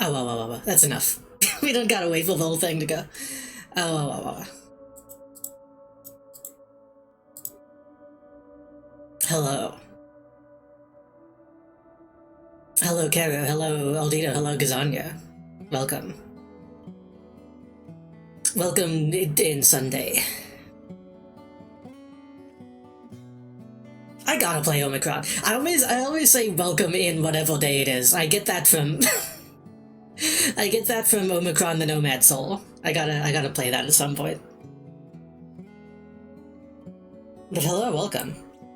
Oh, that's enough. We don't gotta wait for the whole thing to go. Oh. Hello. Hello, Kara. Hello, Aldito. Hello, Gazania. Welcome. Welcome in Sunday. I gotta play Omicron. I always say welcome in whatever day it is. I get that from I get that from Omicron the Nomad Soul. I gotta play that at some point. But hello, welcome.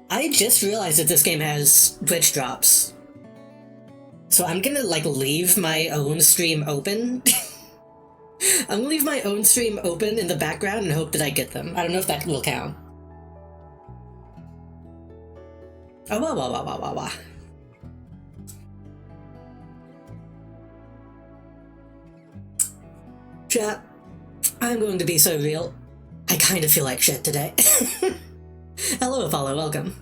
I just realized that this game has Twitch drops. So I'm gonna leave my own stream open. I'm gonna leave my own stream open in the background and hope that I get them. I don't know if that will count. Oh, Chat, I'm going to be so real. I kind of feel like shit today. Hello, Apollo, welcome.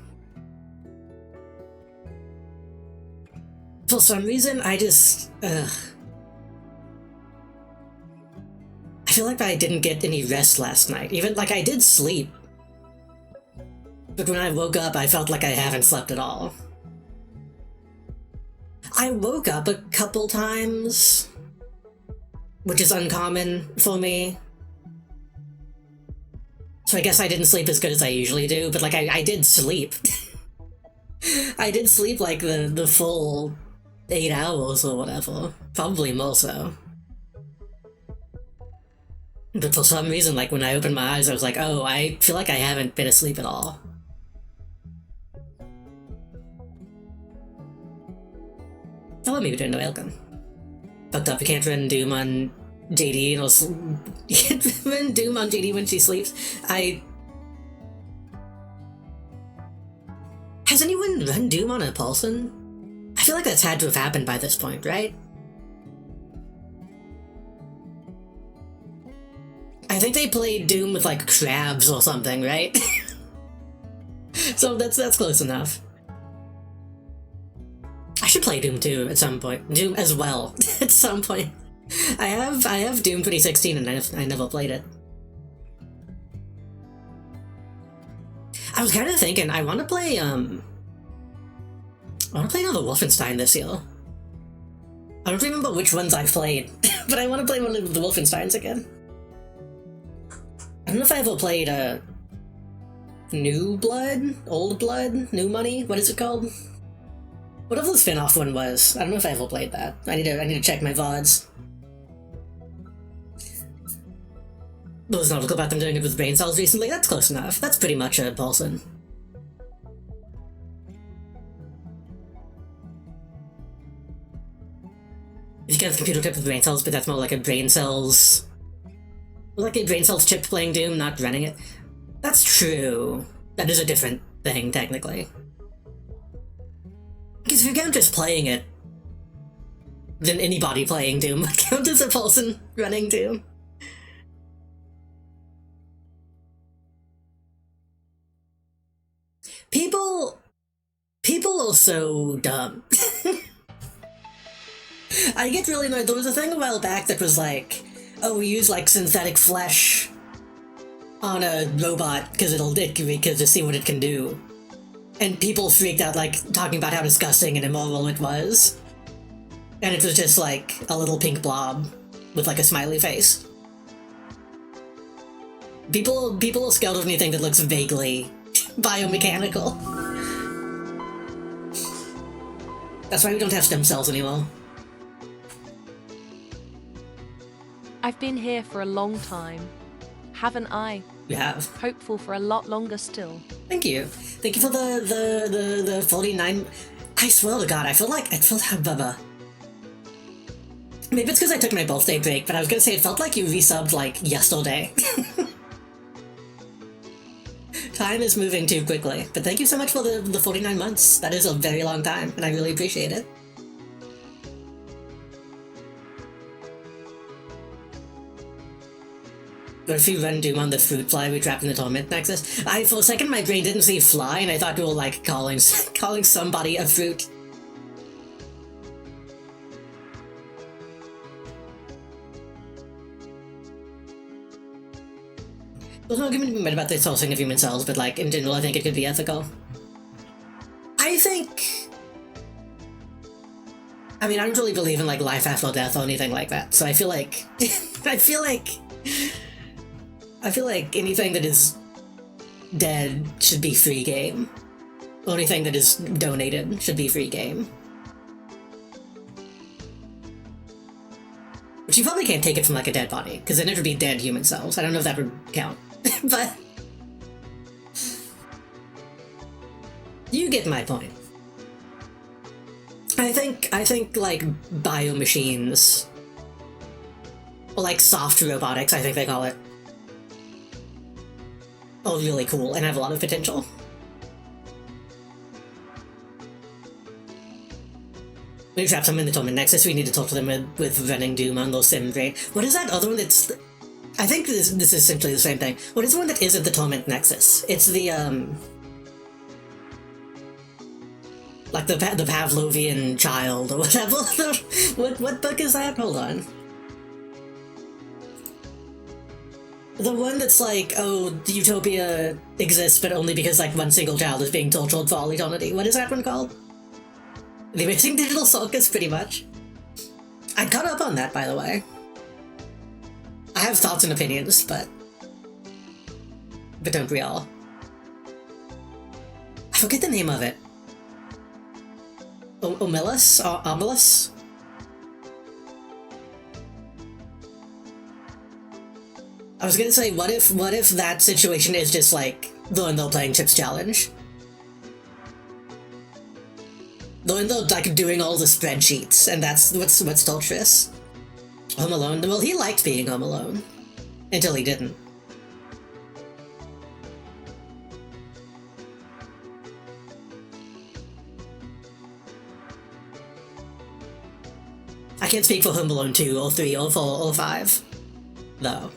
For some reason, I feel like I didn't get any rest last night. Even, I did sleep. But when I woke up, I felt like I haven't slept at all. I woke up a couple times, which is uncommon for me. So I guess I didn't sleep as good as I usually do, but I did sleep. I did sleep the full 8 hours or whatever. Probably more so. But for some reason, when I opened my eyes, I was like, oh, I feel like I haven't been asleep at all. Hello, me doing welcome. Fucked up, you can't run Doom on JD, you can't run Doom on JD when she sleeps. Has anyone run Doom on a Paulson? I feel like that's had to have happened by this point, right? I think they played Doom with crabs or something, right? So that's close enough. I should play Doom 2 at some point. Doom as well at some point. I have Doom 2016 and I never played it. I was kind of thinking I want to play another Wolfenstein this year. I don't remember which ones I've played, but I want to play one of the Wolfensteins again. I don't know if I ever played New Blood, Old Blood, New Money. What is it called? Whatever the spin-off one was. I don't know if I ever played that. I need to check my VODs. There was an article about them doing it with brain cells recently. That's close enough. That's pretty much a Paulson. You can have a computer chip with brain cells, but that's more like a brain cells... Like a brain cells chip playing Doom, not running it. That's true. That is a different thing, technically. Because if you count just playing it, then anybody playing Doom would count as a Paulson running Doom. People are so dumb. I get really annoyed. There was a thing a while back that was oh, we use synthetic flesh on a robot because to see what it can do. and people freaked out, like, talking about how disgusting and immoral it was. And it was just, like, a little pink blob with, like, a smiley face. People are scared of anything that looks vaguely biomechanical. That's why we don't have stem cells anymore. I've been here for a long time, haven't I? You have. Hopeful for a lot longer still. Thank you. Thank you for the 49. I swear to God, I feel like maybe it's because I took my birthday break, but I was gonna say it felt like you resubbed like yesterday. Time is moving too quickly, but thank you so much for the 49 months. That is a very long time, and I really appreciate it. But if you run Doom on the fruit fly we trapped in the torment nexus, for a second my brain didn't see fly, and I thought you were like calling somebody a fruit. There's no argument made about the sourcing of human cells, but like in general I think it could be ethical. I mean, I don't really believe in like life after death or anything like that, so I feel like I feel like anything that is dead should be free game. Or anything that is donated should be free game. But you probably can't take it from like a dead body, because then it would be dead human cells. I don't know if that would count. But you get my point. I think like biomachines, or like soft robotics, I think they call it, are really cool and have a lot of potential. We trapped them in the Torment Nexus. We need to talk to them with running Doom on those sim grade. What is that other one that's... I think this is essentially the same thing. What is the one that isn't the Torment Nexus? It's the, like the Pavlovian child or whatever. What book is that? Hold on. The one that's like, oh, the utopia exists, but only because like one single child is being tortured for all eternity. What is that one called? The Amazing Digital Circus, pretty much. I caught up on that, by the way. I have thoughts and opinions, but don't we all? I forget the name of it. Omilus? Or Omilus? I was gonna say, what if that situation is just like the one they're playing Chips Challenge? The one they're like doing all the spreadsheets, and that's what's torturous. Home Alone? Well, he liked being home alone. Until he didn't. I can't speak for Home Alone 2, or 3, or 4, or 5. Though.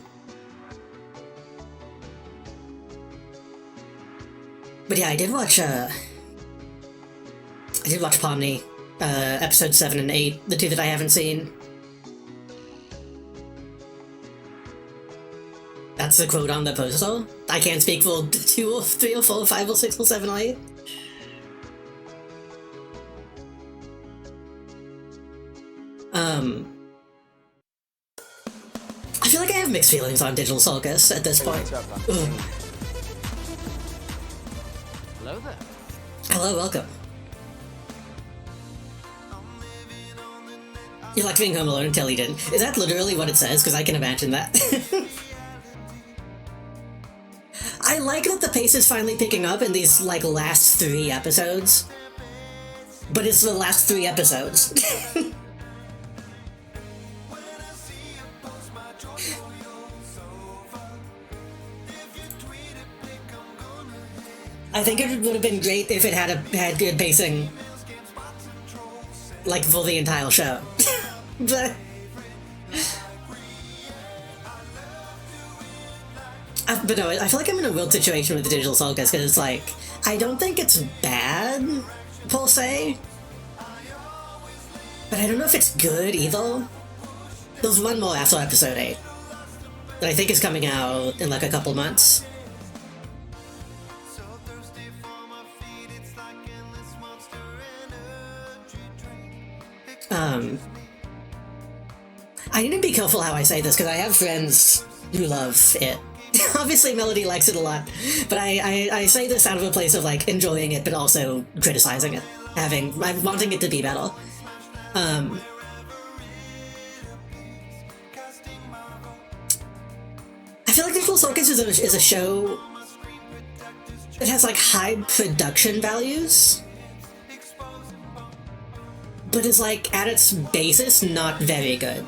But yeah, I did watch Pomni, episode 7 and 8, the two that I haven't seen. That's the quote on the poster. I can't speak for 2 or 3 or 4 or 5 or 6 or 7 or 8. I feel like I have mixed feelings on Digital Circus at this point. Hello there. Hello, welcome. You liked being home alone until he didn't. Is that literally what it says? Because I can imagine that. I like that the pace is finally picking up in these, like, last 3 episodes. But it's the last 3 episodes. I think it would have been great if it had good pacing, like, for the entire show. But no, I feel like I'm in a weird situation with the Digital Circus, because it's like, I don't think it's bad, per se, but I don't know if it's good either. There's one more after episode 8 that I think is coming out in like a couple months. I need to be careful how I say this, because I have friends who love it. Obviously, Melody likes it a lot, but I say this out of a place of, like, enjoying it, but also criticizing it. I'm wanting it to be better. I feel like The Full Circus is a show that has, like, high production values, but is, like, at its basis, not very good.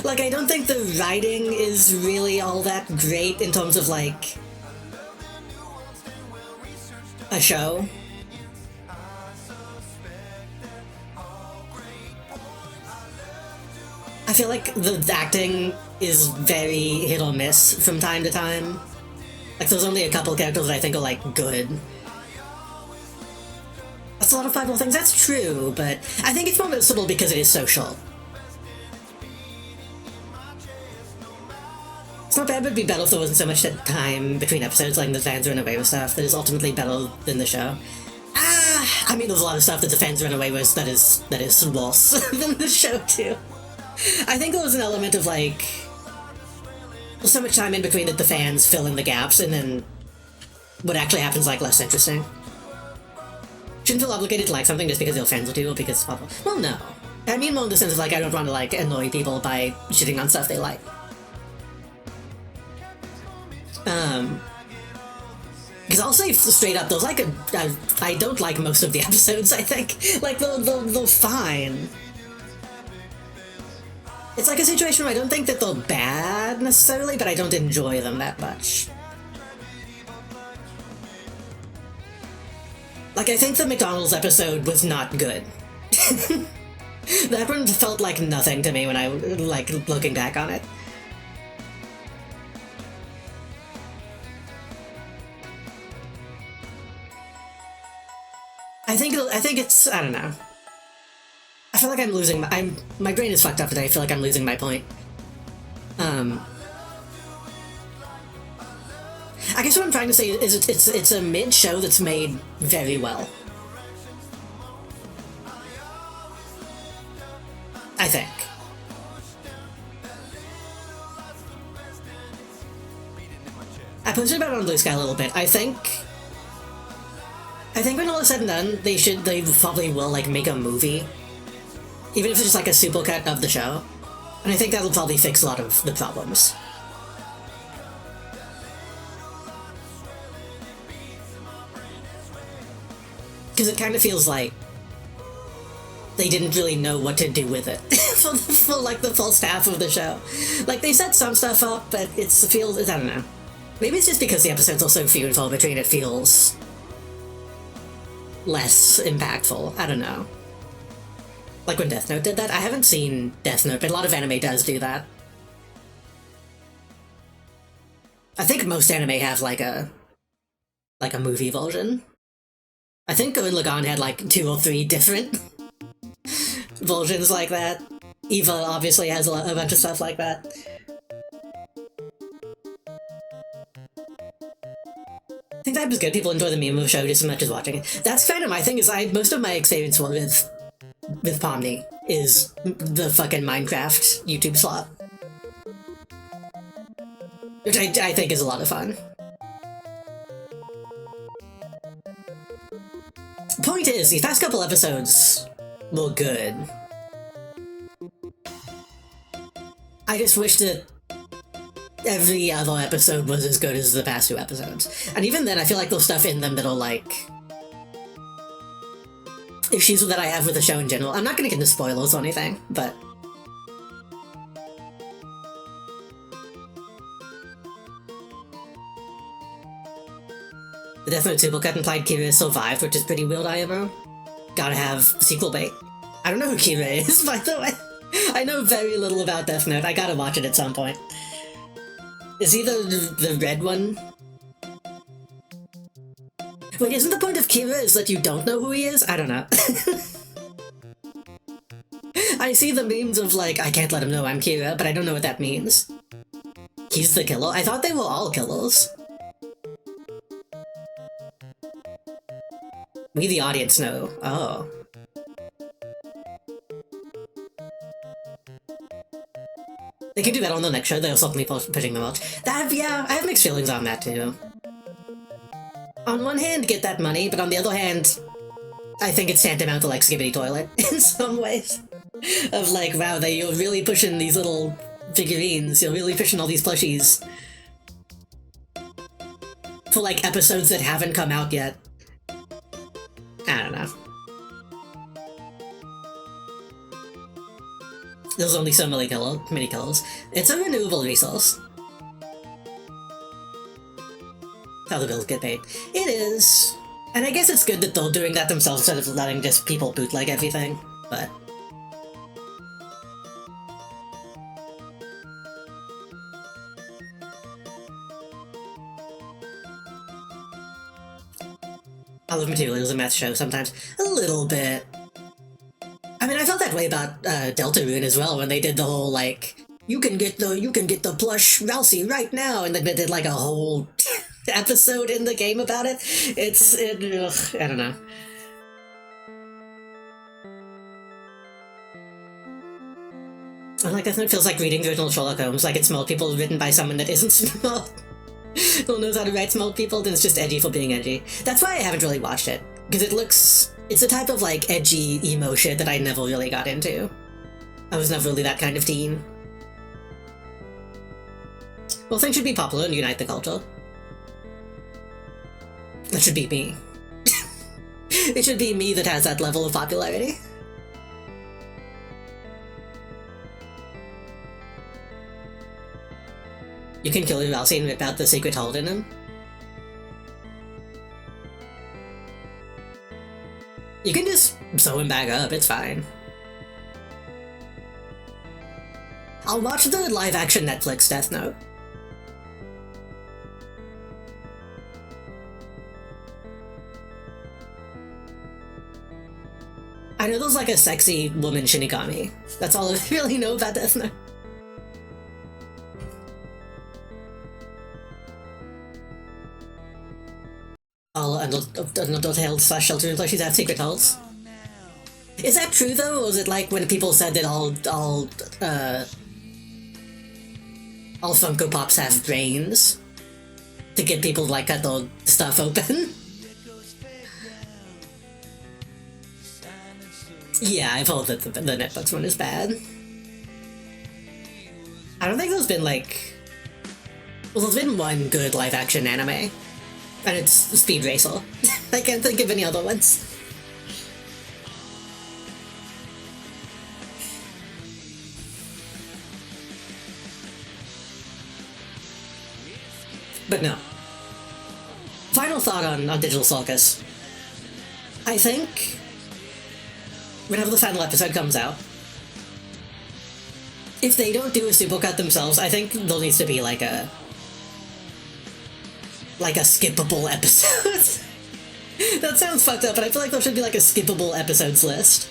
Like, I don't think the writing is really all that great in terms of, like, a show. I feel like the acting is very hit or miss from time to time. Like, there's only a couple characters that I think are, like, good. That's a lot of Bible things, that's true, but I think it's more noticeable because it is so short. It's not bad, but it'd be better if there wasn't so much time between episodes, like the fans run away with stuff that is ultimately better than the show. I mean, there's a lot of stuff that the fans run away with that is worse than the show, too. I think there was an element of, like, there's so much time in between that the fans fill in the gaps, and then what actually happens, like, less interesting. Shouldn't feel obligated to like something just because your fans will do, or because, well, no. I mean more in the sense of, like, I don't want to, like, annoy people by shitting on stuff they like. Because I'll say straight up, there's like I don't like most of the episodes, I think. Like, they're fine. It's like a situation where I don't think that they're bad, necessarily, but I don't enjoy them that much. Like, I think the McDonald's episode was not good. That one felt like nothing to me when I, like, looking back on it. I think it's, I don't know. I feel like I'm losing my brain is fucked up today. I feel like I'm losing my point. I guess what I'm trying to say is it's a mid-show that's made very well. I think. I posted about it on Blue Sky a little bit. I think when all is said and done, they probably will, like, make a movie. Even if it's just, like, a supercut of the show. And I think that'll probably fix a lot of the problems. Because it kind of feels like they didn't really know what to do with it for like, the first half of the show. Like, they set some stuff up, but it feels, I don't know. Maybe it's just because the episodes are so few and far between, it feels less impactful. I don't know. Like when Death Note did that. I haven't seen Death Note, but a lot of anime does do that. I think most anime have, like a movie version. I think Gurren Lagann had, like, 2 or 3 different versions like that. Eva obviously has a bunch of stuff like that. I think that was good. People enjoy the meme of the show just as much as watching it. That's kind of my thing, is most of my experience with Pomni is the fucking Minecraft YouTube slot. Which I think is a lot of fun. Point is, these past couple episodes were good. I just wish that every other episode was as good as the past 2 episodes. And even then, I feel like there's stuff in them that are, like, issues that I have with the show in general. I'm not gonna get into spoilers or anything, but the Death Note supercut implied Kira survived, which is pretty weird, IMO. Gotta have sequel bait. I don't know who Kira is, by the way. I know very little about Death Note. I gotta watch it at some point. Is he the red one? Wait, isn't the point of Kira is that you don't know who he is? I don't know. I see the memes of, like, I can't let him know I'm Kira, but I don't know what that means. He's the killer? I thought they were all killers. We, the audience, know. Oh. can do that on the next show. They'll suddenly pushing the mulch. Yeah, I have mixed feelings on that too. On one hand, get that money, but on the other hand, I think it's tantamount to like Skibbity Toilet in some ways. Of like, wow, you're really pushing these little figurines, you're really pushing all these plushies for like episodes that haven't come out yet. I don't know. There's only so many kills. It's a renewable resource. How the bills get paid. It is. And I guess it's good that they're doing that themselves instead of letting just people bootleg everything, but... I love materials in math show sometimes. A little bit. I mean, I felt that way about Deltarune as well when they did the whole, like, you can get the plush Ralsei right now, and then they did like a whole episode in the game about it. Ugh, I don't know. And like, it feels like reading the original Sherlock Holmes, like it's small people written by someone that isn't small. Who knows how to write small people, then it's just edgy for being edgy. That's why I haven't really watched it, because it's a type of like edgy emo shit that I never really got into. I was never really that kind of teen. Well, things should be popular and unite the culture. That should be me. It should be me that has that level of popularity. You can kill Ralsei and rip out the secret hold in him. You can just sew him back up, it's fine. I'll watch the live-action Netflix Death Note. I know there's like a sexy woman Shinigami. That's all I really know about Death Note. All Undertale/Shelter and plushies have secret holds. Is that true though, or is it like when people said that all Funko Pops have brains to get people to like cut the stuff open? Yeah, I've heard that the Netflix one is bad. I don't think there's been like... Well, there's been one good live-action anime, and it's Speed Racer. I can't think of any other ones. But no. Final thought on Digital Sulcus. I think... whenever the final episode comes out, if they don't do a supercut themselves, I think there needs to be like a skippable episode. That sounds fucked up, but I feel like there should be like a skippable episodes list.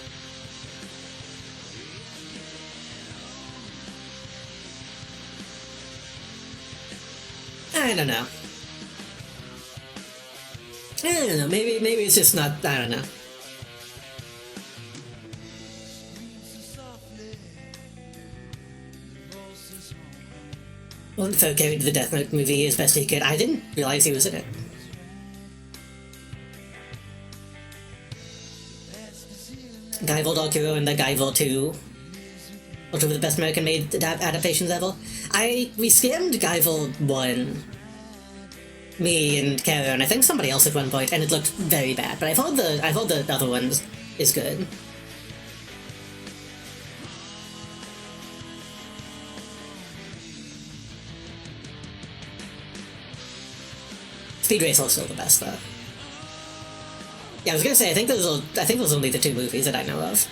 I don't know. Maybe it's just not, I don't know. Well, so carried the Death Note movie as best he could. I didn't realize he was in it. Guyville Dog Hero and the Guyville 2, which were the best American-made adaptations ever. We skimmed Guyville 1, me and Kara, and I think somebody else at one point, and it looked very bad. But I've heard the other one is good. Speed Racer is still the best, though. Yeah, I was gonna say, I think those are only the 2 movies that I know of.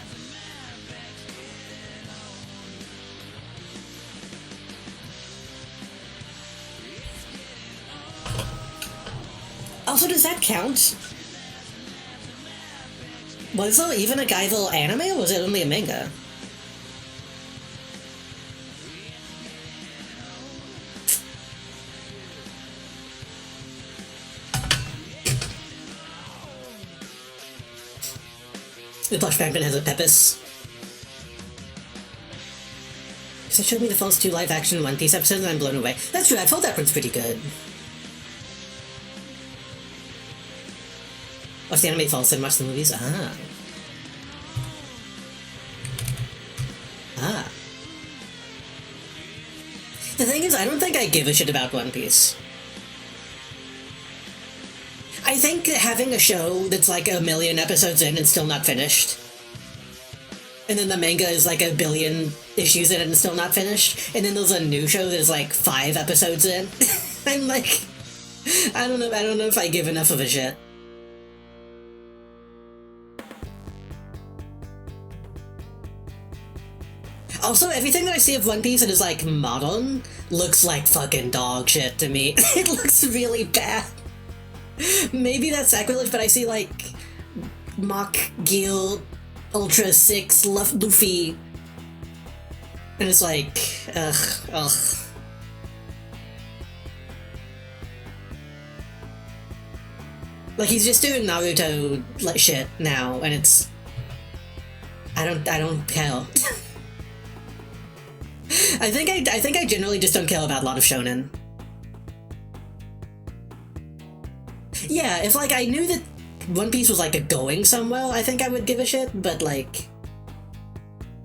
Also, does that count? Was there even a Guyville anime, or was it only a manga? The plush vampire has a pepis. Because it showed me the first 2 live-action One Piece episodes and I'm blown away. That's true, I've heard that one's pretty good. Watch the anime first and watch the movies? Ah. Ah. The thing is, I don't think I give a shit about One Piece. I think having a show that's like 1 million episodes in and still not finished, and then the manga is like 1 billion issues in and still not finished, and then there's a new show that's like 5 episodes in. I'm like, I don't know if I give enough of a shit. Also, everything that I see of One Piece that is like modern looks like fucking dog shit to me. It looks really bad. Maybe that's sacrilege, but I see like Mach Gil Ultra 6 Luffy, and it's like, ugh. Like, he's just doing Naruto like shit now, and it's, I don't care. I think I generally just don't care about a lot of shonen. Yeah, if like I knew that One Piece was like going somewhere, I think I would give a shit, but like,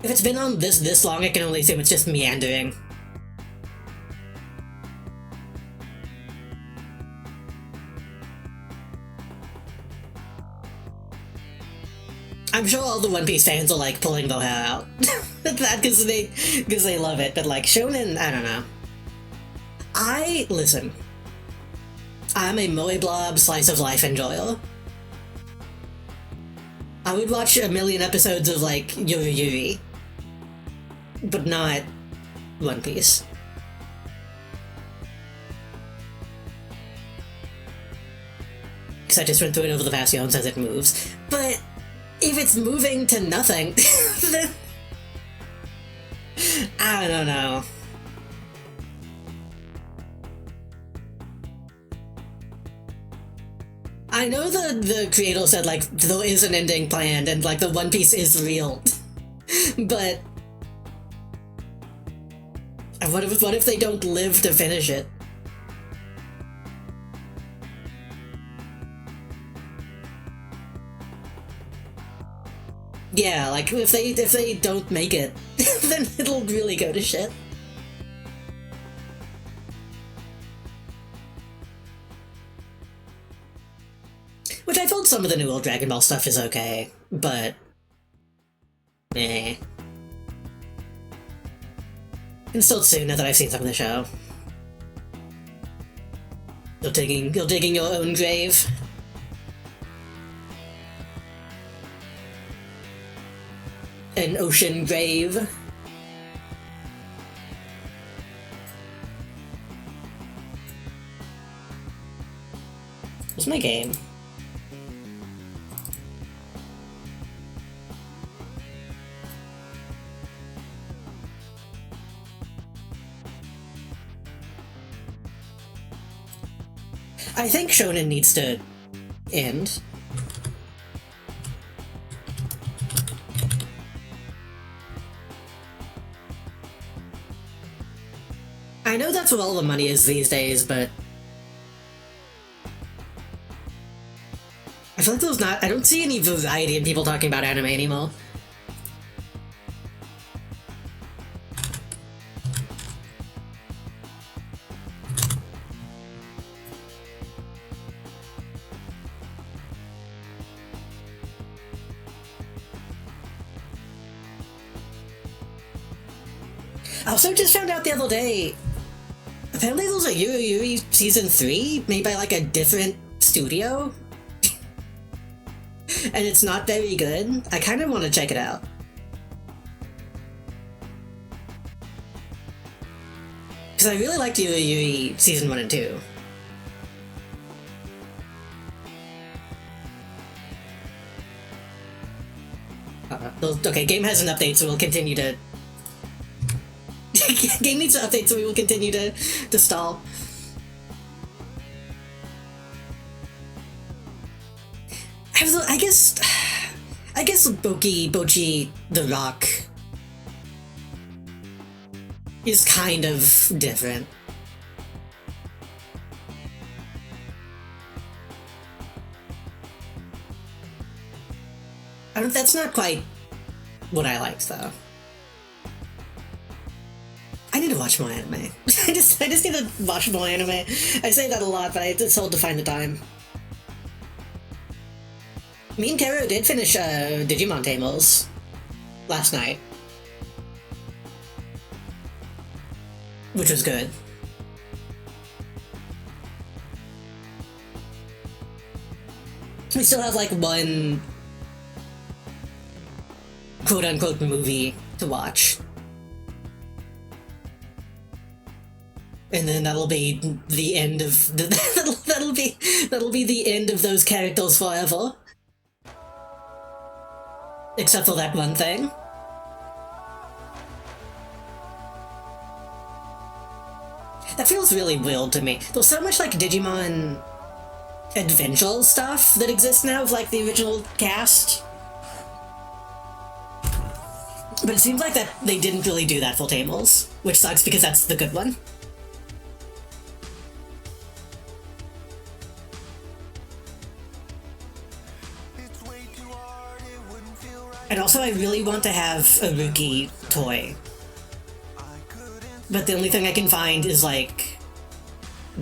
if it's been on this long, I can only assume it's just meandering. I'm sure all the One Piece fans are like pulling their hair out at that because they love it, but like shonen, I don't know. Listen, I'm a moe blob slice of life enjoyer. I would watch 1 million episodes of like Yuri Yuri, but not One Piece. Because I just went through it over the past year as it moves. But if it's moving to nothing, then I don't know. I know the creator said like there is an ending planned and like the One Piece is real, but what if they don't live to finish it? Yeah, like if they don't make it, then it'll really go to shit. Which I thought some of the new old Dragon Ball stuff is okay, but eh. And still soon now that I've seen some of the show. You're digging your own grave. An ocean grave. Where's my game? I think shonen needs to end. I know that's where all the money is these days, but I feel like I don't see any variety in people talking about anime anymore. I also just found out the other day, apparently there's a Yuri Yuri Season 3 made by like a different studio. And it's not very good. I kind of want to check it out. Because I really liked Yuri Yuri Season 1 and 2. Okay, game has an update, so we'll continue to... Game needs an update, so we will continue to stall. I guess Bochi the Rock is kind of different. That's not quite what I liked, though. I need to watch more anime. I just need to watch more anime. I say that a lot, but it's hard to find the time. Me and Karo did finish Digimon Tamers last night, which was good. We still have like one quote-unquote movie to watch. And then that'll be the end of that'll be the end of those characters forever. Except for that one thing. That feels really weird to me. There's so much like Digimon adventure stuff that exists now of like the original cast. But it seems like that they didn't really do that for Tamers, which sucks because that's the good one. And also I really want to have a Ruki toy. But the only thing I can find is like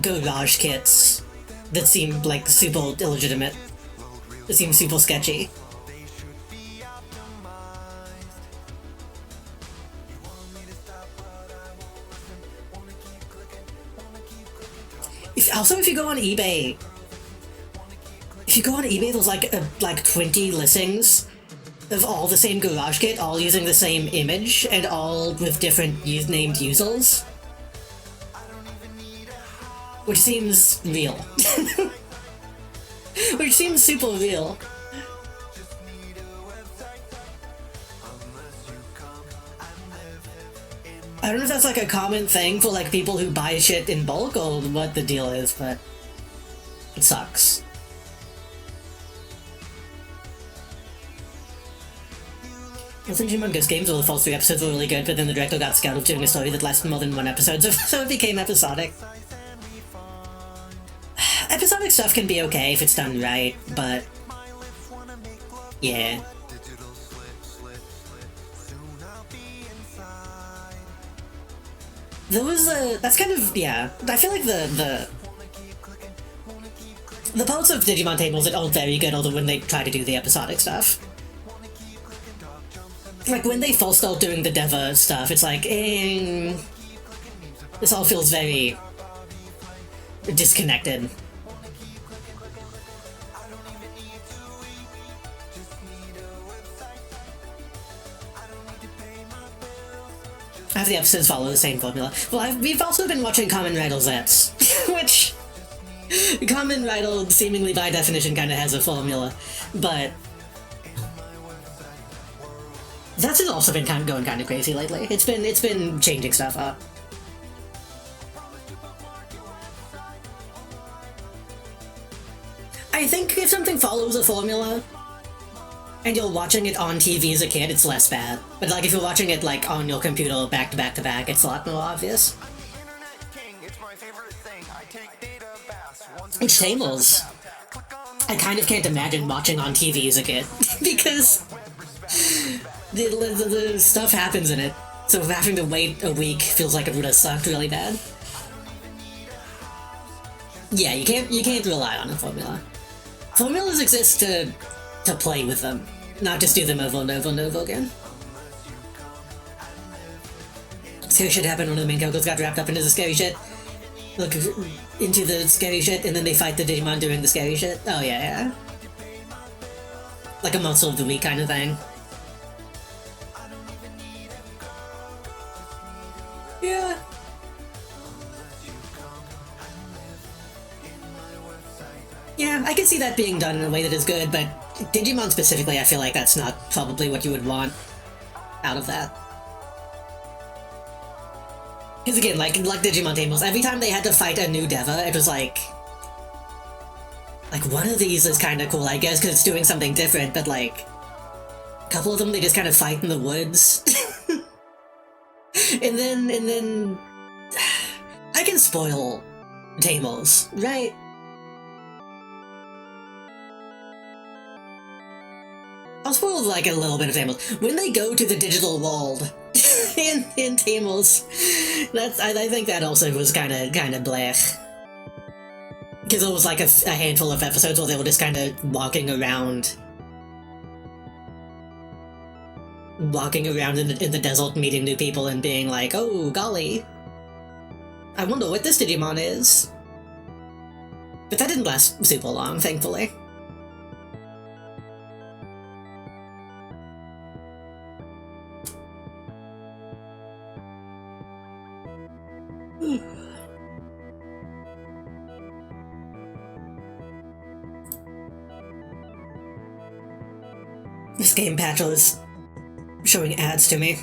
garage kits that seem like super illegitimate. That seem super sketchy. If you go on eBay, there's like 20 listings of all the same garage kit, all using the same image, and all with different named users. Which seems real. Which seems super real. I don't know if that's like a common thing for like people who buy shit in bulk or what the deal is, but it sucks. I think Digimon Ghost games, all the first 3 episodes were really good, but then the director got scared of doing a story that lasted more than 1 episode, so it became episodic. Episodic stuff can be okay if it's done right, but yeah. There was that's kind of, yeah, I feel like the parts of Digimon Tables that aren't very good are when they try to do the episodic stuff. Like, when they first start doing the Deva stuff, it's like, this all feels very disconnected. Half the episodes follow the same formula. Well, we've also been watching Kamen Rider Zets, which Kamen Rider seemingly by definition kind of has a formula, but that's also been kind of going kind of crazy lately. It's been changing stuff up. I think if something follows a formula and you're watching it on TV as a kid, it's less bad. But like if you're watching it like on your computer back to back to back, it's a lot more obvious. And Tables, I kind of can't imagine watching on TV as a kid because the stuff happens in it, so having to wait a week feels like it would have sucked really bad. Yeah, you can't rely on a formula. Formulas exist to play with them, not just do them over and over and over again. Scary shit happened when the main characters got wrapped up into the scary shit. Look into the scary shit, and then they fight the Digimon doing the scary shit. Oh yeah. Like a monster of the week kind of thing. Yeah. Yeah, I can see that being done in a way that is good, but Digimon specifically, I feel like that's not probably what you would want out of that. Because again, like Digimon Tables, every time they had to fight a new Deva, it was like one of these is kind of cool, I guess, because it's doing something different, but like a couple of them, they just kind of fight in the woods. And then I can spoil Tamils, right? I'll spoil like a little bit of Tamils. When they go to the digital world in Tamils, I think that also was kind of blech. Because it was like a handful of episodes where they were just kind of walking around in the desert, meeting new people and being like, oh golly, I wonder what this Digimon is. But that didn't last super long, thankfully. This game patch was showing ads to me.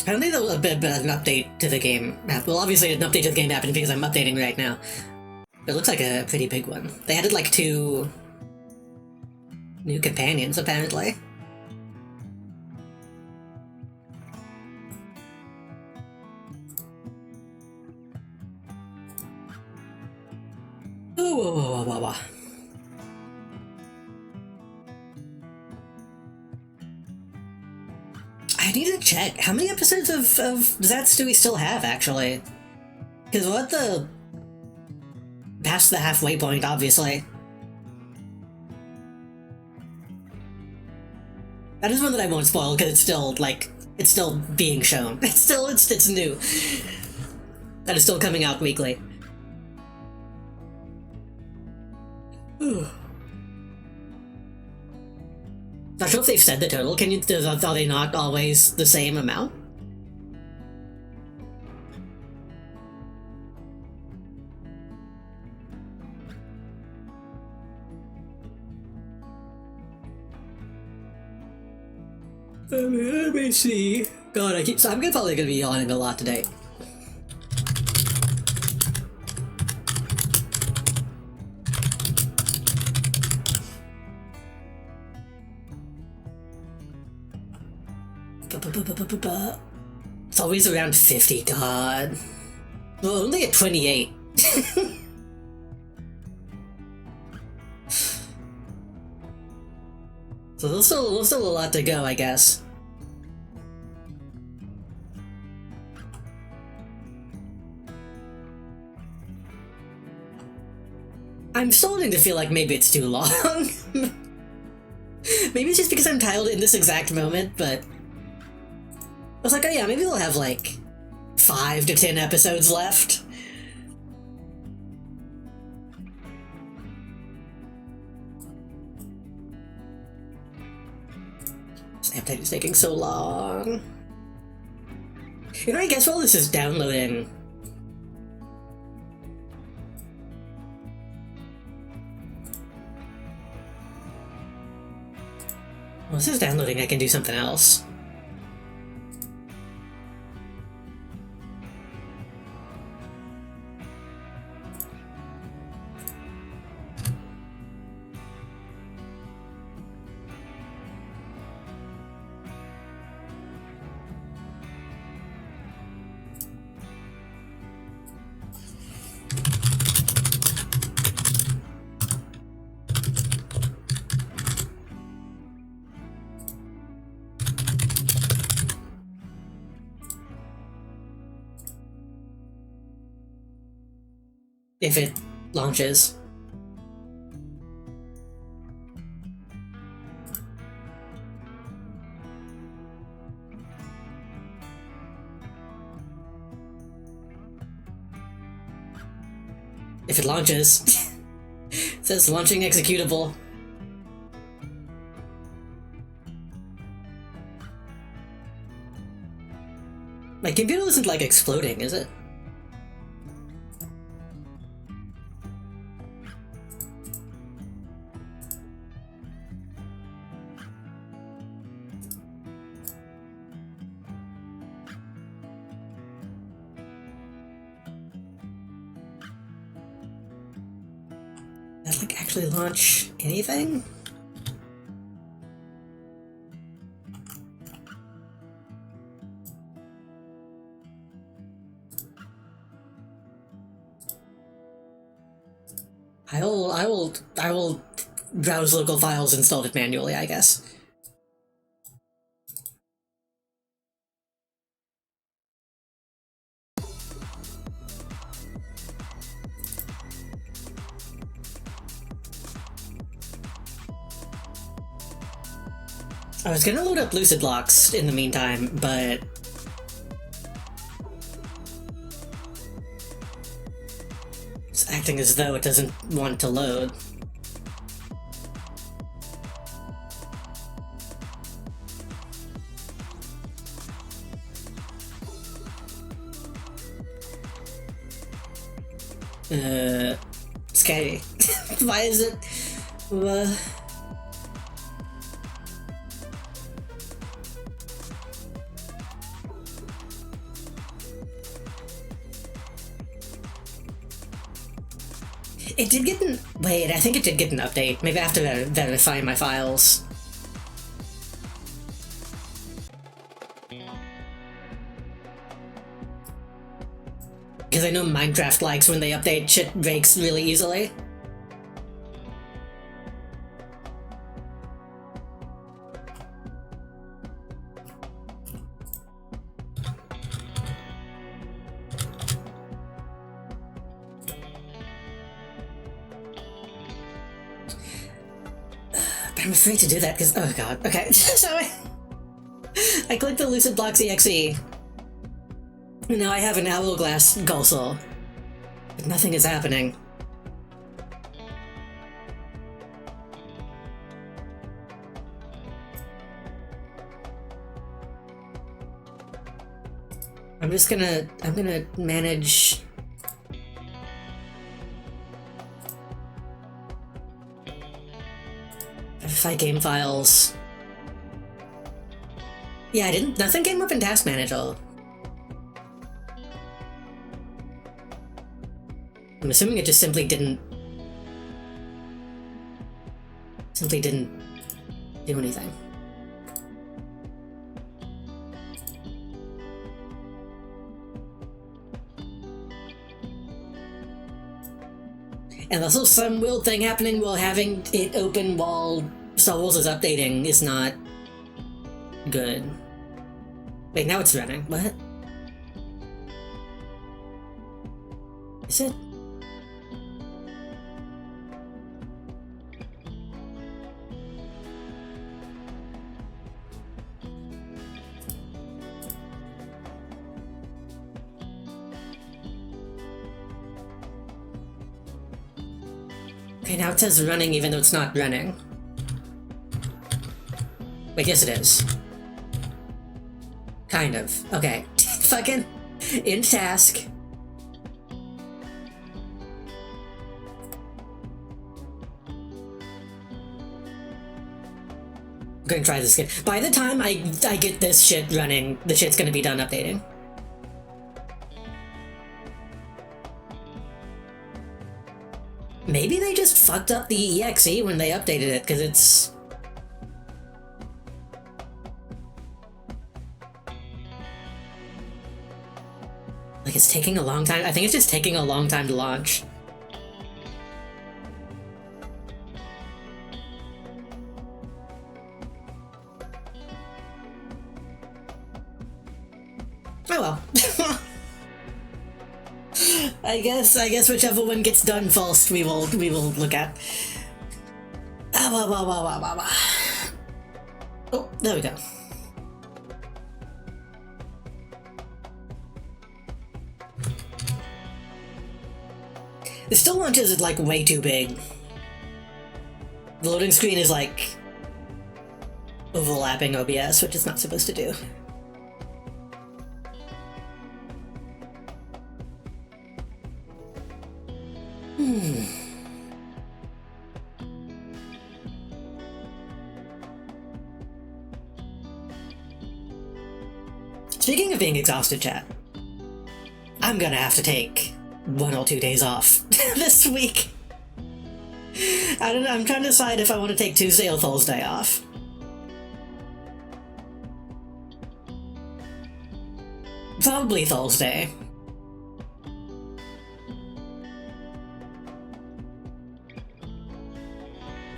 Apparently there was a bit of an update to the game. Well, obviously an update to the game happened because I'm updating right now. It looks like a pretty big one. They added like 2 new companions, apparently. Whoa. I need to check. How many episodes of Zats do we still have, actually? Because we're at the... past the halfway point, obviously. That is one that I won't spoil, because it's still, like... it's still being shown. It's new. That is still coming out weekly. Not sure if they've said the total. Are they not always the same amount? Let me see. God, I'm probably gonna be yawning a lot today. It's always around 50, God. Well, only at 28. So there's still a lot to go, I guess. I'm starting to feel like maybe it's too long. Maybe it's just because I'm titled in this exact moment, but... I was like, oh yeah, maybe they'll have like 5 to 10 episodes left. This update is taking so long. You know, I guess while this is downloading... While this is downloading, I can do something else. If it launches. If it launches. It says launching executable. My computer isn't like exploding, is it? Did that, like, actually launch anything? I will browse local files, install it manually, I guess. I was gonna load up Lucid Locks in the meantime, but it's acting as though it doesn't want to load. Scary. Why is it? It did get an... Wait, I think it did get an update. Maybe I have to verify my files. Because I know Minecraft likes when they update shit breaks really easily. But I'm afraid to do that because... Oh god. Okay, so I clicked the Lucid Blocks EXE. Now I have an hourglass Gulsel, but nothing is happening. I'm gonna manage... Verify game files. Yeah, nothing came up in Task Manager. I'm assuming it just simply didn't do anything. And also some weird thing happening while having it open while Star Wars is updating is not good. Wait, now it's running. What? Is it? Okay, now it says running even though it's not running. Wait, yes it is. Kind of. Okay. Fucking in task. I'm gonna try this again. By the time I get this shit running, the shit's gonna be done updating. Maybe they just fucked up the EXE when they updated it, because it's... Like, it's taking a long time. I think it's just taking a long time to launch. Oh well. I guess whichever one gets done first, we will look at. Oh, there we go. It still launches it like way too big. The loading screen is like overlapping OBS, which it's not supposed to do. Speaking of being exhausted, chat, I'm gonna have to take 1 or 2 days off this week. I don't know, I'm trying to decide if I want to take Tuesday or Thursday off. Probably Thursday.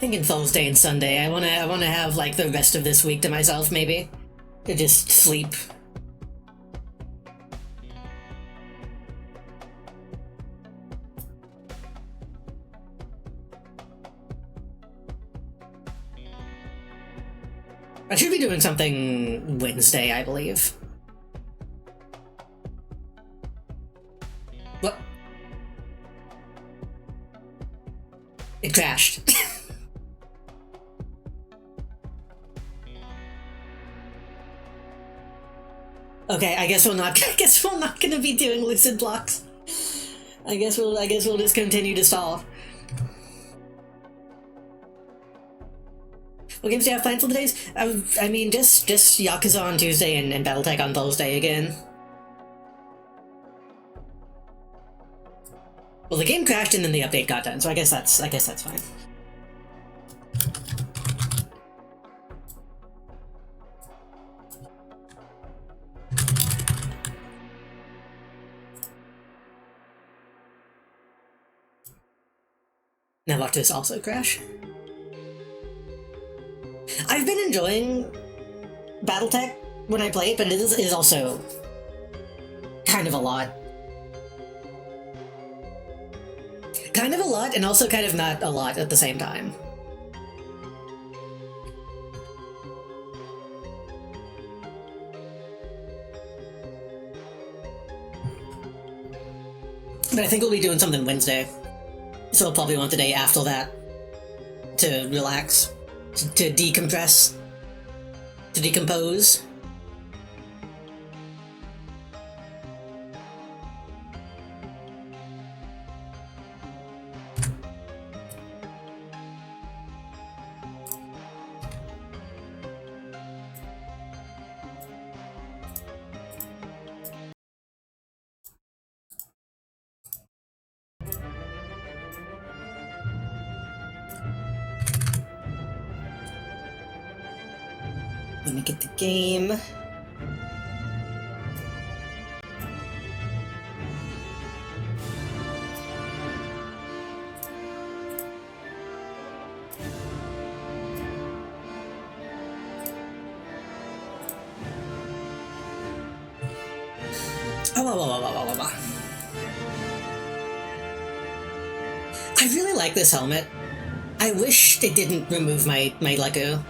Thinking Thursday and Sunday. I wanna have like the rest of this week to myself, maybe. To just sleep. I should be doing something Wednesday, I believe. What? It crashed. Okay, I guess we're not. I guess we're not gonna be doing lucid blocks. I guess we'll just continue to stall. What games do you have planned for the days? I mean, just Yakuza on Tuesday and BattleTech on Thursday again. Well, the game crashed and then the update got done, so I guess that's fine. Now watch this also crash. I've been enjoying BattleTech when I play it, but it is also kind of a lot. Kind of a lot, and also kind of not a lot at the same time. But I think we'll be doing something Wednesday. So I'll probably want the day after that to relax, to decompress, to decompose. Let me get the game. I really like this helmet. I wish they didn't remove my Lego.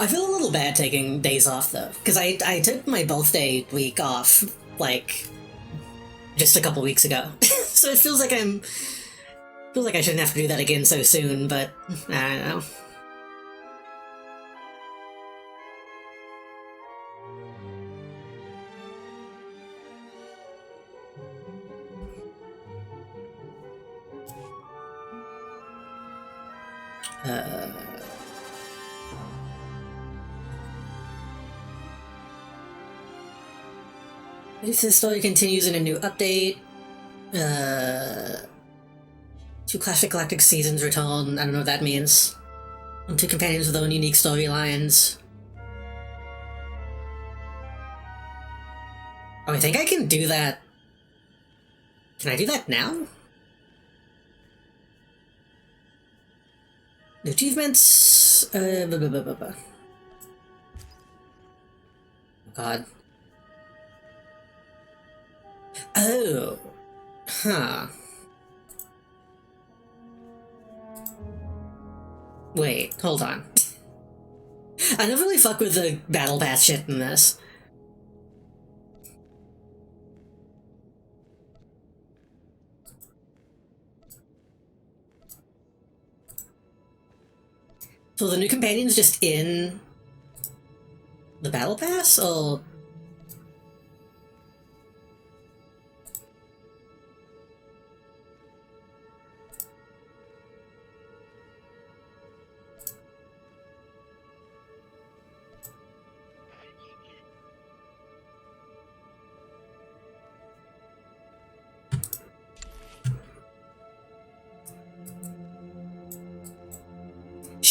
I feel a little bad taking days off though, because I took my birthday week off, like, just a couple weeks ago. So it feels like I shouldn't have to do that again so soon, but I don't know. This story continues in a new update. 2 Classic Galactic seasons return. I don't know what that means. And 2 companions with their own unique storylines. Oh, I think I can do that. Can I do that now? New achievements. Oh God. Oh. Huh. Wait, hold on. I never really fuck with the battle pass shit in this. So the new companion's just in the battle pass, or...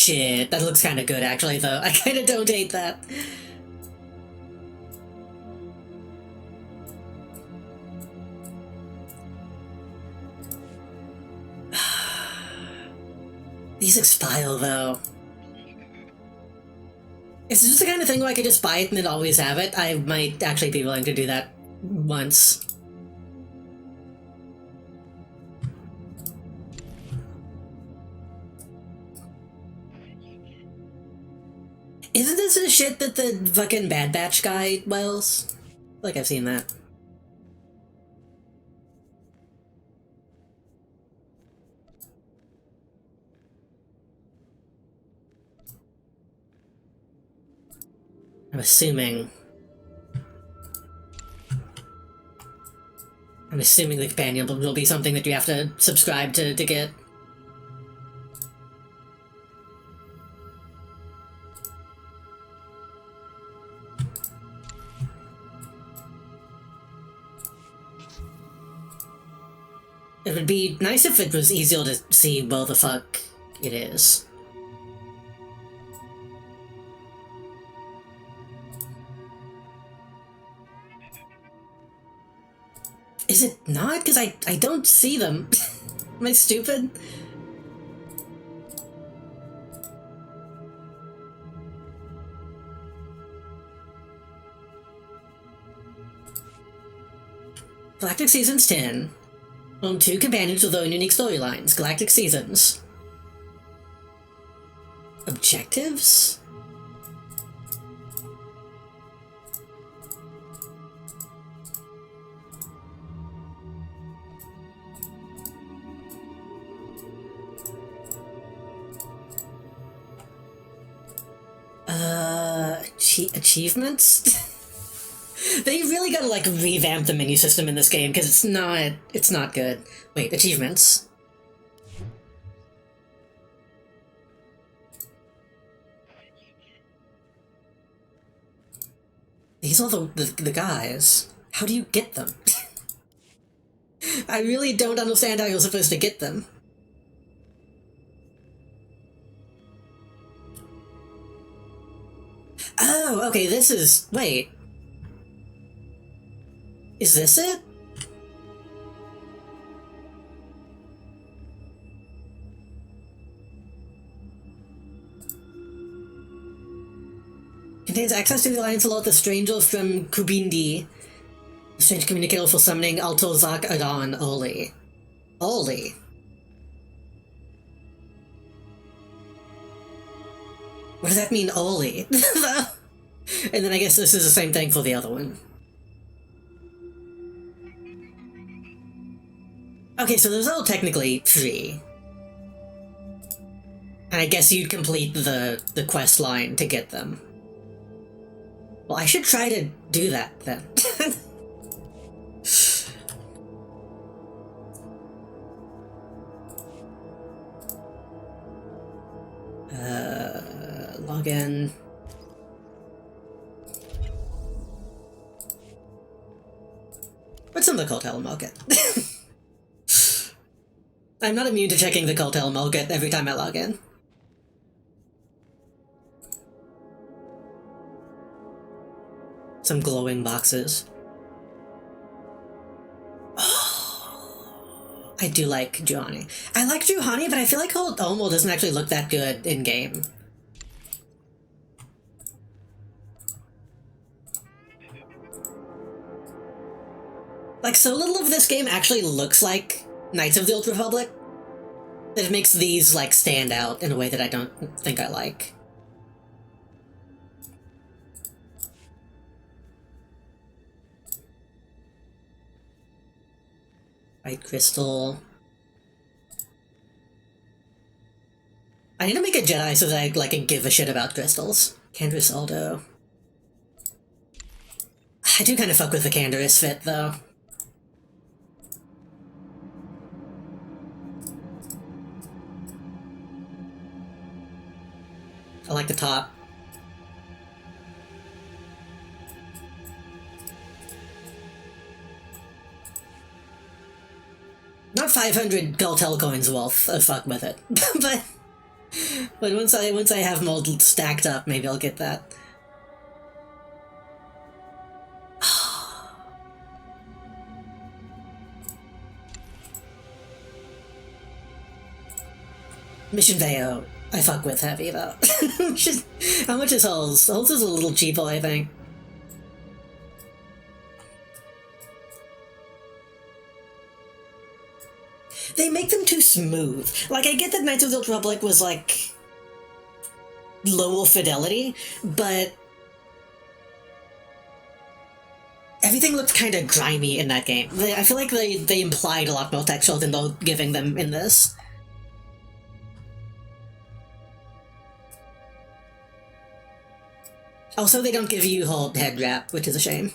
shit. That looks kind of good, actually, though. I kind of don't hate that. These expire, though. Is this the kind of thing where I could just buy it and then always have it? I might actually be willing to do that once. Isn't this the shit that the fucking Bad Batch guy wells? Like, I've seen that. I'm assuming the companion will be something that you have to subscribe to get. It would be nice if it was easier to see where the fuck it is. Is it not? Because I don't see them. Am I stupid? Galactic Seasons 10. Own 2 companions with their own unique storylines. Galactic Seasons. Objectives? Achievements? They really gotta, like, revamp the menu system in this game, because it's not good. Wait, achievements? These are the guys. How do you get them? I really don't understand how you're supposed to get them. Oh, okay, this is... Wait. Is this it? Contains access to the Alliance Alert the Strangers from Kubindi. A strange communicator for summoning Altozak Adan Oli. Oli. What does that mean, Oli? And then I guess this is the same thing for the other one. Okay, so those are all technically free. And I guess you'd complete the quest line to get them. Well, I should try to do that, then. Login. What's in the Cartel Market? I'm not immune to checking the Cartel Market every time I log in. Some glowing boxes. Oh, I do like Juhani. I like Juhani, but I feel like Omo doesn't actually look that good in-game. Like, so little of this game actually looks like Knights of the Old Republic that it makes these, like, stand out in a way that I don't think I like. White crystal. I need to make a Jedi so that I, like, can give a shit about crystals. Canderous Aldo. I do kind of fuck with the Canderous fit, though. I like the top. Not 500 Galtel coins worth of fuck with it, but But once I have them all stacked up, maybe I'll get that. Mission Veo, I fuck with heavy though. How much is Hulls? Hulls is a little cheaper, I think. They make them too smooth. Like, I get that Knights of the Old Republic was, like, lower fidelity, but everything looked kind of grimy in that game. I feel like they implied a lot more texture than they're giving them in this. Also, they don't give you whole head wrap, which is a shame.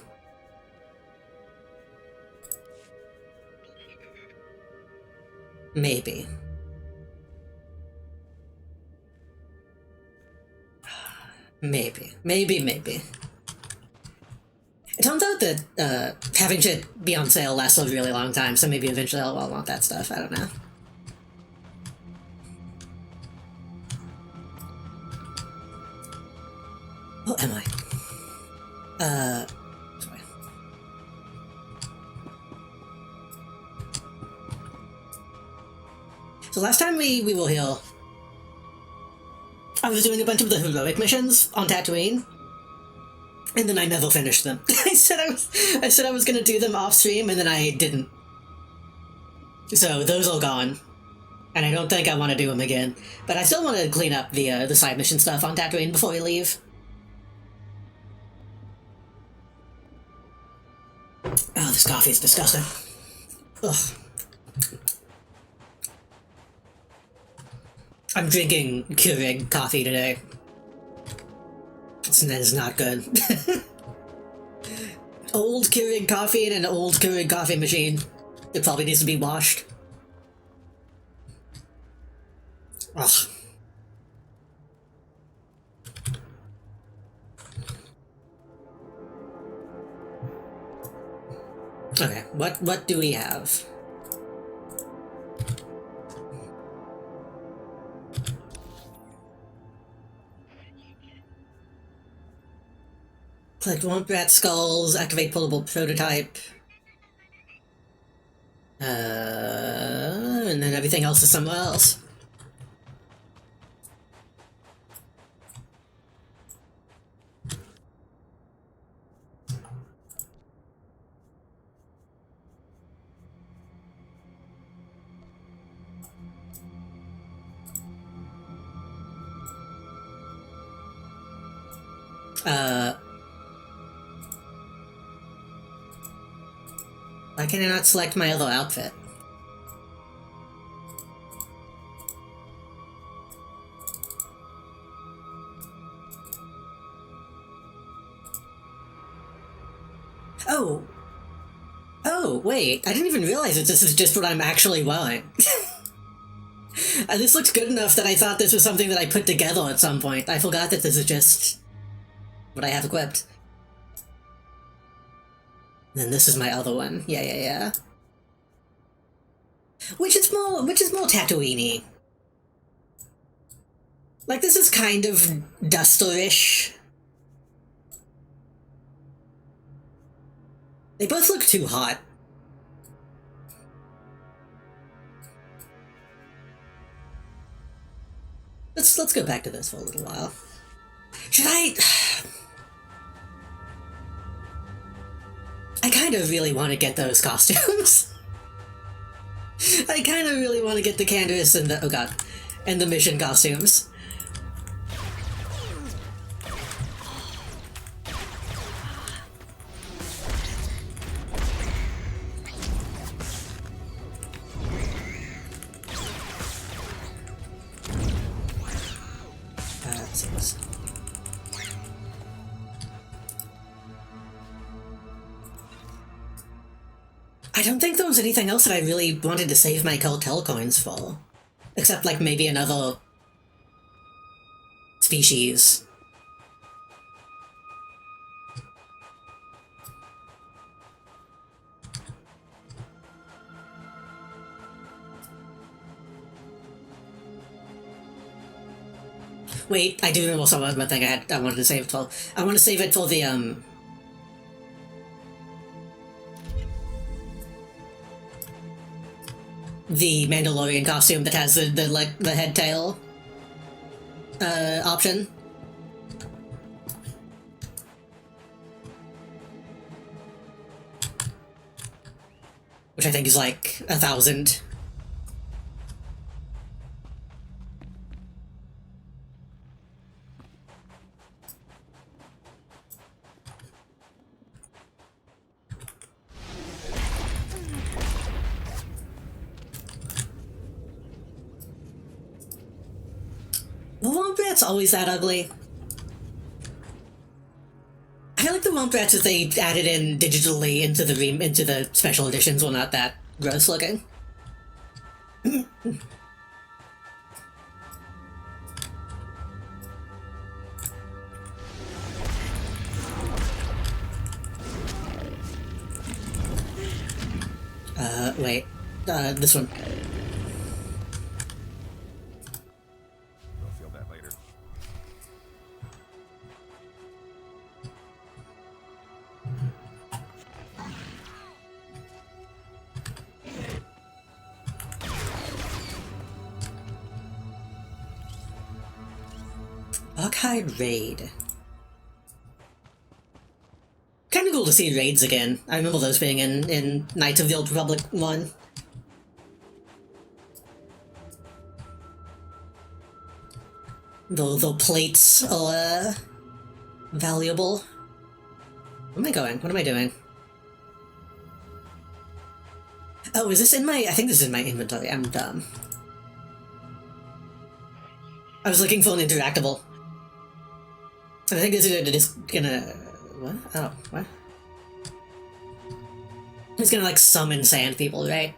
Maybe. Maybe. It turns out that having shit be on sale lasts a really long time, so maybe eventually I'll want that stuff. I don't know. What am I? Sorry. So last time we were here, I was doing a bunch of the heroic missions on Tatooine, and then I never finished them. I said I was gonna do them off stream, and then I didn't. So those are gone, and I don't think I want to do them again. But I still want to clean up the side mission stuff on Tatooine before we leave. Oh, this coffee is disgusting. Ugh. I'm drinking Keurig coffee today. It's not good. Old Keurig coffee in an old Keurig coffee machine. It probably needs to be washed. Ugh. Okay, what do we have? Collect Womp Rat skulls, activate pullable prototype. And then everything else is somewhere else. Why can I not select my other outfit? Oh! Oh, wait, I didn't even realize that this is just what I'm actually wearing. This looks good enough that I thought this was something that I put together at some point. I forgot that this is just what I have equipped. Then this is my other one. Yeah. Which is more Tatooine-y. Like, this is kind of Duster-ish. They both look too hot. Let's go back to this for a little while. Should I kind of really want to get those costumes. I kind of really want to get the Candace and the, oh god, and the mission costumes. I don't think there was anything else that I really wanted to save my cartel coins for. Except, like, maybe another species. Wait, I do remember one thing I wanted to save it for. I want to save it for the Mandalorian costume that has the head tail option. Which I think is like 1,000. The Wombats always that ugly. I feel like the Wombats that they added in digitally into the special editions were not that gross looking. Wait. This one. You'll feel that later. Archive Raid. Kinda cool to see raids again. I remember those being in Knights of the Old Republic 1. The plates are valuable. Where am I going? What am I doing? Oh, is this in my... I think this is in my inventory. I'm dumb. I was looking for an interactable. I think this is just gonna... What? Oh, what? It's gonna, like, summon sand people, right?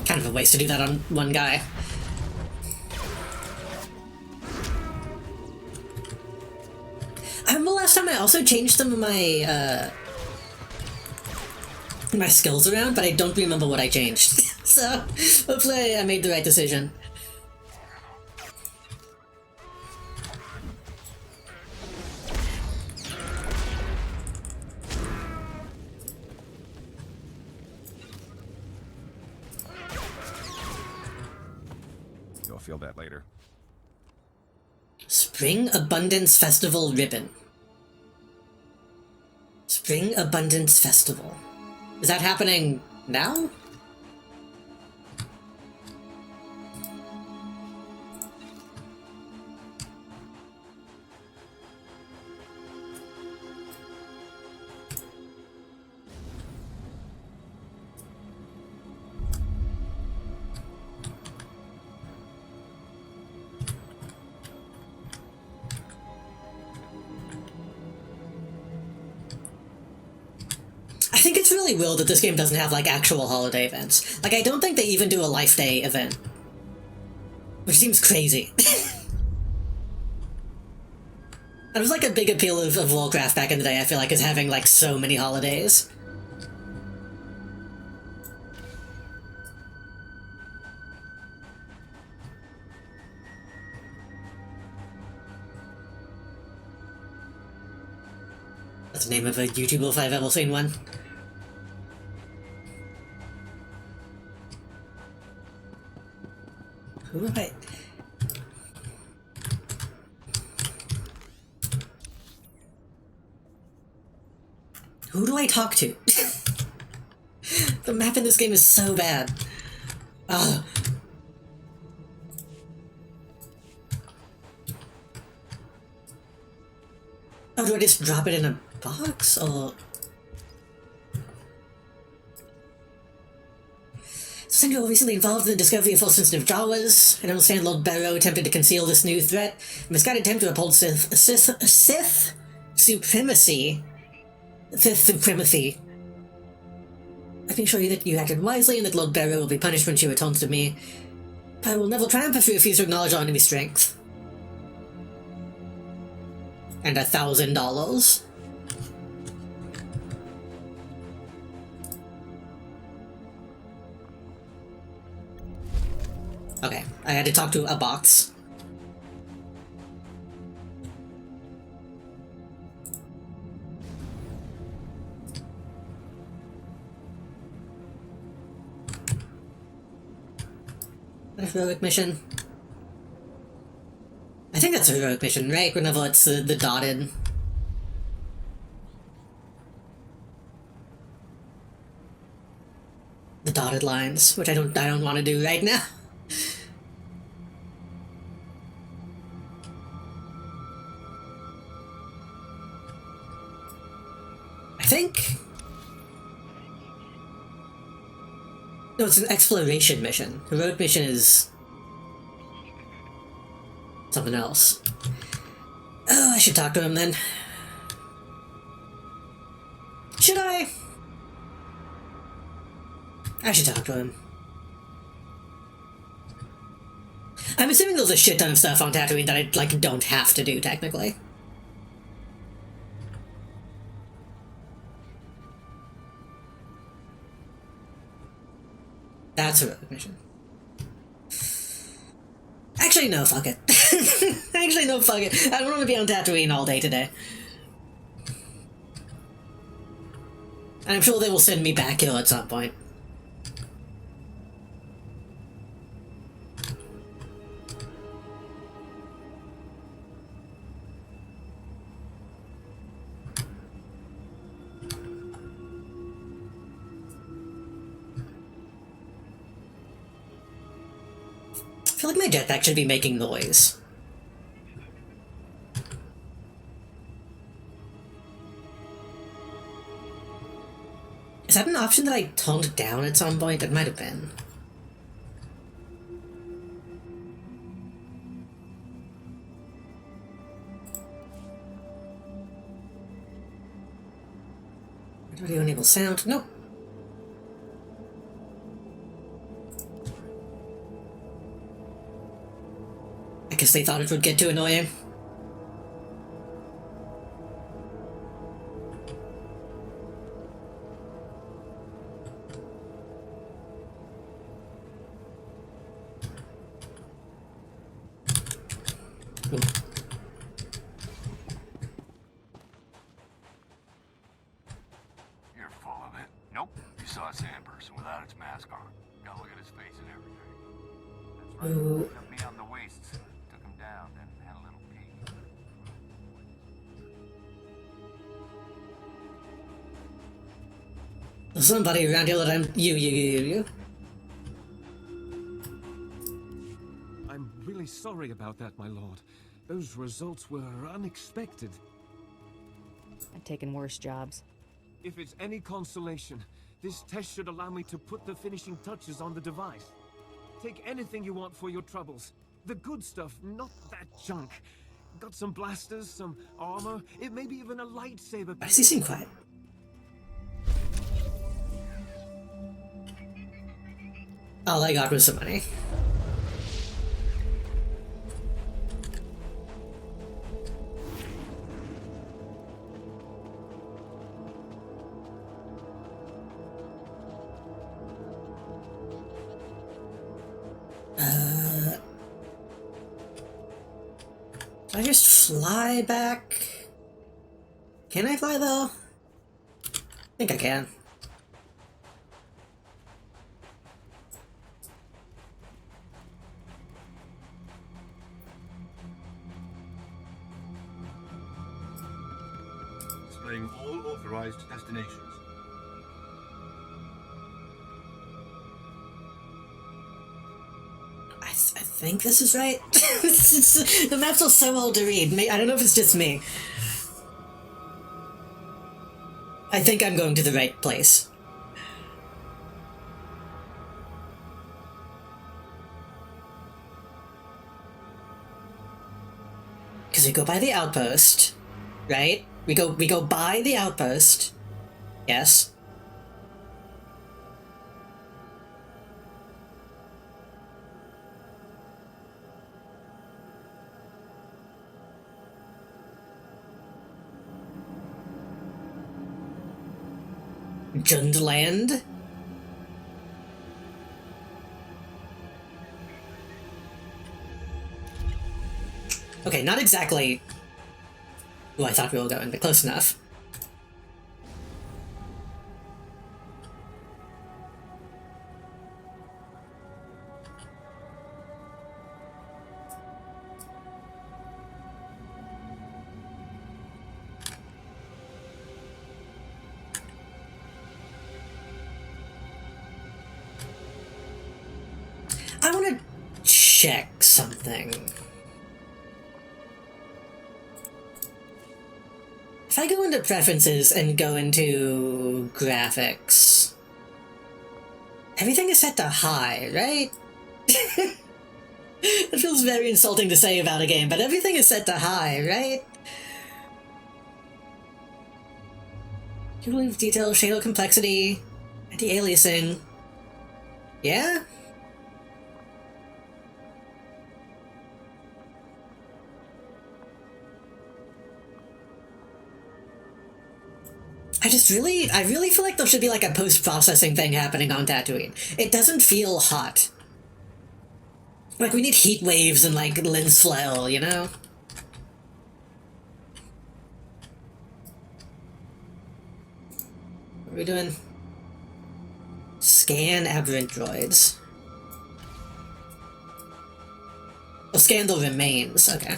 Kind of a waste to do that on one guy. I remember last time I also changed some of my my skills around, but I don't remember what I changed. So hopefully I made the right decision. You'll feel that later. Spring Abundance Festival ribbon. Spring Abundance Festival. Is that happening now? I think it's really weird that this game doesn't have, like, actual holiday events. Like, I don't think they even do a Life Day event. Which seems crazy. That was, like, a big appeal of Warcraft back in the day, I feel like, is having, like, so many holidays. That's the name of a YouTuber if I've ever seen one. Who am I? Who do I talk to? The map in this game is so bad. Ugh. Oh, do I just drop it in a box, or... Since you're recently involved in the discovery of false sensitive Jawas, I understand Lord Barrow attempted to conceal this new threat, and misguided attempt to uphold Sith supremacy. Sith supremacy. I can assure you that you acted wisely and that Lord Barrow will be punished when she returns to me. But I will never triumph if you refuse to acknowledge our enemy's strength. And $1,000. Okay, I had to talk to a box. A heroic mission. I think that's a heroic mission, right? Whenever it's the dotted. The dotted lines, which I don't want to do right now. I think. No, it's an exploration mission. Heroic mission is something else. Oh, I should talk to him then. Should I? I should talk to him. I'm assuming there's a shit ton of stuff on Tatooine that I, like, don't have to do, technically. That's a heroic mission. Actually, no, fuck it. Actually, no, fuck it. I don't want to be on Tatooine all day today. And I'm sure they will send me back here at some point. I feel like my jetpack should be making noise. Is that an option that I toned down at some point? It might have been. Audio enable sound? Nope. I guess they thought it would get too annoying. Ooh. You're full of it. Nope. You saw a sand person without its mask on. Gotta look at his face and everything. That's right. Ooh. Took me on the waist. Took him down, then had a little peek. There's somebody around here that I'm... You. I'm really sorry about that, my lord. Those results were unexpected. I've taken worse jobs. If it's any consolation, this test should allow me to put the finishing touches on the device. Take anything you want for your troubles. The good stuff, not that junk. Got some blasters, some armor, it may be even a lightsaber. Why does he seem quiet? All I got was some money. Can I just fly back? Can I fly though? I think I can. Displaying all authorized destinations. I think this is right. The maps are so old to read. I don't know if it's just me. I think I'm going to the right place. Because we go by the outpost, right? We go by the outpost. Yes. Jundland? Okay, not exactly who I thought we were going, but close enough. I want to check something. If I go into preferences and go into graphics, everything is set to high, right? It feels very insulting to say about a game, but everything is set to high, right? Cumulative detail, shadow complexity, anti-aliasing. Yeah? I really feel like there should be like a post-processing thing happening on Tatooine. It doesn't feel hot. Like, we need heat waves and like lens flare, you know? What are we doing? Scan aberrant droids. Oh, scan the remains, okay.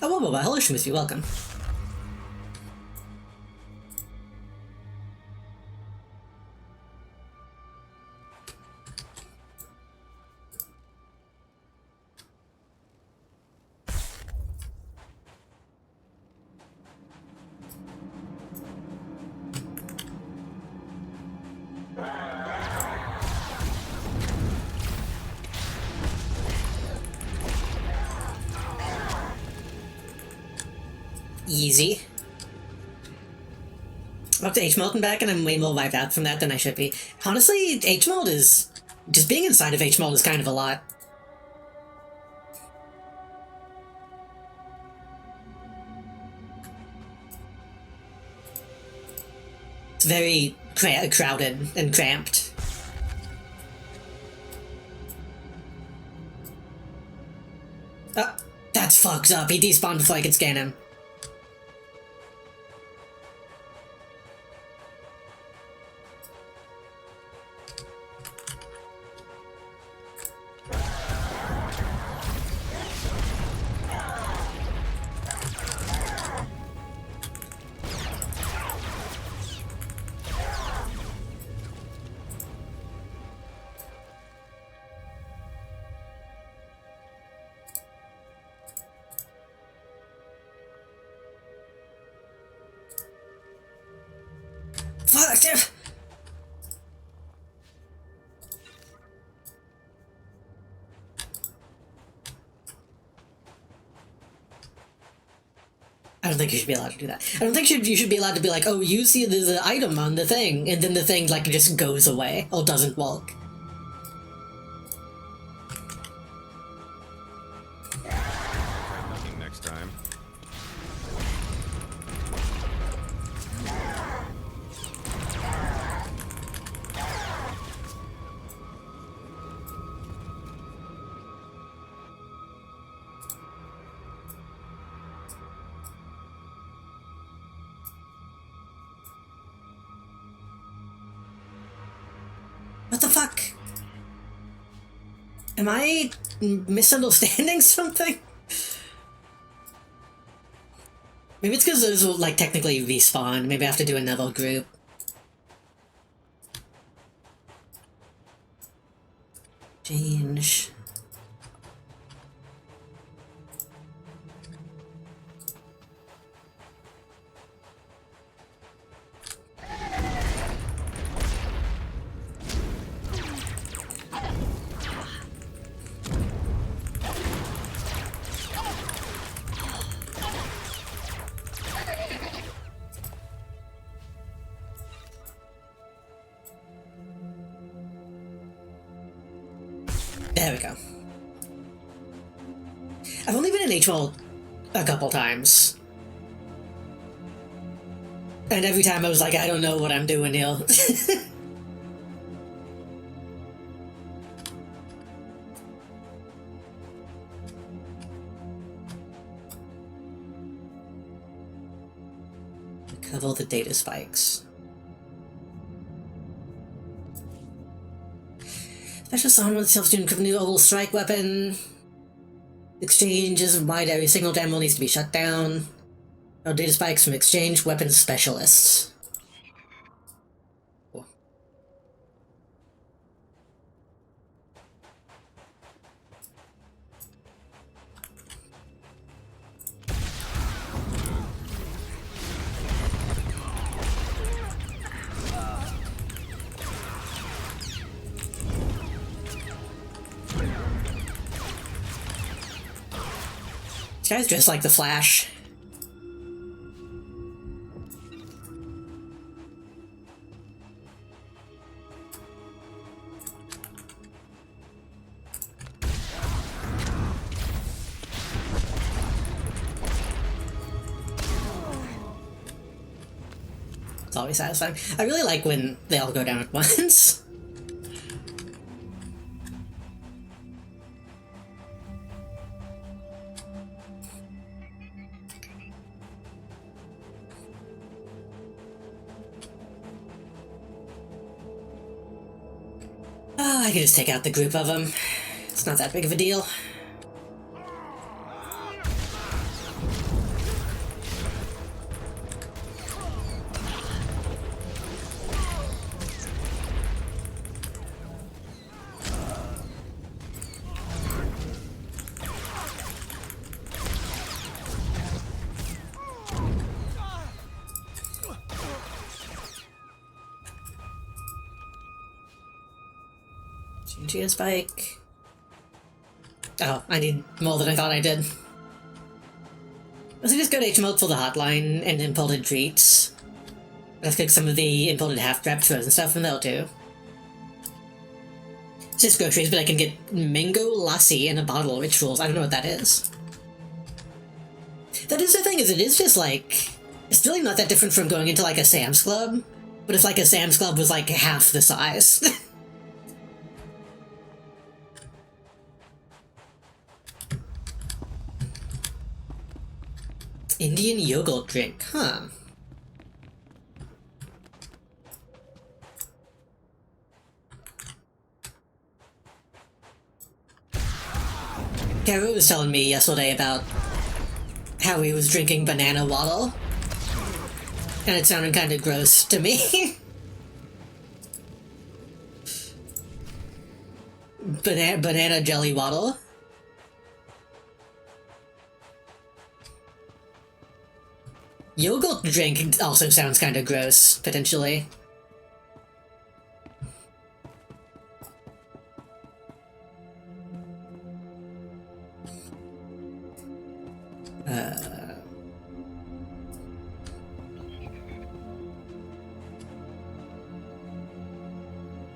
Oh, hello, Smith, you're welcome. Easy. I'm up to H-Mode and back, and I'm way more wiped out from that than I should be. Honestly, H-Mode is... just being inside of H-Mode is kind of a lot. It's very crowded and cramped. Oh, that's fucked up. He despawned before I could scan him. Fuck! I don't think you should be allowed to do that. I don't think you should be allowed to be like, oh, you see there's an item on the thing, and then the thing, like, just goes away, or doesn't walk. Nothing next time. What the fuck? Am I misunderstanding something? Maybe it's because those will, like, technically respawn. Maybe I have to do another group. There we go. I've only been in H-Mall a couple times. And every time I was like, I don't know what I'm doing here. Cover the data spikes. Special summon with self-tuned new oval strike weapon. Exchanges of wide area signal damage needs to be shut down. No data spikes from exchange weapons specialists. Cool. This guy's dressed like the Flash. It's always satisfying. I really like when they all go down at once. Oh, I can just take out the group of them. It's not that big of a deal. Change spike. Oh, I need more than I thought I did. Let's just go to HMO for the hotline and imported treats. Let's cook some of the imported half-wrapped frozen stuff from there too. It's just groceries, but I can get mango lassi in a bottle rituals. I don't know what that is. That is the thing, is it is just like... It's really not that different from going into like a Sam's Club, but if like a Sam's Club was like half the size. Indian yogurt drink, huh? Karu was telling me yesterday about how he was drinking banana water, and it sounded kind of gross to me. Banana jelly water. Yogurt drink also sounds kind of gross, potentially.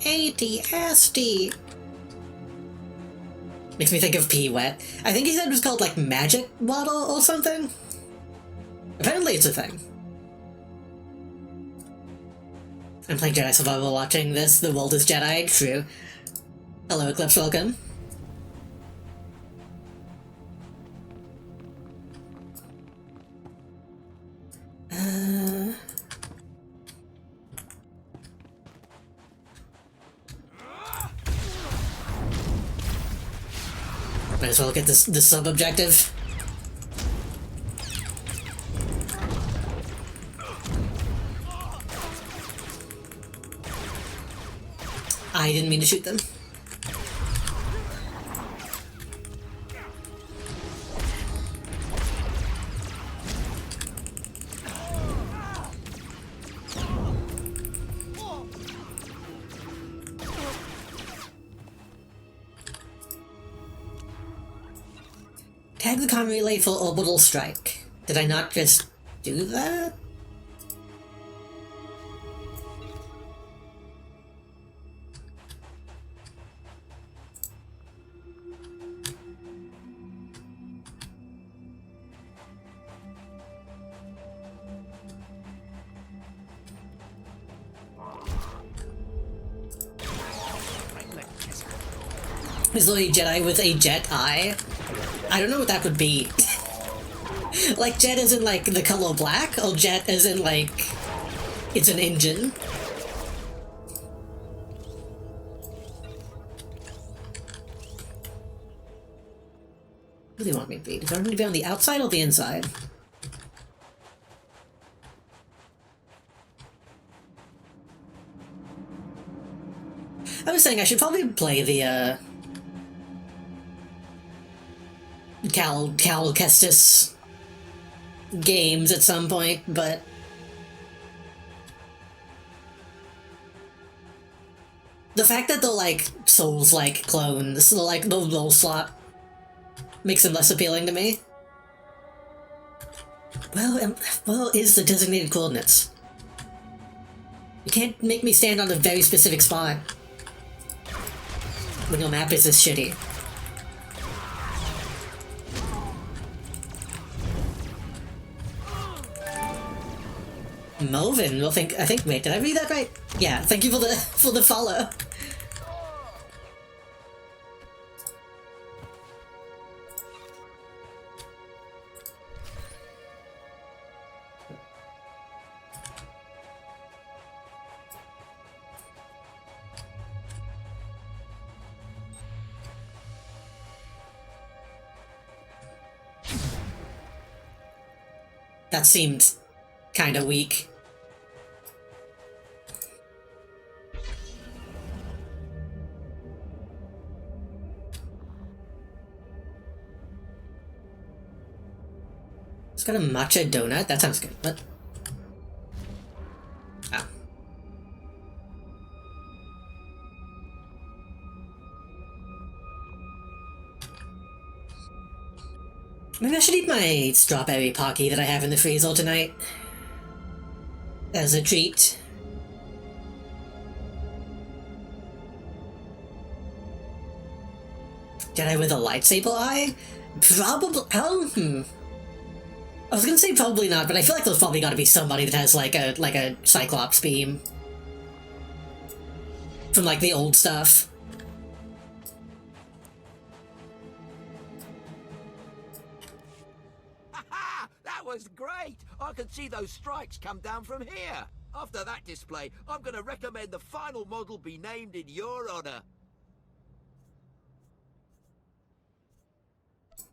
ATSD. Makes me think of Pee Wet. I think he said it was called like magic water or something. Apparently it's a thing. I'm playing Jedi Survival watching this. The world is Jedi. True. Hello, Eclipse. Welcome. Might as well get this sub-objective. I didn't mean to shoot them. Tag the comm relay for orbital strike. Did I not just do that? Is a Jedi with a jet eye? I don't know what that would be. Like jet as in like the color black, or jet as in like it's an engine? What do they want me to be? Do they want me to be on the outside or the inside? I was saying I should probably play the Cal Kestis games at some point, but the fact that they're like Souls-like clones, so like the roll slot, makes them less appealing to me. Well, is the designated coordinates. You can't make me stand on a very specific spot when your map is this shitty. Melvin will think. Wait, did I read that right? Yeah. Thank you for the follow. That seemed kind of weak. It's got a matcha donut? That sounds good. What? Oh. Maybe I should eat my strawberry pocky that I have in the freezer tonight. As a treat. Jedi with a lightsaber eye? Probably. I was gonna say probably not, but I feel like there's probably gotta be somebody that has like a Cyclops beam. From like the old stuff. That was great! I could see those strikes come down from here. After that display, I'm going to recommend the final model be named in your honor.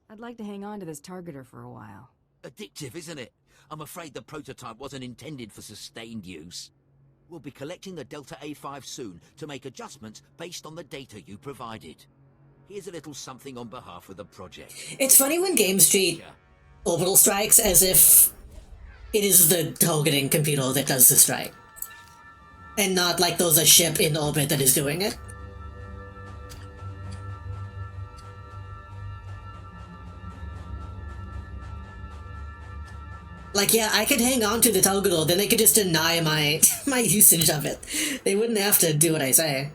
I'd like to hang on to this targeter for a while. Addictive, isn't it? I'm afraid the prototype wasn't intended for sustained use. We'll be collecting the Delta A5 soon to make adjustments based on the data you provided. Here's a little something on behalf of the project. It's funny when games treat orbital strikes as if it is the targeting computer that does the strike. And not like there's a ship in orbit that is doing it. Like, yeah, I could hang on to the targeter, then they could just deny my my usage of it. They wouldn't have to do what I say.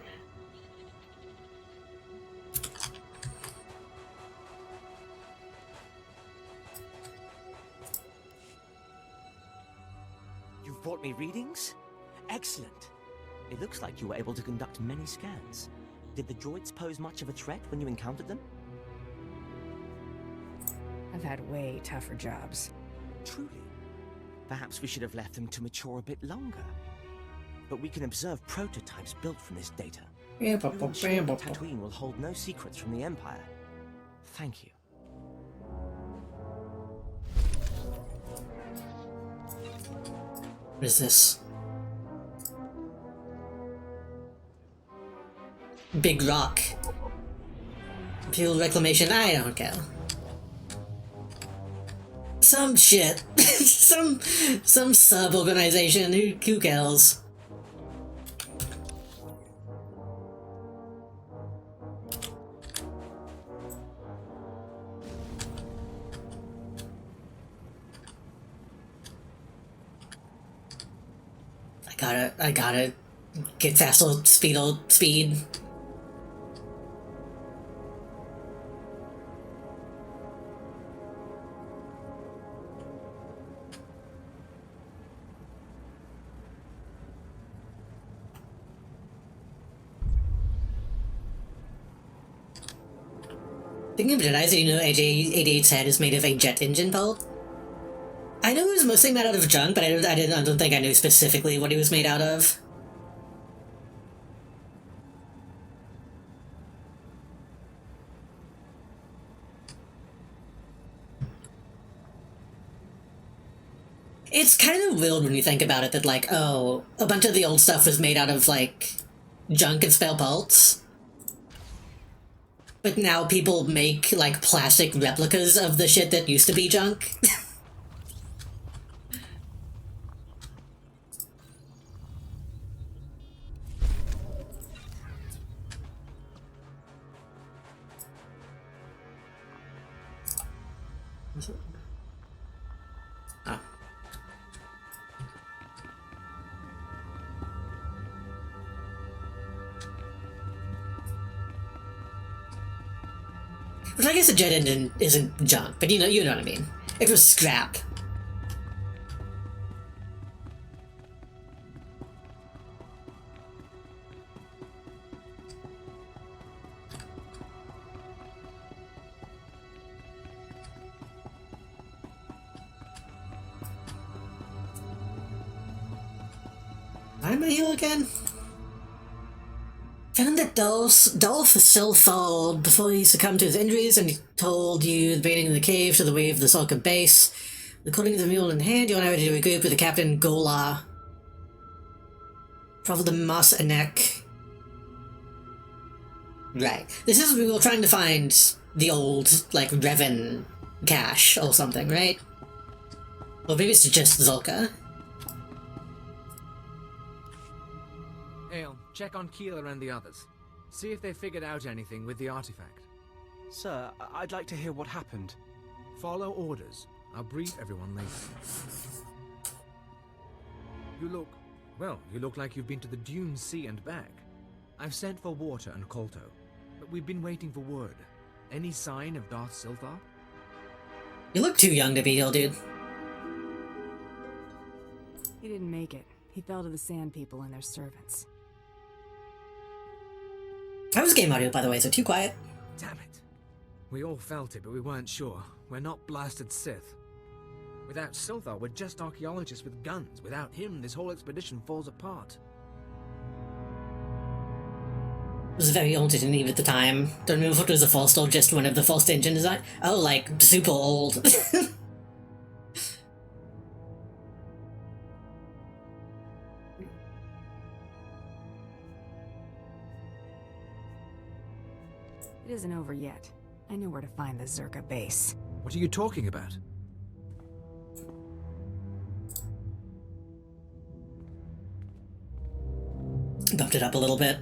You've brought me readings? Excellent. It looks like you were able to conduct many scans. Did the droids pose much of a threat when you encountered them? I've had way tougher jobs. Truly. Perhaps we should have left them to mature a bit longer. But we can observe prototypes built from this data. Tatooine will hold no secrets from the Empire. Thank you. What is this? Big rock. Fuel reclamation, I don't care. Some shit. some sub-organization, who cares? I gotta get faster speed. Speaking of Jedi, so you know AJ-88's head is made of a jet engine bolt? I know it was mostly made out of junk, but I don't think I knew specifically what he was made out of. It's kind of weird when you think about it that, like, oh, a bunch of the old stuff was made out of, like, junk and spare parts. But now people make, like, plastic replicas of the shit that used to be junk. Oh. Which I guess a jet engine isn't junk, but you know what I mean. It was scrap. Why am I here again? Found that Dolph still thawed before he succumbed to his injuries, and he told you the beginning of the cave to the way of the Sulka base. According to the mule in hand, you are now ready to regroup with the Captain Gola. Travel to Mos Anek. Right. This is we were trying to find the old, like, Revan cache or something, right? Or maybe it's just Zulka. Ale, check on Keeler and the others. See if they figured out anything with the artifact. Sir, I'd like to hear what happened. Follow orders. I'll brief everyone later. You look like you've been to the Dune Sea and back. I've sent for Water and Kolto, but we've been waiting for word. Any sign of Darth SWTOR? You look too young to be ill, dude. He didn't make it. He fell to the Sand People and their servants. I was game audio, by the way, so too quiet. Damn it. We all felt it, but we weren't sure. We're not blasted Sith. Without SWTOR, we're just archaeologists with guns. Without him, this whole expedition falls apart. It was very old, didn't even at the time. Don't remember if it was a first or just one of the first engine design. Oh, like, super old. It isn't over yet. I know where to find the Zerka base. What are you talking about? Bumped it up a little bit.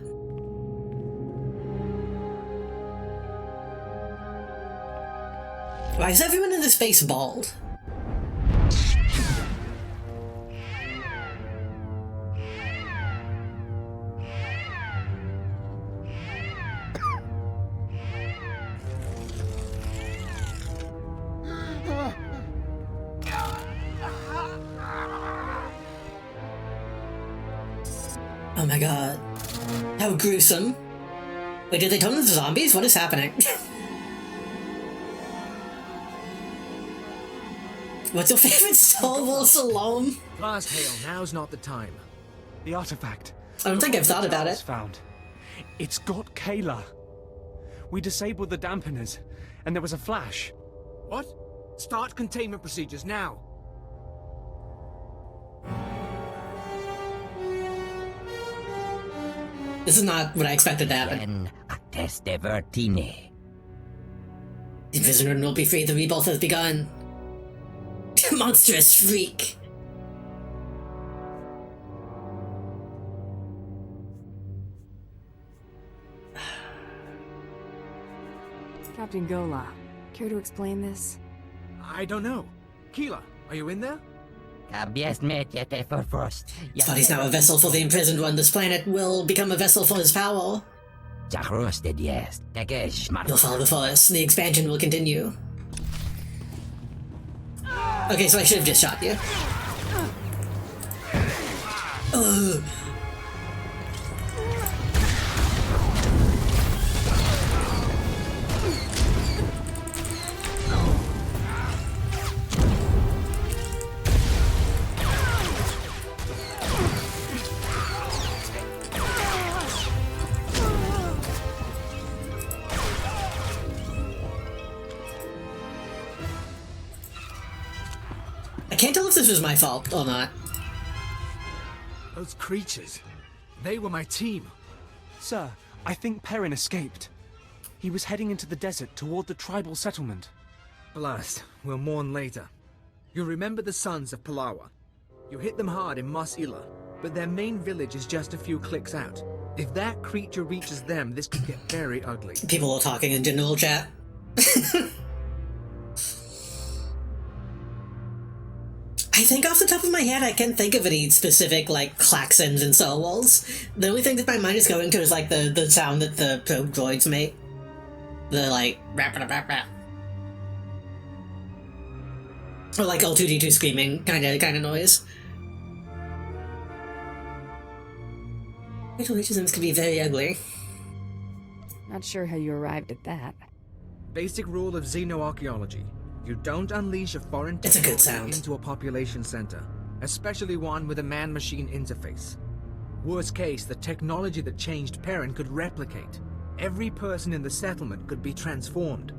Why is everyone in this face bald? Oh my god. How gruesome. Wait, did they turn into zombies? What is happening? What's your favorite Star Wars Salome? Blast Hale, now's not the time. The artifact. I don't think I've thought about it. Found. It's got Kayla. We disabled the dampeners, and there was a flash. What? Start containment procedures now. This is not what I expected to happen. The prisoner will be free. The rebirth has begun. Monstrous freak. Captain Gola, care to explain this? I don't know. Keeler, are you in there? But he's now a vessel for the imprisoned one. This planet will become a vessel for his power. You'll follow the force. The expansion will continue. Okay, so I should have just shot you. Ugh. can't tell if this was my fault or not. Those creatures. They were my team. Sir, I think Perrin escaped. He was heading into the desert toward the tribal settlement. Blast. We'll mourn later. You remember the sons of Palawa. You hit them hard in Mos Ila, but their main village is just a few clicks out. If that creature reaches them, this could get very ugly. People are talking in general chat. I think off the top of my head, I can't think of any specific, like, klaxons and soul walls. The only thing that my mind is going to is, like, the sound that the probe droids make. The, like, rap rap rap rap. Or, like, L2D2 screaming kind of noise. Ritualisms can be very ugly. Not sure how you arrived at that. Basic rule of xenoarchaeology. You don't unleash a foreign It's a good technology sound. into a population center, especially one with a man-machine interface. Worst case, the technology that changed Perrin could replicate. Every person in the settlement could be transformed.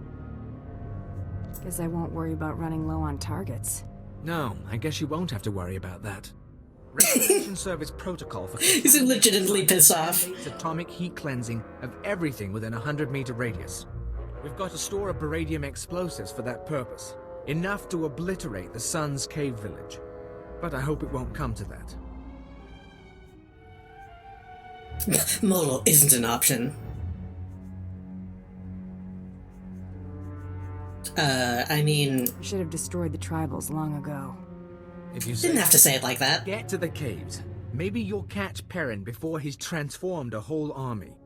Guess I won't worry about running low on targets. No, I guess you won't have to worry about that. Restoration Service protocol for He's legitimately pissed off. mandates atomic heat cleansing of everything within a 100-meter radius. We've got a store of beradium explosives for that purpose. Enough to obliterate the Sun's cave village. But I hope it won't come to that. Molo isn't an option. I mean... Should have destroyed the tribals long ago. If you Didn't have to say it like that. get to the caves, maybe you'll catch Perrin before he's transformed a whole army.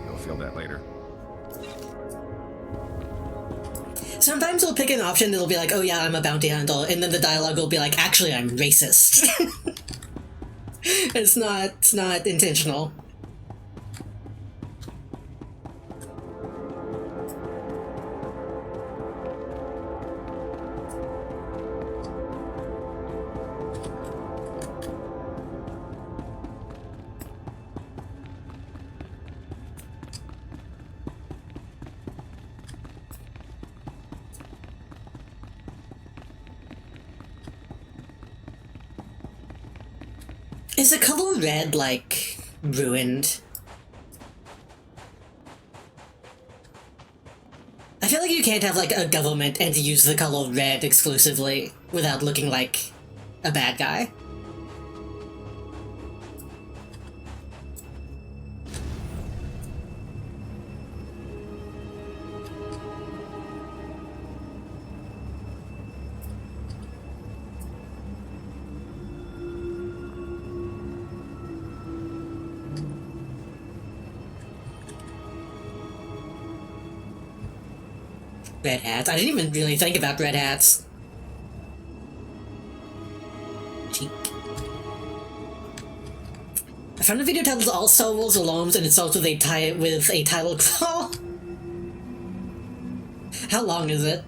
You'll feel that later. Sometimes we'll pick an option that'll be like, oh yeah, I'm a bounty hunter, and then the dialogue will be like, actually, I'm racist. It's not intentional. Is the color red, like, ruined? I feel like you can't have, like, a government and use the color red exclusively without looking like a bad guy. Red hats. I didn't even really think about red hats. Cheek. I found a video titled All Star Wars Alarms, and it's also they tie it with a title crawl. How long is it?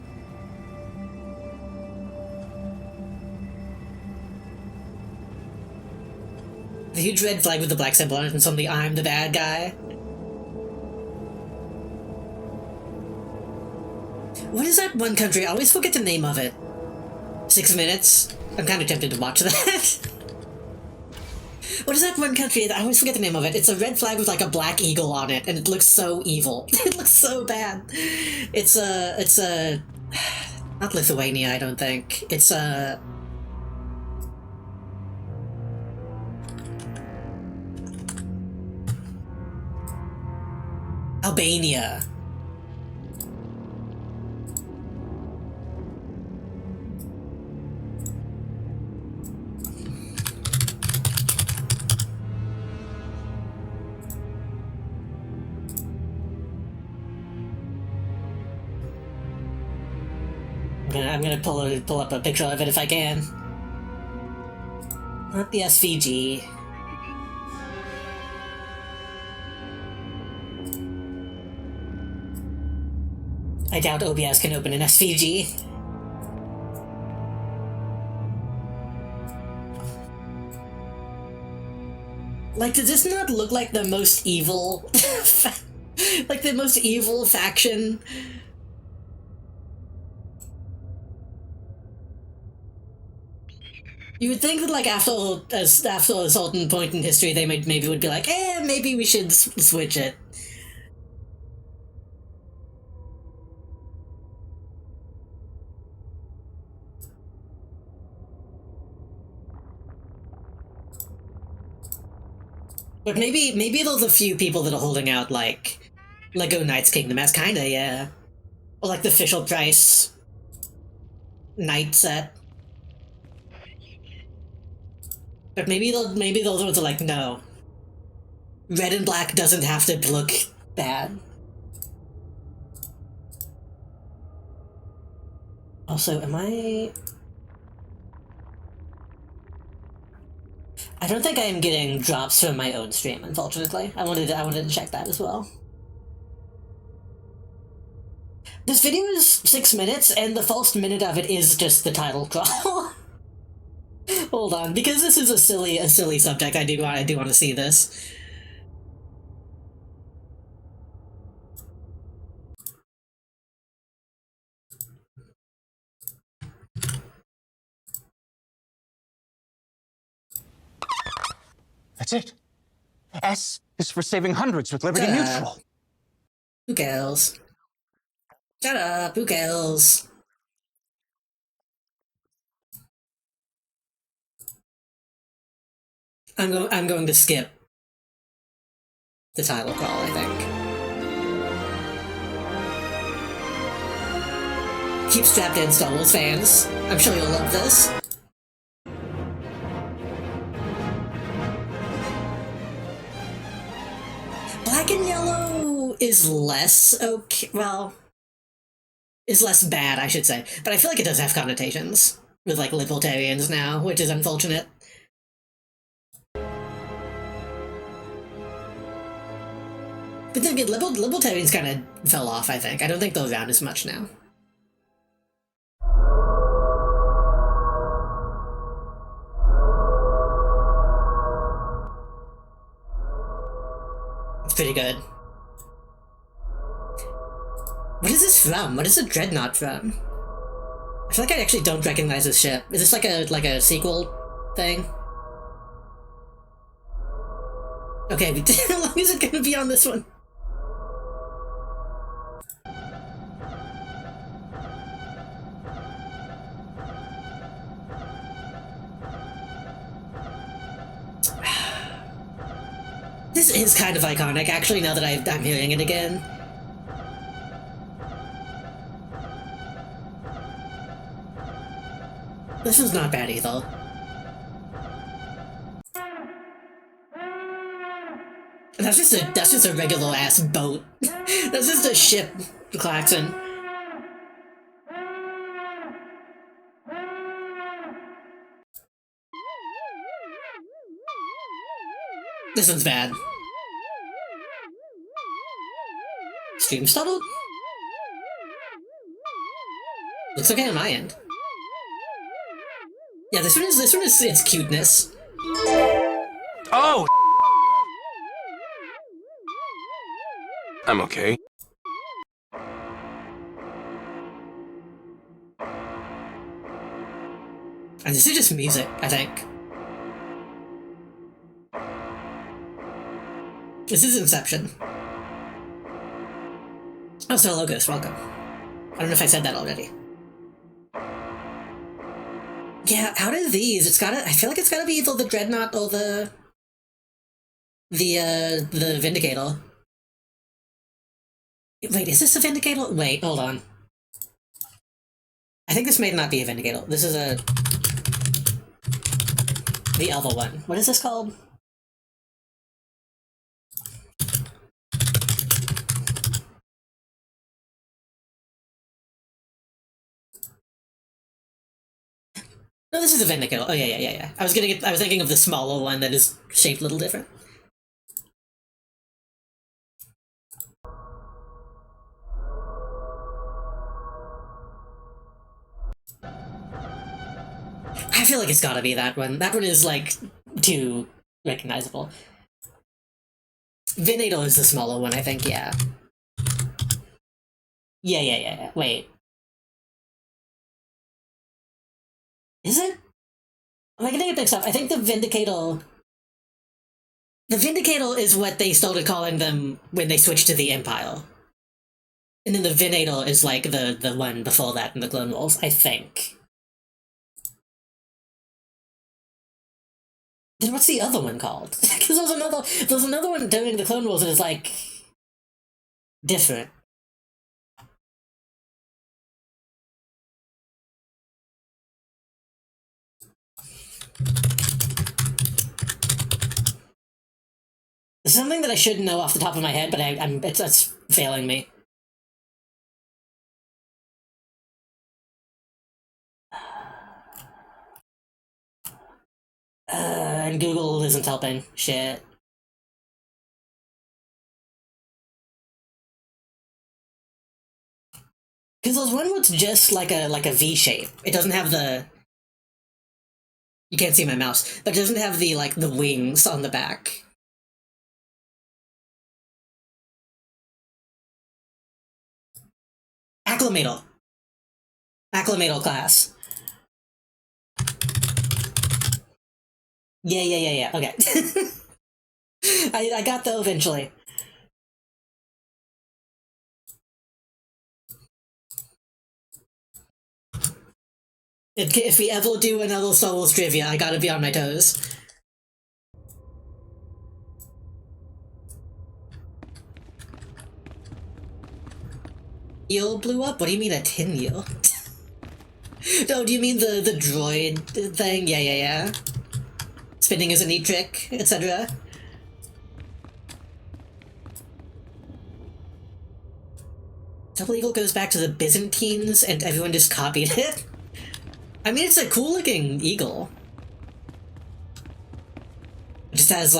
The huge red flag with the black symbol on it, and suddenly I'm the bad guy. What is that one country? I always forget the name of it. 6 Minutes? I'm kind of tempted to watch that. What is that one country? I always forget the name of it. It's a red flag with like a black eagle on it, and it looks so evil. It looks so bad. It's not Lithuania, I don't think. It's Albania. I'm gonna pull up a picture of it if I can. Not the SVG. I doubt OBS can open an SVG. Like, does this not look like the most evil... like the most evil faction? You would think that, like, after a certain point in history, they maybe would be like, maybe we should switch it. But maybe those a few people that are holding out, like, Lego Knights Kingdom as kinda, yeah. Or like the Fisher Price Knight set. But maybe those ones are like, no. Red and black doesn't have to look bad. Also, am I don't think I am getting drops from my own stream, unfortunately. I wanted to check that as well. This video is 6 minutes, and the first minute of it is just the title crawl. Hold on, because this is a silly subject. I do want to see this. That's it. S is for saving hundreds with Liberty Mutual. Who cares? Shut up, who cares? I'm going to skip the title call, I think. Keep strapped in, Star Wars fans. I'm sure you'll love this. Black and yellow is less okay. Well, is less bad, I should say. But I feel like it does have connotations with, like, libertarians now, which is unfortunate. But then again, libertarians kind of fell off, I think. I don't think they're around as much now. It's pretty good. What is this from? What is the Dreadnought from? I feel like I actually don't recognize this ship. Is this like a sequel thing? Okay, how long is it gonna be on this one? This is kind of iconic, actually, now that I'm hearing it again. This is not bad either. That's just a regular ass boat. That's just a ship klaxon. This one's bad. Stream startled? Looks okay on my end. Yeah, this one is its cuteness. Oh! I'm okay. And this is just music, I think. This is Inception. Oh, so Logos, welcome. I don't know if I said that already. Yeah, out of these, I feel like it's gotta be either the Dreadnought or the Vindicator. Wait, is this a Vindicator? Wait, hold on. I think this may not be a Vindicator. This is the other one. What is this called? No, this is a Vindicator. Oh, yeah. I was thinking of the smaller one that is shaped a little different. I feel like it's gotta be that one. That one is, like, too recognizable. Vindicator is the smaller one, I think, yeah. Yeah. Wait. Is it? Am I getting it mixed up? I think the Vindicator... The Vindicator is what they started calling them when they switched to the Empire. And then the Venator is like the one before that in the Clone Wars, I think. Then what's the other one called? Because there's another one during the Clone Wars that is like different. It's something that I should know off the top of my head, but it's failing me. And Google isn't helping. Shit. Because there's one that's just like a V shape. It doesn't have the... You can't see my mouse, but it doesn't have the the wings on the back. Acclimatal. Acclimatal class. Yeah. Okay. I got there eventually. If we ever do another Star Wars trivia, I gotta be on my toes. Eel blew up? What do you mean a tin eel? No, do you mean the droid thing? Yeah. Spinning is a neat trick, etc. Double Eagle goes back to the Byzantines and everyone just copied it? I mean, it's a cool-looking eagle. It just has,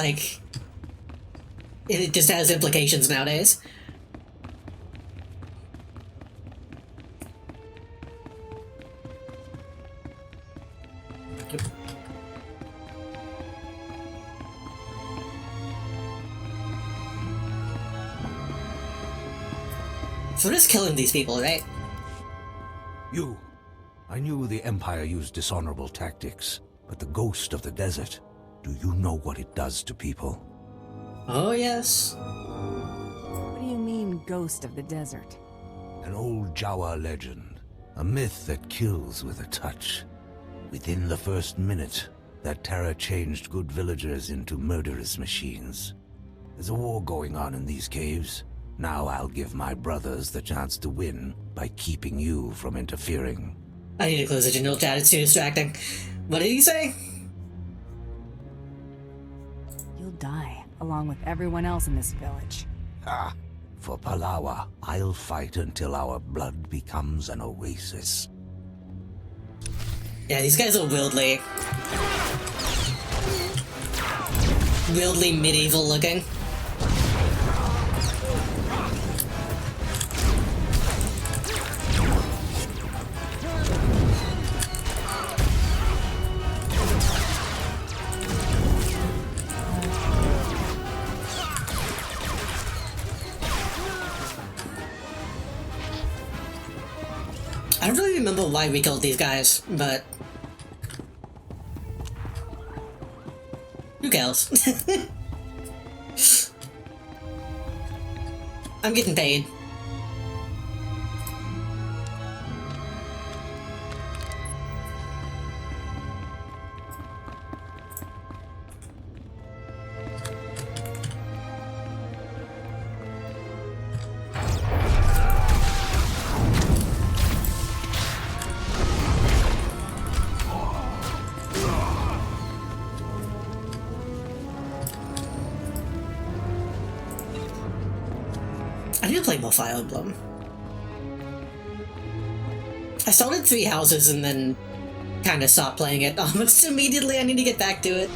it just has implications nowadays. Yep. So we're just killing these people, right? You. I knew the Empire used dishonorable tactics, but the ghost of the desert, do you know what it does to people? Oh, yes. What do you mean, ghost of the desert? An old Jawa legend, a myth that kills with a touch. Within the first minute, that terror changed good villagers into murderous machines. There's a war going on in these caves. Now I'll give my brothers the chance to win by keeping you from interfering. I need to close the general chat, it's too distracting. What did he say? You'll die, along with everyone else in this village. Ah, for Palawa, I'll fight until our blood becomes an oasis. Yeah, these guys are wildly medieval looking. I don't really remember why we killed these guys, but who cares? I'm getting paid. I need to play more Fire Emblem. I started 3 Houses and then kind of stopped playing it almost immediately. I need to get back to it.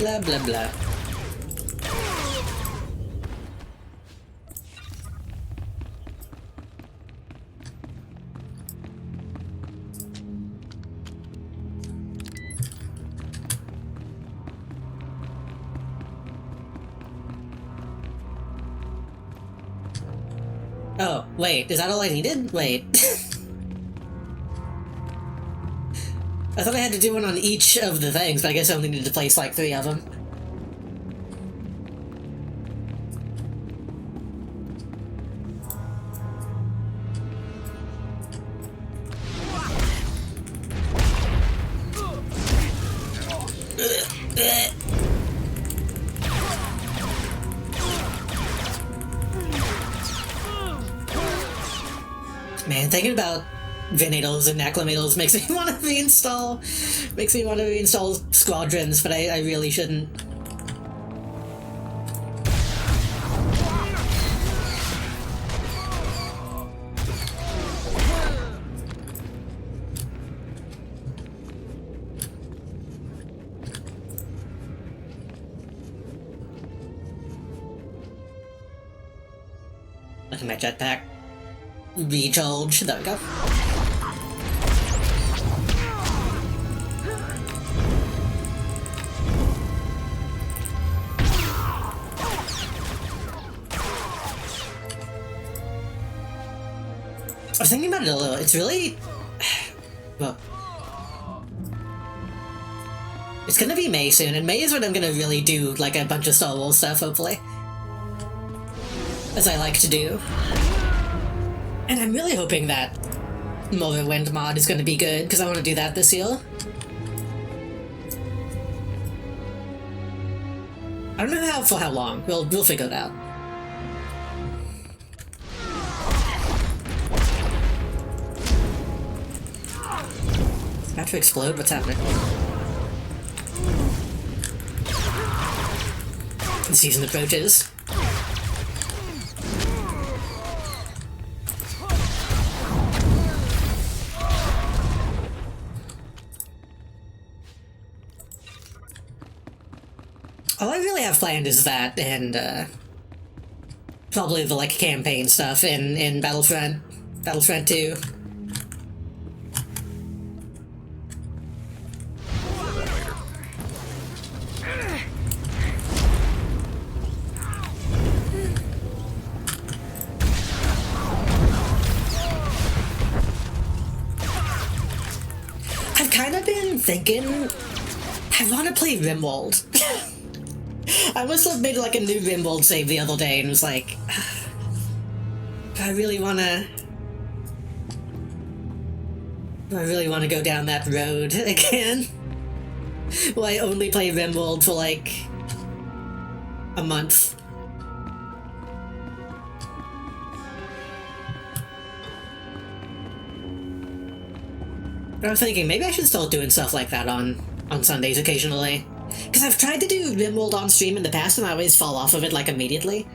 Blah, blah, blah. Oh, wait, is that all I needed? Wait. I thought I had to do one on each of the things, but I guess I only needed to place like 3 of them. Man, thinking about Venatals and Acclimatals makes me want to reinstall Squadrons, but I really shouldn't. Look at my jetpack. Recharge. There we go. I was thinking about it a little. It's really... well... it's gonna be May soon, and May is when I'm gonna really do, like, a bunch of Star Wars stuff, hopefully. As I like to do. And I'm really hoping that Morrowind mod is gonna be good, because I want to do that this year. I don't know for how long. We'll figure it out. About to explode? What's happening? The season approaches. All I really have planned is that, and probably the like campaign stuff in Battlefront 2. I've kind of been thinking I want to play Rimworld. I must have made like a new Rimworld save the other day and was like, do I really want to go down that road again? Will I only play Rimworld for like a month? But I was thinking maybe I should start doing stuff like that on Sundays occasionally. Because I've tried to do Rimworld on stream in the past and I always fall off of it like immediately.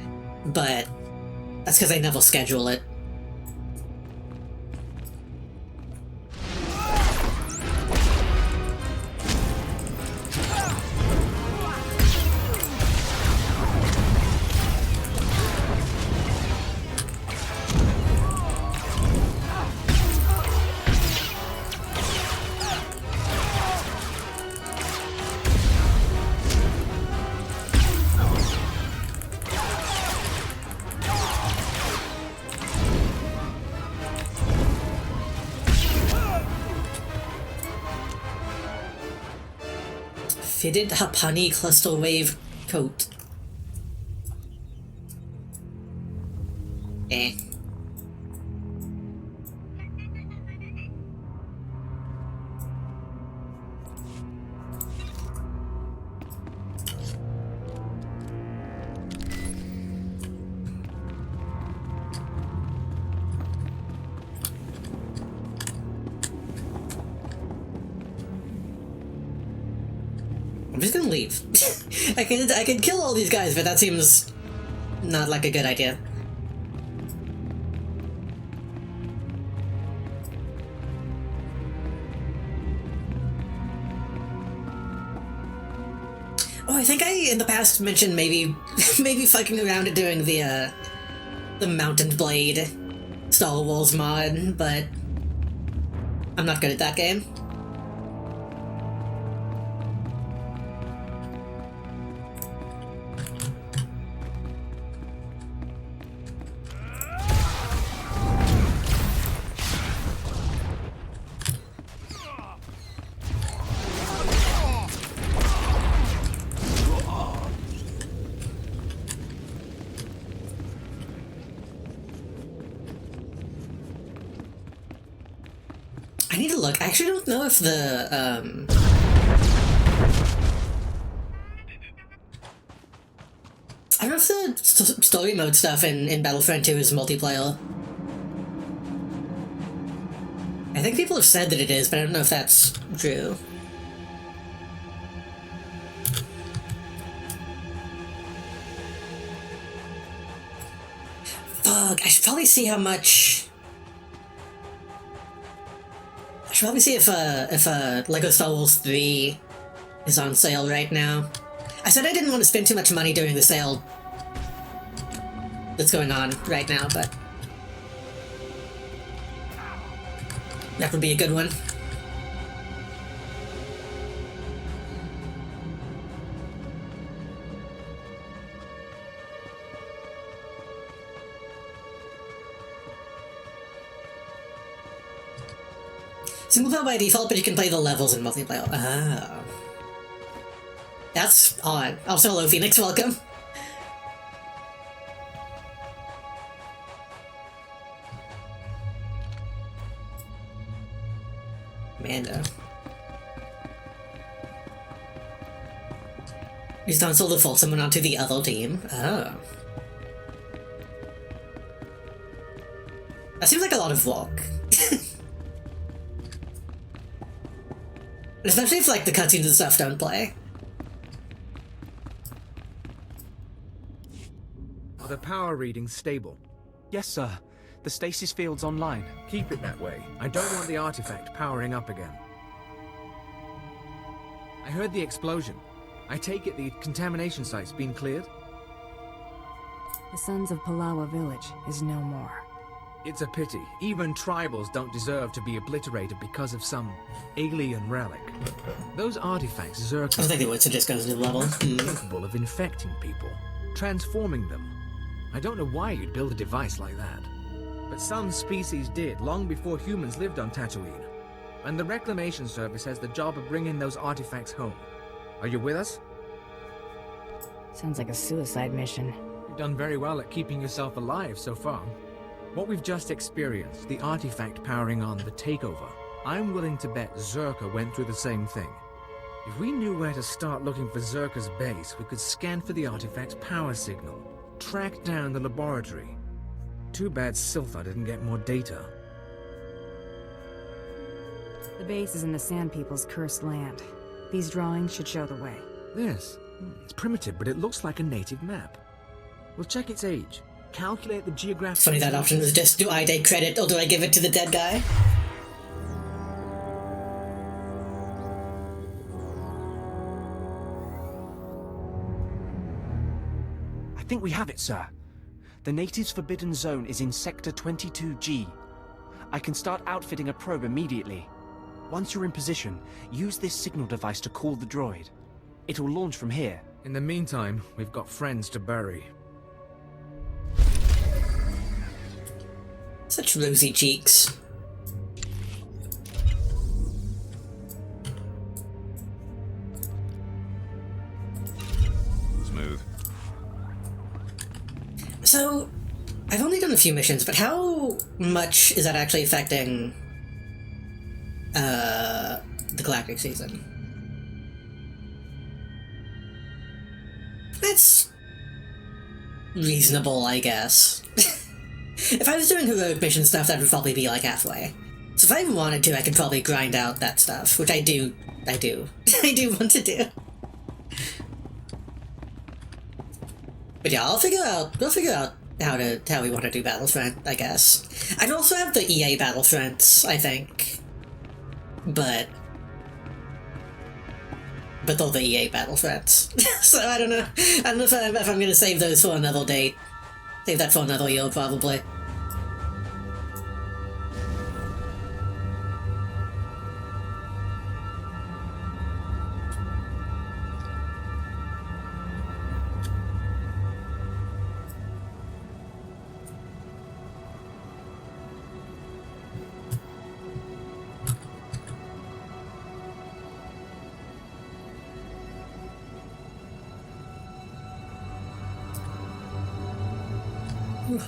But that's because I never schedule it. Fitted Hapani cluster wave coat. Eh. I'm just gonna leave. I can kill all these guys, but that seems not like a good idea. Oh, I think I in the past mentioned maybe fucking around and doing the Mountain Blade Star Wars mod, but I'm not good at that game. I need to look. I actually don't know if the, I don't know if the story mode stuff in Battlefront 2 is multiplayer. I think people have said that it is, but I don't know if that's true. Fuck, I should probably see how much... I should probably see if Lego Star Wars 3 is on sale right now. I said I didn't want to spend too much money during the sale that's going on right now, but that would be a good one. Single player by default, but you can play the levels in multiplayer. Oh. That's odd. Also, hello, Phoenix, welcome. Mando. Use console to force someone onto the other team. Oh. That seems like a lot of work. Especially if, like, the cutscenes and stuff don't play. Are the power readings stable? Yes, sir. The stasis field's online. Keep it that way. I don't want the artifact powering up again. I heard the explosion. I take it the contamination site's been cleared? The Sons of Palawa village is no more. It's a pity. Even tribals don't deserve to be obliterated because of some alien relic. Those artifacts Zerk I think they would, so just goes to the level. capable of infecting people, transforming them. I don't know why you'd build a device like that. But some species did, long before humans lived on Tatooine. And the Reclamation Service has the job of bringing those artifacts home. Are you with us? Sounds like a suicide mission. You've done very well at keeping yourself alive so far. What we've just experienced, the artifact powering on the takeover, I'm willing to bet Zerka went through the same thing. If we knew where to start looking for Zerka's base, we could scan for the artifact's power signal, track down the laboratory. Too bad Siltha didn't get more data. The base is in the Sand People's cursed land. These drawings should show the way. Yes, it's primitive, but it looks like a native map. We'll check its age. Calculate the geographic... Funny that option was just, do I take credit or do I give it to the dead guy? I think we have it, sir. The natives' forbidden zone is in Sector 22G. I can start outfitting a probe immediately. Once you're in position, use this signal device to call the droid. It will launch from here. In the meantime, we've got friends to bury. Such rosy cheeks. Smooth. So, I've only done a few missions, but how much is that actually affecting the Galactic season? It's reasonable, I guess. If I was doing heroic mission stuff, that would probably be like halfway. So if I wanted to, I could probably grind out that stuff, which I do I do want to do. But yeah, we'll figure out how we want to do Battlefront, I guess. I'd also have the EA Battlefronts, I think. But with all the EA Battlefronts. So I don't know. I don't know if I'm gonna save those for another date. Save that for another year, probably.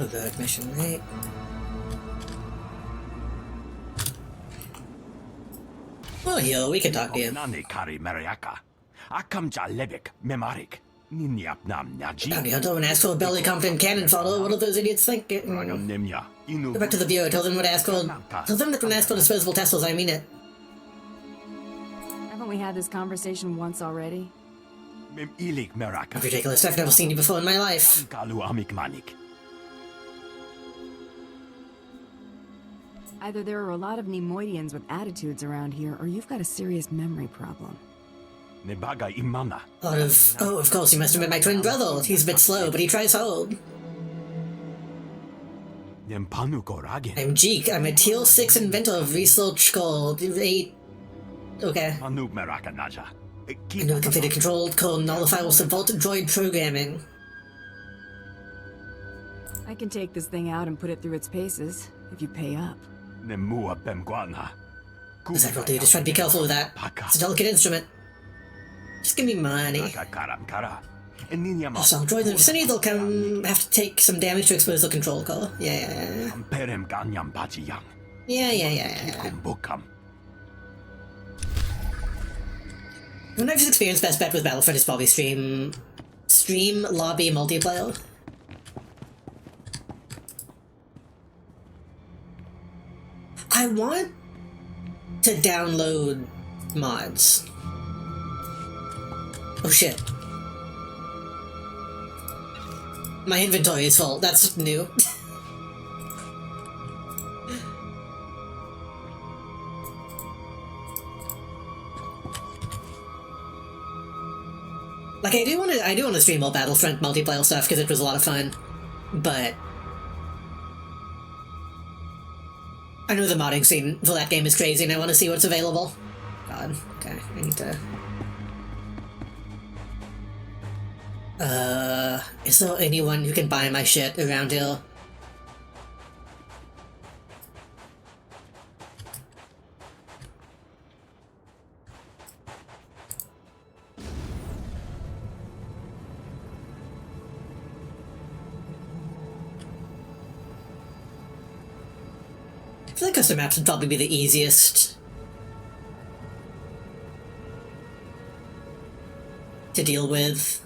Good mission, right? Well, yo, we can talk to you. Bounty Hunter, when asked for a belly competent cannon fodder, what do those idiots think? Go back to the Bureau, tell them that when asked for disposable Teslas, I mean it. Haven't we had this conversation once already? Ridiculous, I've never seen you before in my life. Either there are a lot of Nemoidians with attitudes around here, or you've got a serious memory problem. Oh, of course, you must have met my twin brother. He's a bit slow, but he tries hard. I'm Jeek. I'm a Tier 6 inventor of research called 8... Okay. I know a completed controlled called nullifiable subvault droid programming. I can take this thing out and put it through its paces, if you pay up. Exactly, dude. Just try to be careful with that. It's a delicate instrument. Just give me money. Also, droids in the vicinity, they'll have to take some damage to expose the control core. Yeah. When I've just experienced best bet with Battlefront is probably stream lobby multiplayer. I want to download mods. Oh shit. My inventory is full. That's new. Like I do want to stream all Battlefront multiplayer stuff because it was a lot of fun, but I know the modding scene for that game is crazy and I want to see what's available. God, okay, I need to... is there anyone who can buy my shit around here? I feel like custom maps would probably be the easiest to deal with.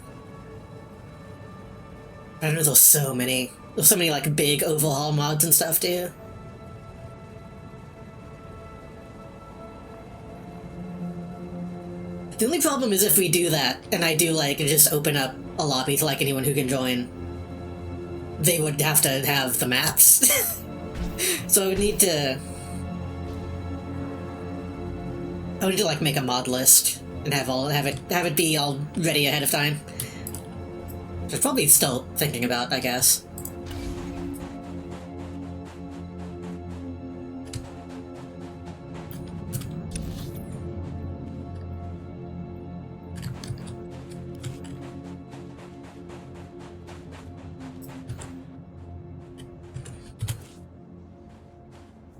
I don't know, there's so many like big overhaul mods and stuff too. The only problem is if we do that, and I do like just open up a lobby to like anyone who can join, they would have to have the maps. So I would need to like make a mod list and have it be all ready ahead of time. Which I'm probably still thinking about, I guess.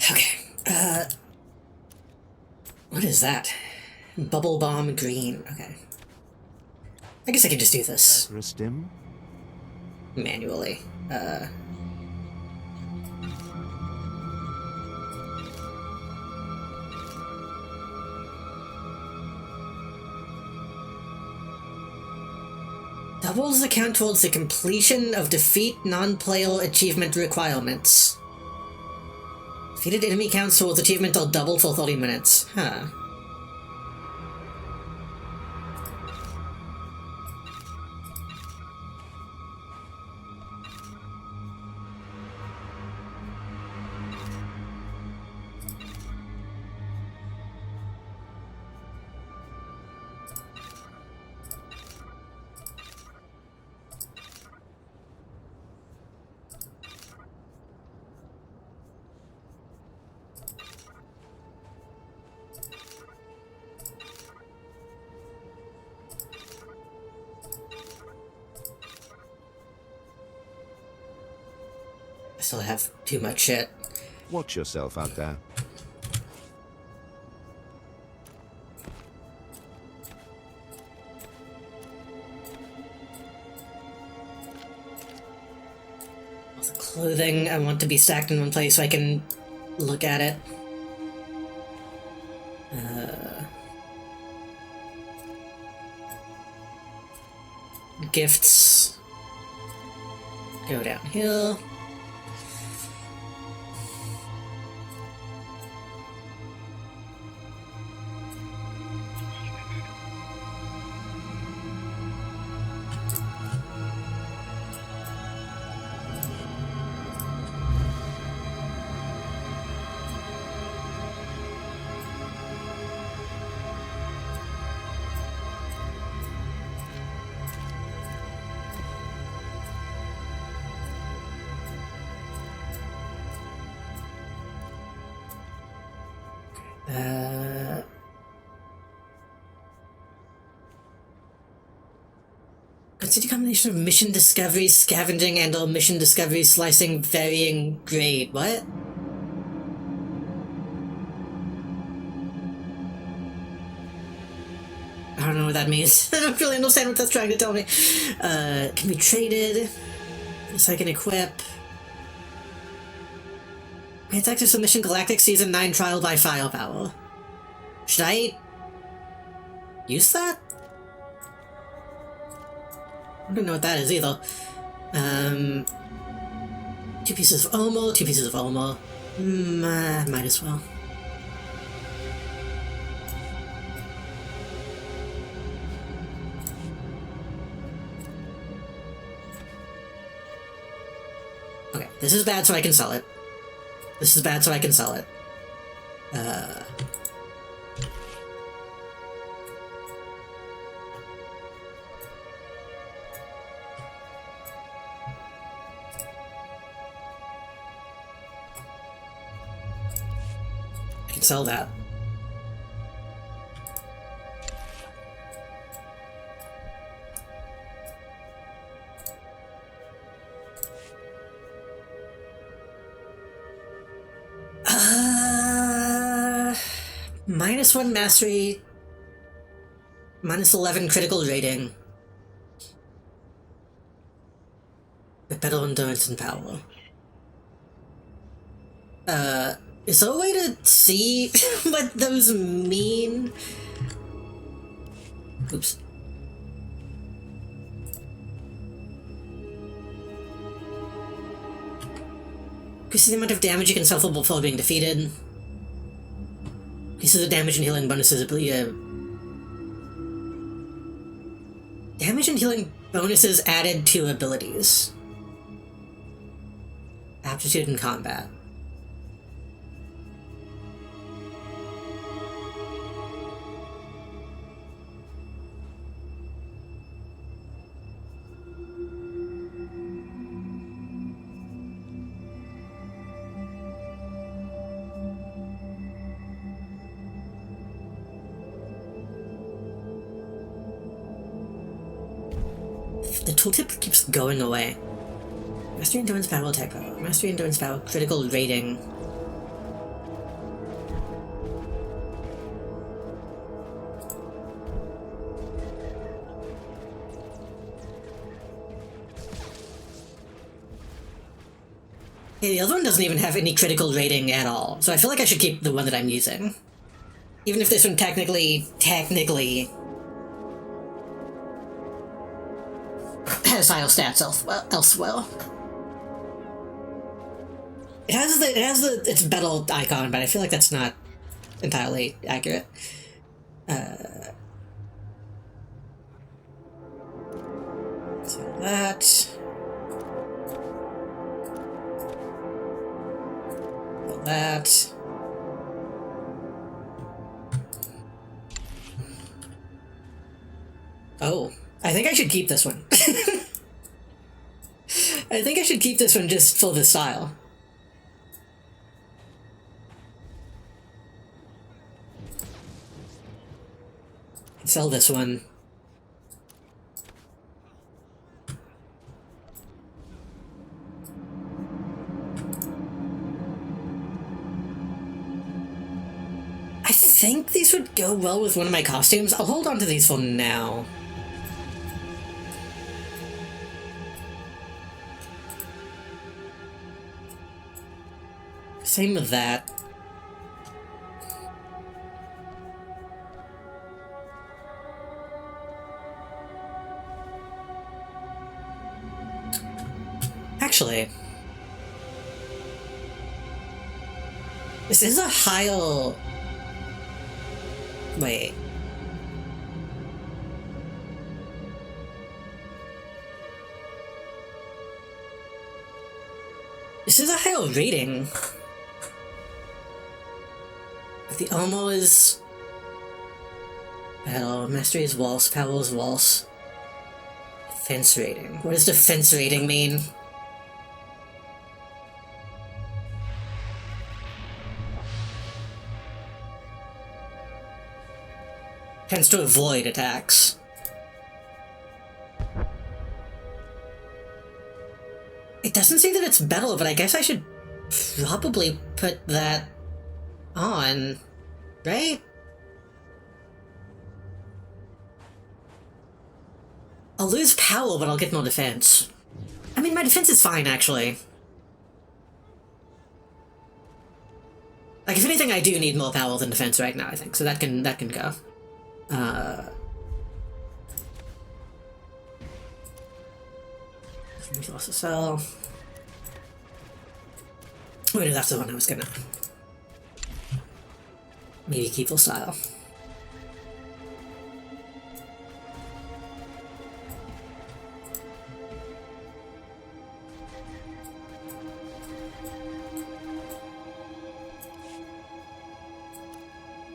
Okay, what is that? Bubble bomb green, okay. I guess I can just do this manually. Doubles the count towards the completion of defeat non-player achievement requirements. Defeated enemy counts towards achievement are doubled for 30 minutes. Huh. still have too much shit. Watch yourself out there. All the clothing I want to be stacked in one place so I can look at it. Gifts. Go downhill. Consider combination of mission discovery, scavenging, and/or mission discovery, slicing, varying grade. What? I don't know what that means. I don't really understand what that's trying to tell me. Can be traded. So I can equip. It's active submission Galactic Season 9 Trial by Firepower. Should I use that? I don't know what that is either. 2 pieces of armor, 2 pieces of armor. Might as well. Okay, this is bad so I can sell it. This is bad so I can sell it. I can sell that. -1 mastery, -11 critical rating. With better endurance and power. Is there a way to see what those mean? Oops. Increases the amount of damage you can suffer before being defeated. Increases the damage and healing bonuses ability. Damage and healing bonuses added to abilities. Aptitude in combat. The tooltip keeps going away. Mastery, endurance, power, attack power. Mastery, endurance, power, critical rating. Okay, the other one doesn't even have any critical rating at all, so I feel like I should keep the one that I'm using. Even if this one technically has higher stats elsewhere. It has its battle icon, but I feel like that's not entirely accurate. So that. So that. Oh, I think I should keep this one. I think I should keep this one just for the style. Sell this one. I think these would go well with one of my costumes. I'll hold on to these for now. Same with that. Actually, this is a higher... Wait. This is a higher rating. But the armor is... Battle, mastery is waltz, power is waltz. Defense rating. What does defense rating mean? Tends to avoid attacks. It doesn't say that it's battle, but I guess I should probably put that on, right? I'll lose power, but I'll get more defense. I mean, my defense is fine, actually. Like, if anything, I do need more power than defense right now, I think, so that can go. Lost a cell. Wait, that's the one I was gonna maybe keep full style.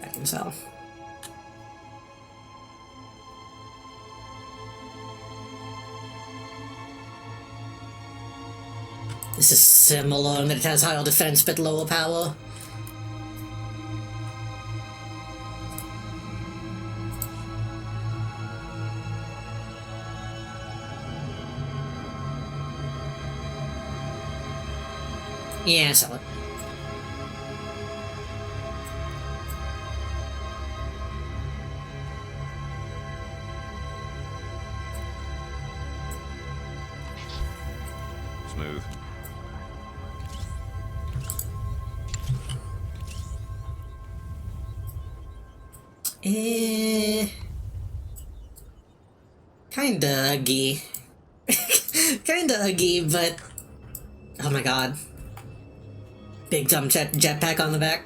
Back in cell. This is similar in that it has higher defense but lower power. Yeah, sell it. Smooth. Kinda uggy. Kinda uggy, but... Oh my god. Big dumb jetpack on the back.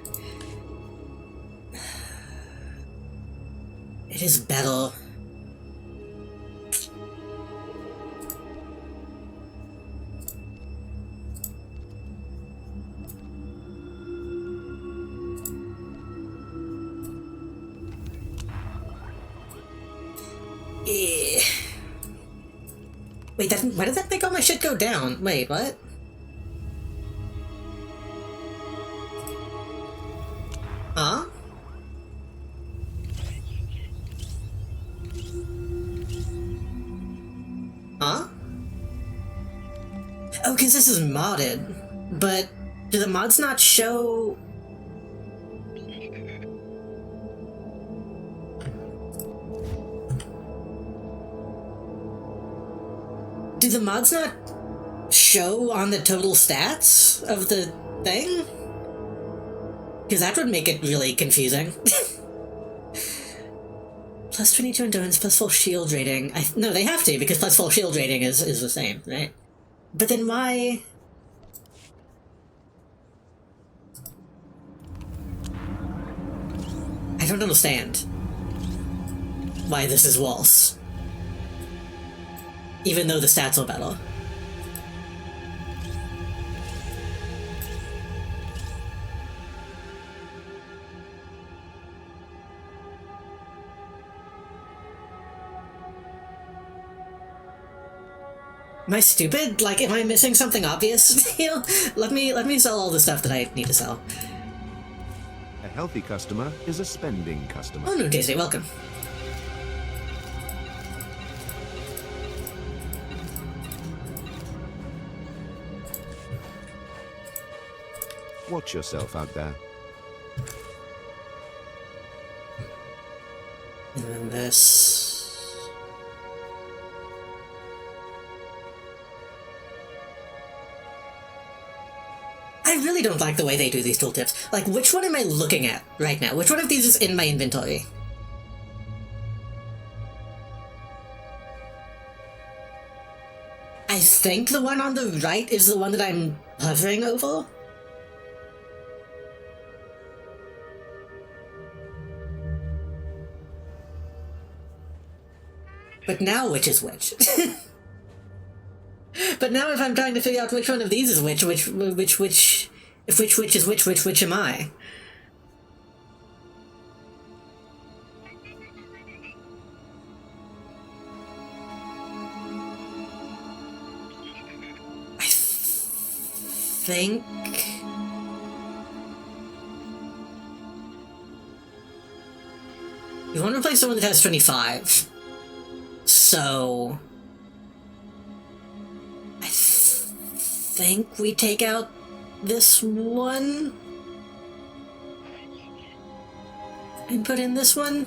It is better. Wait, why did that make all my shit go down? Wait, what? Huh? Huh? Oh, because this is modded. But do the mods not show... Do the mods not show on the total stats of the thing? Because that would make it really confusing. Plus 22 endurance, plus full shield rating. No, they have to, because plus full shield rating is the same, right? But then why... I don't understand why this is waltz. Even though the stats are better. Am I stupid? Like, am I missing something obvious? You know, let me sell all the stuff that I need to sell. A healthy customer is a spending customer. Oh no, Daisy, welcome. Watch yourself out there. And then this. I really don't like the way they do these tooltips. Like, which one am I looking at right now? Which one of these is in my inventory? I think the one on the right is the one that I'm hovering over. But now which is which? But now if I'm trying to figure out which one of these is which is which am I? I think... You want to replace someone that has 25. So... I think we take out this one and put in this one.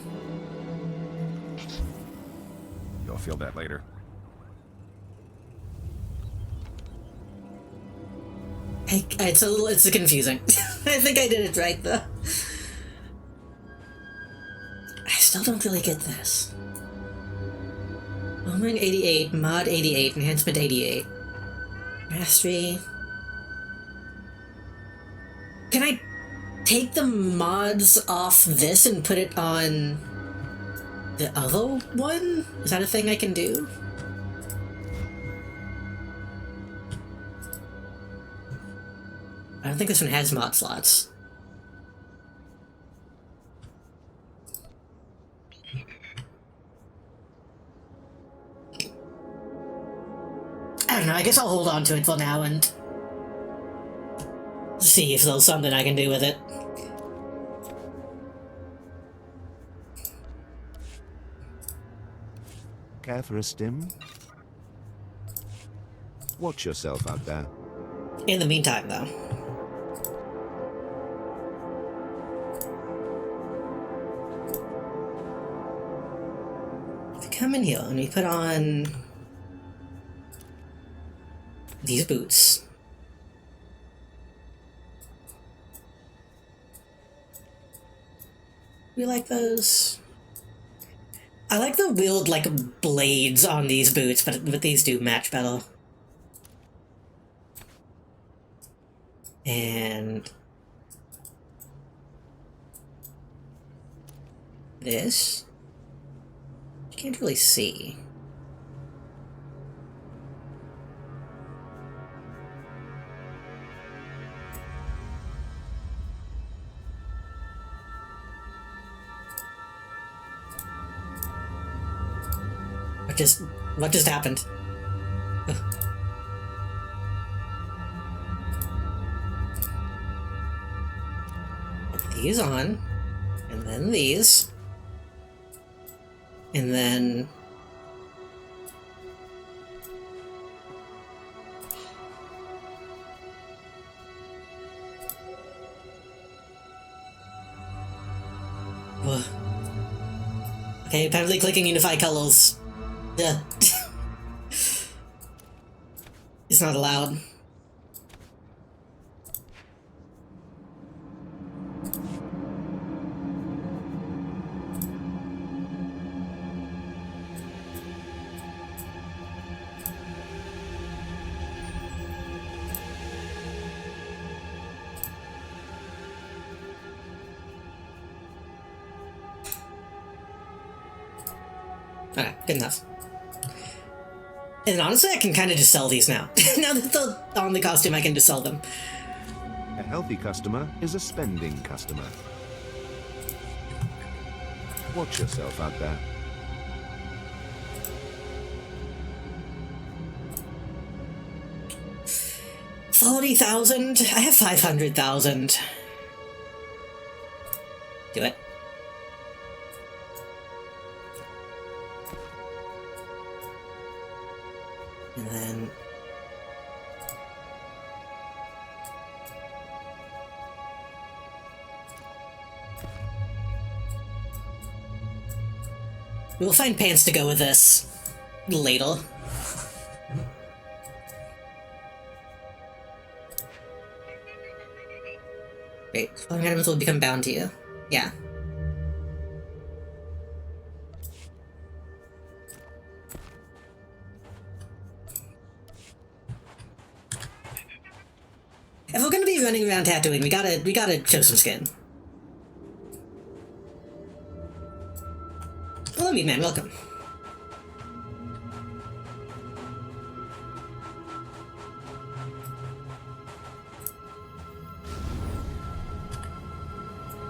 You'll feel that later. It's confusing. I think I did it right though. I still don't really get this. Moment 88, mod 88, enhancement 88. Mastery. Can I take the mods off this and put it on the other one? Is that a thing I can do? I don't think this one has mod slots. I don't know, I guess I'll hold on to it for now and see if there's something I can do with it. Care for a stim? Watch yourself out there. In the meantime, though. If we come in here and we put on these boots. We like those. I like the wheeled, like, blades on these boots, but these do match better. And this, you can't really see. What just happened? Put these on, and then these, and then okay, apparently clicking unify colors. Yeah. It's not allowed. Alright, good enough. And honestly, I can kind of just sell these now. Now that they're on the costume, I can just sell them. A healthy customer is a spending customer. Watch yourself out there. $40,000? I have 500,000. Do it. And then We'll find pants to go with this later. Wait, following items will become bound to you. Yeah. If we're gonna be running around Tatooine, we gotta show some skin. Hello, meat man, welcome.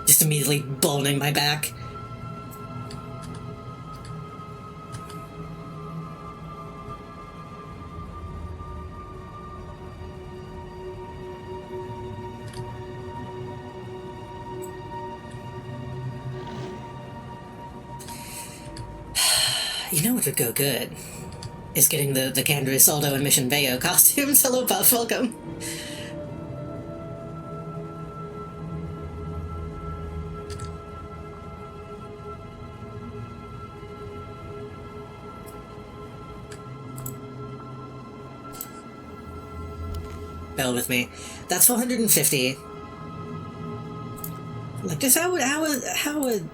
Just immediately boning my back. You know what would go good? Is getting the Canderous Aldo and Mission Bayo costumes. Hello, Puff, welcome. Bear with me. That's 450. Like, just how would...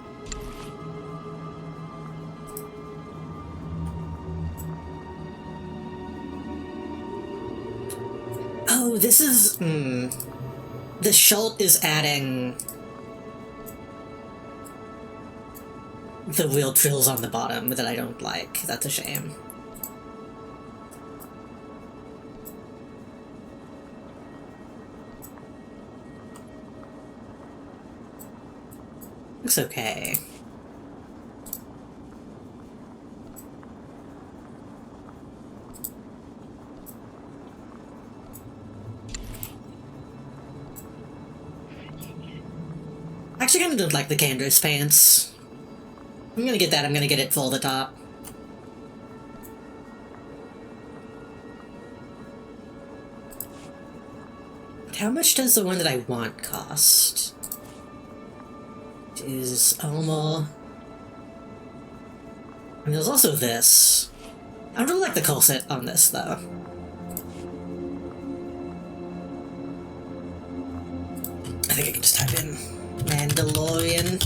Oh, this is... The Schult is adding... the wheel trills on the bottom that I don't like. That's a shame. Looks okay. Actually, I kinda don't like the Canderous pants. I'm gonna get that, I'm gonna get it full the top. How much does the one that I want cost? It is almost... And there's also this. I don't really like the corset on this, though. I think I can just type in Mandalorian.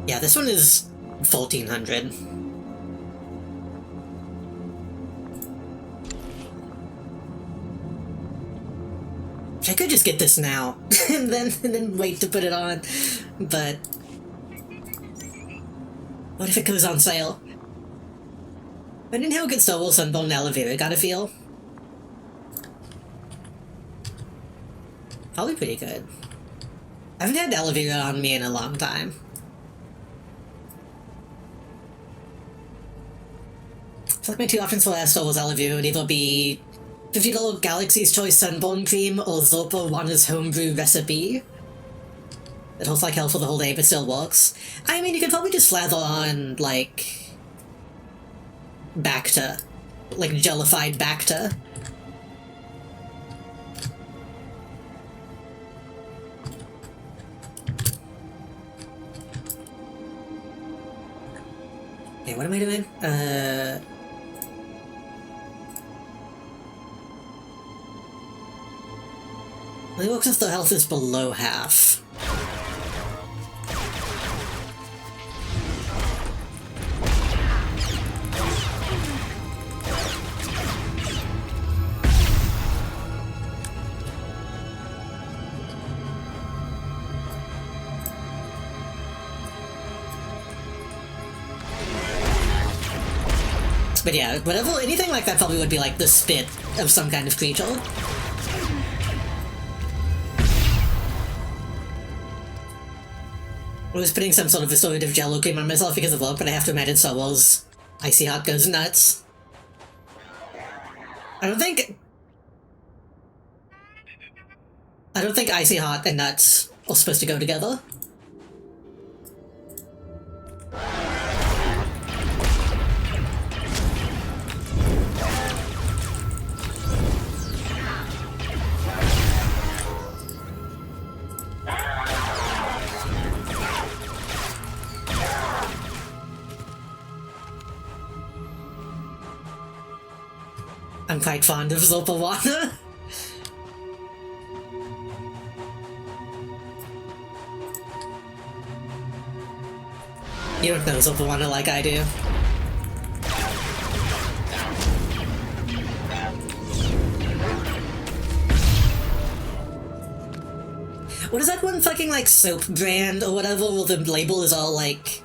Yeah, this one is 1400. I could just get this now and then wait to put it on, but what if it goes on sale? I didn't know how good Star Wars Sunbone Elevator gotta feel. Probably pretty good. I haven't had Elevator on me in a long time. I feel like my two options for last Star Wars Elevator would either be $50 Galaxy's Choice Sunbone Cream or Zorpa Wana's homebrew recipe. It holds like hell for the whole day, but still works. I mean, you could probably just slather on, like... Bacta. Like, jellified Bacta. Okay, what am I doing? It looks as if the health is below half. But yeah, whatever, anything like that probably would be like the spit of some kind of creature. I was putting some sort of restorative jello cream on myself because of work, but I have to imagine Star Wars Icy Hot goes nuts. I don't think Icy Hot and nuts are supposed to go together. I'm quite fond of Zopawana. You don't know Zopawana like I do. What is that one fucking, like, soap brand or whatever where the label is all, like,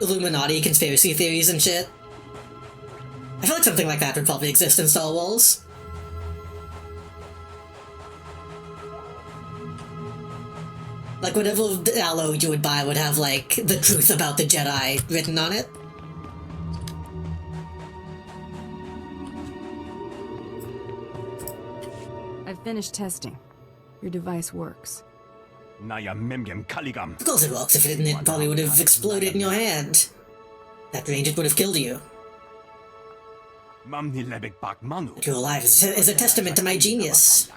Illuminati conspiracy theories and shit? I feel like something like that would probably exist in Star Wars. Like, whatever aloe you would buy would have, like, the truth about the Jedi written on it. I've finished testing. Your device works. Of course it works. If it didn't, it probably would have exploded in your hand. That range, it would have killed you. That you're alive is a testament to my genius.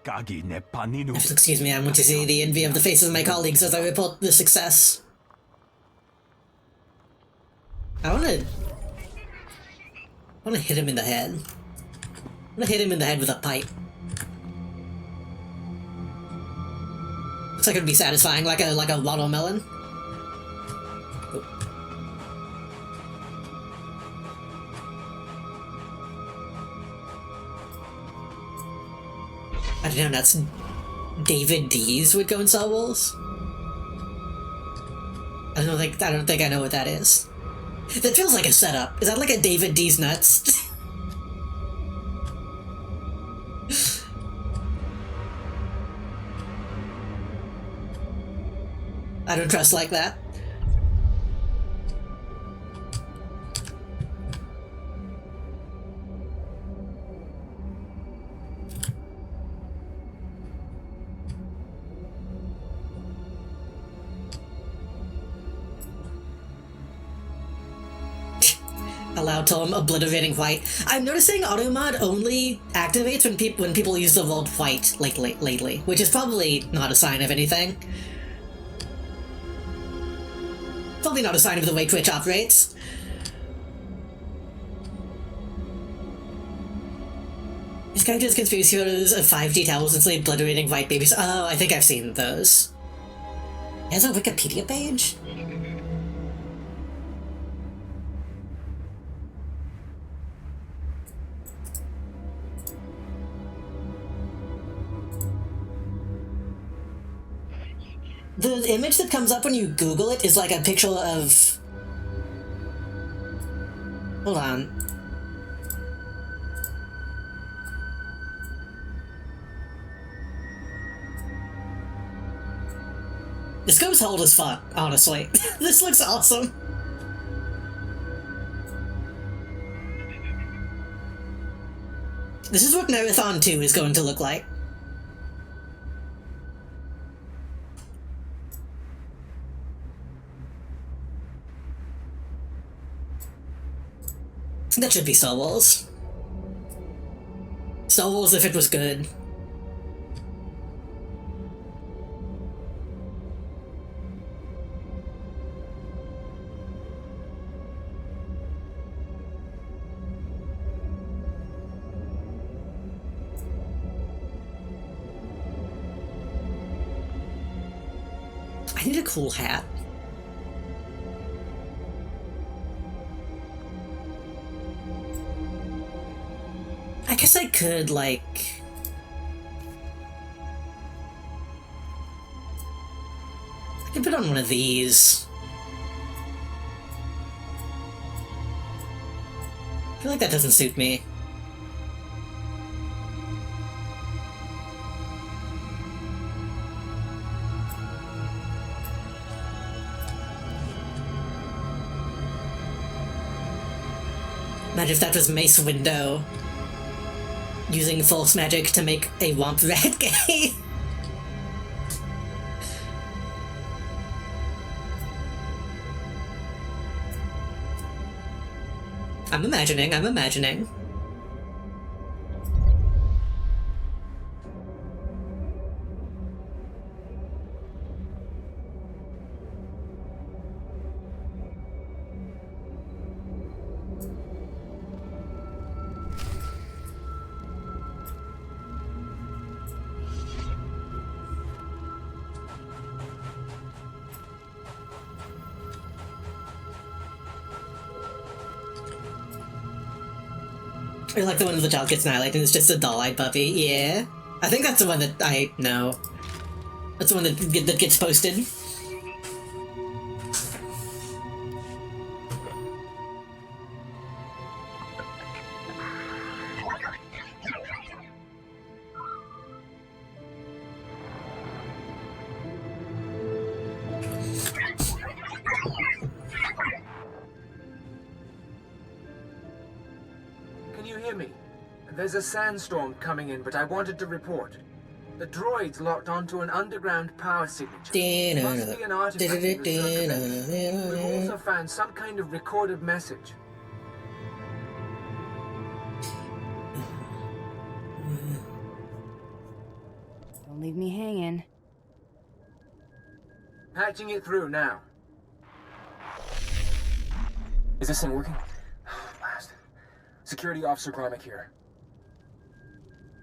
Excuse me, I want to see the envy of the faces of my colleagues as I report the success. I wanna hit him in the head. I wanna hit him in the head with a pipe. Looks like it'd be satisfying, like a watermelon. Oh. I don't know, that's David D's would go in Star Wars. I don't think I know what that is. That feels like a setup. Is that like a David D's nuts? I don't trust like that. Allow Tom obliterating white. I'm noticing automod only activates when people use the word white lately, which is probably not a sign of anything. Probably not a sign of the way Twitch operates. These characters conspiracy photos of 5G towels and sleep obliterating white babies. Oh, I think I've seen those. It has a Wikipedia page? The image that comes up when you Google it is like a picture of... Hold on. This goes old as fuck, honestly. This looks awesome. This is what Marathon 2 is going to look like. That should be Star Wars. Star Wars if it was good. I need a cool hat. I guess I could, like... I could put on one of these. I feel like that doesn't suit me. Imagine if that was Mace Windu using Force magic to make a Womp Rat gay. I'm imagining. Or like the one where the child gets annihilated and it's just a doll-eyed puppy. Yeah. I think that's the one that I know. That's the one that gets posted. Can you hear me? There's a sandstorm coming in, but I wanted to report. The droid's locked onto an underground power signature. Must be an artifact in the Zerka base. We've also found some kind of recorded message. Don't leave me hanging. Patching it through now. Is this thing working? Last. Security Officer Gromick here.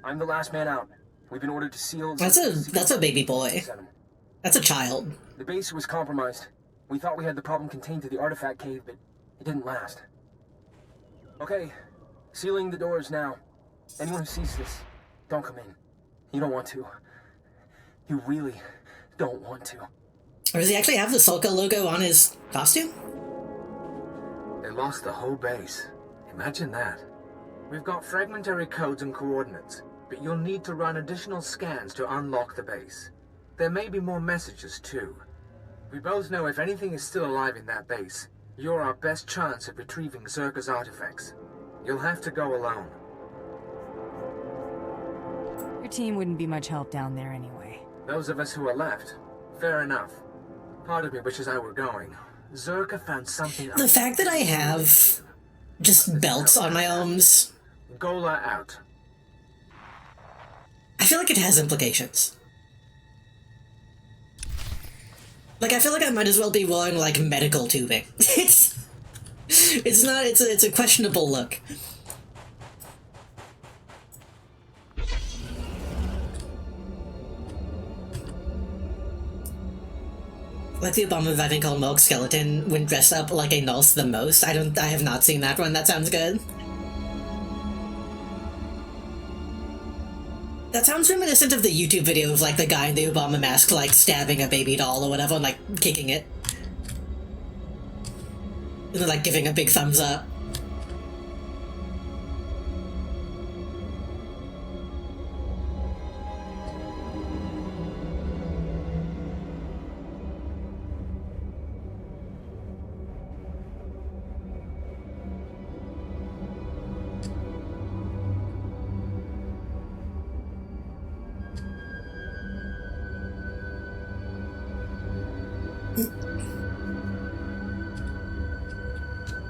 I'm the last man out. We've been ordered to seal... That's a baby boy. That's a child. The base was compromised. We thought we had the problem contained to the artifact cave, but it didn't last. Okay, sealing the doors now. Anyone who sees this, don't come in. You don't want to. You really don't want to. Or does he actually have the Sulka logo on his costume? They lost the whole base. Imagine that. We've got fragmentary codes and coordinates, but you'll need to run additional scans to unlock the base. There may be more messages, too. We both know if anything is still alive in that base, you're our best chance of retrieving Zerka's artifacts. You'll have to go alone. Your team wouldn't be much help down there anyway. Those of us who are left, fair enough. Part of me wishes I were going. Zerka found something... The fact that I have just belts on my arms... Gola out. I feel like it has implications. Like, I feel like I might as well be wearing, like, medical tubing. It's a questionable look. Like the Obama vet called Milk Skeleton when dressed up like a nurse the most. I have not seen that one. That sounds good. That sounds reminiscent of the YouTube video of like the guy in the Obama mask like stabbing a baby doll or whatever and like kicking it. And then like giving a big thumbs up.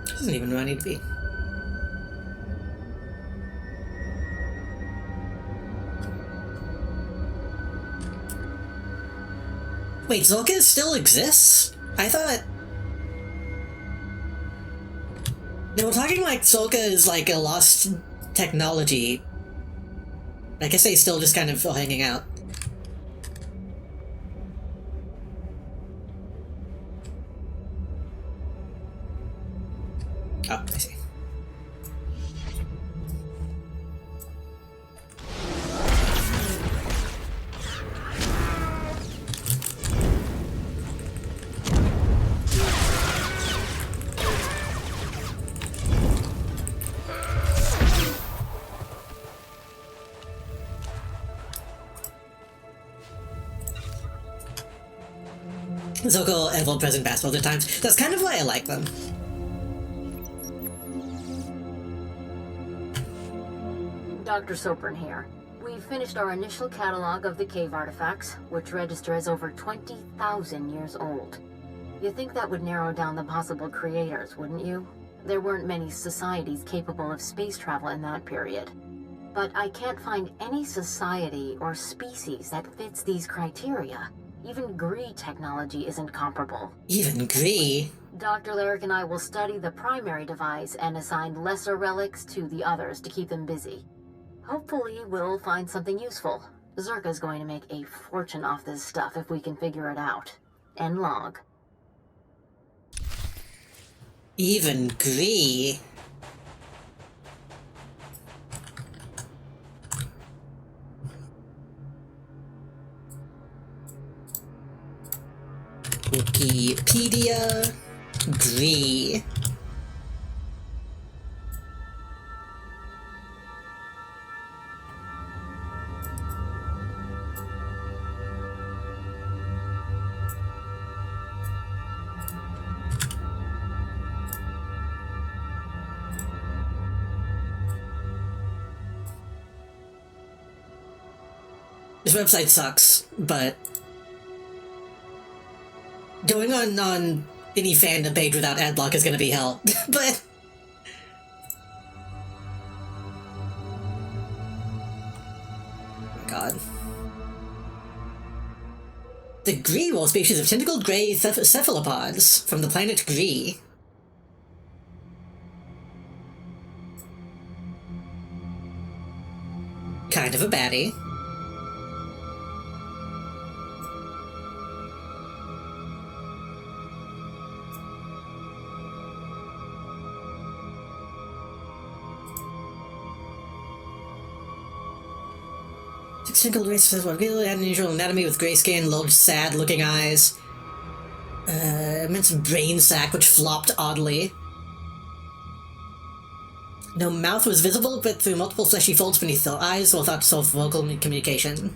Doesn't even know where I need to be. Wait, Zolka still exists? I thought... They were talking like Zolka is like a lost technology. I guess they still just kind of hanging out. Oh, I see. So-called ever-present past all the times. That's kind of why I like them. Dr. Sopern here. We've finished our initial catalog of the cave artifacts, which register as over 20,000 years old. You think that would narrow down the possible creators, wouldn't you? There weren't many societies capable of space travel in that period. But I can't find any society or species that fits these criteria. Even Gree technology isn't comparable. Even Gree? Dr. Lyric and I will study the primary device and assign lesser relics to the others to keep them busy. Hopefully, we'll find something useful. Zerka's going to make a fortune off this stuff if we can figure it out. End log. Even Gree? Wikipedia. Gree. This website sucks, but going on any fandom page without adblock is gonna be hell. But oh my god. The Greedo, a species of tentacled gray cephalopods from the planet Gree. Kind of a baddie. Single race of really unusual anatomy with gray skin, large, sad-looking eyes. Immense brain sac which flopped oddly. No mouth was visible, but through multiple fleshy folds beneath the eyes, so thought to solve vocal communication.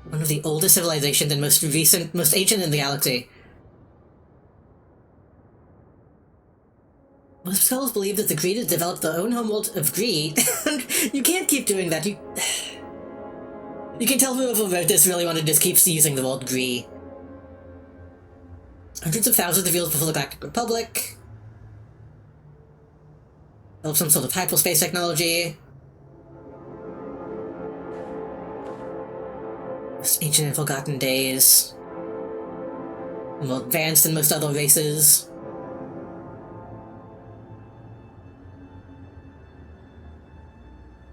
One of the oldest civilizations and most ancient in the galaxy. Most scholars believe that the Greedo developed their own homeworld of Gree. You can't keep doing that. You can tell whoever wrote this really wanted to just keep using the word Gree. Hundreds of thousands of years before the Galactic Republic. Developed some sort of hyperspace technology. Ancient and forgotten days. More advanced than most other races.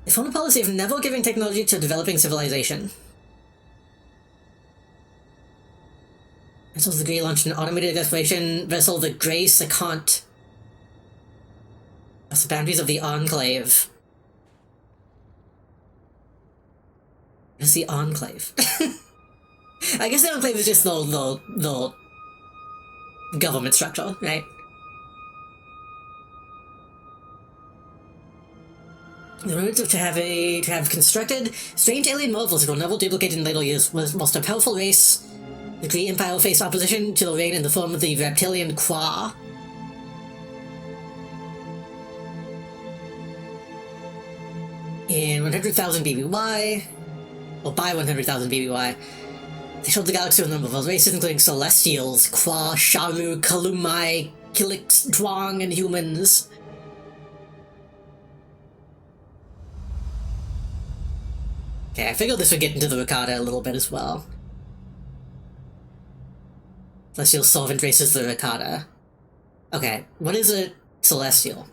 They formed a policy of never giving technology to a developing civilization. Vessels the Grey launched an automated exploration vessel, the Grey Secant. That's the boundaries of the Enclave. What is the Enclave? I guess the Enclave is just the government structure, right? The rumored to have constructed strange alien marvels that will never duplicate in later years whilst a powerful race. The Gree Empire faced opposition to the reign in the form of the reptilian Qua. In 100,000 BBY, or by 100,000 BBY, they showed the galaxy with a number of races, including Celestials, Qua, Sharu, Kalumai, Kilix, Dwang, and humans. Okay, I figured this would get into the Ricotta a little bit as well. Celestial solvent races the Ricotta. Okay, what is a Celestial?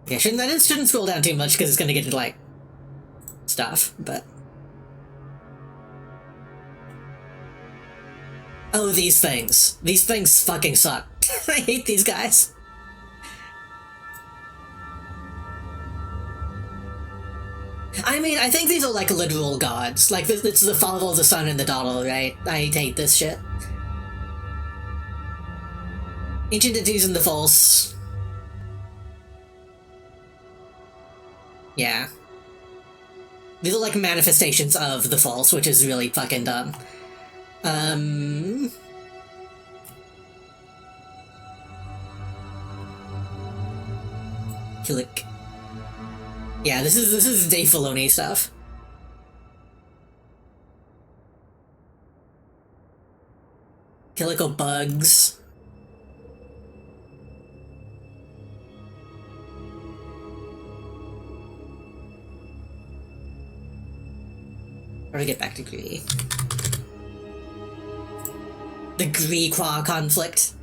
Yeah, shouldn't scroll down too much because it's gonna get into, like, stuff, but... Oh, these things. These things fucking suck. I hate these guys. I mean, I think these are like literal gods. Like, it's the father, the son, and the daughter, right? I hate this shit. Ancient entities and the false. Yeah. These are like manifestations of the false, which is really fucking dumb. Click. Yeah, this is Dave Filoni stuff. Calico bugs. Or to get back to Gree. The Gree-Qua conflict.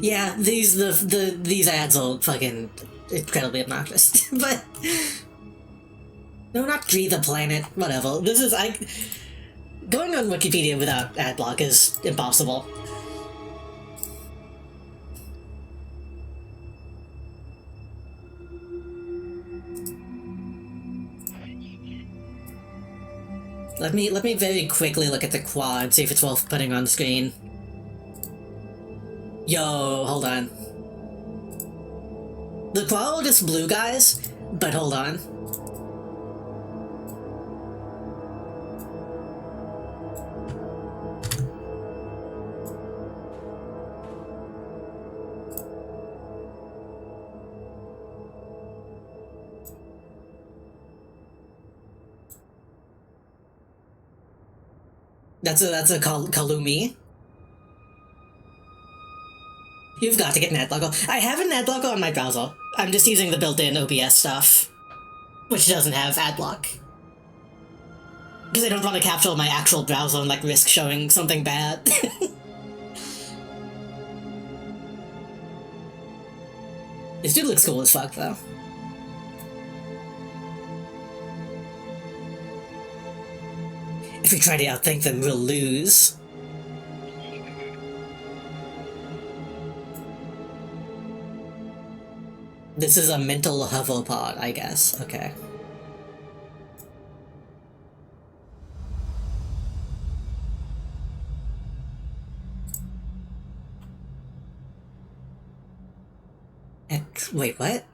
Yeah, these ads are fucking incredibly obnoxious. But no, not Gree the planet. Whatever. Going on Wikipedia without adblock is impossible. Let me very quickly look at the quad, see if it's worth putting on screen. Yo, hold on. The quad is blue, guys, but hold on. That's a Kalumi. You've got to get an ad logo. I have an ad logo on my browser. I'm just using the built-in OBS stuff, which doesn't have ad block. Because I don't want to capture my actual browser and, like, risk showing something bad. This dude looks cool as fuck, though. If we try to outthink them, we'll lose. This is a mental hoverpod, I guess. Okay. Wait, what?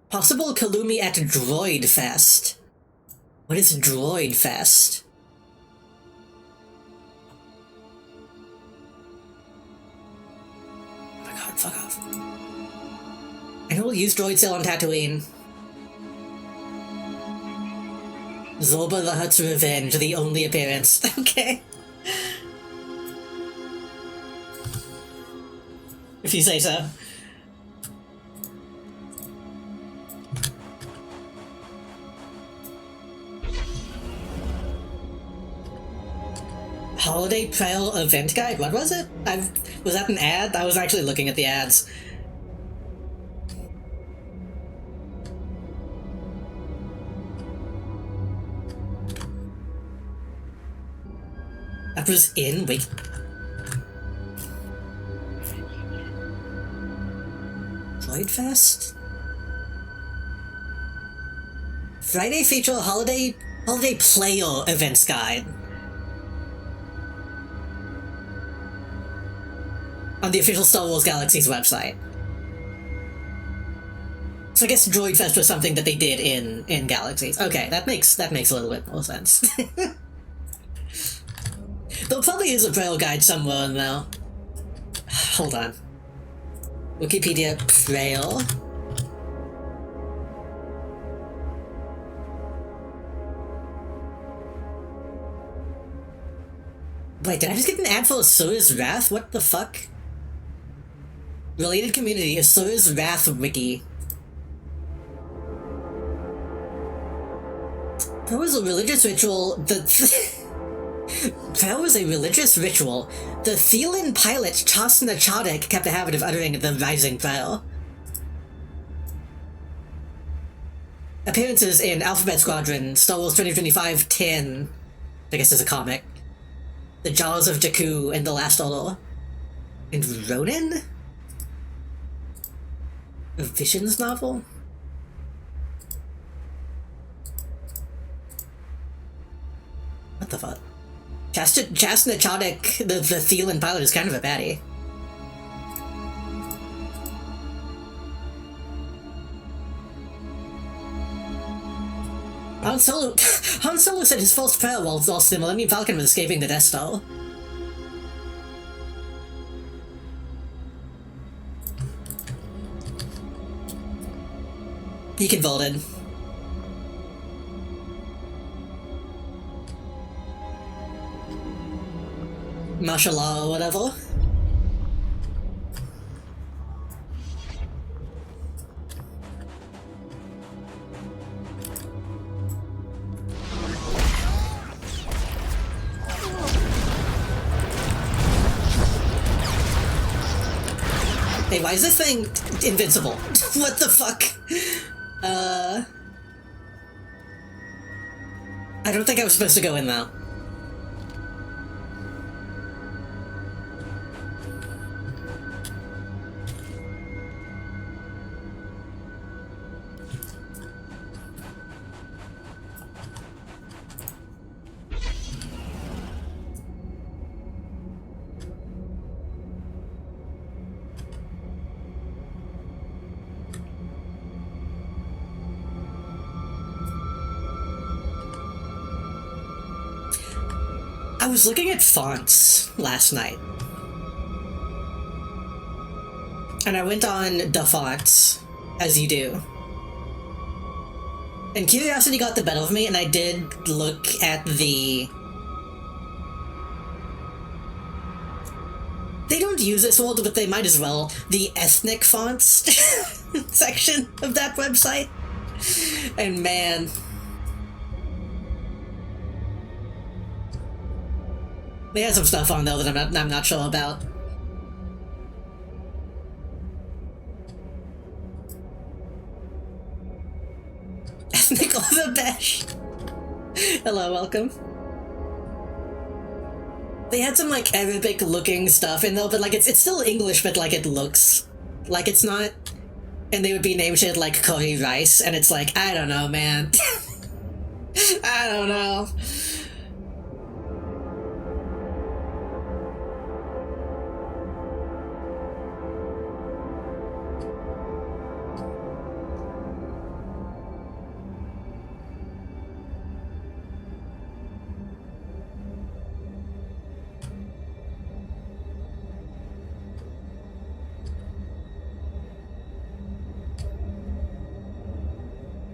Possible Kalumi at Droid Fest. What is Droid Fest? Oh my god, fuck off. I know we'll use droid sale on Tatooine. Zorba the Hutt's Revenge, the only appearance. Okay. If you say so. Holiday Trail Event Guide? What was it? Was that an ad? I was actually looking at the ads. That was in? Wait. Droid Fest? Friday feature holiday player events guide. On the official Star Wars Galaxies website. So I guess Droid Fest was something that they did in Galaxies. Okay, that makes a little bit more sense. There probably is a Braille guide somewhere now. Hold on. Wikipedia Braille. Wait, did I just get an ad for Asura's Wrath? What the fuck? Related community, Asura's Wrath wiki. There was a religious ritual that... That was a religious ritual. The Thelan pilot Chasna Chadek kept a habit of uttering the rising prayer. Appearances in Alphabet Squadron, Star Wars 2025-10, I guess is a comic. The Jaws of Jakku and The Last Order. And Ronin? A Visions novel? What the fuck? Chasna Chadek, the Thelan pilot, is kind of a baddie. Han Solo said his false prayer whilst the Millennium Falcon was escaping the Death Star. He converted. Mashallah or whatever. Hey, why is this thing invincible? What the fuck? I don't think I was supposed to go in now. was looking at fonts last night. And I went on the fonts, as you do. And curiosity got the better of me, and I did look at the... They don't use this word, but they might as well. The ethnic fonts section of that website. And man... They had some stuff on, though, that I'm not sure about. Ethnic Overbash. Hello, welcome. They had some, like, Arabic-looking stuff in there, but, like, it's still English, but, like, it looks like it's not. And they would be named shit like curry rice, and it's like, I don't know, man. I don't know.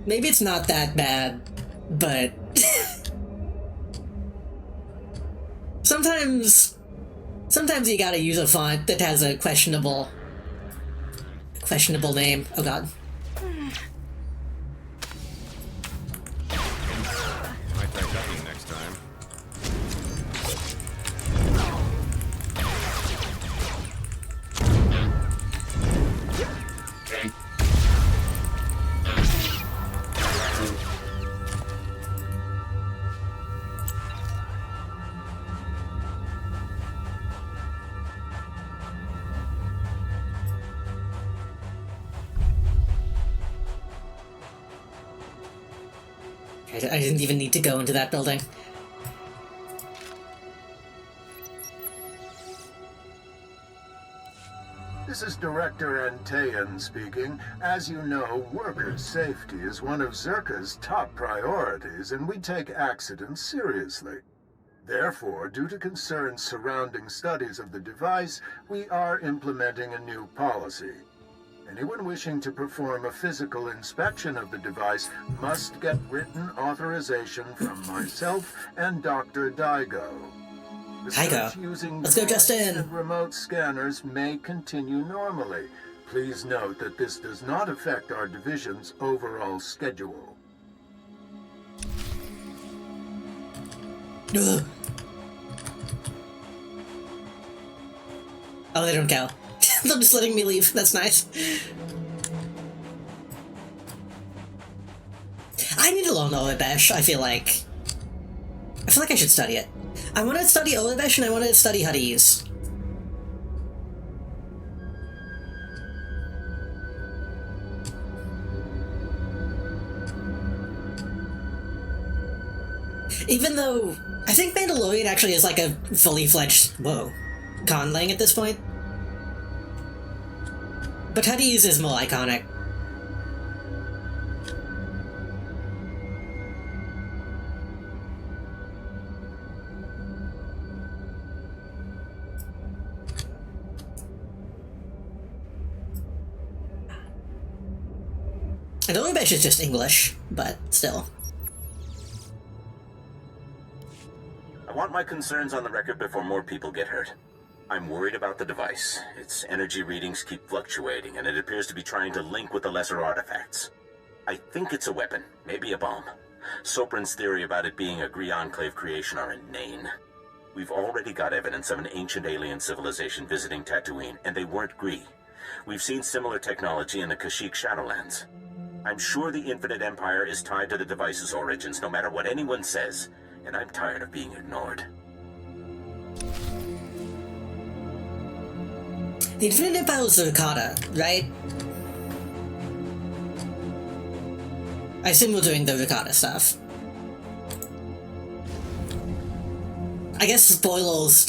Maybe it's not that bad, but sometimes you gotta use a font that has a questionable name. Oh god. Might try ducking next time. I didn't even need to go into that building. This is Director Antaean speaking. As you know, workers' safety is one of Zerka's top priorities, and we take accidents seriously. Therefore, due to concerns surrounding studies of the device, we are implementing a new policy. Anyone wishing to perform a physical inspection of the device must get written authorization from myself and Dr. Daigo. Research using Let's go, Justin. and remote scanners may continue normally. Please note that this does not affect our division's overall schedule. Ugh. Oh, they don't go. They're just letting me leave. That's nice. I need to learn Olabesh, I feel like. I feel like I should study it. I want to study Olabesh and I want to study how to use. Even though I think Mandalorian actually is like a fully fledged, conlang at this point. But how to use is more iconic. And Olabesh is just English, but still. I want my concerns on the record before more people get hurt. I'm worried about the device. Its energy readings keep fluctuating, and it appears to be trying to link with the lesser artifacts. I think it's a weapon, maybe a bomb. Sopran's theory about it being a Gree Enclave creation are inane. We've already got evidence of an ancient alien civilization visiting Tatooine, and they weren't Gree. We've seen similar technology in the Kashyyyk Shadowlands. I'm sure the Infinite Empire is tied to the device's origins, no matter what anyone says, and I'm tired of being ignored. The Infinite Empire is Ricotta, right? I assume we're doing the Ricotta stuff. I guess spoilers.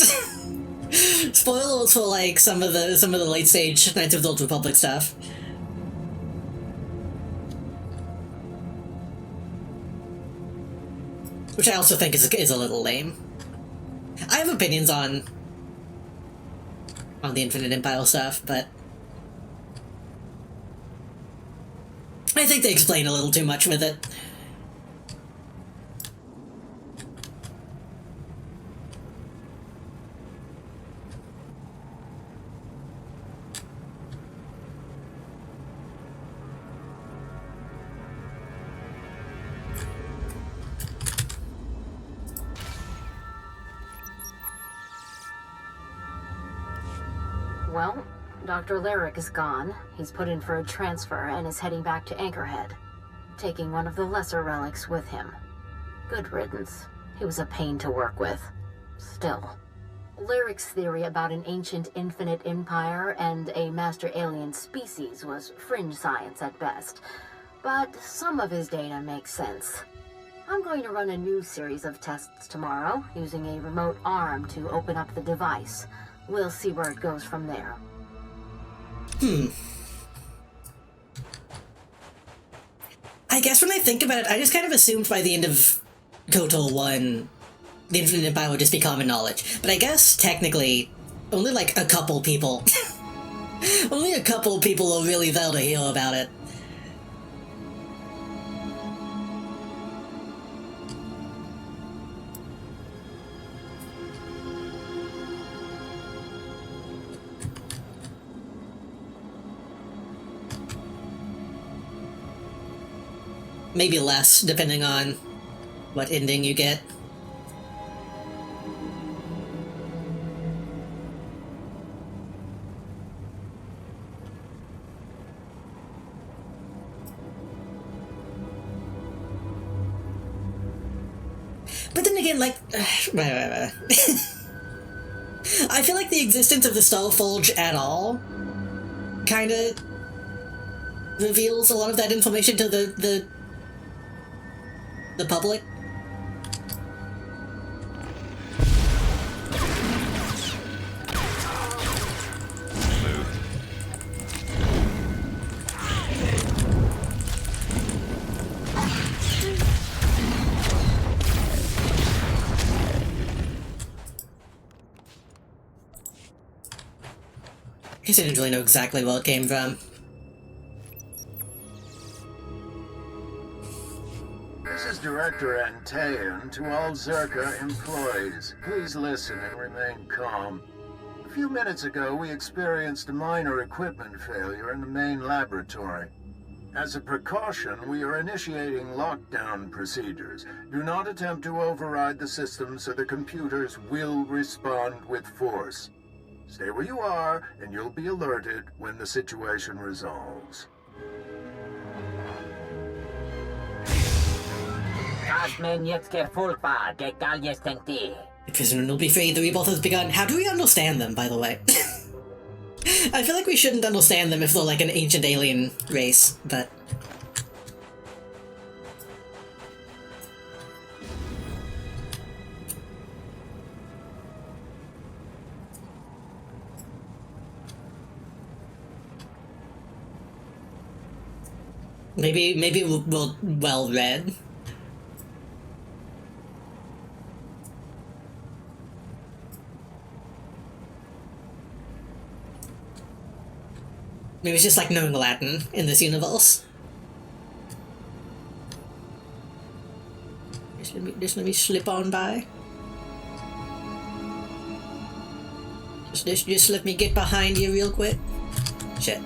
Spoilers for like some of the late stage Knights of the Old Republic stuff. Which I also think is a little lame. I have opinions on the Infinite Empire stuff, but I think they explain a little too much with it. Well, Dr. Lyric is gone. He's put in for a transfer and is heading back to Anchorhead, taking one of the lesser relics with him. Good riddance. He was a pain to work with. Still. Lyric's theory about an ancient infinite empire and a master alien species was fringe science at best, but some of his data makes sense. I'm going to run a new series of tests tomorrow, using a remote arm to open up the device. We'll see where it goes from there. I guess when I think about it, I just kind of assumed by the end of KOTOR 1, the Infinite Empire would just be common knowledge. But I guess, technically, only like a couple people... only a couple people are really there to hear about it. Maybe less, depending on what ending you get. But then again, like... I feel like the existence of the Starforge at all kinda reveals a lot of that information to the public. I guess I didn't really know exactly where it came from. This is Director Antaean to all Zerka employees. Please listen and remain calm. A few minutes ago, we experienced a minor equipment failure in the main laboratory. As a precaution, we are initiating lockdown procedures. Do not attempt to override the system, so the computers will respond with force. Stay where you are, and you'll be alerted when the situation resolves. The prisoner will be free, the rebirth has begun. How do we understand them, by the way? I feel like we shouldn't understand them if they're like an ancient alien race, but... Maybe we're well read. Maybe it's just like knowing Latin in this universe. Just let me slip on by. Just let me get behind you real quick. Shit.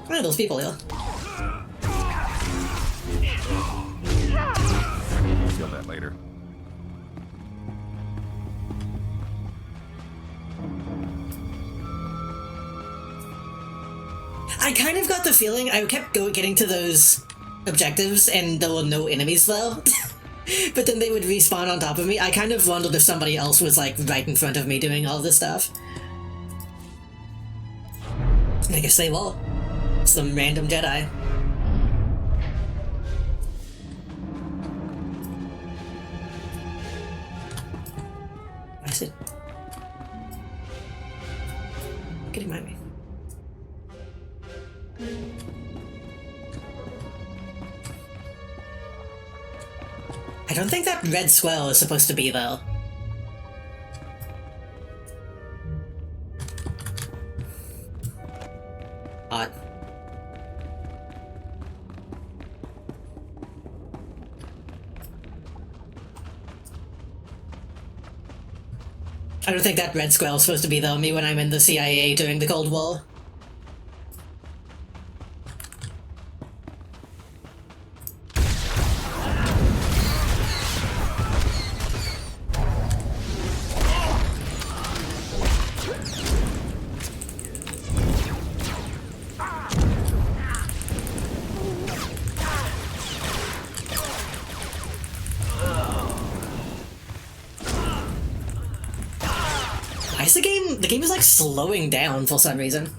Why are those people here? Kill that later. I kind of got the feeling I kept getting to those objectives and there were no enemies though. But then they would respawn on top of me. I kind of wondered if somebody else was like right in front of me doing all this stuff. I guess they were. Some random Jedi. I said... Getting my way. I don't think that red swell is supposed to be, though. Odd. I don't think that red squirrel is supposed to be, though, me when I'm in the CIA during the Cold War. Why is the game is like slowing down for some reason.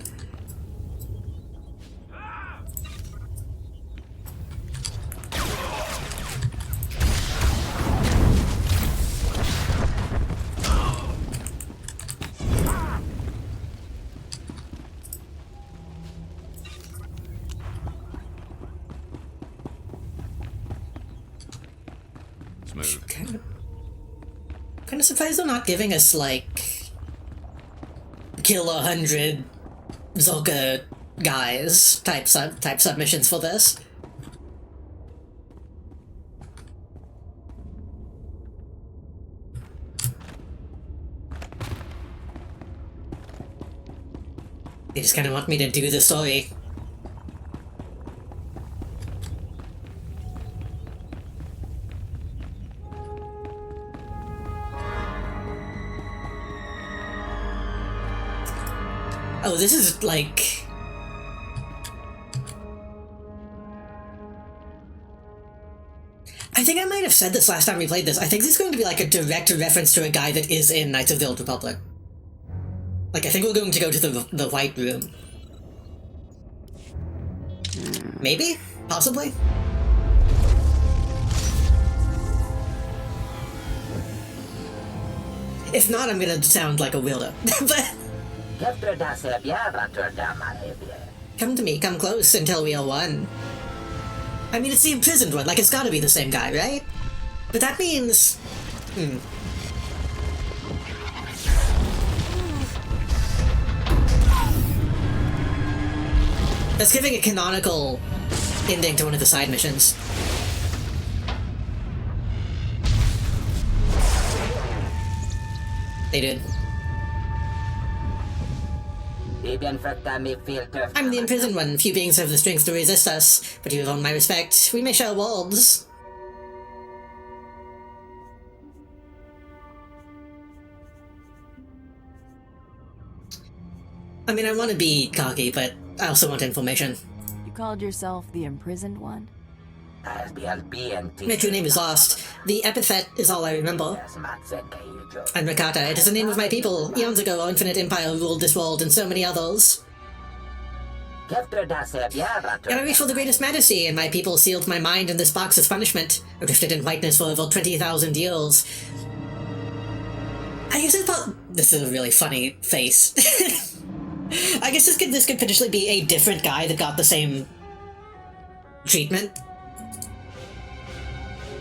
Smooth. Kind of surprised they're not giving us like kill 100 Zolka guys type submissions for this. They just kind of want me to do the story. Oh, this is like... I think I might have said this last time we played this. I think this is going to be like a direct reference to a guy that is in Knights of the Old Republic. Like, I think we're going to go to the White Room. Maybe? Possibly? If not, I'm gonna sound like a weirdo. But... Come to me, come close until we are one. I mean, it's the imprisoned one, like it's gotta be the same guy, right? But that means... That's giving a canonical ending to one of the side missions. They did. I'm the imprisoned one. Few beings have the strength to resist us, but you have won my respect. We may share worlds. I mean, I want to be cocky, but I also want information. You called yourself the imprisoned one? My true name is lost. The epithet is all I remember. And Rakata, it is the name of my people. Eons ago, our infinite empire ruled this world and so many others. Yet I reached for the greatest majesty, and my people sealed my mind in this box as punishment. I drifted in whiteness for over 20,000 years. I guess this is a really funny face. I guess this could potentially be a different guy that got the same treatment.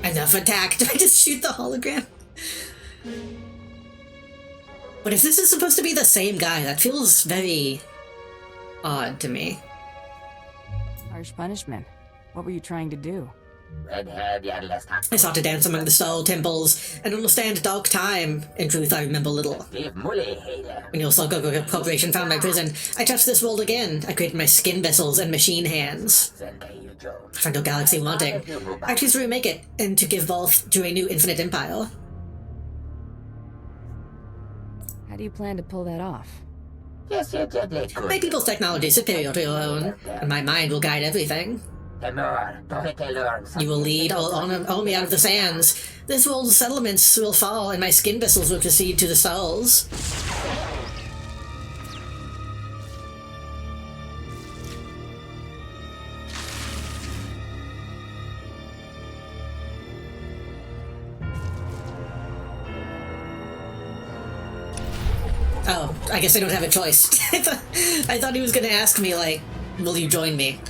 Enough attack. Did I just shoot the hologram? But if this is supposed to be the same guy, that feels very odd to me. Harsh punishment. What were you trying to do? I sought to dance among the soul temples and understand dark time. In truth, I remember little. When your Soul Corporation found my prison, I touched this world again. I created my skin vessels and machine hands. I found no galaxy wanting. I choose to remake it and to give birth to a new infinite empire. How do you plan to pull that off? My people's technology is superior to your own, and my mind will guide everything. You will lead our army out of the sands. This world's settlements will fall, and my skin vessels will proceed to the souls. Oh, I guess I don't have a choice. I thought he was gonna ask me, like, will you join me?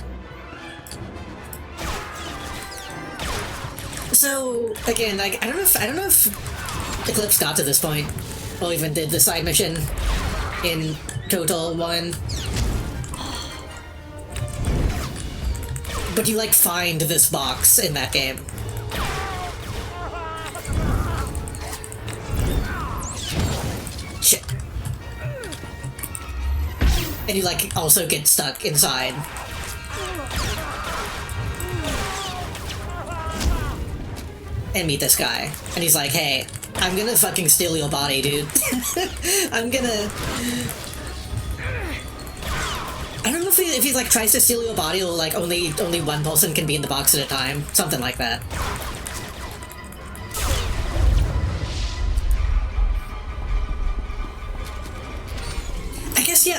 So again, like I don't know if Eclipse got to this point, or even did the side mission in Total 1. But you like find this box in that game. Shit. And you like also get stuck inside. And meet this guy. And he's like, hey, I'm gonna fucking steal your body, dude. I'm gonna... I don't know if he like tries to steal your body or like only one person can be in the box at a time. Something like that.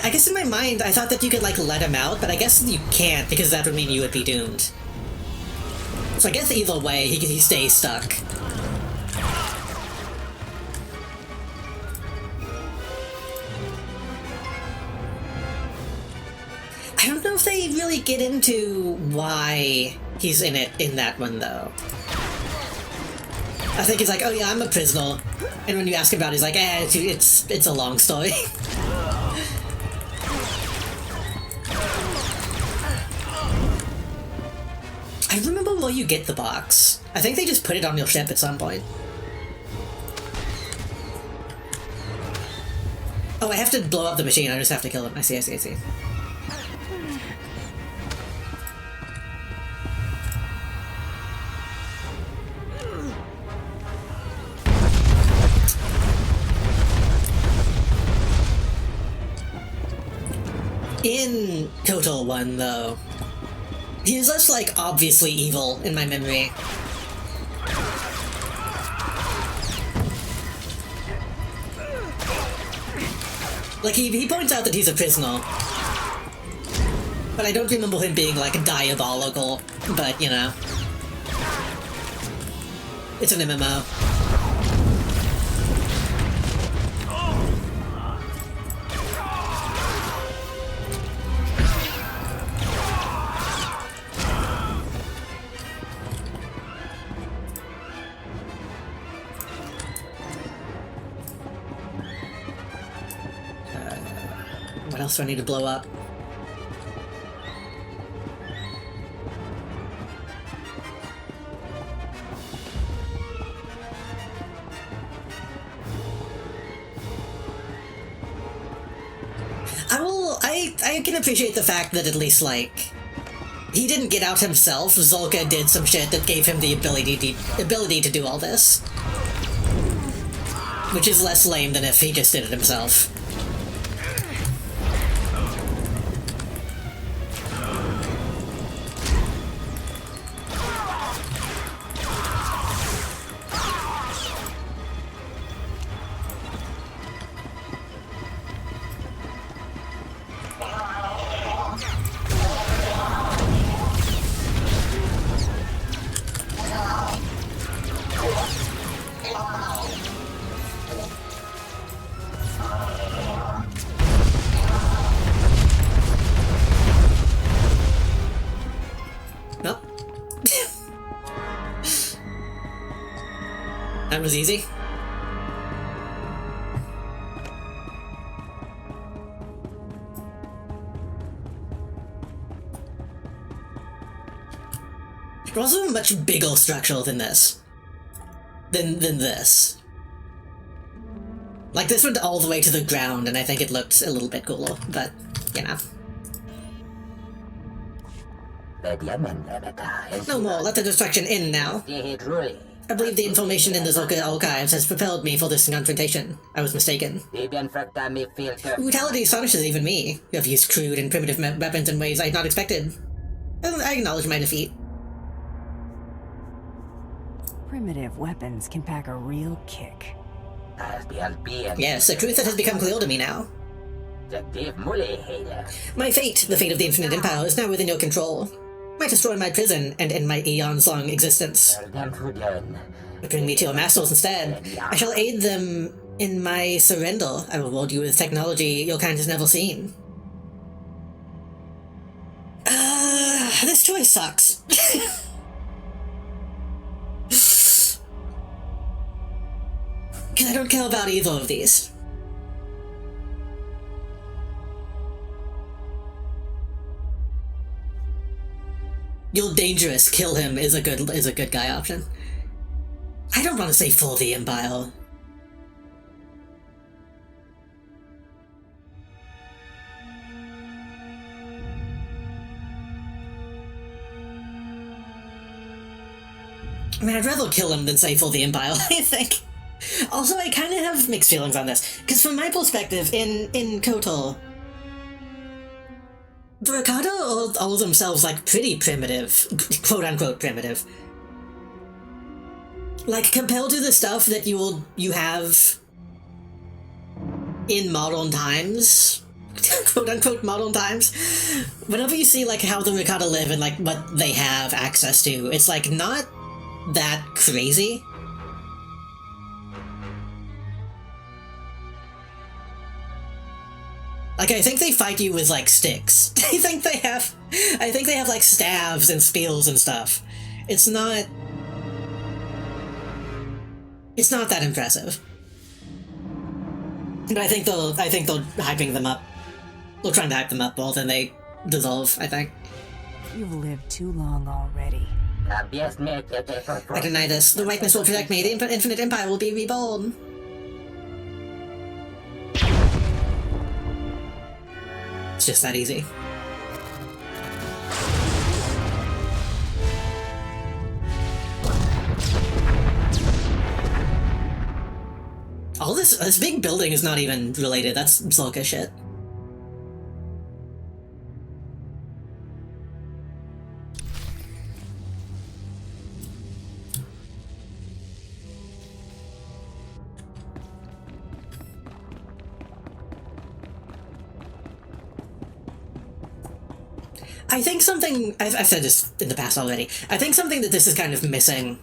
I guess in my mind I thought that you could like let him out, but I guess you can't because that would mean you would be doomed. So I guess either way, he stays stuck. I don't know if they really get into why he's in it in that one, though. I think he's like, oh yeah, I'm a prisoner. And when you ask him about it, he's like, it's a long story. I remember where you get the box. I think they just put it on your ship at some point. Oh, I have to blow up the machine, I just have to kill him. I see. In Total 1, though, he's less, like, obviously evil in my memory. Like, he points out that he's a prisoner. But I don't remember him being, like, diabolical. But, you know. It's an MMO. What else do I need to blow up? I can appreciate the fact that at least, like, he didn't get out himself. Zolka did some shit that gave him the ability to do all this. Which is less lame than if he just did it himself. That was easy. It was also much bigger structural than this. Than this. Like, this went all the way to the ground, and I think it looked a little bit cooler, but, you know. No more, let the destruction end now. I believe the information in the Zolka archives has propelled me for this confrontation. I was mistaken. Brutality astonishes even me. You have used crude and primitive weapons in ways I had not expected. I acknowledge my defeat. Primitive weapons can pack a real kick. Yes, a truth that has become clear to me now. My fate, the fate of the Infinite Empire, is now within your control. Might destroy my prison and end my eons-long existence. Bring me to your masters instead. I shall aid them in my surrender. I will reward you with technology your kind has never seen. This choice sucks. Because I don't care about either of these. You're dangerous, kill him is a good guy option. I don't want to say for the Empire. I mean, I'd rather kill him than say for the Empire, I think. Also, I kind of have mixed feelings on this, because from my perspective, in KOTOR, the Rakata are all themselves, like, pretty primitive, quote-unquote primitive. Like, compared to the stuff that you have in modern times, quote-unquote modern times, whenever you see, like, how the Rakata live and, like, what they have access to, it's, like, not that crazy. Like, I think they fight you with, like, sticks. I think they have, like, staves and spears and stuff. It's not that impressive. But I think they're hyping them up. They're trying to hype them up more than they deserve, I think. You've lived too long already. I deny this. The whiteness will protect me. The infinite empire will be reborn. It's just that easy. All this big building is not even related. That's Zulka shit. I think something, I've said this in the past already, I think something that this is kind of missing.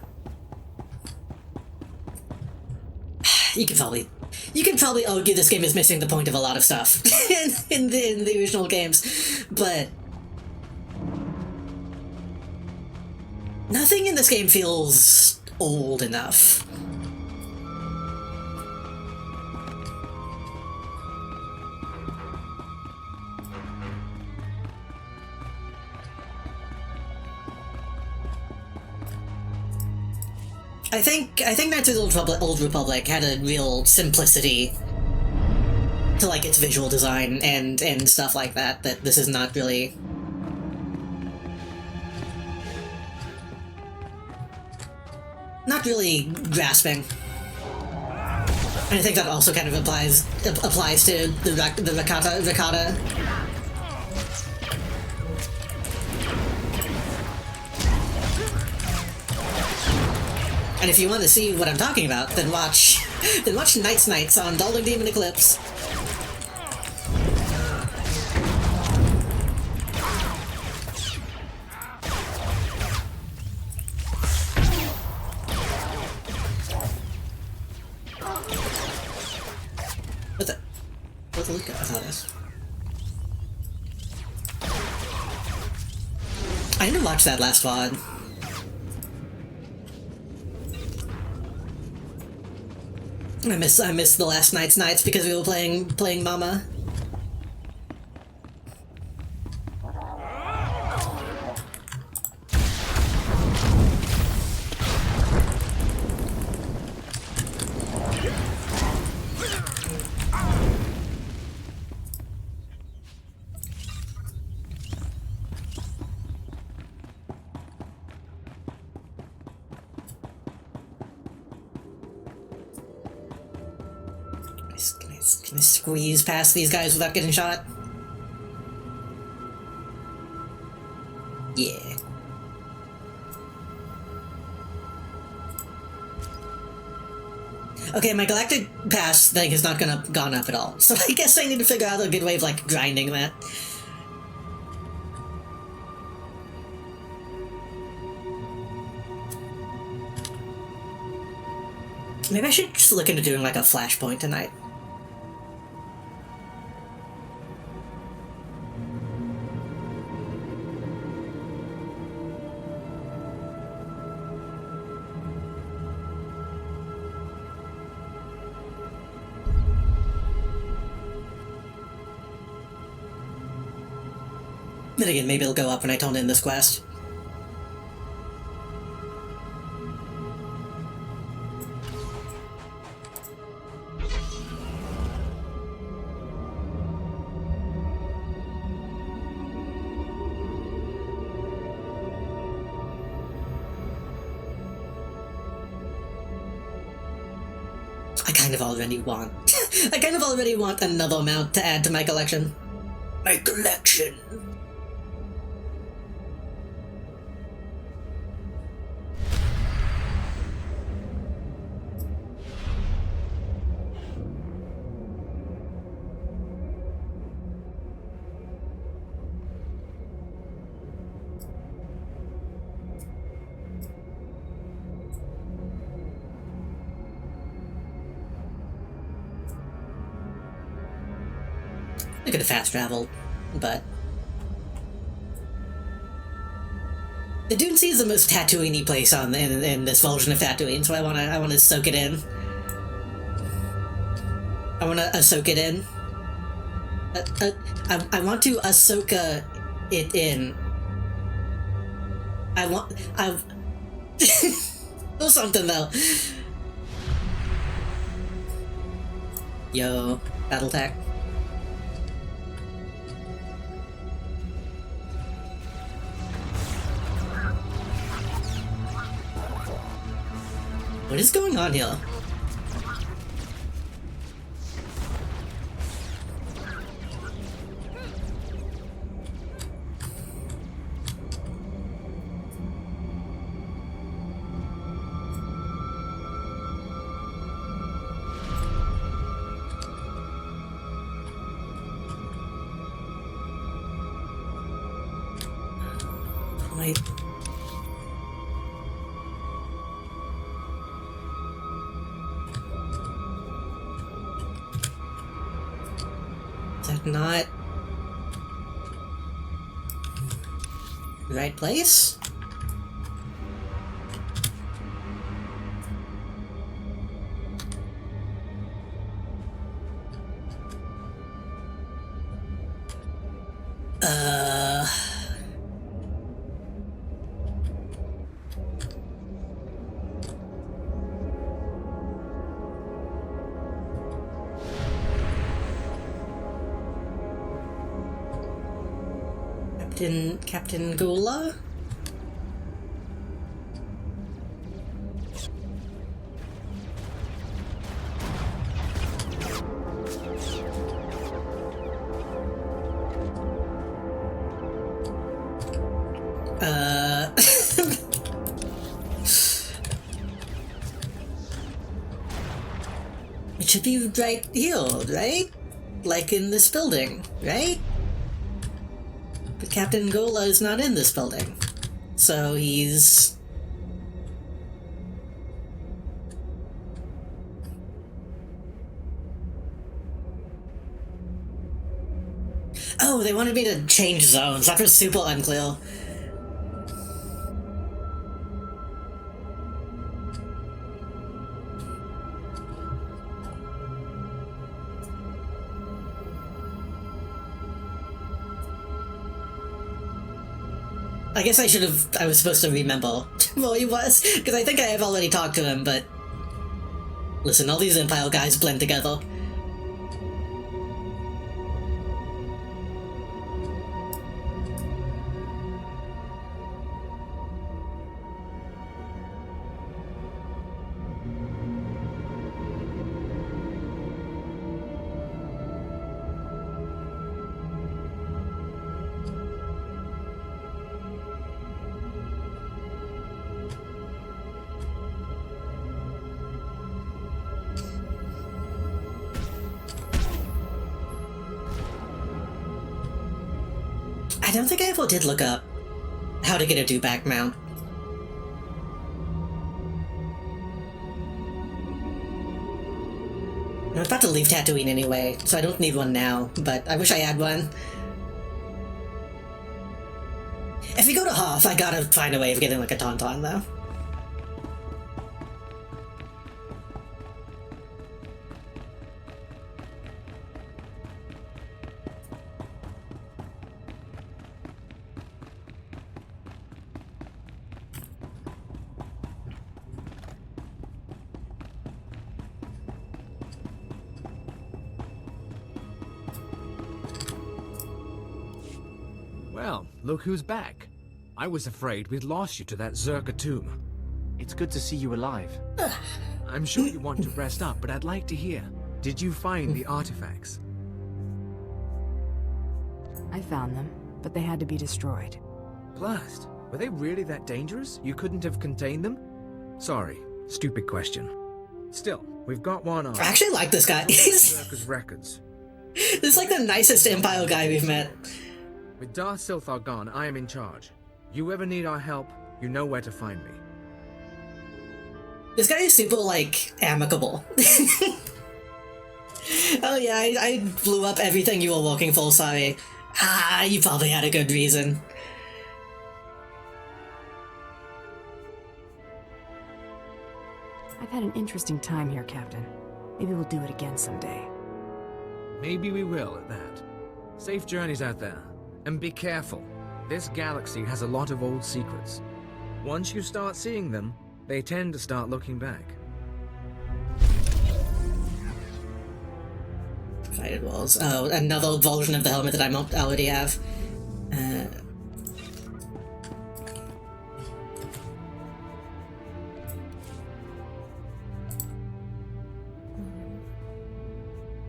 You could probably argue this game is missing the point of a lot of stuff in the original games, but nothing in this game feels old enough. I think Knights of the Old Republic had a real simplicity to, like, its visual design and stuff like that this is not really. Not really grasping. And I think that also kind of applies to the Rakata. And if you want to see what I'm talking about, then watch Nights on Darling Demon Eclipse. What the look at this? I didn't watch that last VOD. I miss the last Nights because we were playing Mama. Can I squeeze past these guys without getting shot? Yeah. Okay, my galactic pass thing has not gone up at all, so I guess I need to figure out a good way of, like, grinding that. Maybe I should just look into doing, like, a flashpoint tonight. Then again, maybe it'll go up when I turn in this quest. I kind of already want another mount to add to my collection. My collection! I could have fast traveled, but the Dune Sea is the most Tatooine-y place in this version of Tatooine, so I wanna soak it in. I wanna soak it in. I want to Ahsoka it in. Do something though. Yo, battle tech. What is going on here? Wait. Not the right place? Captain Gula? It should be right here, right? Like in this building, right? But Captain Gola is not in this building. So he's... Oh, they wanted me to change zones. That was super unclear. I guess I was supposed to remember where he was, because I think I have already talked to him, but... Listen, all these Empire guys blend together. I don't think I ever did look up how to get a dewback mount. I'm about to leave Tatooine anyway, so I don't need one now, but I wish I had one. If we go to Hoth, I gotta find a way of getting like a Tauntaun though. Well, look who's back. I was afraid we'd lost you to that Zerka tomb. It's good to see you alive. I'm sure you want to rest up, but I'd like to hear. Did you find the artifacts? I found them, but they had to be destroyed. Blast! Were they really that dangerous? You couldn't have contained them? Sorry, stupid question. Still, we've got one on. I actually like this guy. He's Zerka's records. this is like the nicest Empire guy we've met. With Darth Silthar gone, I am in charge. You ever need our help, you know where to find me. This guy is super, like, amicable. Oh yeah, I blew up everything you were working for, sorry. Ah, you probably had a good reason. I've had an interesting time here, Captain. Maybe we'll do it again someday. Maybe we will, at that. Safe journeys out there. And be careful. This galaxy has a lot of old secrets. Once you start seeing them, they tend to start looking back. Fighted walls. Oh, another version of the helmet that I already have. I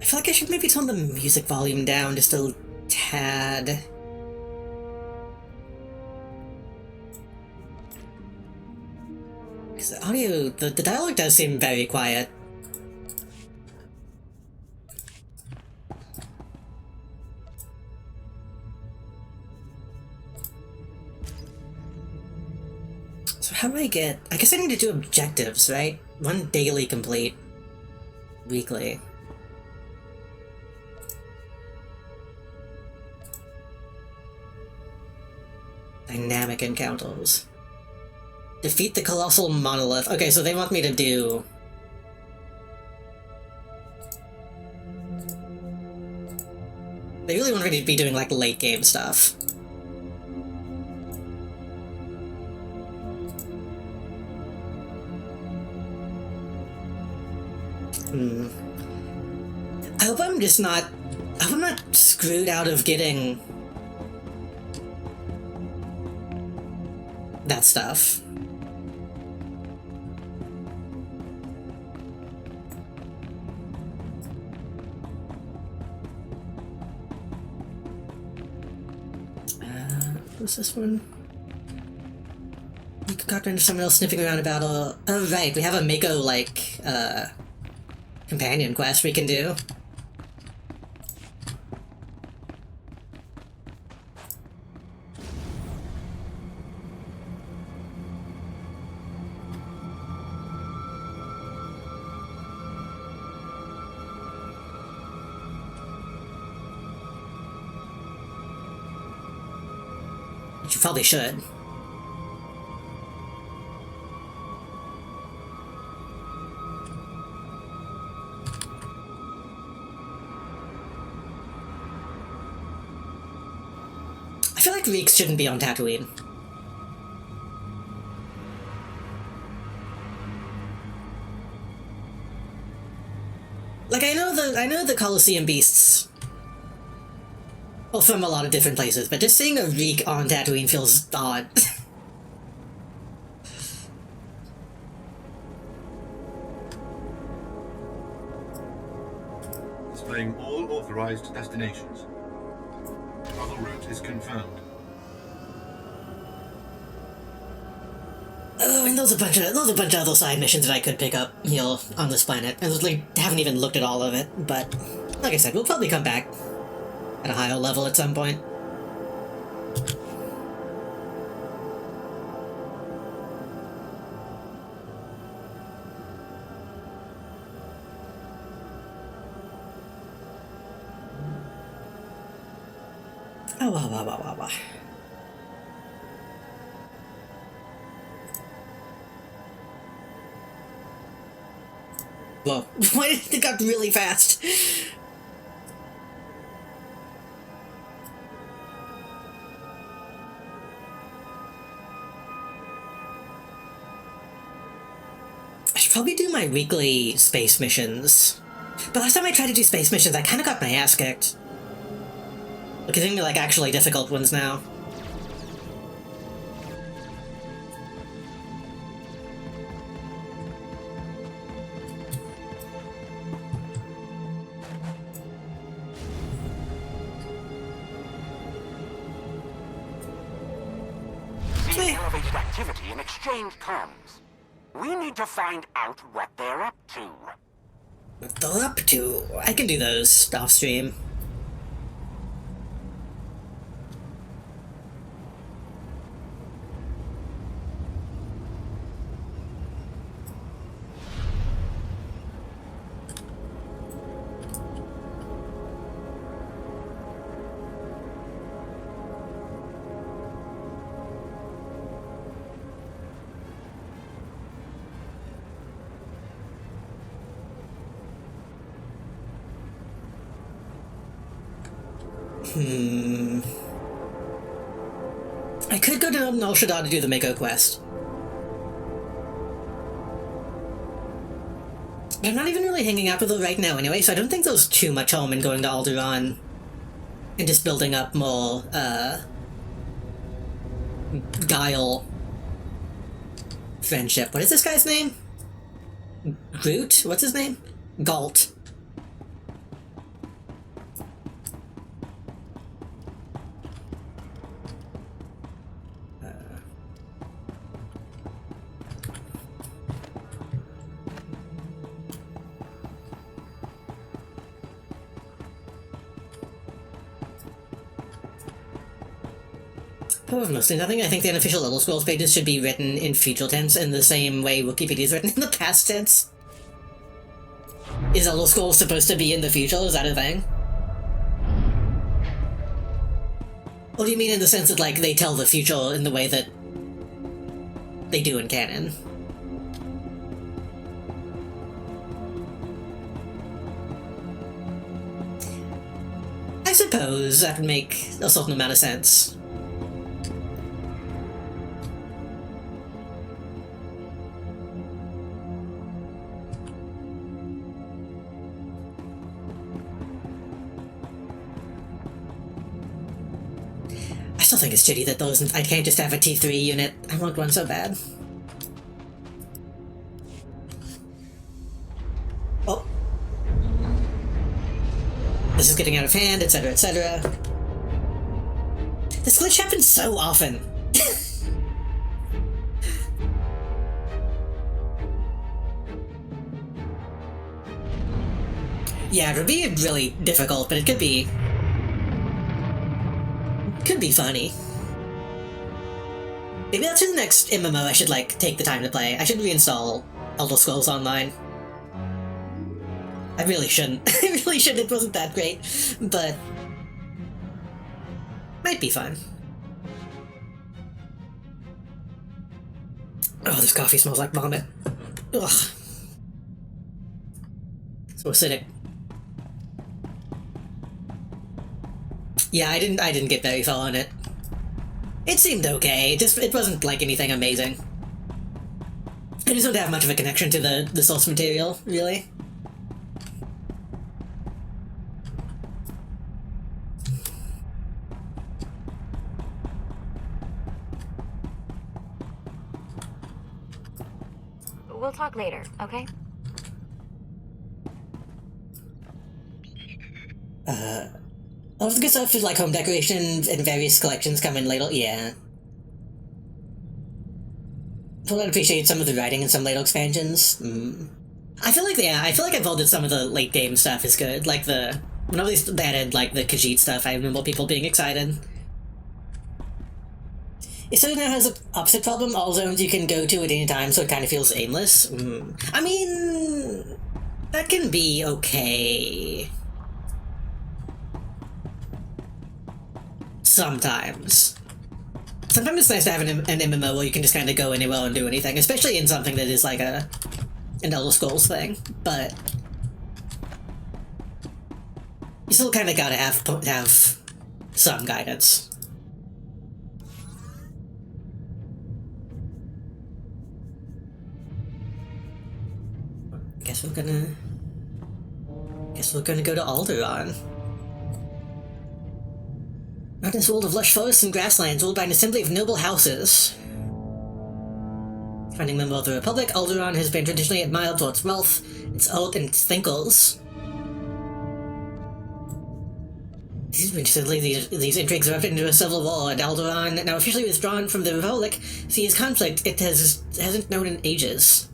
feel like I should maybe turn the music volume down just a tad. Because the audio, the dialogue does seem very quiet. So how do I get... I guess I need to do objectives, right? One daily complete. Weekly. Dynamic encounters. Defeat the colossal monolith. Okay, so they want me to do... They really want me to be doing, like, late game stuff. I hope I'm just not... I hope I'm not screwed out of getting... that stuff. What's this one? We got into someone else sniffing around about oh right, we have a Mako, like, companion quest we can do. You probably should. I feel like Reeks shouldn't be on Tatooine. Like, I know the Colosseum beasts. Well, from a lot of different places, but just seeing a Reek on Tatooine feels odd. Displaying all authorized destinations. Travel route is confirmed. Oh, and there's a bunch of other side missions that I could pick up, you know, on this planet. I haven't even looked at all of it, but like I said, we'll probably come back at a higher level at some point. Oh, wow. Whoa, why did it got really fast? I should probably do my weekly space missions. But last time I tried to do space missions, I kind of got my ass kicked. We're getting to, like, actually difficult ones now. activity and exchange comms. We need to find out what they're up to. What they're up to? I can do those off stream. I could go to SWTOR to do the Mako quest. But I'm not even really hanging out with her right now anyway, so I don't think there's too much harm in going to Alderaan and just building up more, Guile friendship. What is this guy's name? Groot? What's his name? Galt. Mostly nothing. I think the unofficial Elder Scrolls pages should be written in future tense in the same way Wikipedia is written in the past tense. Is Elder Scrolls supposed to be in the future? Is that a thing? Or do you mean in the sense that, like, they tell the future in the way that they do in canon? I suppose that would make a certain amount of sense. I still think it's shitty that I can't just have a T3 unit. I want one so bad. Oh. This is getting out of hand, etc., etc. This glitch happens so often. Yeah, it would be really difficult, but it could be funny. Maybe that's in the next MMO I should, like, take the time to play. I should reinstall Elder Scrolls Online. I really shouldn't. I really shouldn't. It wasn't that great, but might be fun. Oh, this coffee smells like vomit. Ugh. So acidic. Yeah, I didn't get very far on it. It seemed okay. It wasn't like anything amazing. I just don't have much of a connection to the source material, really. We'll talk later, okay? All of the good stuff is like home decorations and various collections come in later. Yeah. Well, I'd appreciate some of the writing in some later expansions. I feel like I felt that some of the late game stuff is good. Like whenever they added like the Khajiit stuff, I remember people being excited. It sort of now has an opposite problem. All zones you can go to at any time, so it kind of feels aimless. I mean, that can be okay. Sometimes it's nice to have an MMO where you can just kind of go anywhere and do anything, especially in something that is like an Elder Scrolls thing, but you still kind of gotta have some guidance. Guess we're gonna go to Alderaan. Mountainous world of lush forests and grasslands ruled by an assembly of noble houses. Founding member of the Republic, Alderaan has been traditionally admired for its wealth, its art, and its thinkers. Recently, these intrigues erupted into a civil war, and Alderaan, now officially withdrawn from the Republic, sees conflict it hasn't known in ages.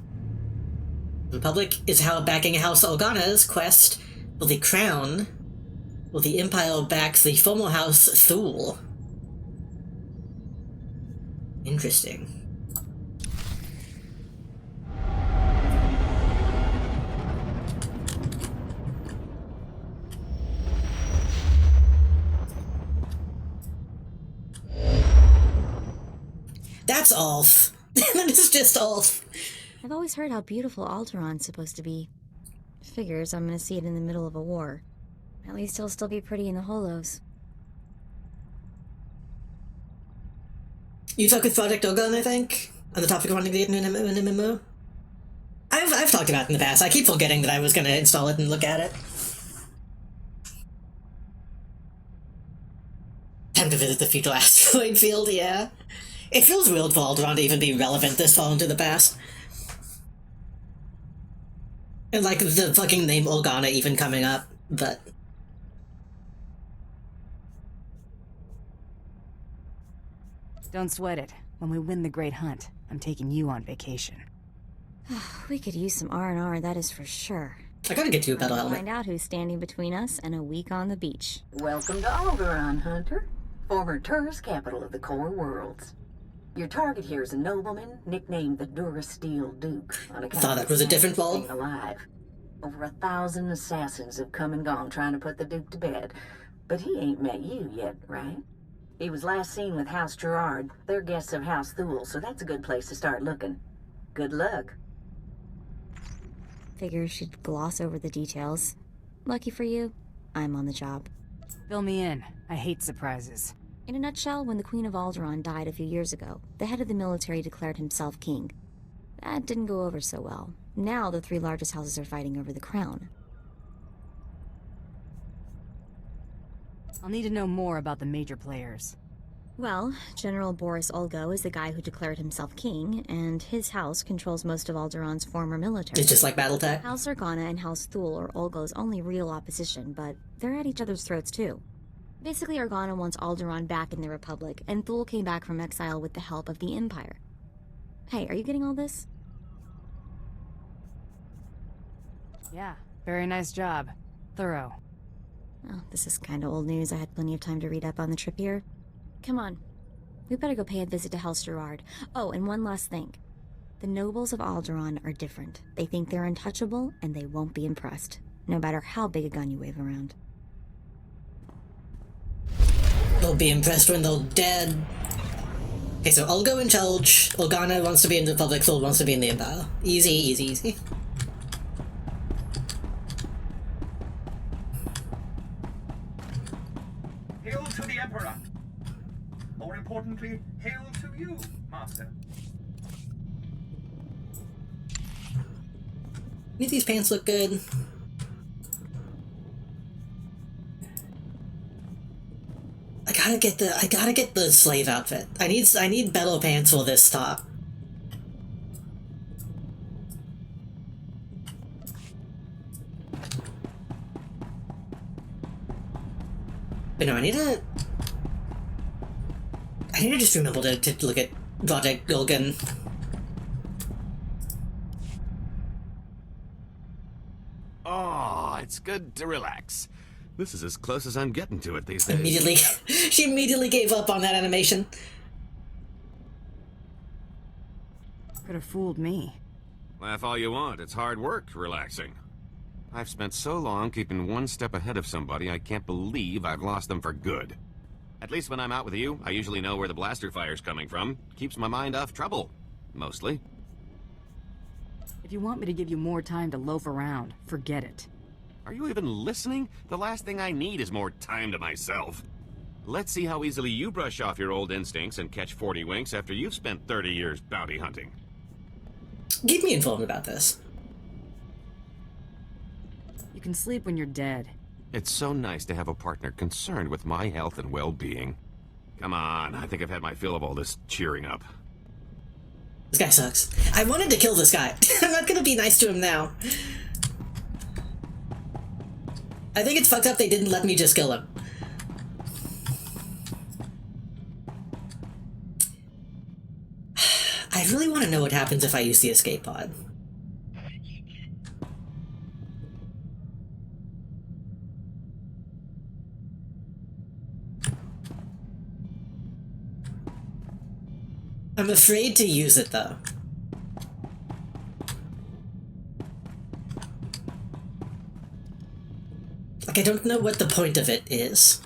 The Republic is how backing House Organa's quest for the crown, while the Empire backs the former House Thule. Interesting. That's Ulf. That is just Ulf. I've always heard how beautiful Alderaan's supposed to be. Figures I'm gonna see it in the middle of a war. At least he'll still be pretty in the holos. You talked with Project Ogon, I think, on the topic of wanting to get an MMO. I've talked about it in the past. I keep forgetting that I was going to install it and look at it. Time to visit the fetal asteroid field, yeah. It feels weird for Alderaan to even be relevant this far into the past. And like the fucking name Organa even coming up, but... Don't sweat it. When we win the Great Hunt, I'm taking you on vacation. We could use some R&R, that is for sure. I gotta get you a battle helmet. Find out who's standing between us and a week on the beach. Welcome to Alderaan, Hunter. Former tourist capital of the core worlds. Your target here is a nobleman nicknamed the Durasteel Duke. On account Thought that was a different ball. Alive. Over 1,000 assassins have come and gone trying to put the Duke to bed. But he ain't met you yet, right? He was last seen with House Gerard. They're guests of House Thule, so that's a good place to start looking. Good luck. Figure she'd gloss over the details. Lucky for you, I'm on the job. Fill me in. I hate surprises. In a nutshell, when the Queen of Alderaan died a few years ago, the head of the military declared himself king. That didn't go over so well. Now the three largest houses are fighting over the crown. I'll need to know more about the major players. Well, General Boris Olgo is the guy who declared himself king, and his house controls most of Alderaan's former military. It's just like Battletech. House Organa and House Thule are Olgo's only real opposition, but they're at each other's throats too. Basically, Organa wants Alderaan back in the Republic, and Thule came back from exile with the help of the Empire. Hey, are you getting all this? Yeah, very nice job. Thorough. Oh, this is kinda old news. I had plenty of time to read up on the trip here. Come on. We better go pay a visit to House Gerard. Oh, and one last thing. The nobles of Alderaan are different. They think they're untouchable, and they won't be impressed, no matter how big a gun you wave around. They'll be impressed when they're dead. Okay, so Olgo in charge. Organa wants to be in the Republic, Thule wants to be in the Empire. Easy, easy, easy. Hail to the Emperor! More importantly, hail to you, Master. Make these pants look good. I gotta get the slave outfit. I need bellow pants for this top. But no, I need to just remember to look at Project Gilgan. Oh, it's good to relax. This is as close as I'm getting to it these days. Immediately, she immediately gave up on that animation. Could have fooled me. Laugh all you want, it's hard work relaxing. I've spent so long keeping one step ahead of somebody, I can't believe I've lost them for good. At least when I'm out with you, I usually know where the blaster fire's coming from. Keeps my mind off trouble. Mostly. If you want me to give you more time to loaf around, forget it. Are you even listening? The last thing I need is more time to myself. Let's see how easily you brush off your old instincts and catch 40 winks after you've spent 30 years bounty hunting. Keep me informed about this. You can sleep when you're dead. It's so nice to have a partner concerned with my health and well-being. Come on, I think I've had my fill of all this cheering up. This guy sucks. I wanted to kill this guy. I'm not gonna be nice to him now. I think it's fucked up they didn't let me just kill him. I really want to know what happens if I use the escape pod. I'm afraid to use it, though. Like, I don't know what the point of it is.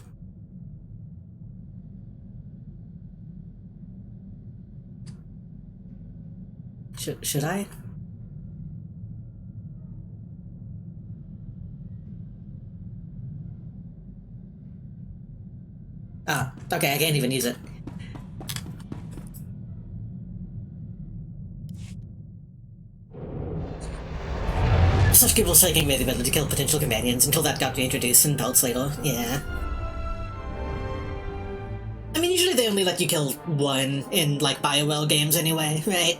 Should I? Ah, okay, I can't even use it. Such people taking away the ability to kill potential companions until that got reintroduced in SWTOR. Yeah. I mean, usually they only let you kill one in, like, BioWare games anyway, right?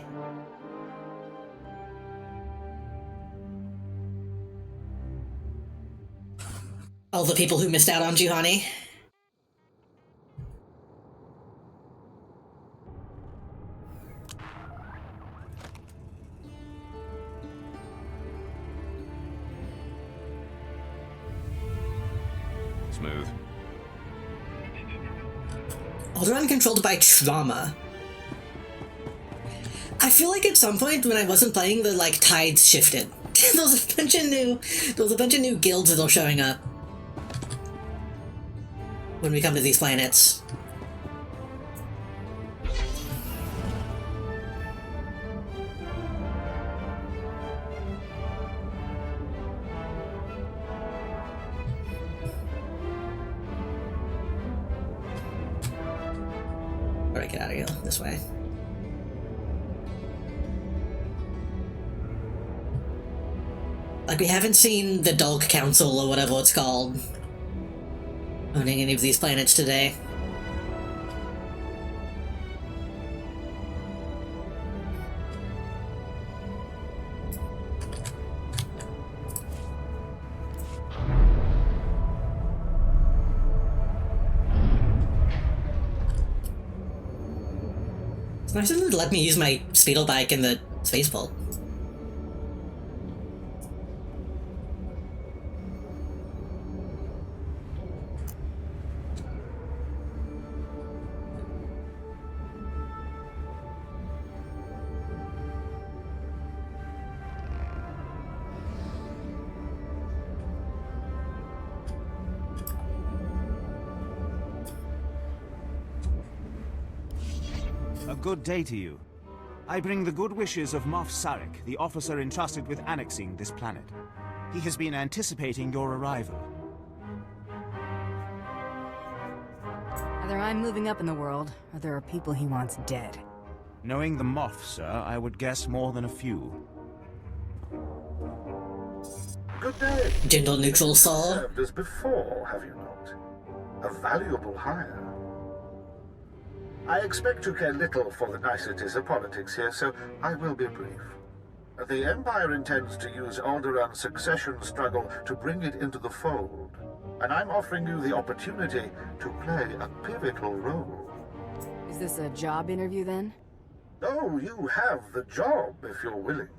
All the people who missed out on Juhani. Smooth. Alderaan controlled by trauma. I feel like at some point when I wasn't playing, the, like, tides shifted. There was a bunch of new guilds that are showing up when we come to these planets. Alright, get out of here. This way. Like, we haven't seen the Dog Council or whatever it's called owning any of these planets today. It's nice of them to let me use my speedo bike in the spaceport. A good day to you. I bring the good wishes of Moff Sarek, the officer entrusted with annexing this planet. He has been anticipating your arrival. Either I'm moving up in the world, or there are people he wants dead. Knowing the Moff, sir, I would guess more than a few. Good day. Gender neutral Saul. Served as before, have you not? A valuable hire. I expect you care little for the niceties of politics here, so I will be brief. The Empire intends to use Alderaan's succession struggle to bring it into the fold, and I'm offering you the opportunity to play a pivotal role. Is this a job interview then? Oh, you have the job if you're willing.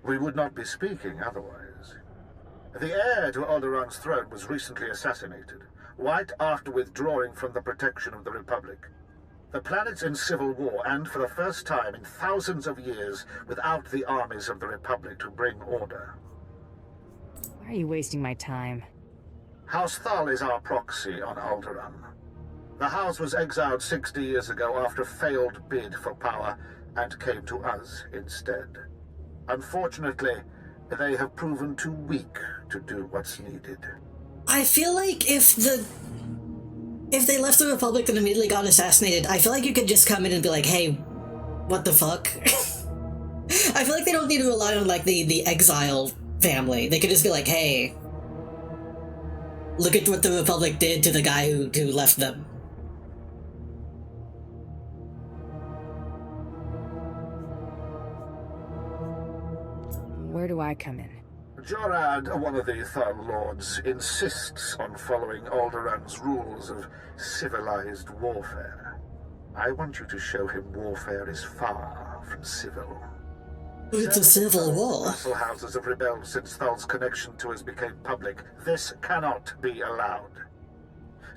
We would not be speaking otherwise. The heir to Alderaan's throne was recently assassinated, right after withdrawing from the protection of the Republic. The planet's in civil war, and for the first time in thousands of years, without the armies of the Republic to bring order. Why are you wasting my time? House Thal is our proxy on Alderaan. The house was exiled 60 years ago after a failed bid for power, and came to us instead. Unfortunately, they have proven too weak to do what's needed. I feel like if they left the Republic and immediately got assassinated, I feel like you could just come in and be like, hey, what the fuck? I feel like they don't need to rely on, like, the exile family. They could just be like, hey, look at what the Republic did to the guy who left them. Where do I come in? Jorad, one of the Thal Lords, insists on following Alderaan's rules of civilized warfare. I want you to show him warfare is far from civil. It's a civil war. Muscle houses have rebelled since Thal's connection to us became public. This cannot be allowed.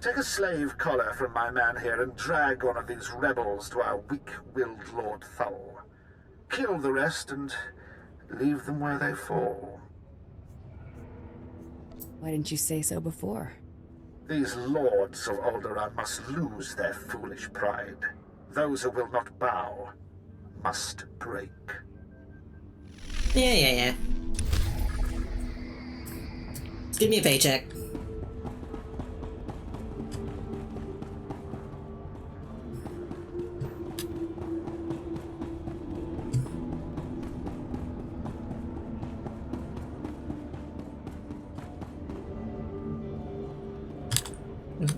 Take a slave collar from my man here and drag one of these rebels to our weak-willed Lord Thal. Kill the rest and leave them where they fall. Why didn't you say so before? These lords of Alderaan must lose their foolish pride. Those who will not bow must break. Yeah. Give me a paycheck.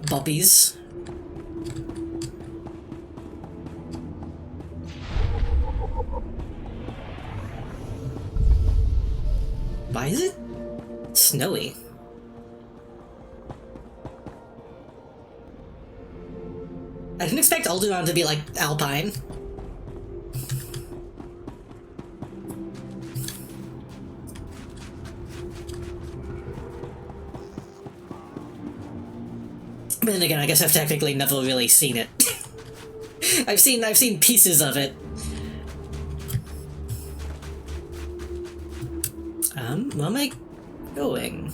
Bobbies. Why is it snowy? I didn't expect Alderaan to be like alpine. But then again, I guess I've technically never really seen it. I've seen pieces of it. Where am I going?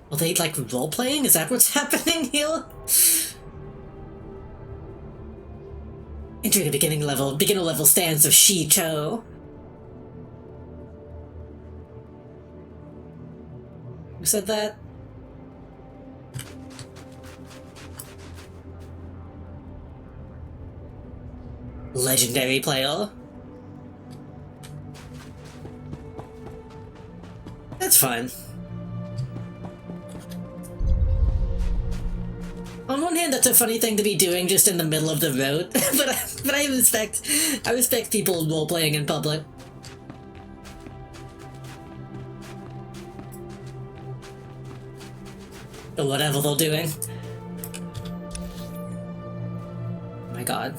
Are they, like, role-playing? Is that what's happening here? Entering the beginner level stance of Shi-Cho. Who said that? Legendary player. That's fine. On one hand, that's a funny thing to be doing just in the middle of the road, but I respect people role-playing in public. Or whatever they're doing. Oh my god.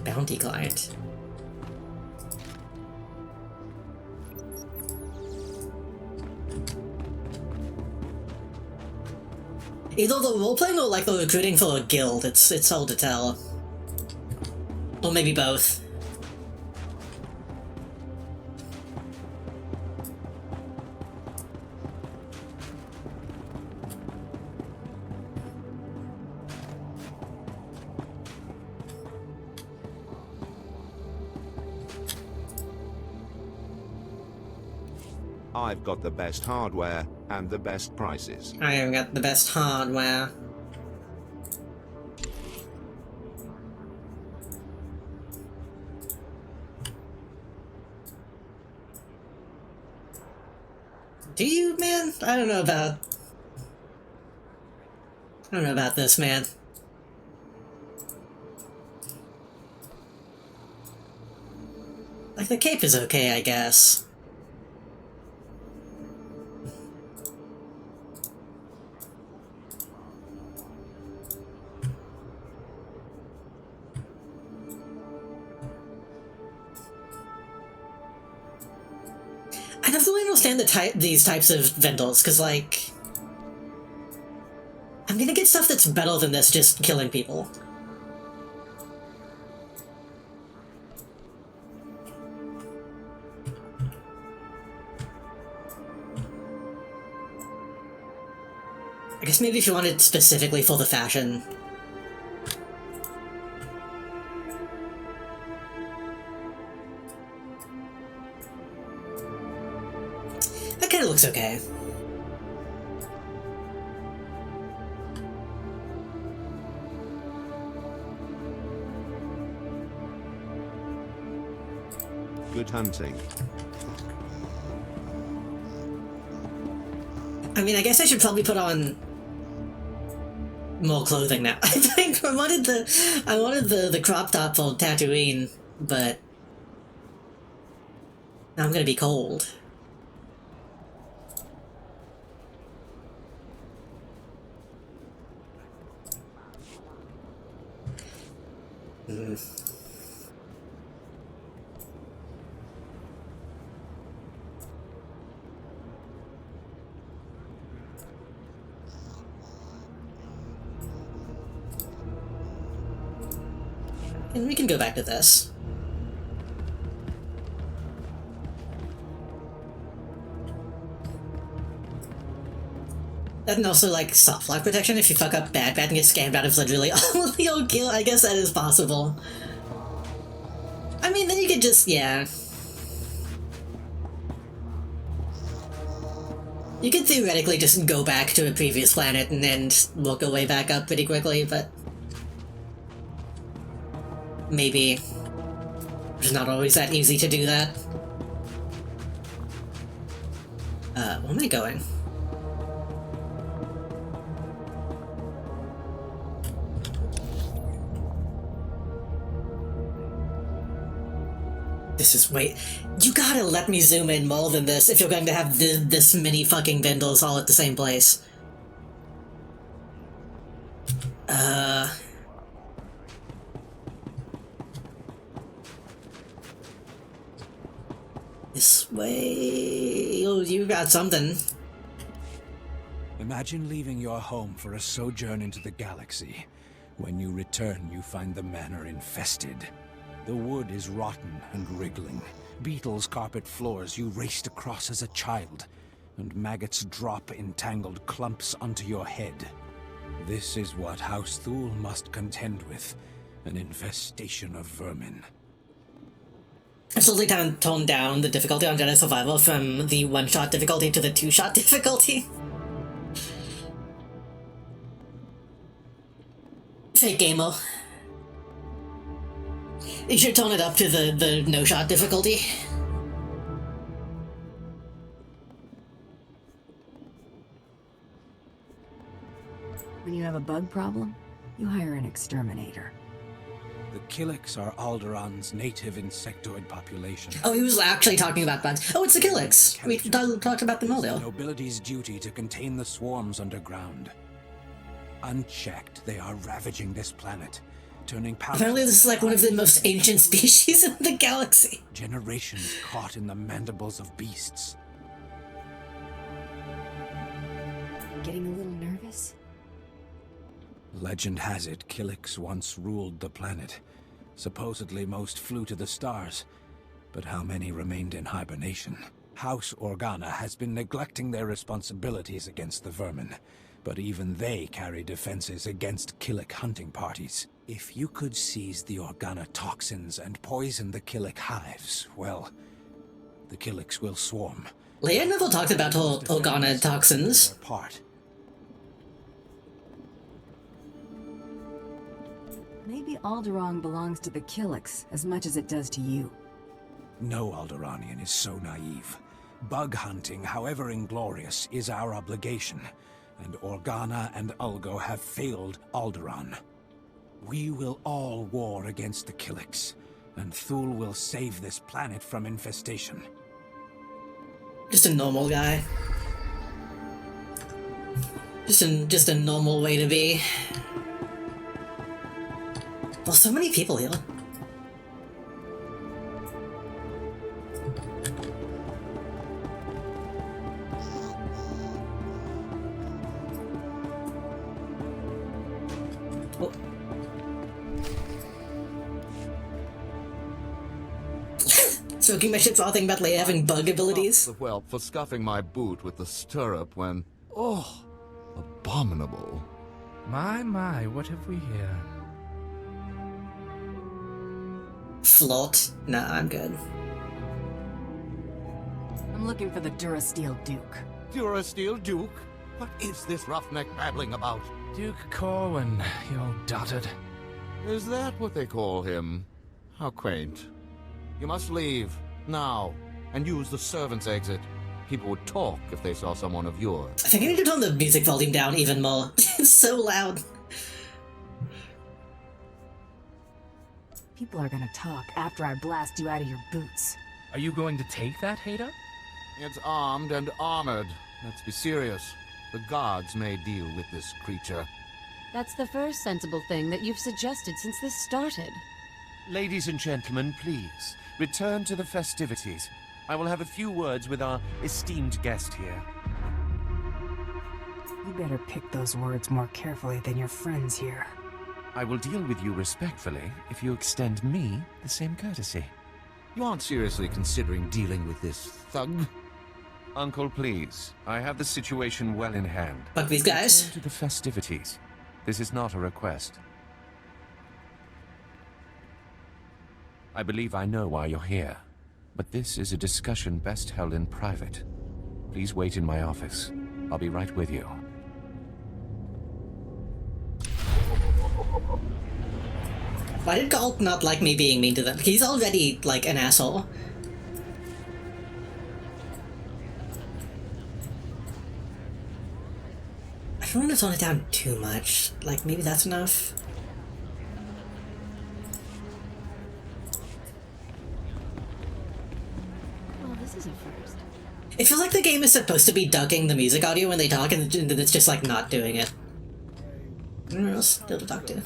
Bounty client. Either the role-playing or like the recruiting for a guild, it's hard to tell. Or maybe both. I've got the best hardware and the best prices. I have got the best hardware. Do you, man? I don't know about this, man. Like, the cape is okay, I guess. I don't really understand these types of vendors, because, like, I'm gonna get stuff that's better than this just killing people. I guess maybe if you wanted specifically for the fashion. That kind of looks okay. Good hunting. I mean, I guess I should probably put on more clothing now. I think I wanted the crop top for Tatooine, but now I'm gonna be cold. And we can go back to this. And also, like, soft lock protection if you fuck up bad and get scammed out of literally all of your gear. I guess that is possible. I mean, then you could just, yeah. You could theoretically just go back to a previous planet and then work your way back up pretty quickly, but maybe it's not always that easy to do that. Where am I going? This is, wait, you gotta let me zoom in more than this if you're going to have this many fucking vendors all at the same place. This way. Oh, you got something. Imagine leaving your home for a sojourn into the galaxy. When you return, you find the manor infested. The wood is rotten and wriggling. Beetles carpet floors you raced across as a child, and maggots drop in tangled clumps onto your head. This is what House Thule must contend with, an infestation of vermin. I've slowly toned down the difficulty on Jedi Survival from the one-shot difficulty to the two-shot difficulty. Fake gamer. You should tone it up to the no-shot difficulty. When you have a bug problem, you hire an exterminator. The Killiks are Alderaan's native insectoid population. Oh, he was actually talking about bugs. Oh, it's the Killiks. We talked about them earlier. It's the nobility's duty to contain the swarms underground. Unchecked, they are ravaging this planet, turning power. Apparently this is like one of the most ancient species in the galaxy. Generations caught in the mandibles of beasts. Getting a little nervous? Legend has it Killiks once ruled the planet. Supposedly most flew to the stars, but how many remained in hibernation? House Organa has been neglecting their responsibilities against the vermin, but even they carry defenses against Killik hunting parties. If you could seize the Organa toxins and poison the Killik hives, well, the Killiks will swarm. Leia never talked about Organa toxins. Maybe Alderaan belongs to the Killiks as much as it does to you. No Alderaanian is so naive. Bug hunting, however inglorious, is our obligation, and Organa and Ulgo have failed Alderaan. We will all war against the Killiks, and Thule will save this planet from infestation. Just a normal guy. Just a normal way to be. Well, so many people here. Oh. Soaking my shit's all thinking about Leia having bug abilities. The whelp for scuffing my boot with the stirrup when... Oh, Abominable. My, what have we here? Float? Nah, I'm good. I'm looking for the Durasteel Duke. Durasteel Duke? What is this roughneck babbling about? Duke Corwin, you old dotard. Is that what they call him? How quaint. You must leave, now, and use the servants' exit. People would talk if they saw someone of yours. I think I need to turn the music volume down even more. It's so loud. People are gonna talk after I blast you out of your boots. Are you going to take that, Hader? It's armed and armored. Let's be serious. The gods may deal with this creature. That's the first sensible thing that you've suggested since this started. Ladies and gentlemen, please, return to the festivities. I will have a few words with our esteemed guest here. You better pick those words more carefully than your friends here. I will deal with you respectfully if you extend me the same courtesy. You aren't seriously considering dealing with this thug? Uncle, please. I have the situation well in hand. Fuck these guys. Return to the festivities. This is not a request. I believe I know why you're here, but this is a discussion best held in private. Please wait in my office. I'll be right with you. Why did Galt not like me being mean to them? He's already, like, an asshole. I don't want to tone it down too much. Like, maybe that's enough. Well, this is a first. It feels like the game is supposed to be ducking the music audio when they talk, and then it's just, like, not doing it. What else still to talk to?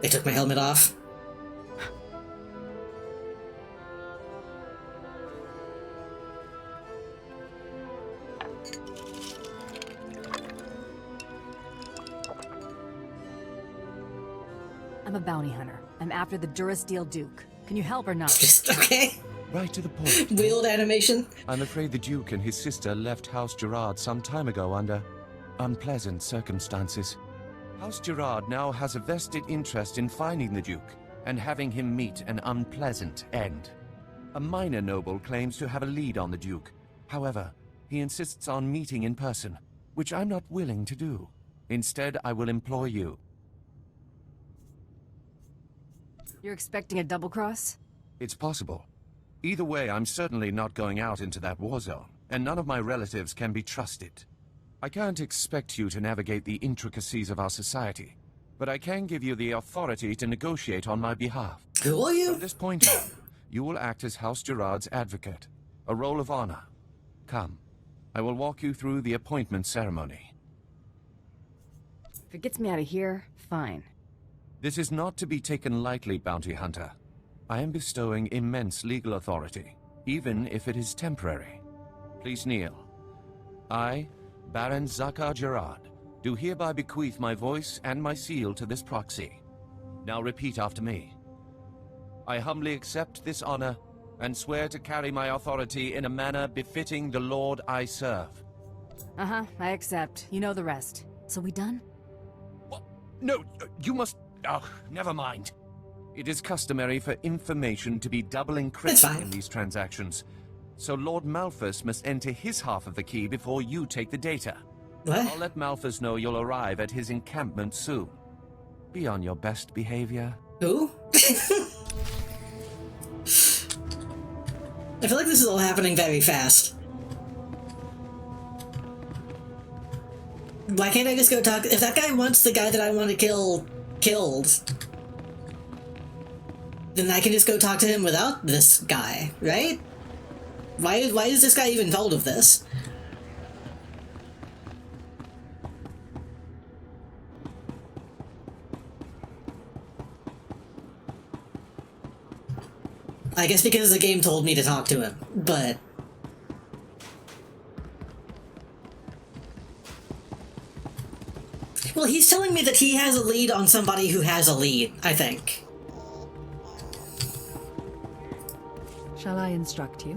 They took my helmet off. I'm a bounty hunter. I'm after the Durasteel Duke. Can you help or not? Just okay. Right to the point. Wheeled animation. I'm afraid the Duke and his sister left House Gerard some time ago under unpleasant circumstances. House Gerard now has a vested interest in finding the Duke and having him meet an unpleasant end. A minor noble claims to have a lead on the Duke. However, he insists on meeting in person, which I'm not willing to do. Instead, I will employ you. You're expecting a double cross? It's possible. Either way, I'm certainly not going out into that war zone, and none of my relatives can be trusted. I can't expect you to navigate the intricacies of our society, but I can give you the authority to negotiate on my behalf. Who are you? From this point on, you will act as House Gerard's advocate, a role of honor. Come, I will walk you through the appointment ceremony. If it gets me out of here, fine. This is not to be taken lightly, Bounty Hunter. I am bestowing immense legal authority, even if it is temporary. Please kneel. I, Baron Zakar Gerard, do hereby bequeath my voice and my seal to this proxy. Now repeat after me. I humbly accept this honor and swear to carry my authority in a manner befitting the Lord I serve. Uh-huh, I accept. You know the rest. So we done? What? No, you must... Oh, never mind. It is customary for information to be double encrypted in these transactions. So Lord Malphus must enter his half of the key before you take the data. What? I'll let Malphus know you'll arrive at his encampment soon. Be on your best behavior. Who? I feel like this is all happening very fast. Why can't I just go talk? If that guy wants the guy that I want to kill killed, then I can just go talk to him without this guy, right? Why is this guy even told of this? I guess because the game told me to talk to him, but... Well, he's telling me that he has a lead on somebody who has a lead, I think. Shall I instruct you?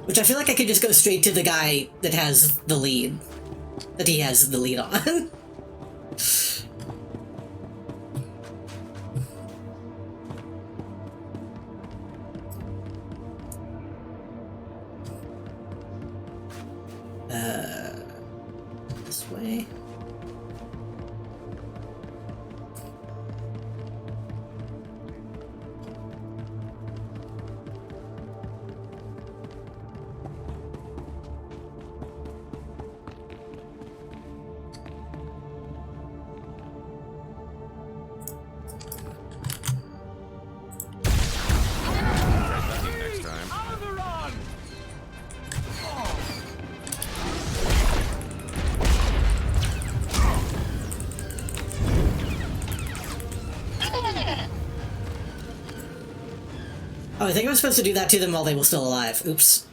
Which I feel like I could just go straight to the guy that has the lead. That he has the lead on. This way. Next time. Oh, I think I'm supposed to do that to them while they were still alive. Oops.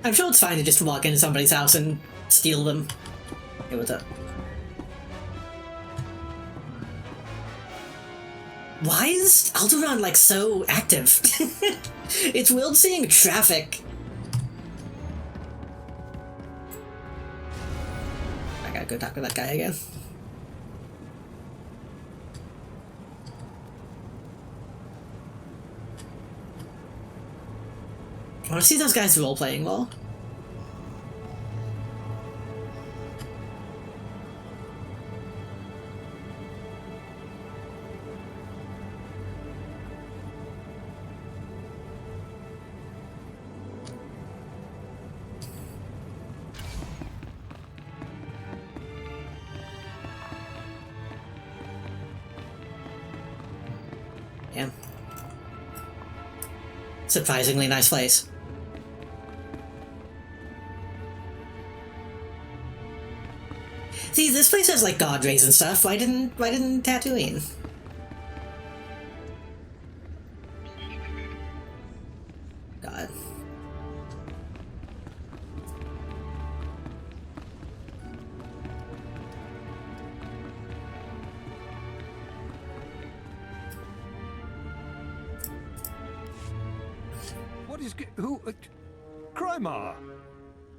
I'm sure it's fine to just walk into somebody's house and steal them. Hey, what's up? Why is Alderaan, like, so active? It's weird seeing traffic. I gotta go talk to that guy again. I want to see those guys role-playing well. Damn. Surprisingly nice place. See, this place has like god rays and stuff. Why didn't Tatooine? God. What is... who... Crymar?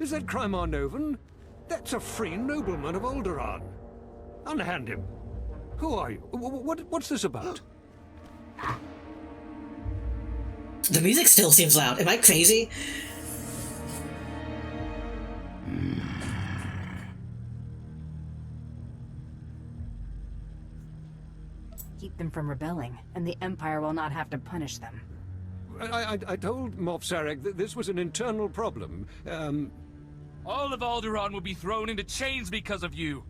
Is that Crymar Novan? That's a free nobleman of Alderaan. Unhand him. Who are you? What's this about? The music still seems loud. Am I crazy? Keep them from rebelling, and the Empire will not have to punish them. I told Moff Sarek that this was an internal problem. All of Alderaan will be thrown into chains because of you.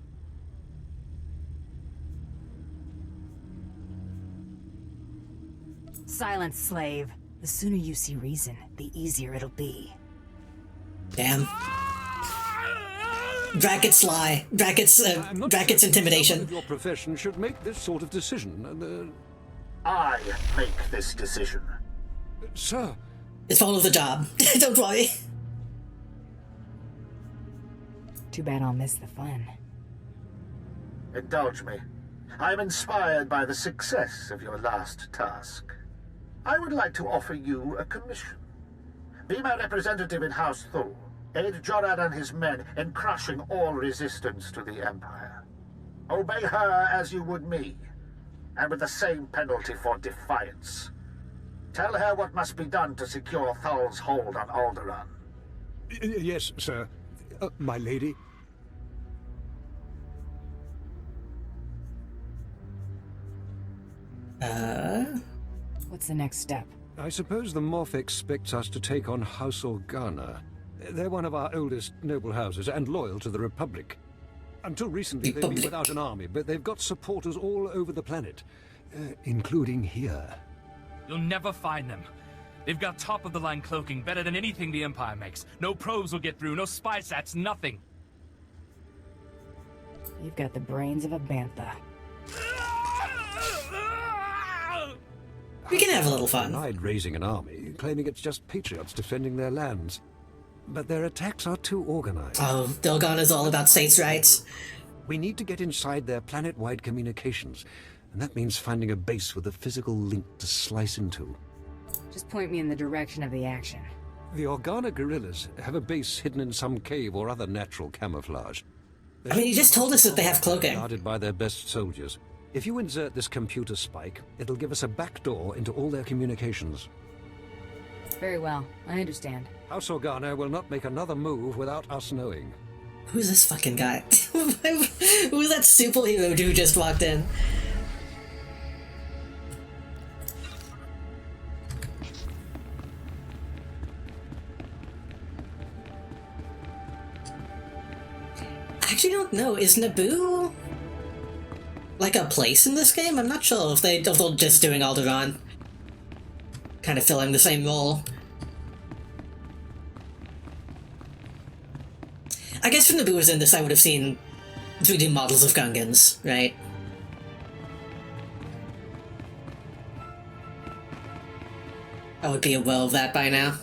Silence, slave. The sooner you see reason, the easier it'll be. Damn. Brackett's lie. Brackett's intimidation. Your profession should make this sort of decision. I make this decision. Sir. It's part of the job. Don't worry. Too bad I'll miss the fun. Indulge me. I am inspired by the success of your last task. I would like to offer you a commission. Be my representative in House Thor. Aid Jorad and his men in crushing all resistance to the Empire. Obey her as you would me, and with the same penalty for defiance. Tell her what must be done to secure Thal's hold on Alderaan. Yes, sir. My lady. What's the next step? I suppose the Moff expects us to take on House Organa. They're one of our oldest noble houses and loyal to the Republic. Until recently, they've been without an army, but they've got supporters all over the planet, including here. You'll never find them. They've got top-of-the-line cloaking, better than anything the Empire makes. No probes will get through, no spy sats, nothing. You've got the brains of a bantha. We can have a little fun. Denied raising an army, claiming it's just patriots defending their lands. But their attacks are too organized. Oh, Dogon is all about states' rights. We need to get inside their planet-wide communications, and that means finding a base with a physical link to slice into. Just point me in the direction of the action. The Organa guerrillas have a base hidden in some cave or other natural camouflage. I mean, you just told us that they have cloaking. Guarded by their best soldiers. If you insert this computer spike, it'll give us a backdoor into all their communications. Very well, I understand. House Organa will not make another move without us knowing. Who's this fucking guy? Who's that superhero dude who just walked in? I actually don't know. Is Naboo like a place in this game? I'm not sure if they're just doing Alderaan. Kind of filling the same role. I guess if Naboo was in this, I would have seen 3D models of Gungans, right? I would be aware of that by now.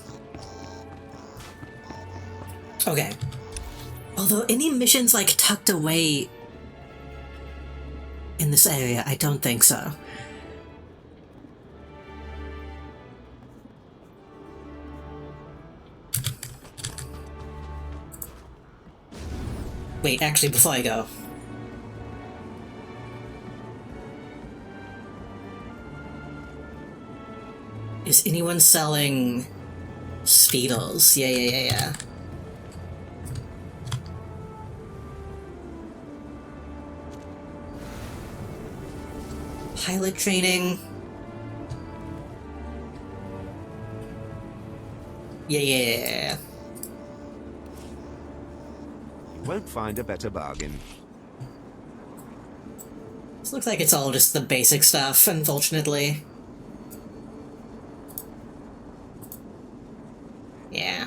Okay. Although any missions like tucked away in this area, I don't think so. Wait, actually, before I go. Is anyone selling speedos? Yeah. Pilot training. Yeah. Won't find a better bargain. This looks like it's all just the basic stuff, unfortunately. Yeah.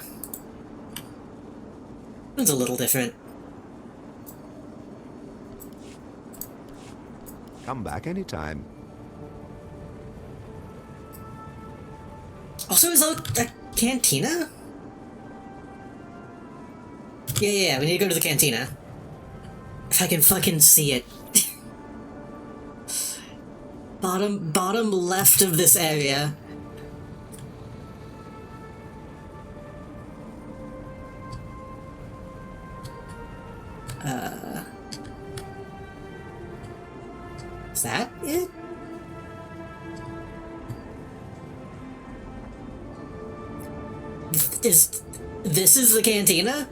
It's a little different. Come back anytime. Also, is that a cantina? Yeah, we need to go to the cantina. If I can fucking see it. bottom left of this area. Is that it? This is the cantina?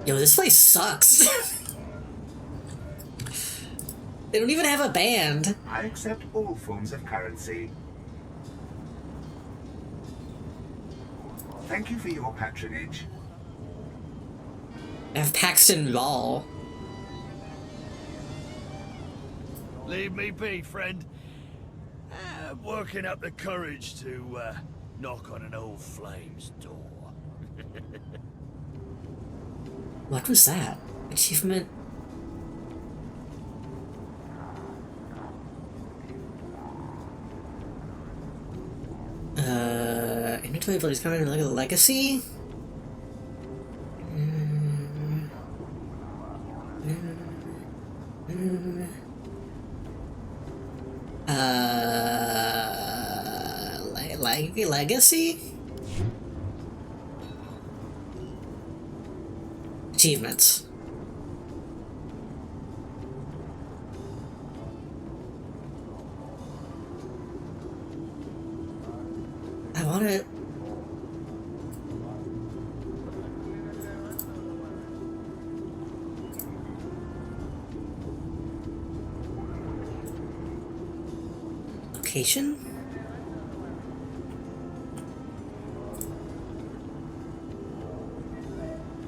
Yo, this place sucks. They don't even have a band. I accept all forms of currency. Thank you for your patronage. I have Paxton Raw. Leave me be, friend. I'm working up the courage to knock on an old flame's door. What was that? Achievement? Inventory abilities coming like a legacy? Legacy? Achievements. I want it. Location?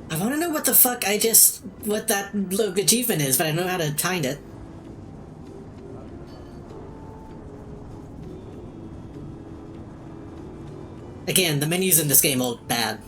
I want to know what the fuck what that achievement is, but I don't know how to find it. Again, the menus in this game are bad.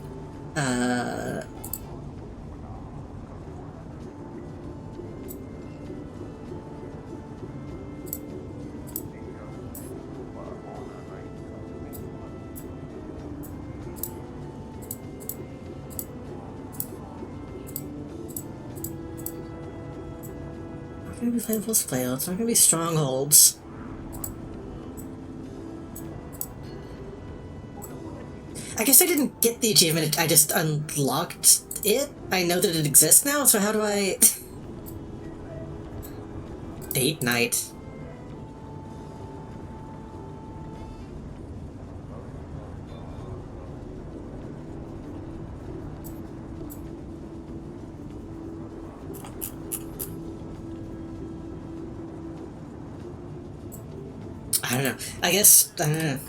Not gonna be flavorless playouts, not gonna be strongholds. I guess I didn't get the achievement, I just unlocked it? I know that it exists now, so how do I... Date night. I don't know. I guess, I don't know.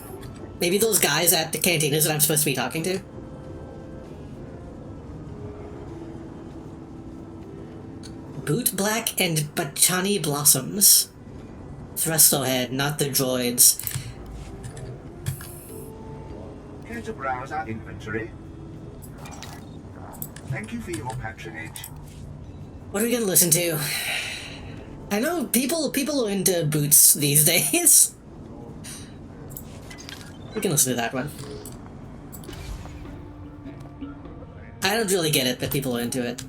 Maybe those guys at the cantinas that I'm supposed to be talking to? Boot Black and Bachani Blossoms. Thrusto Head, not the droids. Care to browse our inventory? Thank you for your patronage. What are we gonna listen to? I know people are into boots these days. We can listen to that one. I don't really get it, but people are into it.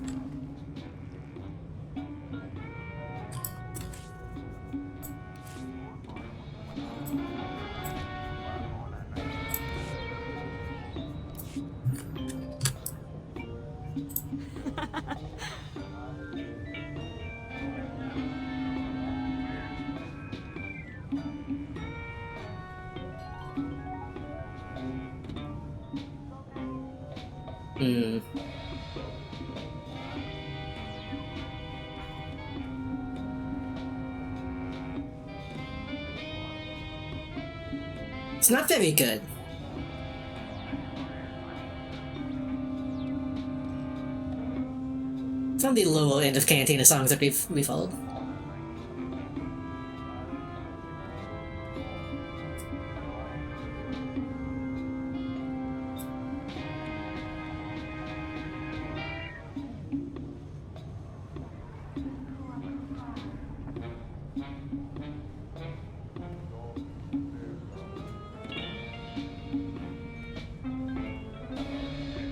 Hmm. It's not very good. It's on the lower end of Cantina songs that we followed.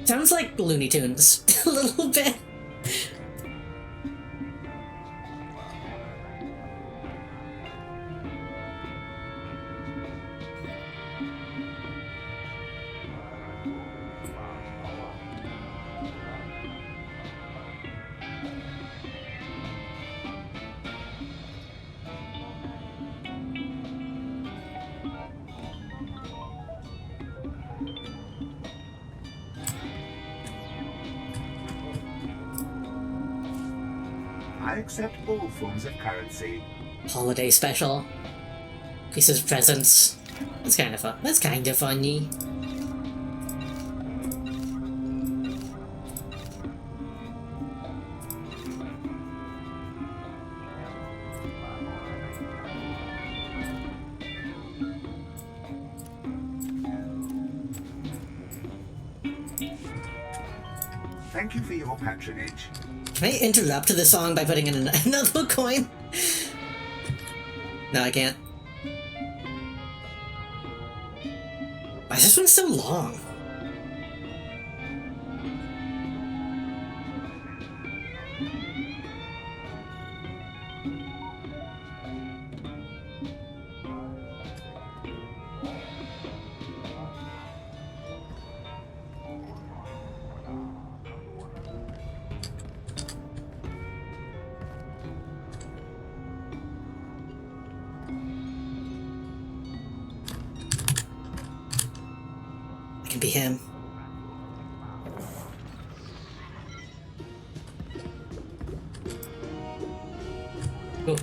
Sounds like Looney Tunes, a little bit. I accept all forms of currency. Holiday special. Pieces of presents. That's kind of fun. That's kind of funny. Thank you for your patronage. Can I interrupt the song by putting in another coin? No, I can't. Why is this one so long? Can be him. Ooh.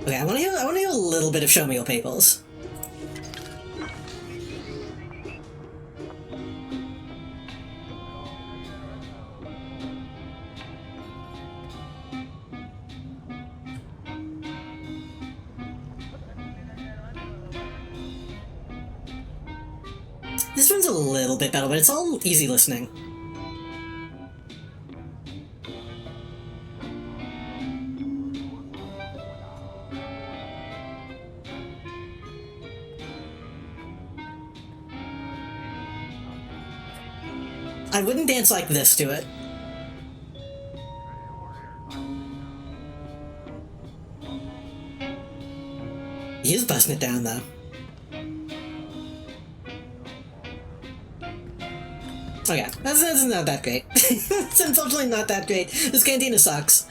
Okay, I wanna hear a little bit of Show Me Your Papers. This one's a little bit better, but it's all easy listening. I wouldn't dance like this to it. He's busting it down, though. Okay, that's not that great. It's unfortunately not that great. This cantina sucks.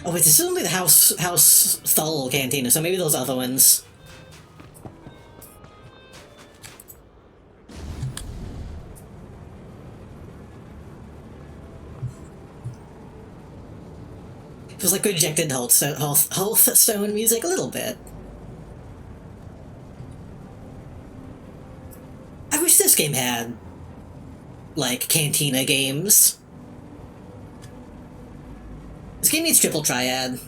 Oh wait, this is only the House SWTOR cantina, so maybe those other ones. It was like rejected Hearthstone music a little bit. I wish this game had, like, cantina games. This game needs triple triad.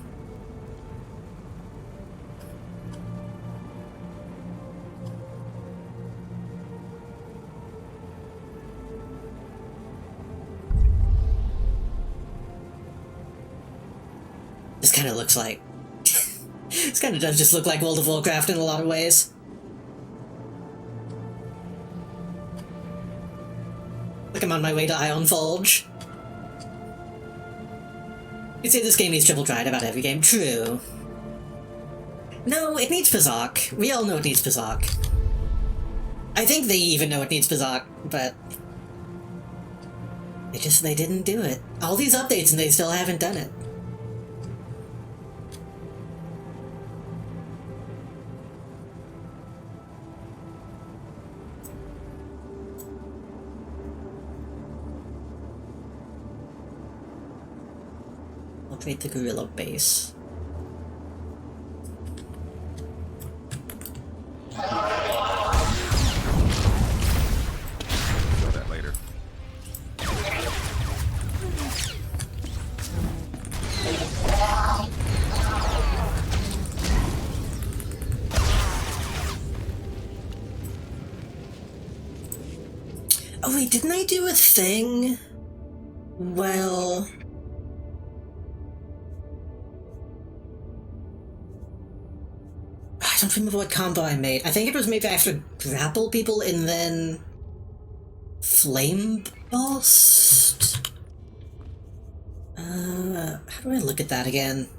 This kind of looks like... this kind of does just look like World of Warcraft in a lot of ways. Like I'm on my way to Ironforge. You'd say this game needs triple triad about every game. True. No, it needs Pazak. We all know it needs Pazak. I think they even know it needs Pazak, but... they didn't do it. All these updates and they still haven't done it. Create the gorilla base. Show that later. Oh wait, didn't I do a thing? Well... I don't remember what combo I made. I think it was maybe I have to grapple people and then... Flame Burst? How do I look at that again?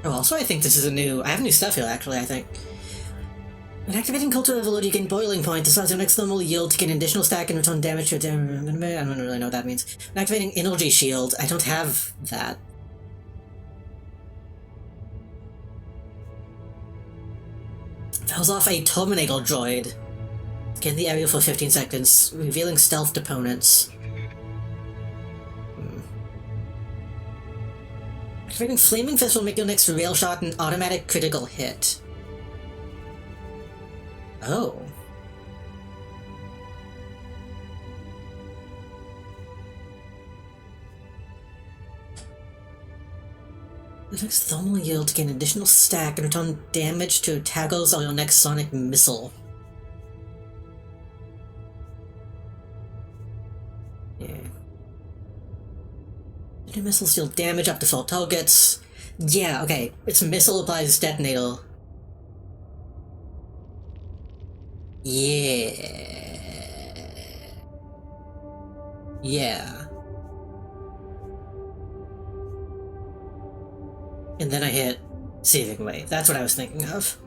Oh, also I think this is I have new stuff here actually, I think. When activating Culture Overload, you gain Boiling Point. This allows your next thermal yield to gain an additional stack and return damage to I don't really know what that means. When activating Energy Shield, I don't have that. Fouls off a Terminator droid. Scan the area for 15 seconds, revealing stealthed opponents. Activating Flaming Fist will make your next rail shot an automatic critical hit. Oh. The next thermal yield to gain an additional stack and return damage to tackles on your next sonic missile. Yeah. New missiles deal damage up to 4 targets. Yeah, okay. Its missile applies detonator. Yeah. Yeah. And then I hit Saving Wave. That's what I was thinking of.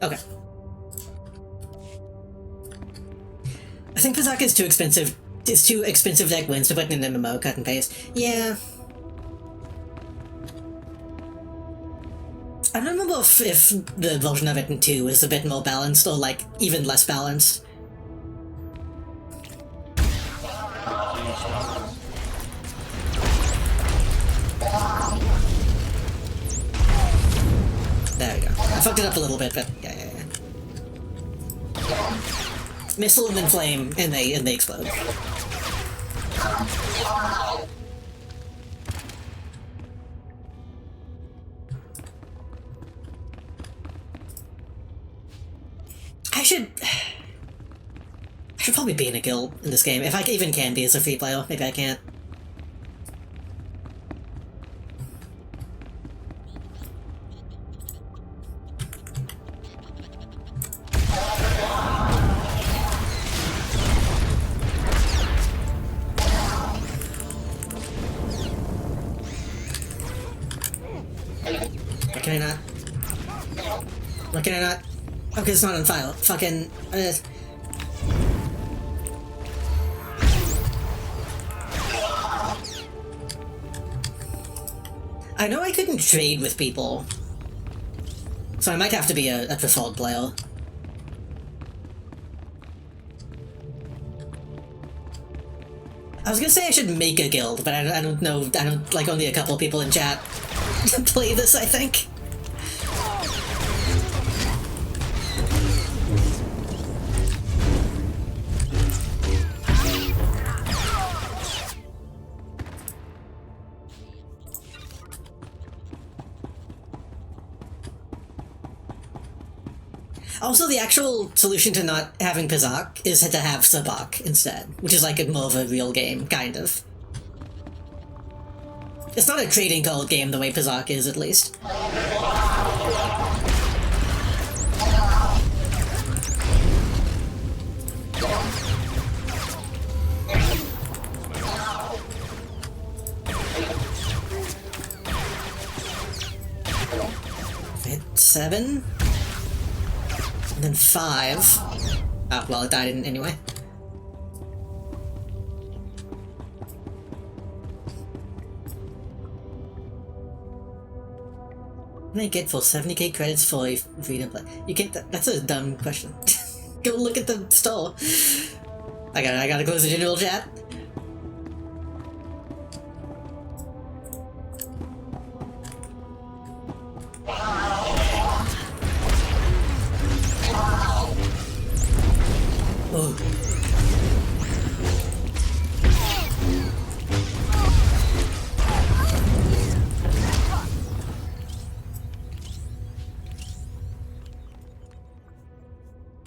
Okay. I think Pazak is too expensive It's too expensive deck wins to put in an MMO, cut and paste. Yeah. I don't remember if the version of it in 2 is a bit more balanced, or, like, even less balanced. There we go. I fucked it up a little bit, but yeah. Missile and then flame, and they explode. I should probably be in a guild in this game. If I even can be as a free player, maybe I can't. Why can I not? Why can I not? Okay, it's not on file. Fucking, I know I couldn't trade with people, so I might have to be a preferred player. I was gonna say I should make a guild, but I don't know. I don't, like, only a couple people in chat play this, I think. Also, the actual solution to not having Pizark is to have Sabak instead, which is like more of a real game, kind of. It's not a trading card game the way Pizark is, at least. Hit 7? And then 5. Oh, well, it died anyway. What do I get for 70k credits for a Breedo play? You can't. That's a dumb question. Go look at the store. I gotta close the general chat.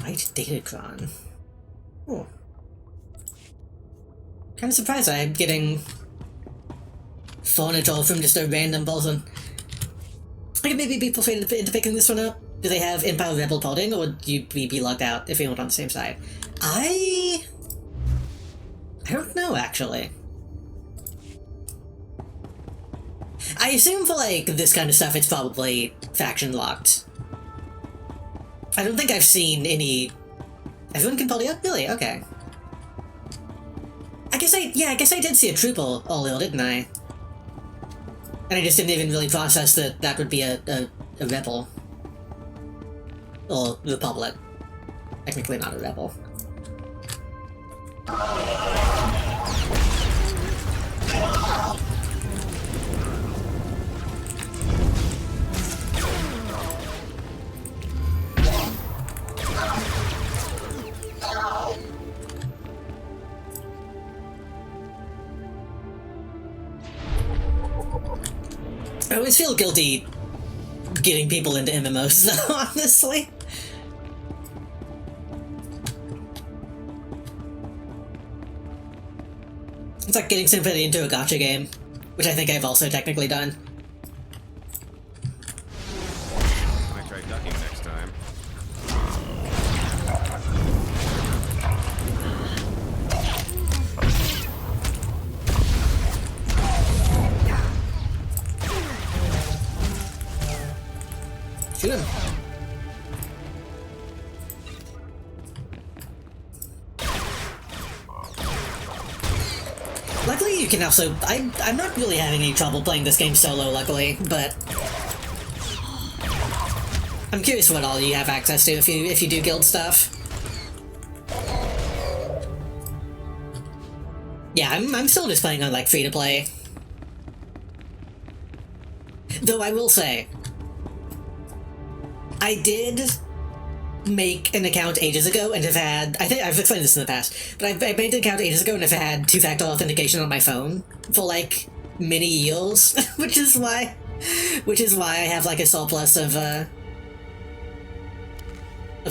White Datacron. Oh. Kind of surprised I'm getting furniture from just a random person. I could maybe be persuaded into picking this one up. Do they have Empire Rebel podding, or do you be locked out if you're not on the same side? I don't know, actually. I assume for, like, this kind of stuff, it's probably faction locked. I don't think I've seen any... Everyone can poly up? Really? Okay. I guess I did see a trooper earlier, didn't I? And I just didn't even really process that that would be a rebel. Or Republic. Technically not a rebel. I always feel guilty getting people into MMOs, though, honestly. It's like getting somebody into a gacha game, which I think I've also technically done. Might try ducking next time. Shoot him. luckily you can also... I'm not really having any trouble playing this game solo, luckily, but... I'm curious what all you have access to if you do guild stuff. Yeah, I'm still just playing on, like, free-to-play. Though I will say, I did make an account ages ago and have had... I think I've explained this in the past, but I made an account ages ago and have had two-factor authentication on my phone for, like, many years, which is why I have, like, a surplus of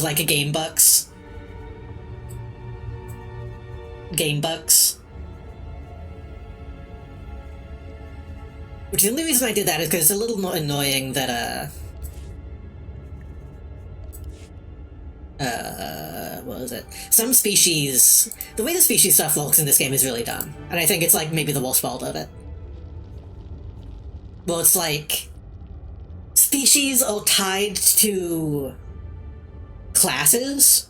like, a Game Bucks. Game Bucks. Which the only reason I did that is because it's a little more annoying that, what was it? Some species... The way the species stuff works in this game is really dumb. And I think it's, like, maybe the worst fault of it. Well, it's like... Species are tied to... classes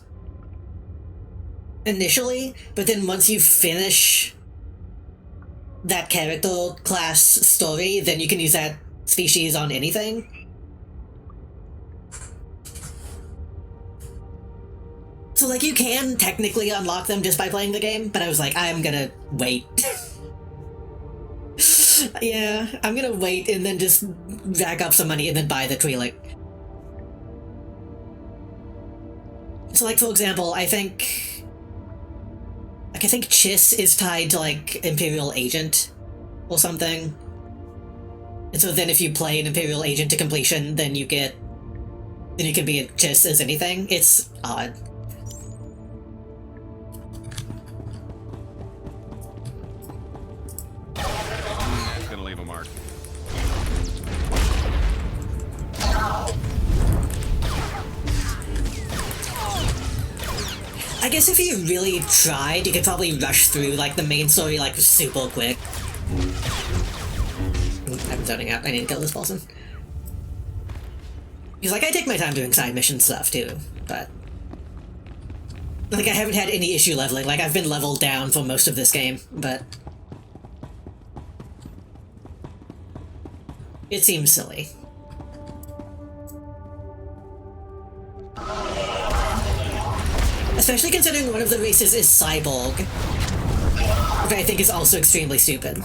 initially, but then once you finish that character class story, then you can use that species on anything. So, like, you can technically unlock them just by playing the game, but I was like, I'm gonna wait. Yeah, I'm gonna wait and then just rack up some money and then buy the Twi'lek. So, like, for example, I think Chiss is tied to, like, Imperial Agent or something. And so then if you play an Imperial Agent to completion, then you can be a Chiss as anything. It's odd. It's gonna leave a mark. I guess if you really tried, you could probably rush through, like, the main story, like, super quick. I'm zoning out. I need to kill this person. Because, like, I take my time doing side mission stuff, too, but... Like, I haven't had any issue leveling. Like, I've been leveled down for most of this game, but... It seems silly. Especially considering one of the races is Cyborg, which I think is also extremely stupid.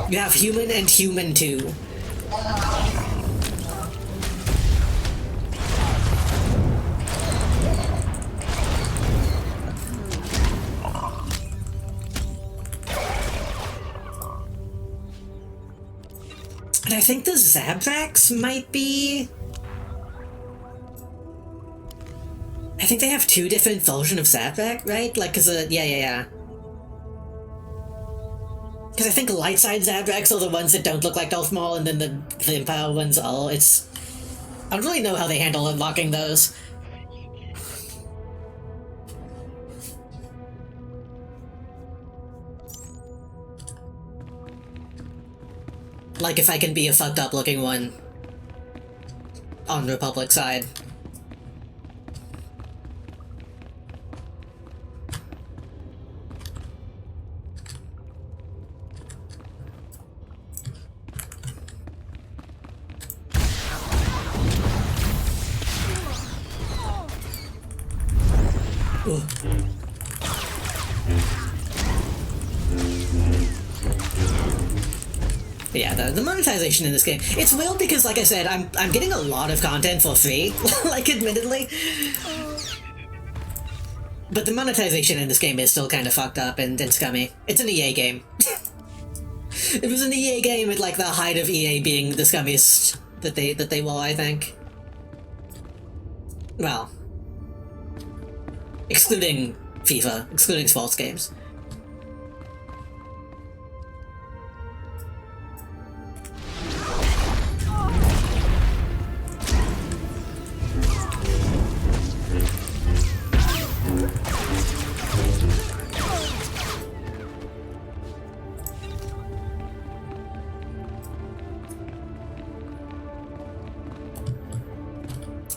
You have Human and Human too. And I think the Zabraks might be... I think they have two different versions of Zabrak, right? Like, cause, yeah. Because I think light-side Zabraks are the ones that don't look like Darth Maul, and then the Empire ones are. It's... I don't really know how they handle unlocking those. Like, if I can be a fucked-up-looking one on the Republic side. Ooh. Yeah, the monetization in this game, it's weird because, like I said, I'm getting a lot of content for free, like, admittedly. But the monetization in this game is still kind of fucked up and scummy. It's an EA game. It was an EA game at, like, the height of EA being the scummiest that they were, I think. Well, excluding FIFA, excluding sports games.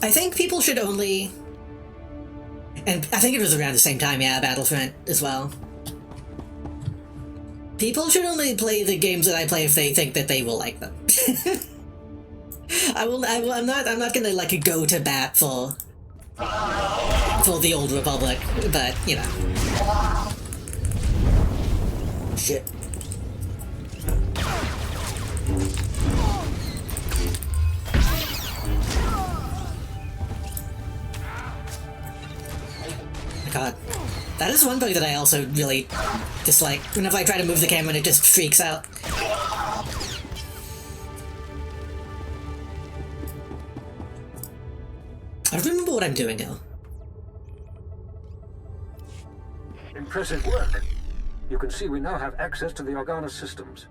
I think people should only... And I think it was around the same time, yeah, Battlefront as well. People should only play the games that I play if they think that they will like them. I'm not gonna like go to bat for the Old Republic, but you know. Shit. God. That is one bug that I also really dislike. Whenever I try to move the camera, it just freaks out. I don't remember what I'm doing now. Impressive work. You can see we now have access to the Organa systems.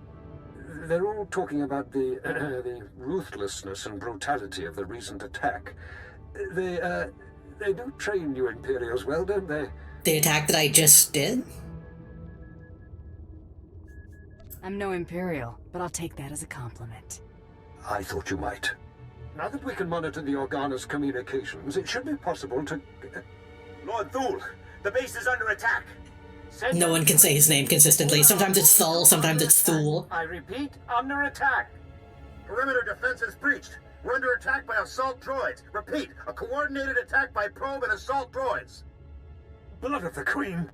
They're all talking about the the ruthlessness and brutality of the recent attack. They do train you Imperials well, don't they? The attack that I just did? I'm no Imperial, but I'll take that as a compliment. I thought you might. Now that we can monitor the Organa's communications, it should be possible to... Lord Thule, the base is under attack. No one can say his name consistently. Sometimes it's Thul, sometimes it's Thule. I repeat, under attack. Perimeter defense is breached. We're under attack by assault droids. Repeat, a coordinated attack by probe and assault droids. Blood of the Queen.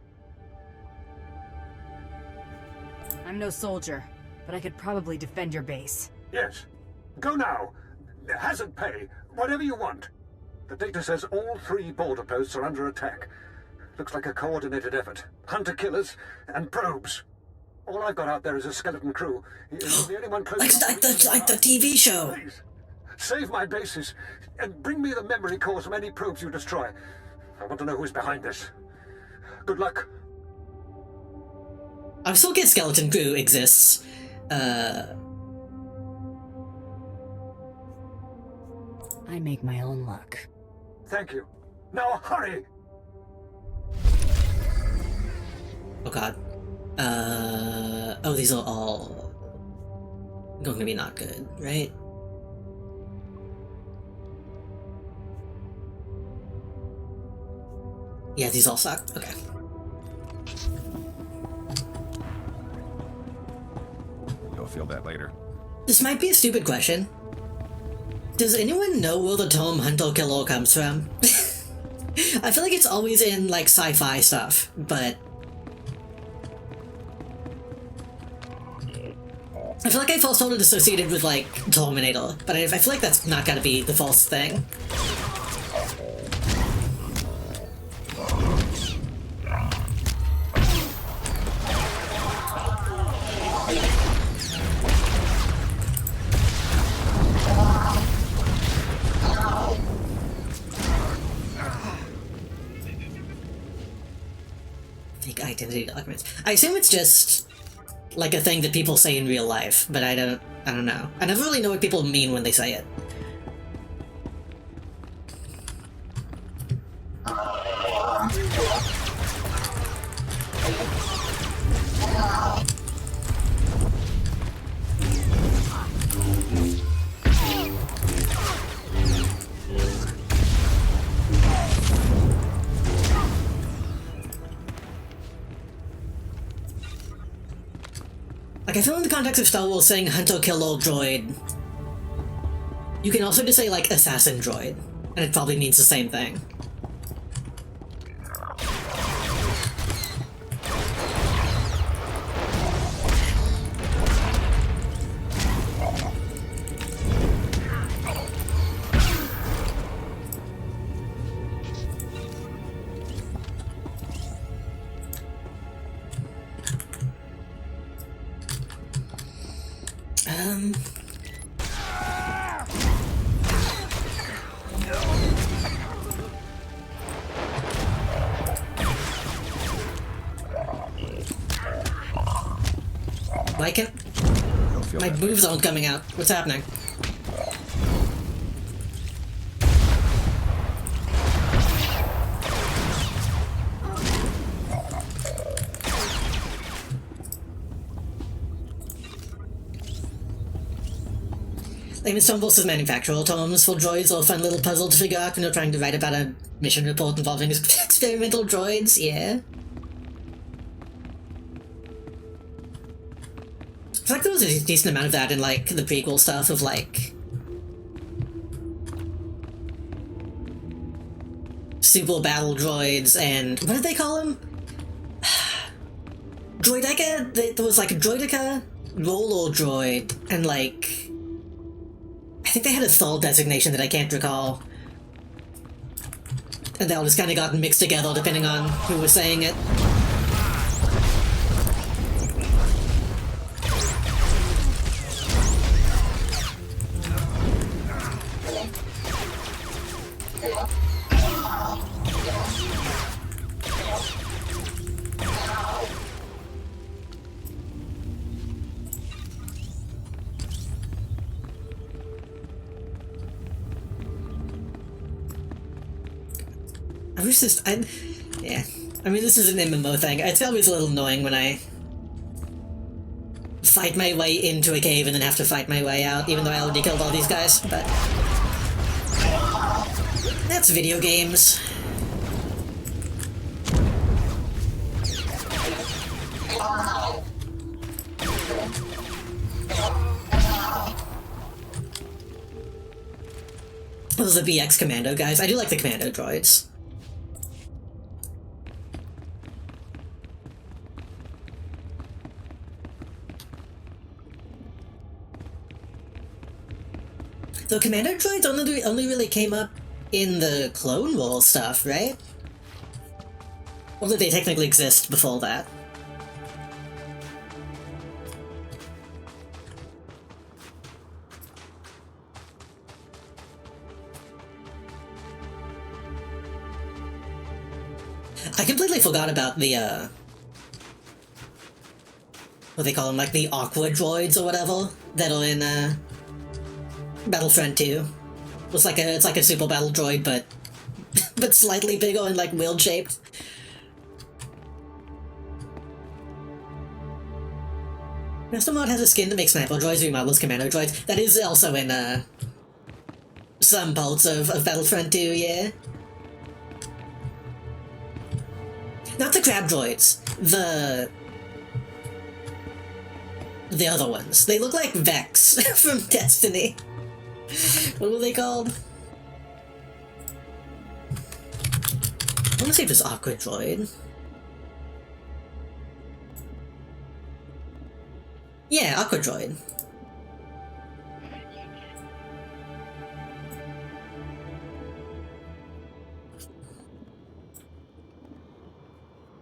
I'm no soldier, but I could probably defend your base. Yes. Go now. Hazard pay. Whatever you want. The data says all 3 border posts are under attack. Looks like a coordinated effort. Hunter-killers and probes. All I've got out there is a skeleton crew. The only one close like the TV show. Please, save my bases and bring me the memory cores from any probes you destroy. I want to know who's behind this. Good luck. I'm still guess skeleton crew exists. I make my own luck. Thank you. Now hurry! Oh god. Oh, these are all going to be not good, right? Yeah, these all suck. Okay. You'll feel that later. This might be a stupid question. Does anyone know where the term Hunter Killer comes from? I feel like it's always in, like, sci-fi stuff, but... I feel like I first heard it associated with, like, Terminator, but I feel like that's not gotta be the false thing. Fake identity documents. I assume it's just like a thing that people say in real life, but I don't know. I never really know what people mean when they say it. Like, I feel in the context of Star Wars saying Hunter-Killer Droid, you can also just say, like, Assassin Droid, and it probably means the same thing. Why can't... My moves aren't coming out. What's happening? Like, in some books, manufacturer terms for droids are a fun little puzzle to figure out when you're trying to write about a mission report involving experimental droids, yeah? was a decent amount of that in, like, the prequel stuff of, like... super battle droids and... what did they call them? Droideka? There was, like, a Droideka, Roller Droid, and, like... I think they had a Thal designation that I can't recall. And they all just kind of got mixed together depending on who was saying it. Yeah. I mean, this is an MMO thing. It's always a little annoying when I fight my way into a cave and then have to fight my way out, even though I already killed all these guys, but... that's video games. Those are the BX Commando guys. I do like the Commando droids. The Commando droids only really came up in the Clone Wars stuff, right? Or did they technically exist before that? I completely forgot about the, what they call them, like the Aqua droids or whatever, that are in, Battlefront 2. It's like a super battle droid, but but slightly bigger and like wheel shaped. Master Mod has a skin to make sniper droids remodels commando droids. That is also in some parts of Battlefront 2, yeah. Not the crab droids. The other ones. They look like Vex from Destiny. What were they called? I want to see if it's Aqua Droid. Yeah, Aqua Droid.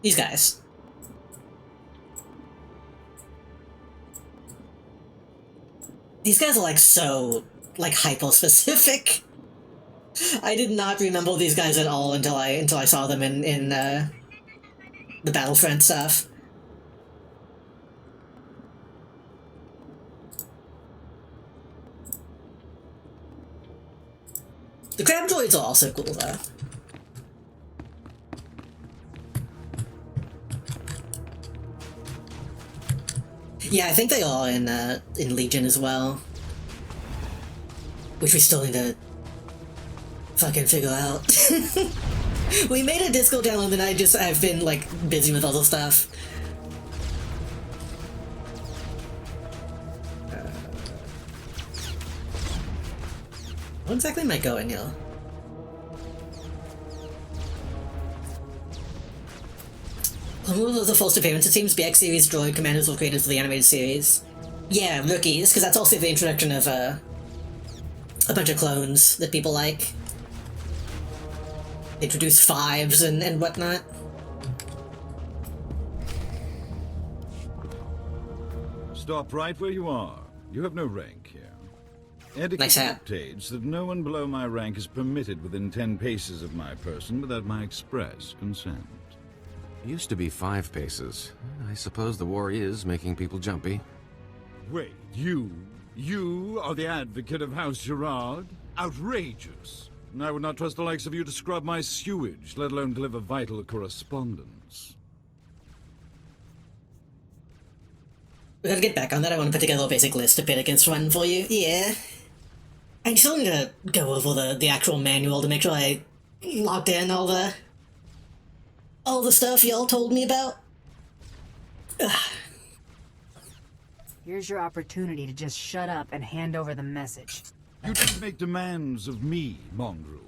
These guys. These guys are like so... like hyper-specific. I did not remember these guys at all until I saw them in the Battlefront stuff. The crab droids are also cool though. Yeah, I think they are in Legion as well. Which we still need to fucking figure out. We made a Discord download and I've been like busy with other stuff. What exactly am I going here? One of the first appearance, it seems BX series droid commanders were created for the animated series. Yeah, rookies, because that's also the introduction of a bunch of clones that people like. Introduce fives and whatnot. Stop right where you are. You have no rank here. Etiquette Nice hat. dictates that no one below my rank is permitted within 10 paces of my person without my express consent. Used to be 5 paces. I suppose the war is making people jumpy. Wait, you are the advocate of House Gerard? Outrageous. I would not trust the likes of you to scrub my sewage, let alone deliver vital correspondence. We gotta get back on that. I want to put together a basic list to pit against one for you. Yeah. I still need to go over the actual manual to make sure I locked in all the stuff y'all told me about. Ugh. Here's your opportunity to just shut up and hand over the message. You don't make demands of me, Mongrel.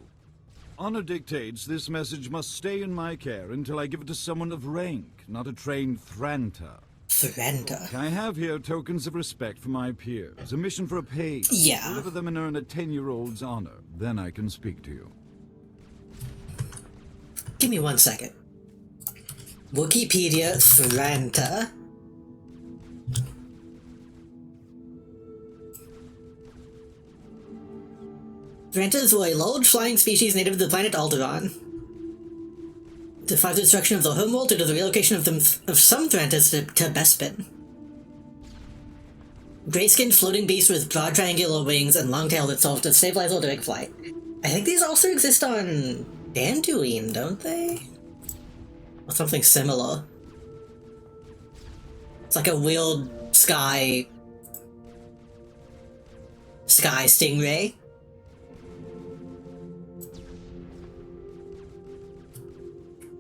Honor dictates this message must stay in my care until I give it to someone of rank, not a trained Thranta. Thranta? I have here tokens of respect for my peers, a mission for a page. Yeah. Deliver them and earn a 10-year-old's honor. Then I can speak to you. Give me 1 second. Wikipedia Thranta. Thrantas were a large flying species native to the planet Alderaan. Defied the destruction of the homeworld due to the relocation of some Thrantas to Bespin. Gray-skinned floating beasts with broad triangular wings and long tail that serve to stabilize or direct flight. I think these also exist on Dantooine, don't they? Or something similar. It's like a weird sky stingray.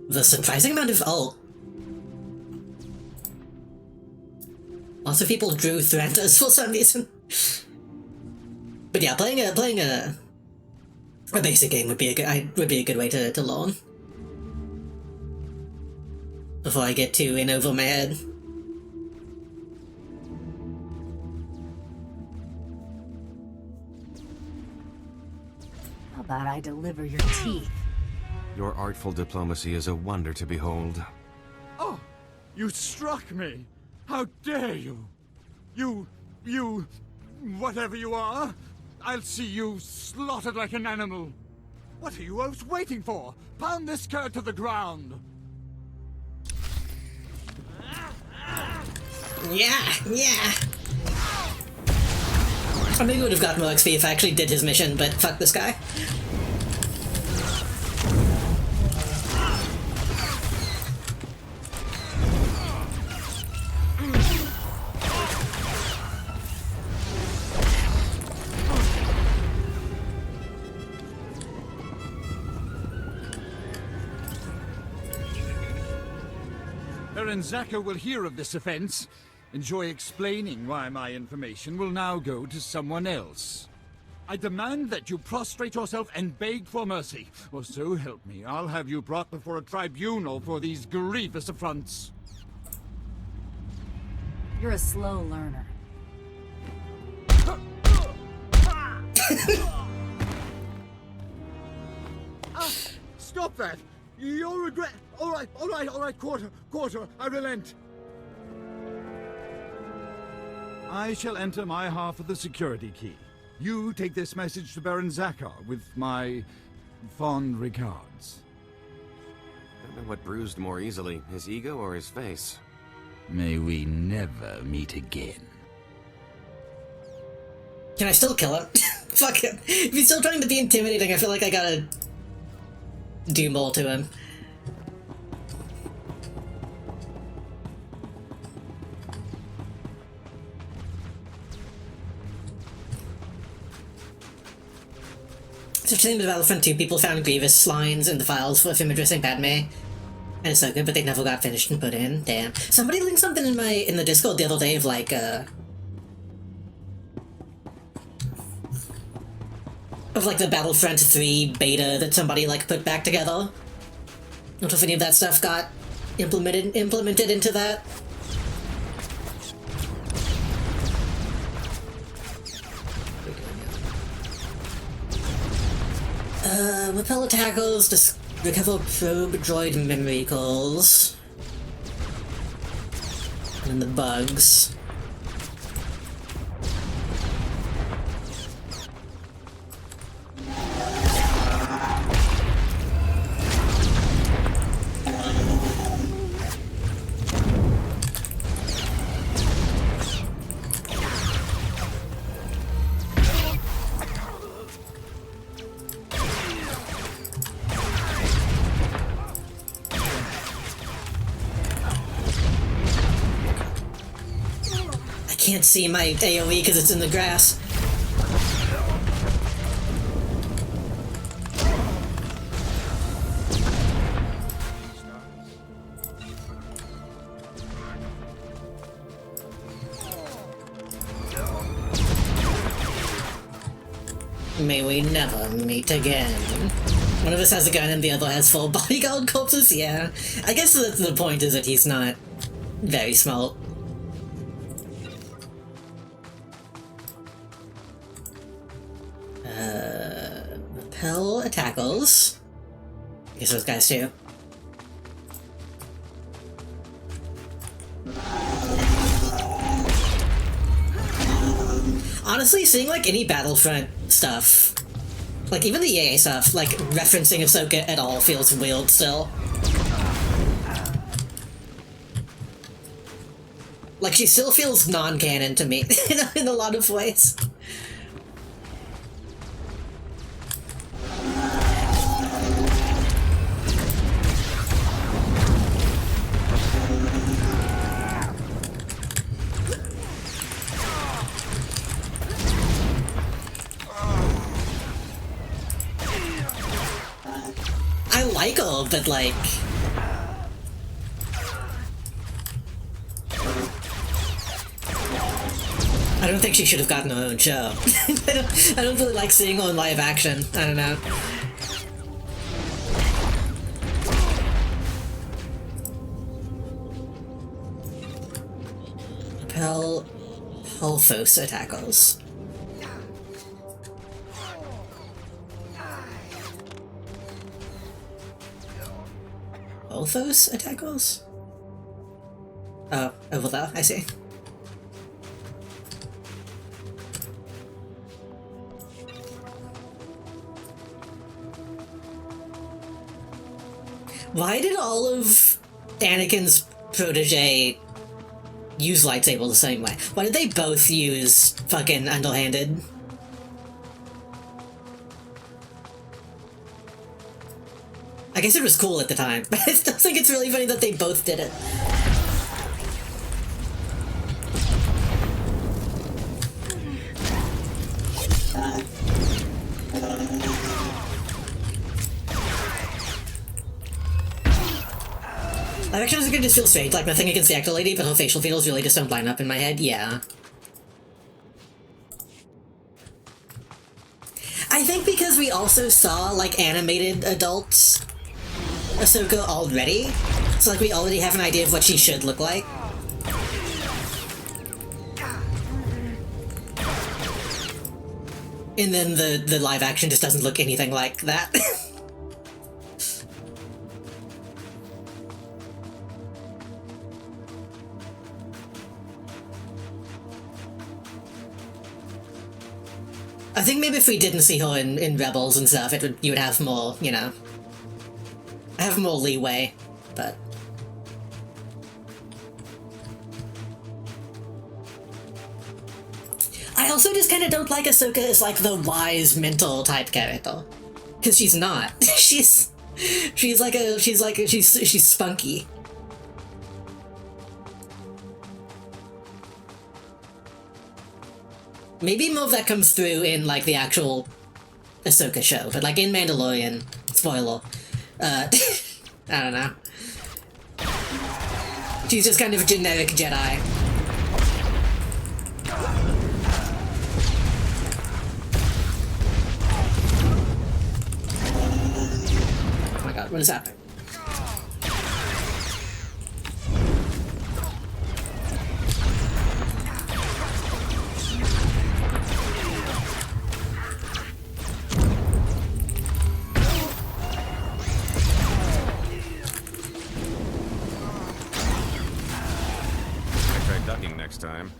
The surprising amount of lots of people drew Thrantas for some reason. But yeah, playing a basic game would be a good way to learn. Before I get too in over my head. How about I deliver your teeth? Your artful diplomacy is a wonder to behold. Oh, you struck me! How dare you! You, whatever you are, I'll see you slaughtered like an animal. What are you elves waiting for? Pound this cur to the ground! Yeah! I maybe would have gotten more XP if I actually did his mission, but fuck this guy. Baron Zaka will hear of this offense. Enjoy explaining why my information will now go to someone else. I demand that you prostrate yourself and beg for mercy, or so help me, I'll have you brought before a tribunal for these grievous affronts. You're a slow learner. Stop that! You'll regret... All right, quarter, I relent. I shall enter my half of the security key. You take this message to Baron Zakar with my fond regards. Don't know what bruised more easily, his ego or his face. May we never meet again. Can I still kill him? Fuck him. If he's still trying to be intimidating, I feel like I gotta do more to him. So to the end of Battlefront 2, people found grievous lines in the files of him addressing Padme. And it's so good, but they never got finished and put in. Damn. Somebody linked something in the Discord the other day of like, the Battlefront 3 beta that somebody like put back together. I don't know if any of that stuff got implemented into that. Repel tackles, recover probe droid memory calls. And then the bugs. I can't see my AoE because it's in the grass. May we never meet again. One of us has a gun and the other has full bodyguard corpses? Yeah. I guess the point is that he's not very smart. Repel attackles. I guess those guys too. Honestly, seeing like any Battlefront stuff, like even the EA stuff, like referencing Ahsoka at all feels weird still. Like she still feels non-canon to me in a lot of ways. I like her, but like... I don't think she should have gotten her own show. I don't really like seeing her in live action. I don't know. Pelphos attackles. Pelphos attackles? Oh, over there, I see. Why did all of Anakin's protege use lightsaber the same way? Why did they both use fucking underhanded? I guess it was cool at the time, but I still think it's really funny that they both did it. I actually was gonna just feel strange, like nothing against the actor lady, but her facial features really just don't line up in my head, yeah. I think because we also saw, like, animated adults Ahsoka already, so, like, we already have an idea of what she should look like. And then the live action just doesn't look anything like that. I think maybe if we didn't see her in Rebels and stuff, you would have more, you know, have more leeway, but... I also just kind of don't like Ahsoka as, like, the wise mentor type character. Because she's not. she's spunky. Maybe more of that comes through in, like, the actual Ahsoka show, but, like, in Mandalorian, spoiler, I don't know. She's just kind of a generic Jedi. Oh my god, what is happening? Next time.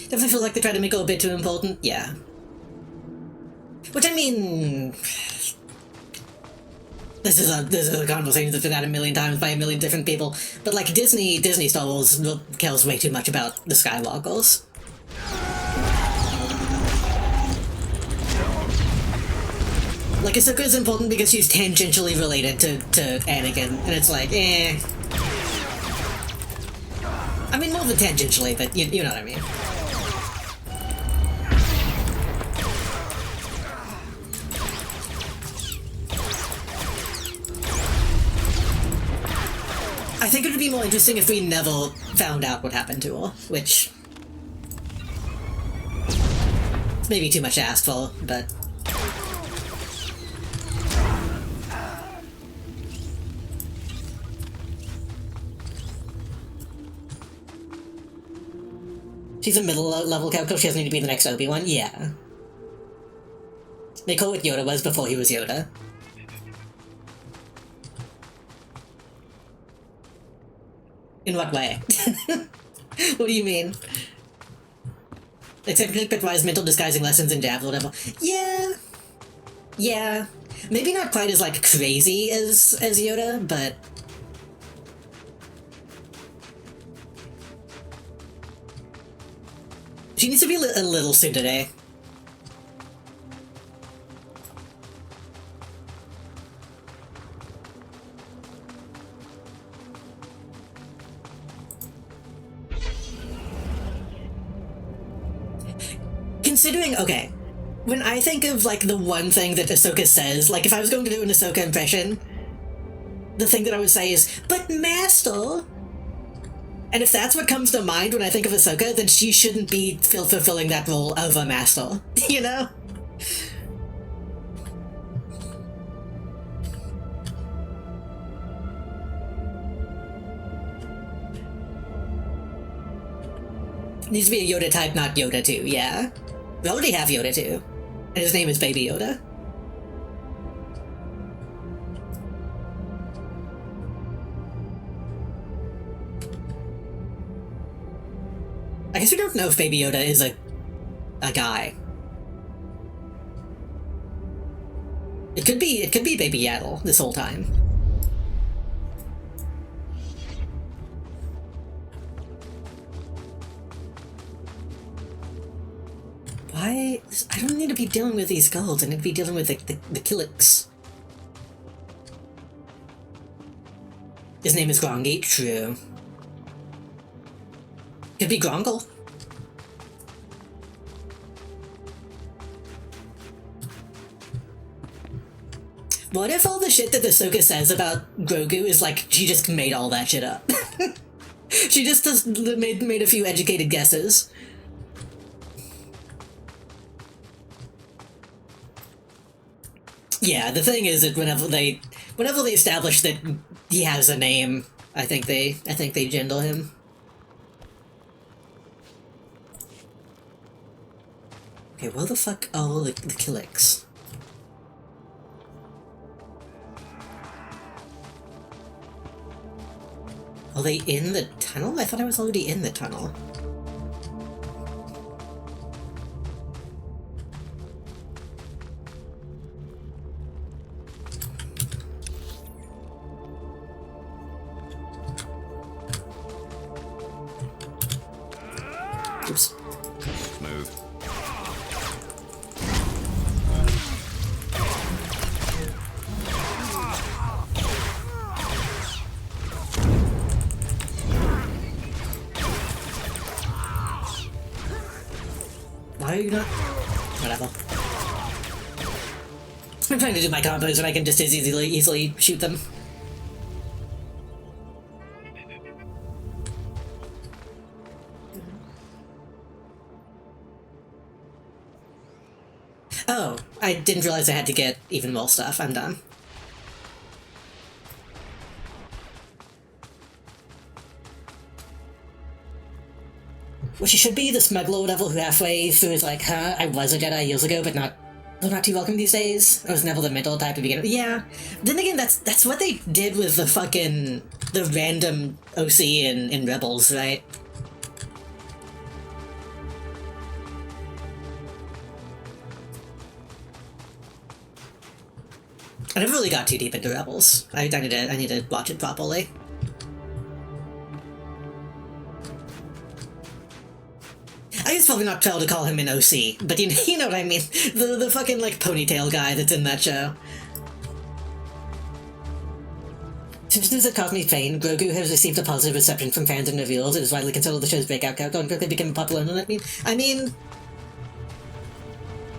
Definitely feels like they try to make it a bit too important, yeah. Which, I mean... This is a conversation that's been had a million times by a million different people, but, like, Disney Star Wars cares way too much about the Skywalkers. Like, Ahsoka is important because she's tangentially related to Anakin, and it's like, eh. I mean, more than tangentially, but you know what I mean. I think it would be more interesting if we never found out what happened to her, which... maybe too much to ask for, but... She's a middle-level character, she doesn't need to be the next Obi-Wan, yeah. They call it Yoda was before he was Yoda. In what way? What do you mean? Except Bitwise mental disguising lessons in Jab or whatever. Yeah. Yeah. Maybe not quite as, like, crazy as Yoda, but... she needs to be a little tsundere. Considering, okay, when I think of, like, the one thing that Ahsoka says, like, if I was going to do an Ahsoka impression, the thing that I would say is, "But Master..." And if that's what comes to mind when I think of Ahsoka, then she shouldn't be fulfilling that role of a Master, you know? Needs to be a Yoda type, not Yoda 2, yeah. We already have Yoda 2, and his name is Baby Yoda. I guess we don't know if Baby Yoda is a guy. It could be Baby Yaddle this whole time. Why? I don't need to be dealing with these skulls. I need to be dealing with the Killiks. His name is Grongi. True. Could be Grongle. What if all the shit that Ahsoka says about Grogu is like, she just made all that shit up? She just made a few educated guesses. Yeah, the thing is that whenever they establish that he has a name, I think they gender him. Okay, where the fuck are the Killiks? Are they in the tunnel? I thought I was already in the tunnel. Oops. Smooth. Why are you not? Whatever. I'm trying to do my combos and I can just as easily shoot them. Oh, I didn't realize I had to get even more stuff. I'm done. Well, she should be the smuggler or whatever who halfway through is like, huh, I was a Jedi years ago, but not too welcome these days. I was never the mental type to begin with. Yeah. Then again, that's what they did with the random OC in Rebels, right? I never really got too deep into Rebels. I need to watch it properly. I guess probably not fair to call him an OC, but you know what I mean. The fucking, like, ponytail guy that's in that show. Since news that caused me pain, Grogu has received a positive reception from fans and reviewers. It is widely considered the show's breakout character and quickly became popular. I mean,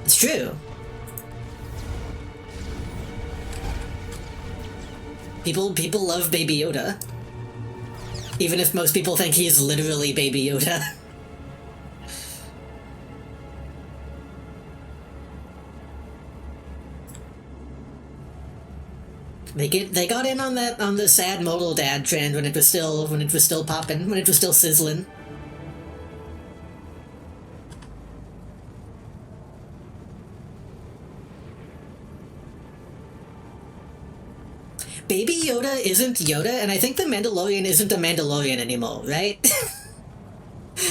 it's true. People love Baby Yoda. Even if most people think he's literally Baby Yoda. They got in on the sad modal dad trend when it was still popping, when it was still sizzling. Baby Yoda isn't Yoda, and I think the Mandalorian isn't a Mandalorian anymore, right?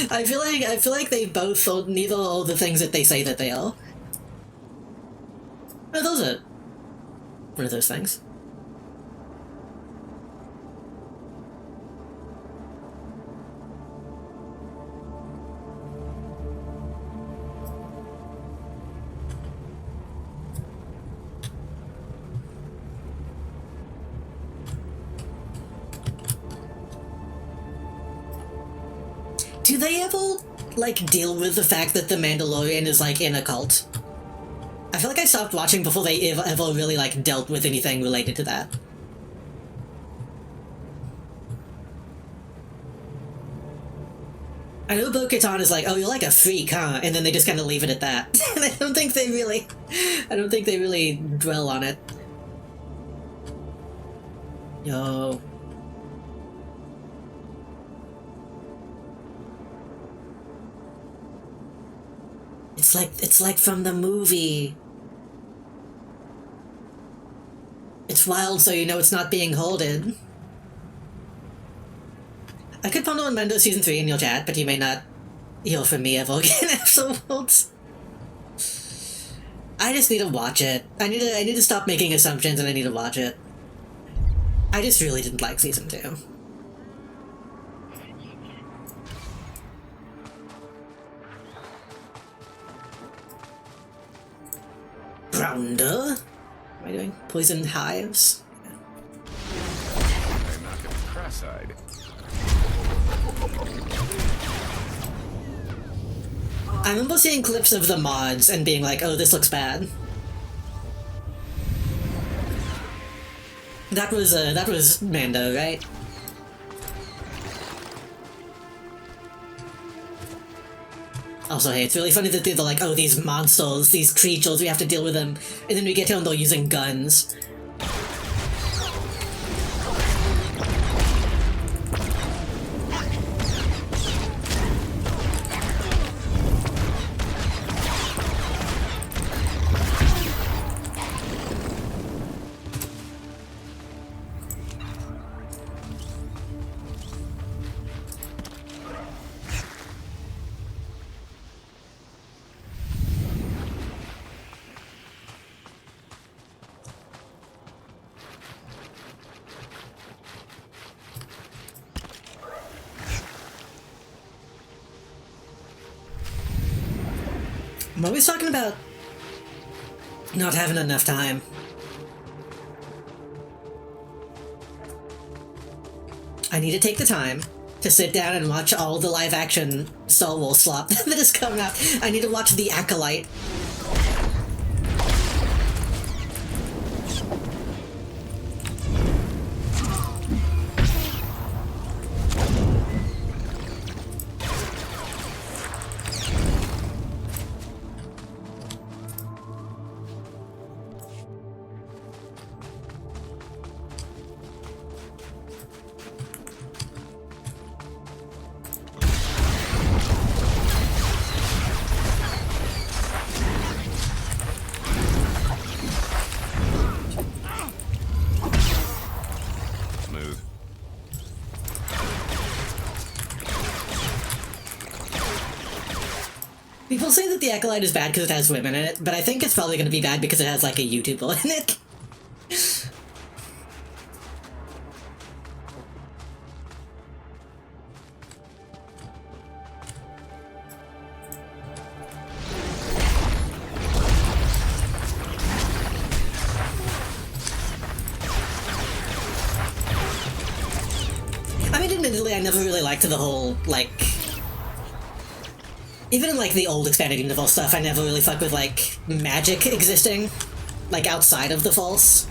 I feel like they both neither are the things that they say that they are. Oh, those are one of those things. Do they ever, like, deal with the fact that the Mandalorian is, like, in a cult? I feel like I stopped watching before they ever really, like, dealt with anything related to that. I know Bo-Katan is like, oh, you're like a freak, huh? And then they just kind of leave it at that. And I don't think they really dwell on it. Yo. It's like from the movie. It's wild, so you know it's not being holded. I could ponder on Mando Season 3 in your chat, but you may not hear from me ever again afterwards. I just need to watch it. I need to stop making assumptions and I need to watch it. I just really didn't like Season 2. Rounder? What am I doing? Poison hives? I'm not gonna be cross-eyed. I remember seeing clips of the mods and being like, oh, this looks bad. That was Mando, right? Also, hey, it's really funny that they're like, oh, these monsters, these creatures, we have to deal with them. And then we get to them, they're using guns. I'm always talking about not having enough time. I need to take the time to sit down and watch all the live-action Star Wars slop that is coming out. I need to watch The Acolyte. People say that The Acolyte is bad because it has women in it, but I think it's probably going to be bad because it has, like, a YouTuber in it. I mean, admittedly, I never really liked the whole, like... Even in, like, the old expanded universe stuff, I never really fucked with, like, magic existing, like, outside of the False.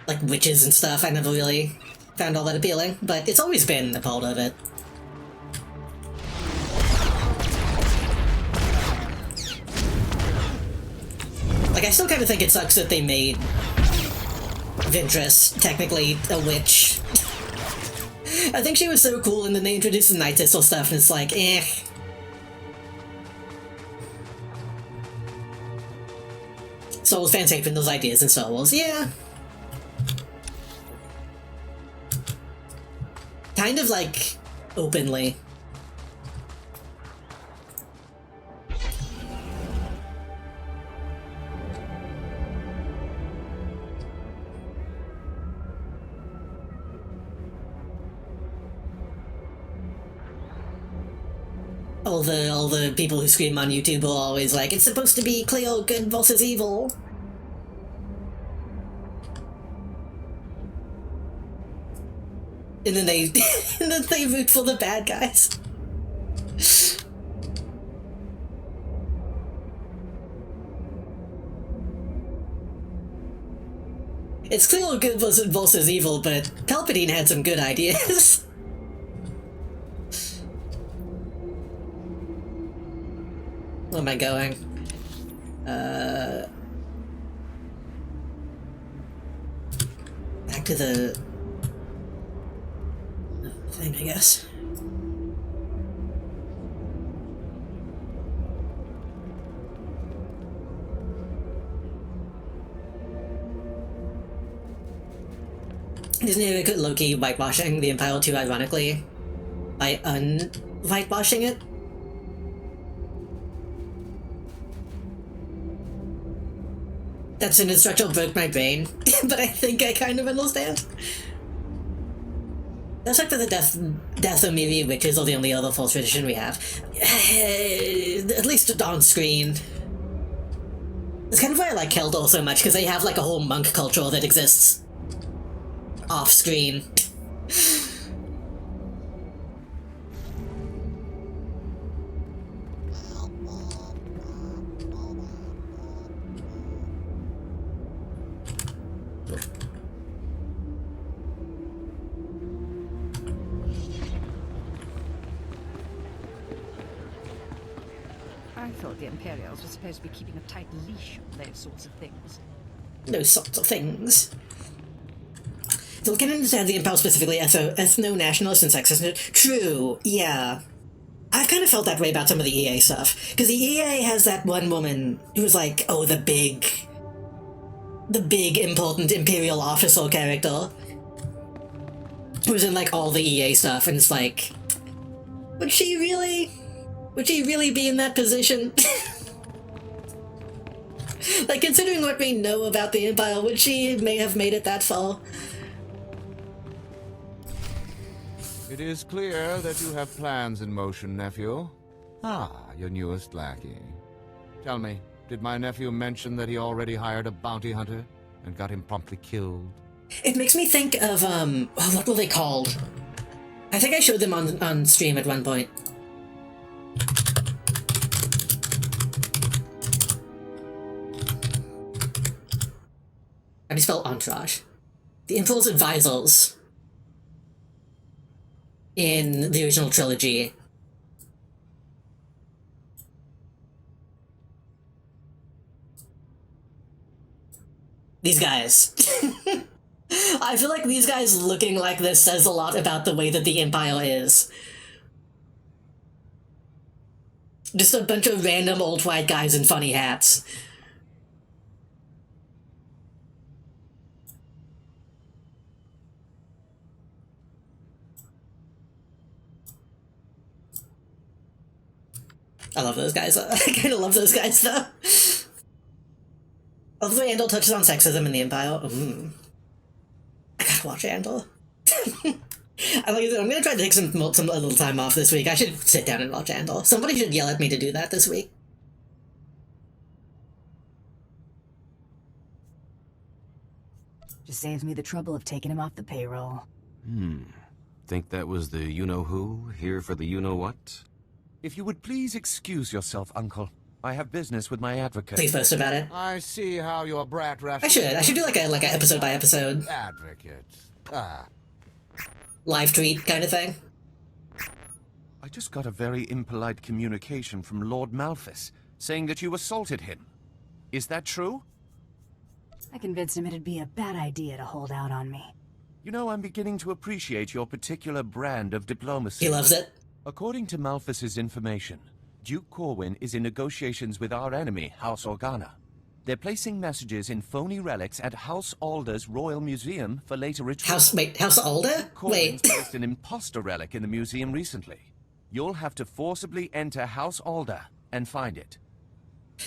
like, witches and stuff, I never really found all that appealing, but it's always been a part of it. Like, I still kind of think it sucks that they made Ventress technically a witch. I think she was so cool, and then they introduced the Night Thistle stuff, and it's like, eh. Star Wars fans hating those ideas in Star Wars, yeah. Kind of like, openly. All the people who scream on YouTube are always like, it's supposed to be clear good versus evil. And then they and then they root for the bad guys. It's clear good versus evil, but Palpatine had some good ideas. Where am I going? Back to the thing, I guess. Isn't it a good low-key whitewashing the Empire too, ironically, by un-whitewashing it? That's an instructional broke my brain, but I think I kind of understand. That's like the death of maybe witches or the only other false tradition we have. At least on screen. It's kind of why I like Keldor so much, because they have like a whole monk culture that exists off screen. I thought the Imperials were supposed to be keeping a tight leash on those sorts of things. Those sorts of things. So we can understand the Empire specifically as ethno-nationalist and sexist. True, yeah. I've kind of felt that way about some of the EA stuff. Because the EA has that one woman who's like, oh, the big, important Imperial officer character. Who's in, like, all the EA stuff, and it's like, would she really be in that position? Like, considering what we know about the Empire, would she may have made it that far? It is clear that you have plans in motion, nephew. Ah, your newest lackey. Tell me, did my nephew mention that he already hired a bounty hunter and got him promptly killed? It makes me think of, what were they called? I think I showed them on stream at one point. How do you spell entourage? The Imperial's advisors in the original trilogy. These guys. I feel like these guys looking like this says a lot about the way that the Empire is. Just a bunch of random old white guys in funny hats. I love those guys. I kind of love those guys, though. I love the way Andor touches on sexism in the Empire. I gotta watch Andor. I'm gonna try to take some a little time off this week. I should sit down and watch Andor. Somebody should yell at me to do that this week. Just saves me the trouble of taking him off the payroll. Think that was the you-know-who here for the you-know-what? If you would please excuse yourself, Uncle. I have business with my advocate. Please post about it. I see how your brat I should do like a episode by episode advocate. Ah. live tweet kind of thing. I just got a very impolite communication from Lord Malphus, saying that you assaulted him. Is that true? I convinced him it'd be a bad idea to hold out on me. You know, I'm beginning to appreciate your particular brand of diplomacy. He loves it. According to Malphus's information, Duke Corwin is in negotiations with our enemy, House Organa. They're placing messages in phony relics at House Alder's Royal Museum for later retrieval. House Alder? Corwin's placed an imposter relic in the museum recently. You'll have to forcibly enter House Alder and find it.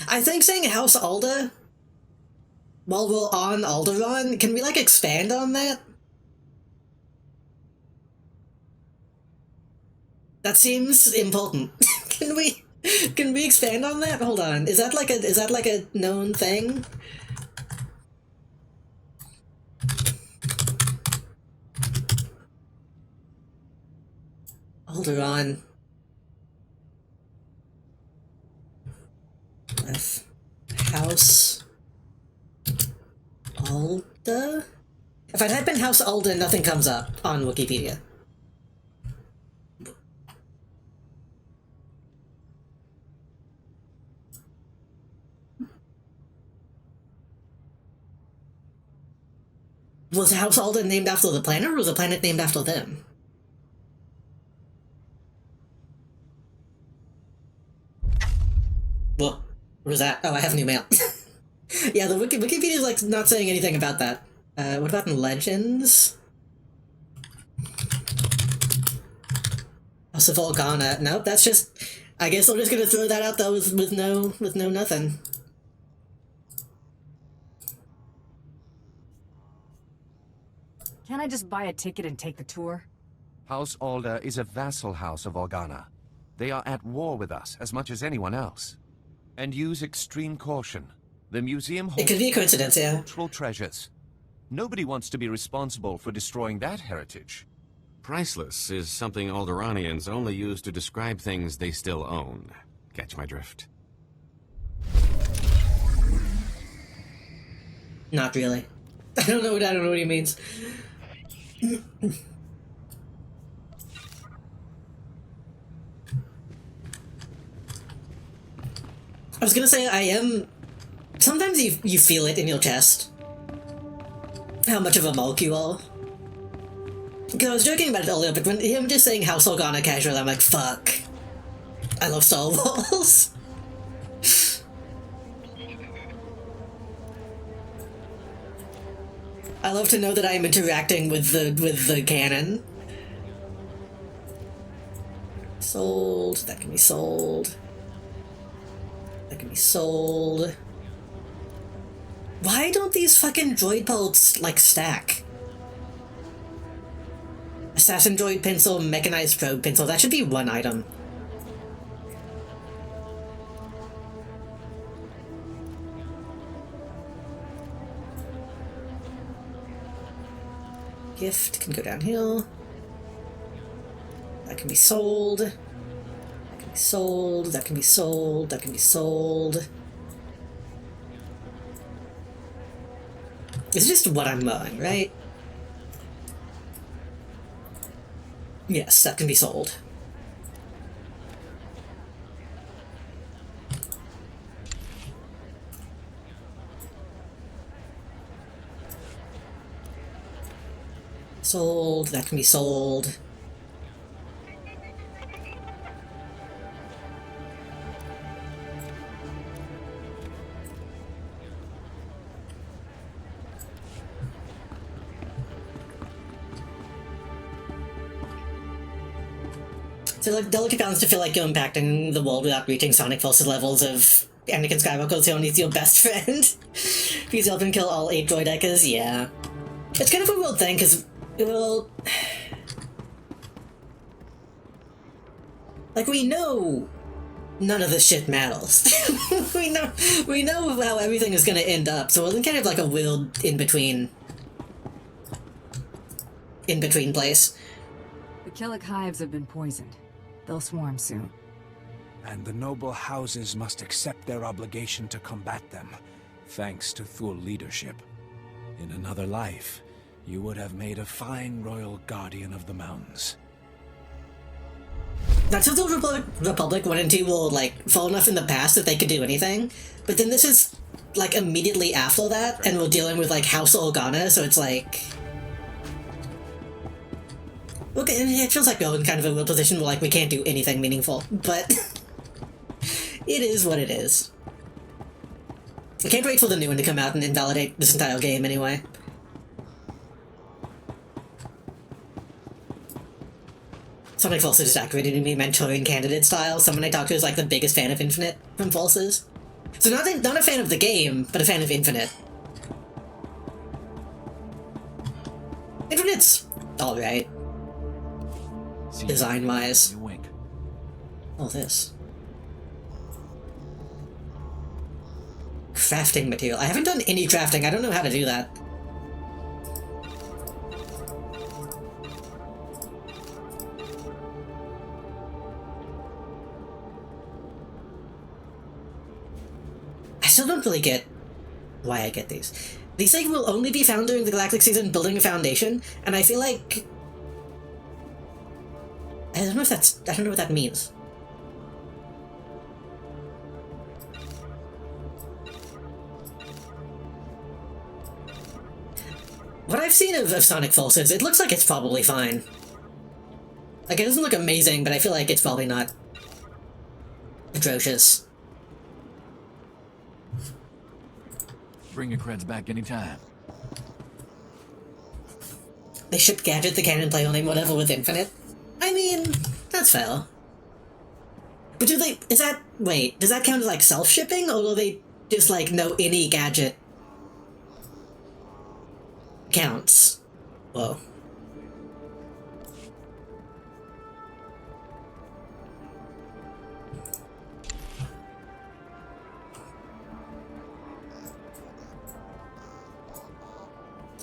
I think saying House Alder while we're on Alderaan, can we like expand on that? That seems important. Can we expand on that? Hold on. Is that like a known thing? Alderaan. F. House Alda? If I type in House Alda, nothing comes up on Wikipedia. Was House Alda named after the planet, or was the planet named after them? What was that? Oh, I have new mail. Yeah, the Wikipedia is like not saying anything about that. What about in Legends? House of Organa. Nope, that's just. I guess I'm just gonna throw that out though with no nothing. Can I just buy a ticket and take the tour? House Alder is a vassal house of Organa. They are at war with us as much as anyone else. And use extreme caution. The museum holds it could be a coincidence, yeah. Cultural treasures. Nobody wants to be responsible for destroying that heritage. Priceless is something Alderanians only use to describe things they still own. Catch my drift? Not really. I don't know what he means. I was gonna say, I am... Sometimes you feel it in your chest. How much of a monk you are. Because I was joking about it earlier, but when him just saying House Organa casual, I'm like, fuck. I love Star Wars. I love to know that I am interacting with the canon. Sold. That can be sold. That can be sold. Why don't these fucking droid bolts, like, stack? Assassin droid pencil, mechanized probe pencil. That should be one item. Gift can go downhill. That can be sold. That can be sold. That can be sold. That can be sold. It's just what I'm mowing, right? Yes, that can be sold. Sold, that can be sold. So, like, delicate balance to feel like you're impacting the world without reaching Sonic Forces levels of Anakin Skywalker, who needs your best friend. Please help him kill all 8 droideckers, yeah. It's kind of a weird thing, because, well... Like, we know none of this shit matters. we know how everything is gonna end up, so we're in kind of like a weird in-between place. The Killick hives have been poisoned. They'll swarm soon. and the noble houses must accept their obligation to combat them, thanks to Thule leadership. In another life, you would have made a fine royal guardian of the mountains. That's if the Republic 1 and 2 will, like, fall enough in the past that they could do anything, but then this is, like, immediately after that, and we're dealing with, like, House Organa, so it's like... Okay, it feels like we're in kind of a real position where, like, we can't do anything meaningful, but... it is what it is. I can't wait for the new one to come out and invalidate this entire game anyway. Sonic Forces just activated me mentoring candidate style. Someone I talked to is like the biggest fan of Infinite from Forces. So not a fan of the game, but a fan of Infinite. Infinite's alright. Design-wise. All this. Crafting material. I haven't done any crafting. I don't know how to do that. I still don't really get why I get these. These things will only be found during the Galactic season building a foundation, and I feel like... I don't know what that means. What I've seen of Sonic Forces, it looks like it's probably fine. Like, it doesn't look amazing, but I feel like it's probably not atrocious. Bring your creds back anytime. They shipped Gadget, the canon player name, whatever, with Infinite. I mean, that's fair. But do they, wait, does that count as, like, self-shipping, or do they just, like, know any Gadget counts? Whoa.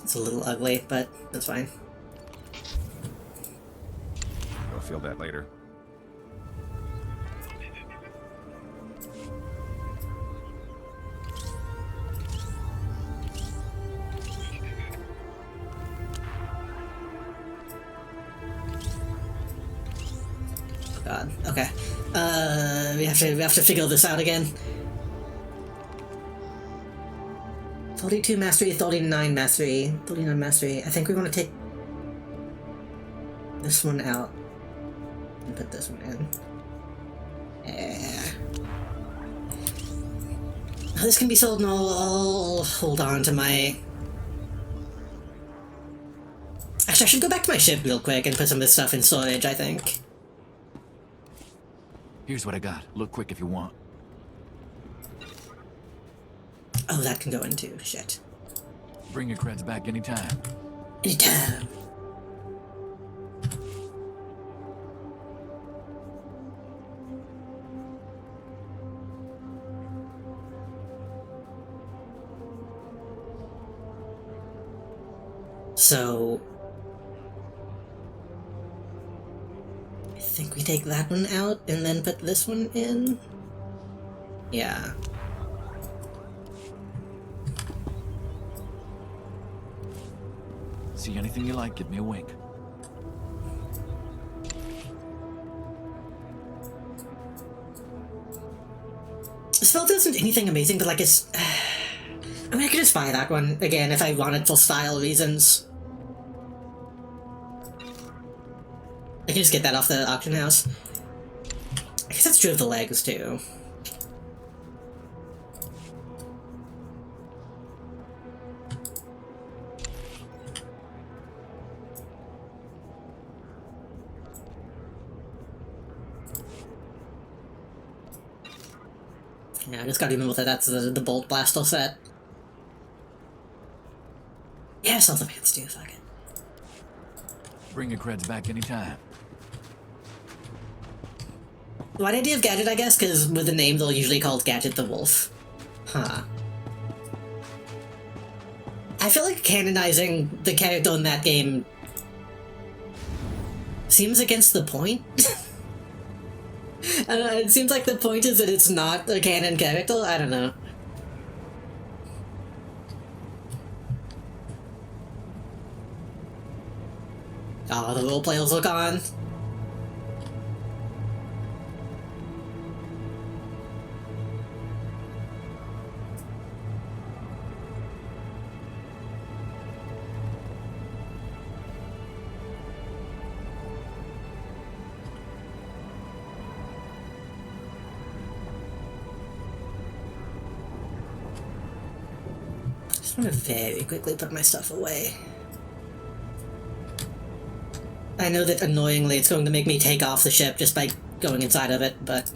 It's a little ugly, but that's fine. You'll feel that later. Oh god, okay. We have to figure this out again. 42 mastery, 39 mastery, 39 mastery. I think we want to take this one out and put this one in. This can be sold, and I'll hold on to my... Actually, I should go back to my ship real quick and put some of this stuff in storage, I think. Here's what I got. Look quick if you want. Oh, that can go in too. Shit. Bring your creds back anytime. Anytime. So... I think we take that one out and then put this one in? Yeah. See anything you like, give me a wink. Svelte isn't anything amazing, but like it's... I mean, I could just buy that one again if I wanted for style reasons. I can just get that off the auction house. I guess that's true of the legs too. Yeah, I just gotta remember that that's the Bolt Blaster set. Yeah, I saw the pants too, fuck it. Bring your creds back anytime. Why did I have Gadget, I guess? Because with the name, they'll usually call Gadget the Wolf. Huh. I feel like canonizing the character in that game seems against the point. It seems like the point is that it's not a canon character. I don't know. Oh, the role players are gone. Just want to very quickly put my stuff away. I know that annoyingly it's going to make me take off the ship just by going inside of it, but...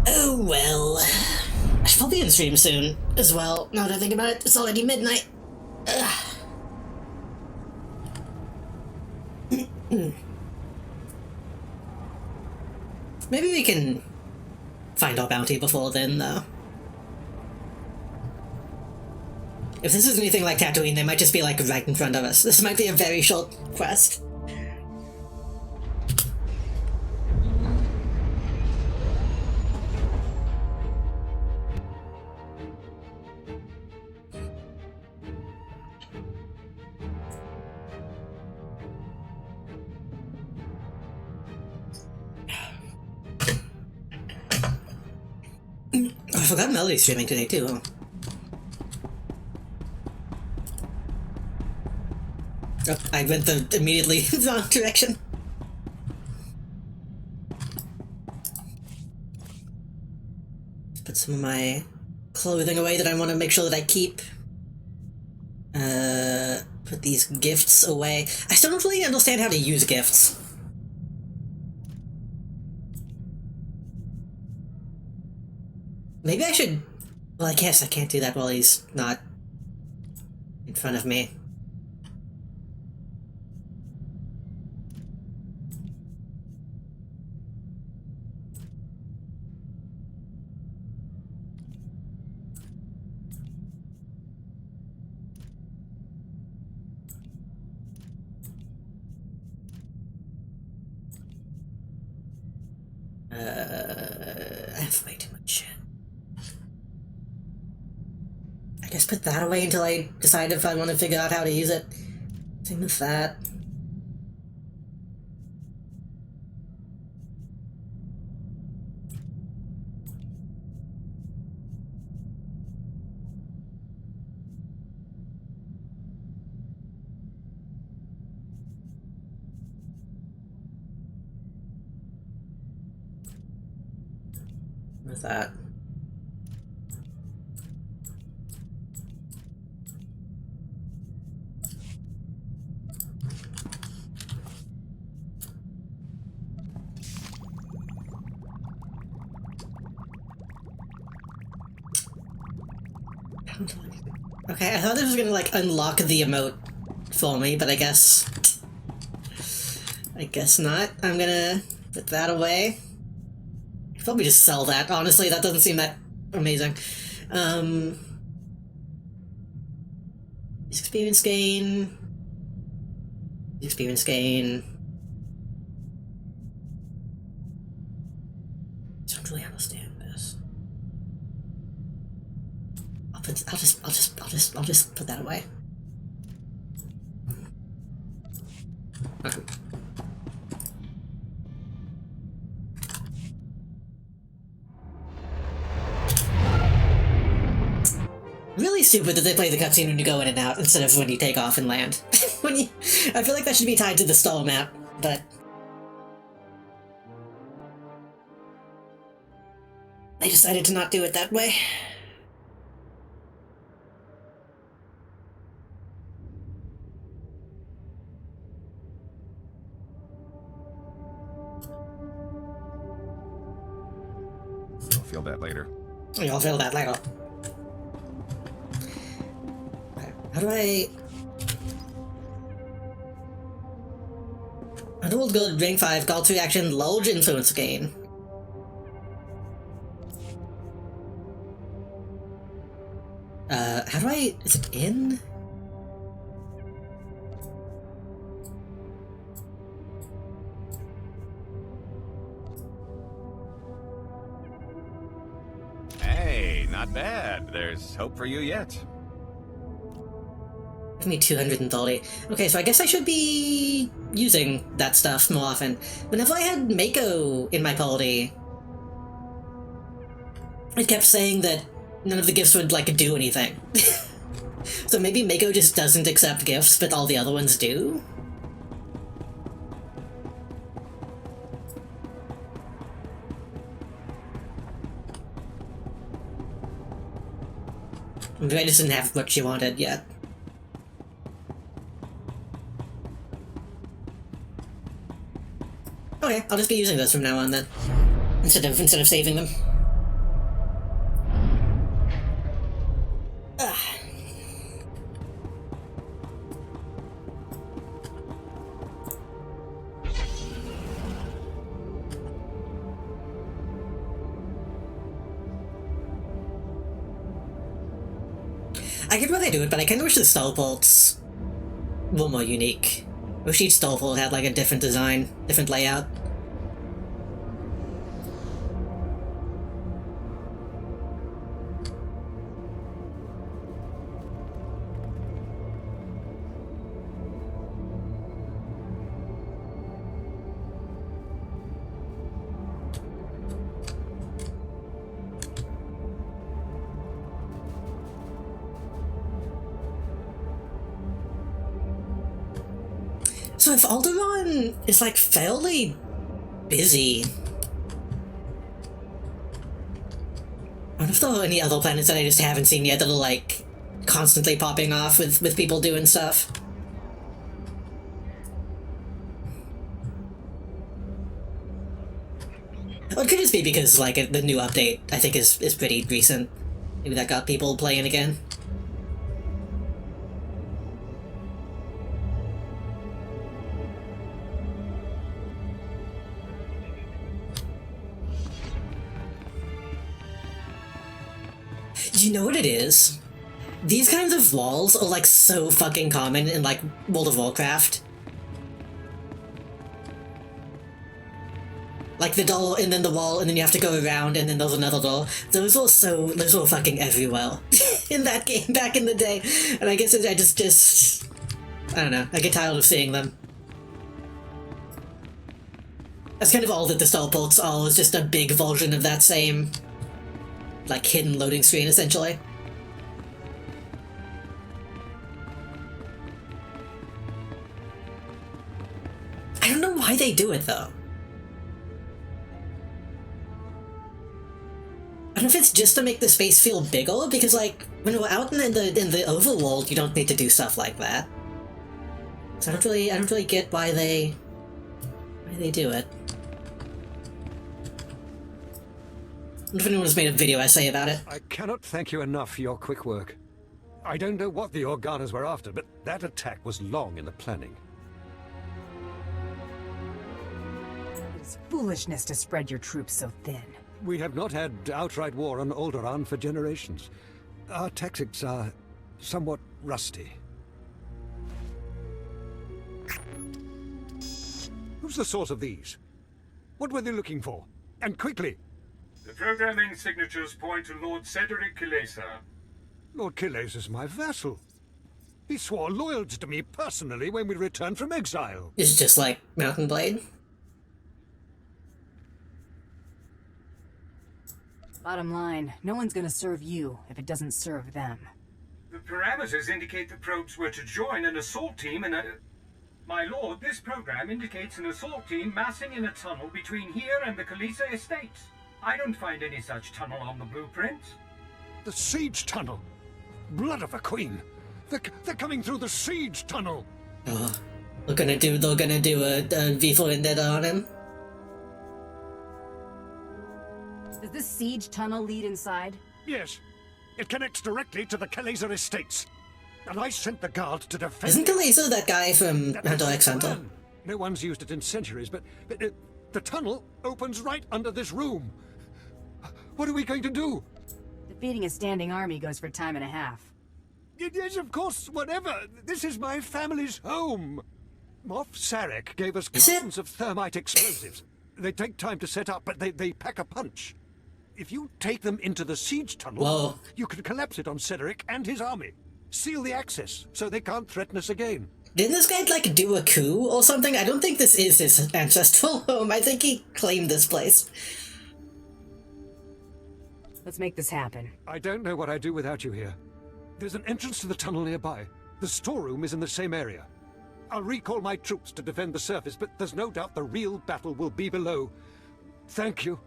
oh well. I should probably end stream soon as well, now that I think about it. It's already midnight. Maybe we can find our bounty before then, though. If this is anything like Tatooine, they might just be, like, right in front of us. This might be a very short quest. I forgot Melody's streaming today, too, huh? Oh, I went the immediately wrong direction. Put some of my clothing away that I want to make sure that I keep. Put these gifts away. I still don't really understand how to use gifts. Maybe I should... well, I guess I can't do that while he's not in front of me. I have way too much shit. I guess put that away until I decide if I want to figure out how to use it. Same with that. With that. Okay, I thought this was gonna, like, unlock the emote for me, but I guess not. I'm gonna put that away. I'll probably just sell that, honestly, that doesn't seem that amazing. Experience gain. Experience gain. I don't really understand this. I'll just put that away. Okay. Really stupid that they play the cutscene when you go in and out instead of when you take off and land. I feel like that should be tied to the stall map, but they decided to not do it that way. You'll feel that later. You'll feel that later. How do I... Underworld Gold Rank 5, Call to Action, Large Influence Gain. How do I... is it in? not bad. There's hope for you yet. Give me 230. Okay, so I guess I should be using that stuff more often. Whenever I had Mako in my party, it kept saying that none of the gifts would, like, do anything. So maybe Mako just doesn't accept gifts, but all the other ones do? Maybe I just didn't have what she wanted yet. Okay, I'll just be using those from now on then. Instead of saving them. I get why they do it, but I kinda wish the Star Bolts were more unique. I wish each Star Bolt had like a different design, different layout. So if Alderaan is like fairly busy, I wonder if there are any other planets that I just haven't seen yet that are like constantly popping off with people doing stuff. Or it could just be because like the new update I think is pretty recent. Maybe that got people playing again. You know what it is? These kinds of walls are like so fucking common in like World of Warcraft. Like the door and then the wall and then you have to go around and then there's another door. Those were fucking everywhere in that game back in the day. And I guess I just I don't know, I get tired of seeing them. That's kind of all that the starports are, is just a big version of that same like hidden loading screen, essentially. I don't know why they do it though. I don't know if it's just to make the space feel bigger, because like when we're out in the overworld, you don't need to do stuff like that. So I don't really get why they do it. I wonder if anyone's made a video essay about it. I cannot thank you enough for your quick work. I don't know what the Organas were after, but that attack was long in the planning. It's foolishness to spread your troops so thin. We have not had outright war on Alderaan for generations. Our tactics are somewhat rusty. Who's the source of these? What were they looking for? And quickly! The programming signatures point to Lord Cedric Kilesa. Lord Kilesa is my vassal. He swore loyalty to me personally when we returned from exile. It's just like Mountain Blade. Bottom line, no one's gonna serve you if it doesn't serve them. The parameters indicate the probes were to join an assault team in a... My lord, this program indicates an assault team massing in a tunnel between here and the Kilesa estates. I don't find any such tunnel on the blueprint. The siege tunnel! Blood of a queen! They're coming through the siege tunnel! Oh, they're gonna do a V for Vendetta on him. Does this siege tunnel lead inside? Yes. It connects directly to the Kilesa estates. And I sent the guard to defend... Isn't Kilesa that guy from Hunter x Hunter? No one's used it in centuries, but the tunnel opens right under this room. What are we going to do? Defeating a standing army goes for time and a half. Yes, of course, whatever. This is my family's home. Moff Sarek gave us cartons of thermite explosives. They take time to set up, but they pack a punch. If you take them into the siege tunnel, Whoa. you can collapse it on Cedric and his army. Seal the access, so they can't threaten us again. Didn't this guy, like, do a coup or something? I don't think this is his ancestral home. I think he claimed this place. Let's make this happen. I don't know what I'd do without you here. There's an entrance to the tunnel nearby. The storeroom is in the same area. I'll recall my troops to defend the surface, but there's no doubt the real battle will be below. Thank you.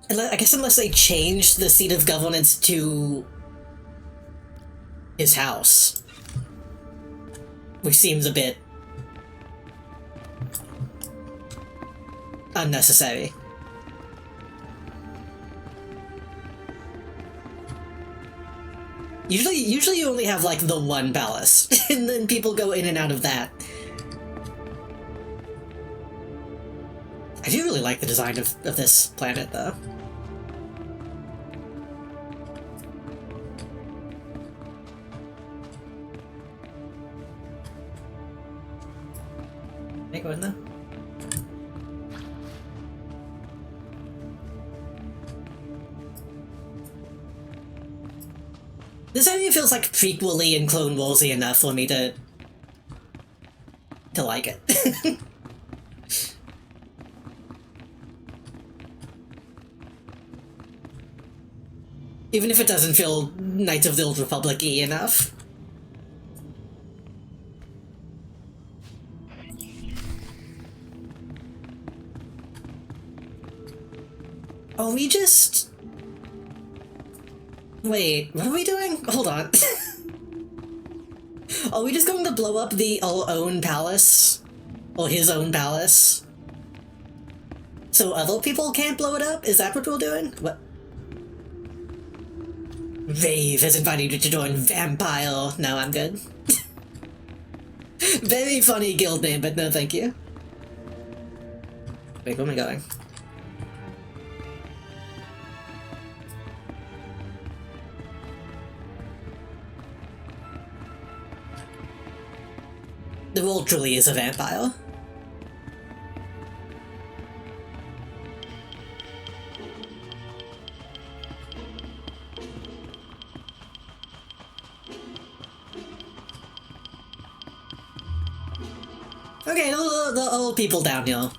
I guess unless they changed the seat of governance to his house. Which seems a bit unnecessary. Usually you only have, like, the one palace, and then people go in and out of that. I do really like the design of this planet, though. Can I go in there? This area feels like prequel-y and Clone Wars-y enough for me to like it. Even if it doesn't feel Knights of the Old Republic-y enough. Are we just... Wait, what are we doing? Hold on. Are we just going to blow up our own palace? Or his own palace? So other people can't blow it up? Is that what we're doing? What? Rave has invited you to join Vampire. No, I'm good. Very funny guild name, but no thank you. Wait, where am I going? The world truly is a vampire. Okay, the old people down here.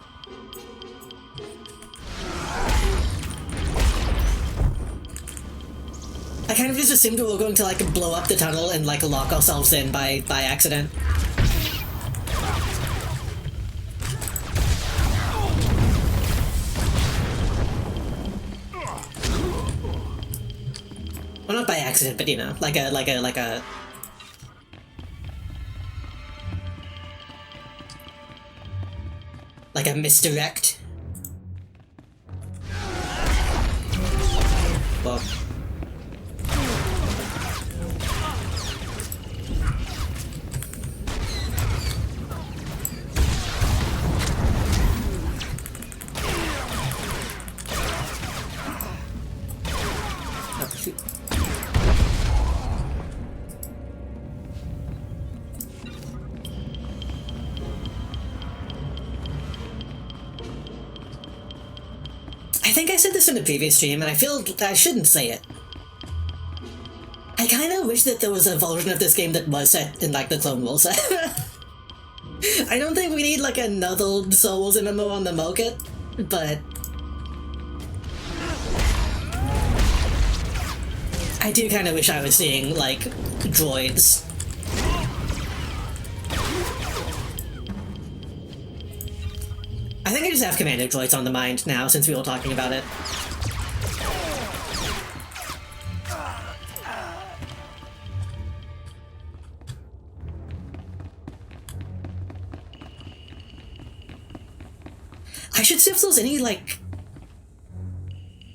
I kind of just assumed we were going to, like, blow up the tunnel and, like, lock ourselves in by accident. Well, not by accident, but, you know, like a misdirect. Whoa. Oh, shoot. I think I said this in a previous stream, and I feel I shouldn't say it. I kind of wish that there was a version of this game that was set in, like, the Clone Wars. I don't think we need, like, another Star Wars MMO on the market, but I do kind of wish I was seeing, like, droids. I think I just have commando droids on the mind now, since we were talking about it. I should see if there's any, like...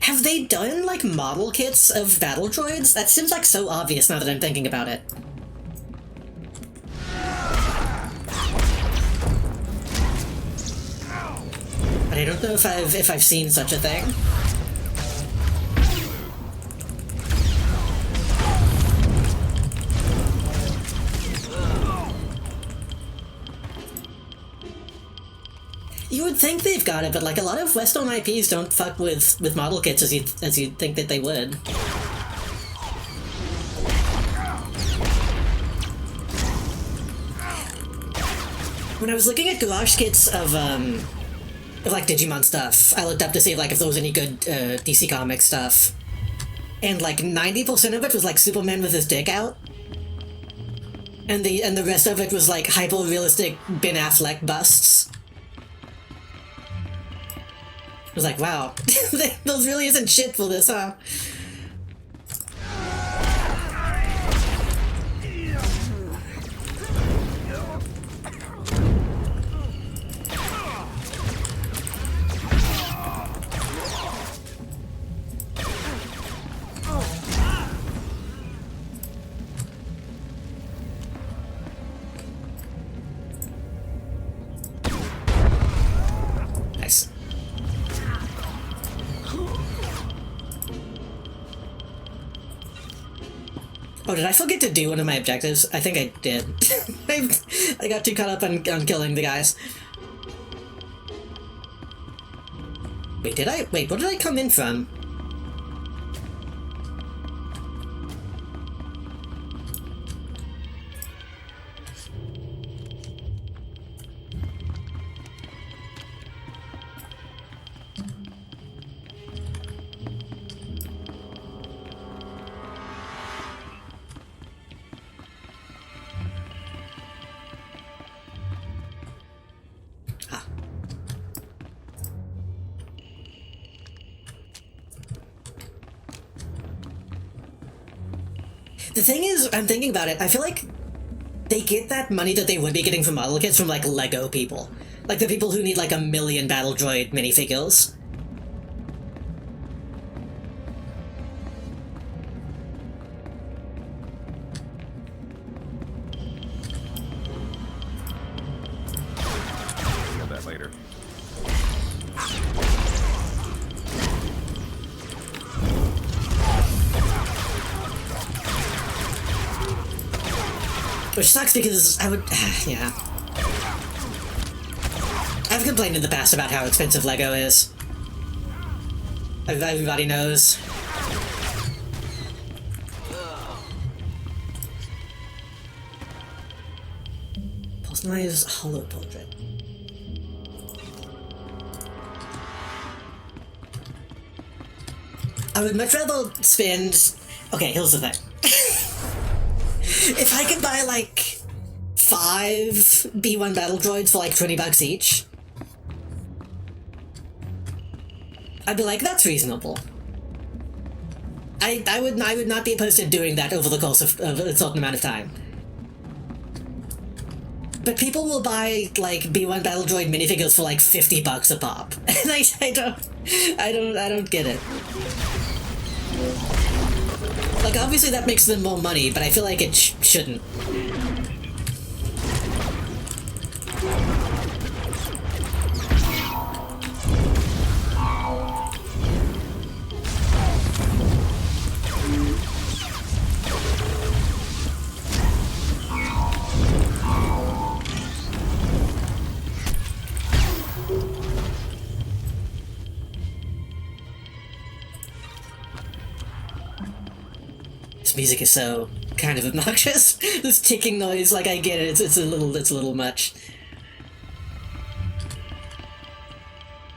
Have they done, like, model kits of battle droids? That seems, like, so obvious now that I'm thinking about it. But I don't know if I've seen such a thing. You would think they've got it, but like a lot of West-owned IPs don't fuck with model kits as you'd think that they would. When I was looking at garage kits of like Digimon stuff, I looked up to see like if there was any good DC Comics stuff, and like 90% of it was like Superman with his dick out, and the rest of it was like hyper-realistic Ben Affleck busts. I was like, wow, those really isn't shit for this, huh? Nice. Oh, did I forget to do one of my objectives? I think I did. I got too caught up on killing the guys. Wait, did I? Wait, where did I come in from? The thing is, I'm thinking about it, I feel like they get that money that they would be getting from model kits from, like, Lego people. Like, the people who need, like, 1,000,000 Battle Droid minifigures. Feel that later. Which sucks because I would... yeah. I've complained in the past about how expensive Lego is. Everybody knows. Personalized hollow portrait. I would much rather spend... Okay, here's the thing. If I could buy, like, 5 B1 battle droids for, like, $20 each, I'd be like, that's reasonable. I would not be opposed to doing that over the course of a certain amount of time. But people will buy, like, B1 battle droid minifigures for, like, $50 a pop. And I don't get it. Like, obviously that makes them more money, but I feel like it shouldn't. This music is so kind of obnoxious. This ticking noise, like, I get it, it's a little much.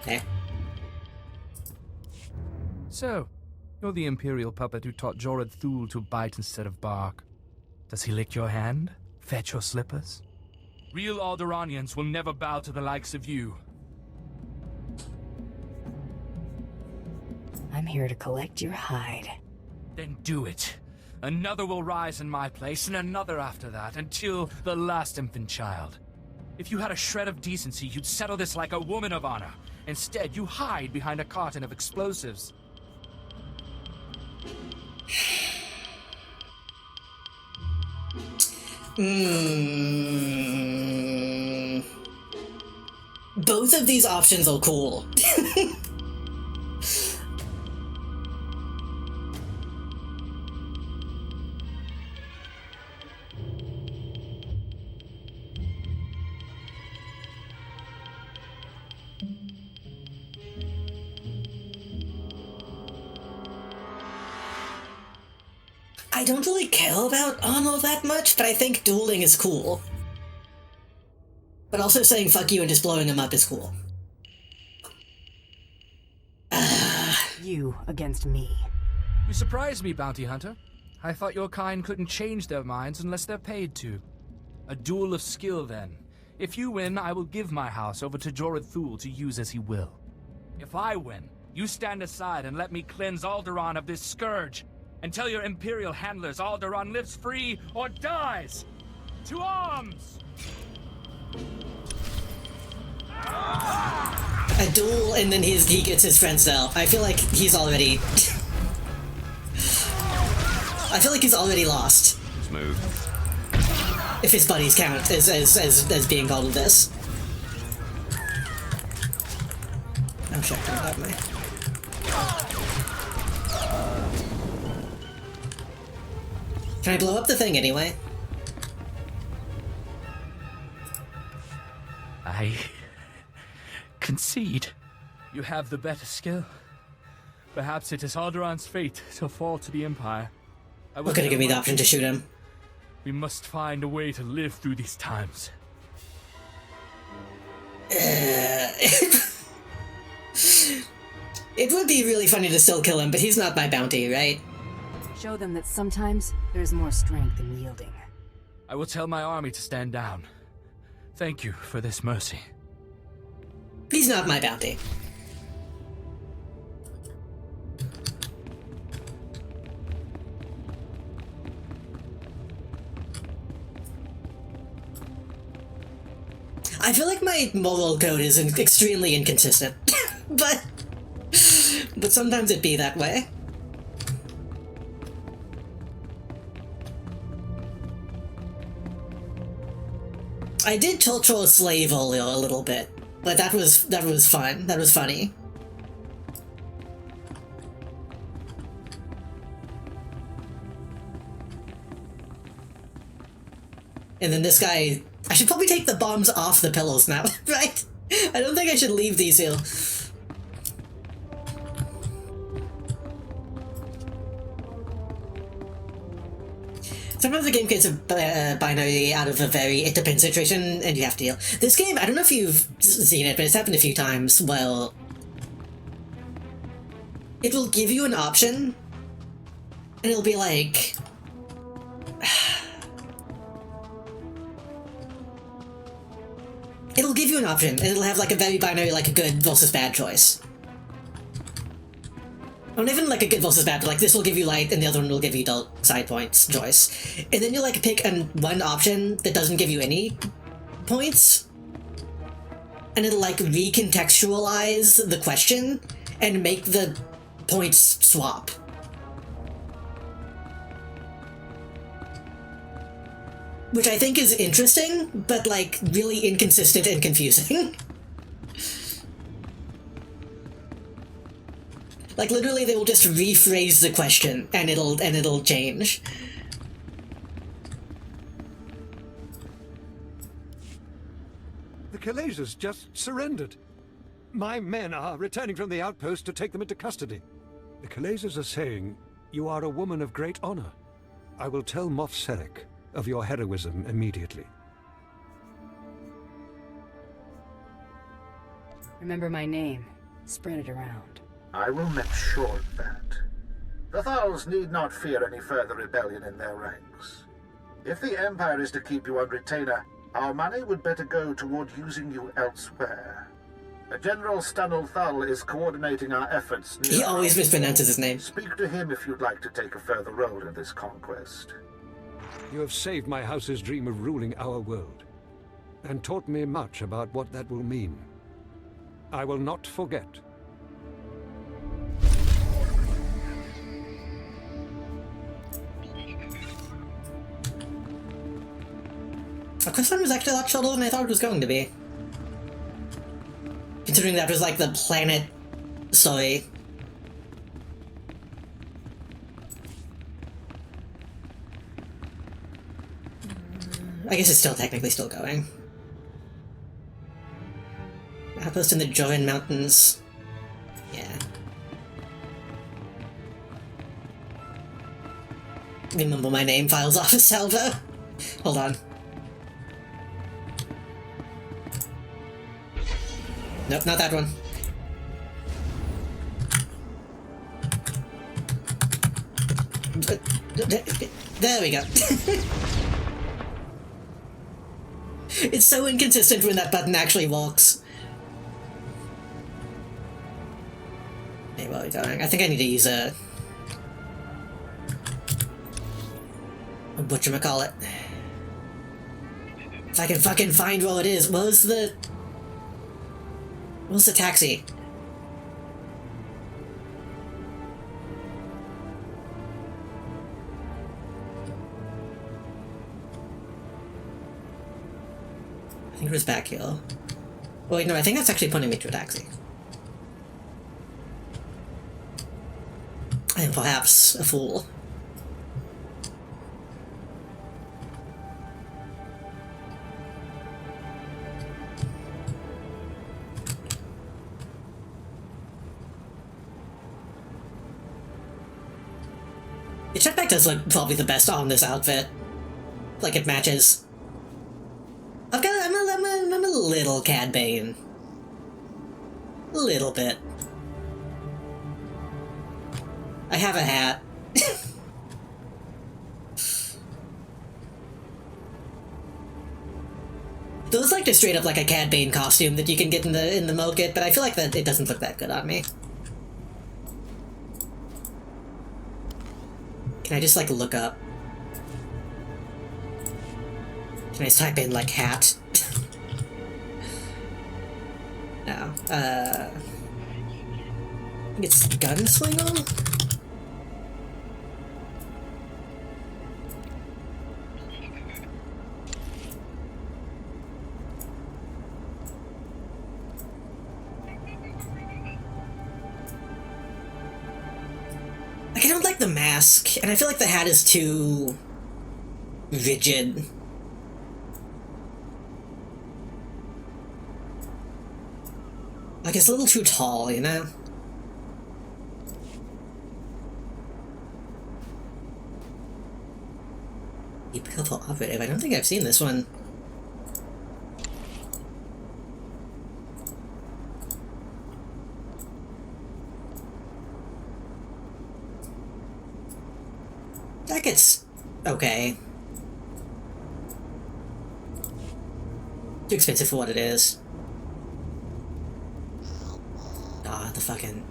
There. So, you're the Imperial puppet who taught Jorad Thul to bite instead of bark. Does he lick your hand? Fetch your slippers? Real Alderaanians will never bow to the likes of you. I'm here to collect your hide. Then do it. Another will rise in my place, and another after that, until the last infant child. If you had a shred of decency, you'd settle this like a woman of honor. Instead, you hide behind a carton of explosives. Both of these options are cool. I don't really care about armor that much, but I think dueling is cool. But also saying fuck you and just blowing him up is cool. You against me. You surprised me, Bounty Hunter. I thought your kind couldn't change their minds unless they're paid to. A duel of skill, then. If you win, I will give my house over to Jorah Thul to use as he will. If I win, you stand aside and let me cleanse Alderaan of this scourge, and tell your Imperial handlers Alderaan lives free or dies! To arms! A duel and then he gets his friend cell. I feel like he's already... I feel like he's already lost. Smooth. If his buddies count as being called of this. Oh shit, don't have me. Can I blow up the thing anyway? I concede. You have the better skill. Perhaps it is Alderaan's fate to fall to the Empire. What could give me the option to shoot him? We must find a way to live through these times. It would be really funny to still kill him, but he's not my bounty, right? Show them that sometimes there's more strength in yielding. I will tell my army to stand down. Thank you for this mercy. He's not my bounty. I feel like my moral code is extremely inconsistent, but sometimes it be that way. I did troll Slave Olio a little bit, but that was fun. That was funny. And then this guy... I should probably take the bombs off the pillows now, right? I don't think I should leave these here. Sometimes the game gets a binary out of a very it depends situation, and you have to deal. This game, I don't know if you've seen it, but it's happened a few times. Well, it will give you an option, and it'll be like... It'll give you an option, and it'll have like a very binary, like a good versus bad choice. Not even like a good versus bad, but like this will give you light, and the other one will give you side points choice. And then you like pick one option that doesn't give you any points, and it'll like recontextualize the question and make the points swap. Which I think is interesting, but like really inconsistent and confusing. Like literally they will just rephrase the question and it'll change. The Kalazars just surrendered. My men are returning from the outpost to take them into custody. The Kalazars are saying you are a woman of great honor. I will tell Moff Serek of your heroism immediately. Remember my name. Spread it around. I will make sure of that. The Thals need not fear any further rebellion in their ranks. If the Empire is to keep you on retainer, our money would better go toward using you elsewhere. General Stanul Thal is coordinating our efforts near... He always mispronounces his name. Speak to him if you'd like to take a further role in this conquest. You have saved my house's dream of ruling our world, and taught me much about what that will mean. I will not forget. The quest line was actually a lot shorter than I thought it was going to be. Considering that was like the planet story. I guess it's still technically still going. Outpost in the Joran Mountains. Yeah. remember my name files off of Salvo. Hold on. Nope, not that one. There we go. It's so inconsistent when that button actually works. Hey, what are we doing? I think I need to use a whatchamacallit. If I can fucking find where it is. What was the taxi? I think it was back here. Oh, wait, no, I think that's actually pointing me to a taxi. I am perhaps a fool. The jetpack does look probably the best on this outfit. Like, it matches. I'm a little Cad Bane. A little bit. I have a hat. Those like just straight up like a Cad Bane costume that you can get in the mode kit, but I feel like that it doesn't look that good on me. Can I just like look up? Can I just type in like hat? No. I think it's gunslinger? Like, I don't like the mask, and I feel like the hat is too rigid. Like, it's a little too tall, you know? Deep Purple Operative. I don't think I've seen this one. Jacket's okay. Too expensive for what it is. Ah, the fucking...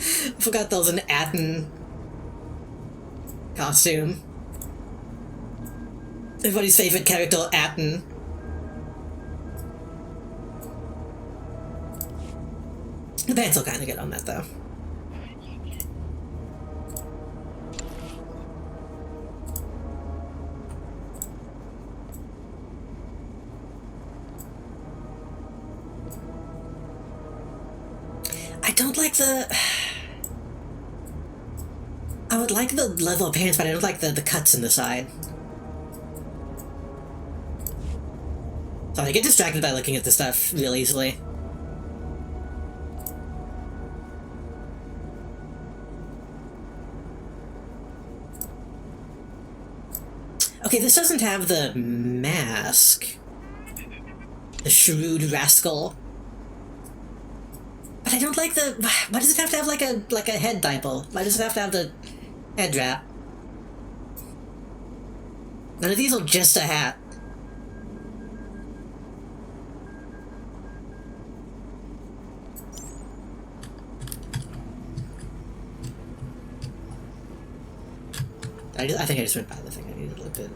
I forgot there was an Atten costume. Everybody's favorite character, Atten. The pants will kind of get on that, though. I don't like the... I would like the leather pants, but I don't like the cuts in the side. So I get distracted by looking at this stuff real easily. Okay, this doesn't have the mask. The shrewd rascal. But I don't like the... Why does it have to have like a head diaper? Why does it have to have the head wrap? None of these are just a hat. I think I just went by the thing. I needed a little bit.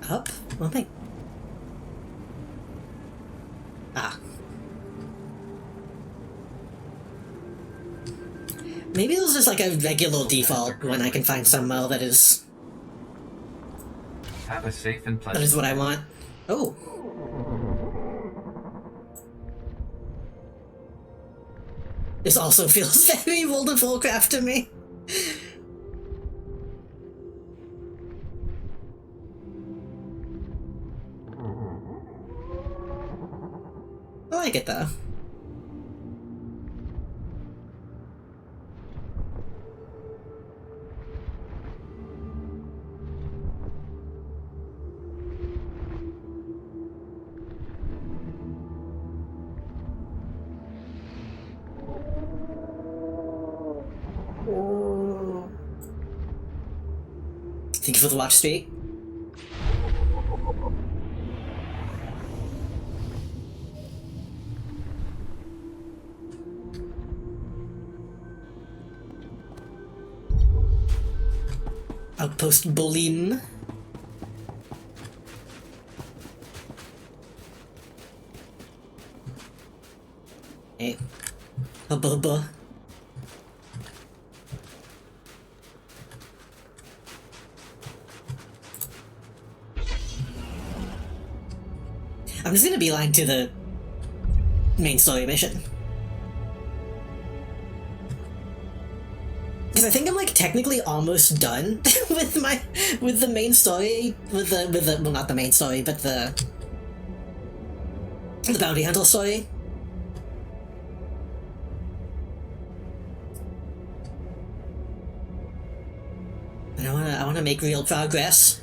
Up? Well, thank. Ah. Maybe this is just like a regular default when I can find some that is. Have a safe and pleasant. That is what I want. Oh. This also feels very World of Warcraft to me. I like it though. Thank you for the watch streak. Outpost Bolin. Hey. Hubba hubba. I'm just gonna beeline to the main story mission. Because I think I'm like technically almost done with the main story, with the well, not the main story, but the bounty hunter story. And I wanna make real progress.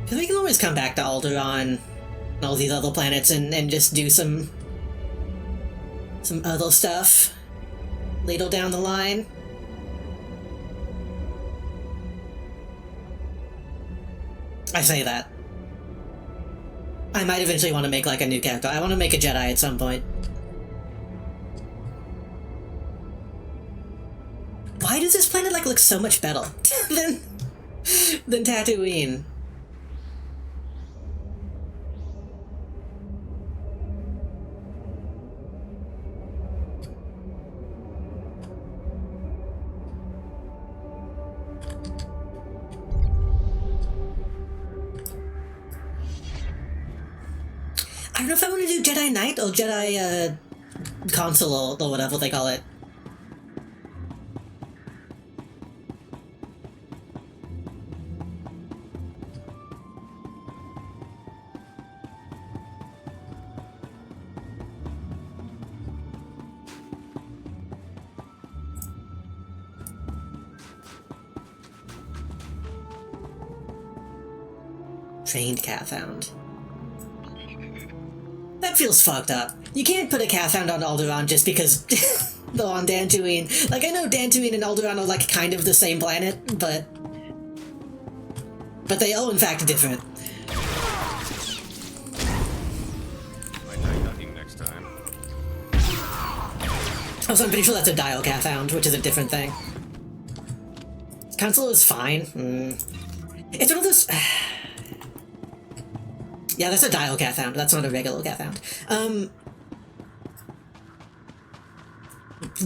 Because we can always come back to Alderaan and all these other planets and just do some other stuff later down the line. I say that. I might eventually want to make like a new character. I want to make a Jedi at some point. Why does this planet like look so much better than Tatooine? I don't know if I want to do Jedi Knight or Jedi, Consul or whatever they call it. Trained cat found. That feels fucked up. You can't put a cat found on Alderaan just because they're on Dantooine. Like, I know Dantooine and Alderaan are like kind of the same planet, but they are in fact different. Might try ducking next time. Also, I'm pretty sure that's a dial cat found, which is a different thing. Council is fine. It's one of those. Yeah, that's a dial cat found. That's not a regular cat found.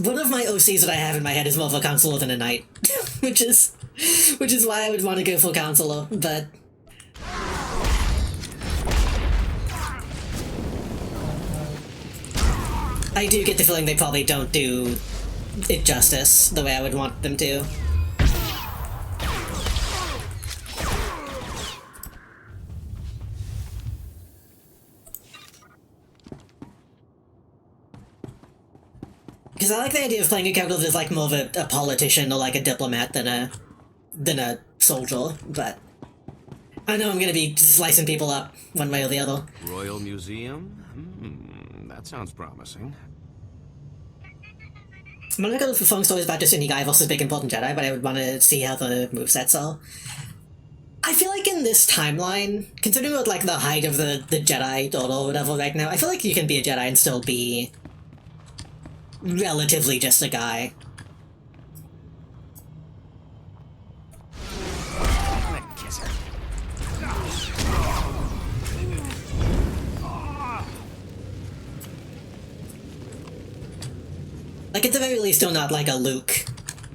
One of my OCs that I have in my head is more of a counselor than a knight, which is why I would want to go for counselor. But I do get the feeling they probably don't do it justice the way I would want them to. Because I like the idea of playing a character that's like more of a politician or like a diplomat than a soldier, but I know I'm gonna be slicing people up one way or the other. Royal Museum? That sounds promising. I'm gonna go for fun stories about just any guy versus big important Jedi, but I would want to see how the movesets are. I feel like in this timeline, considering what like the height of the Jedi or whatever right now, I feel like you can be a Jedi and still be relatively just a guy. Like, at the very least, still not like a Luke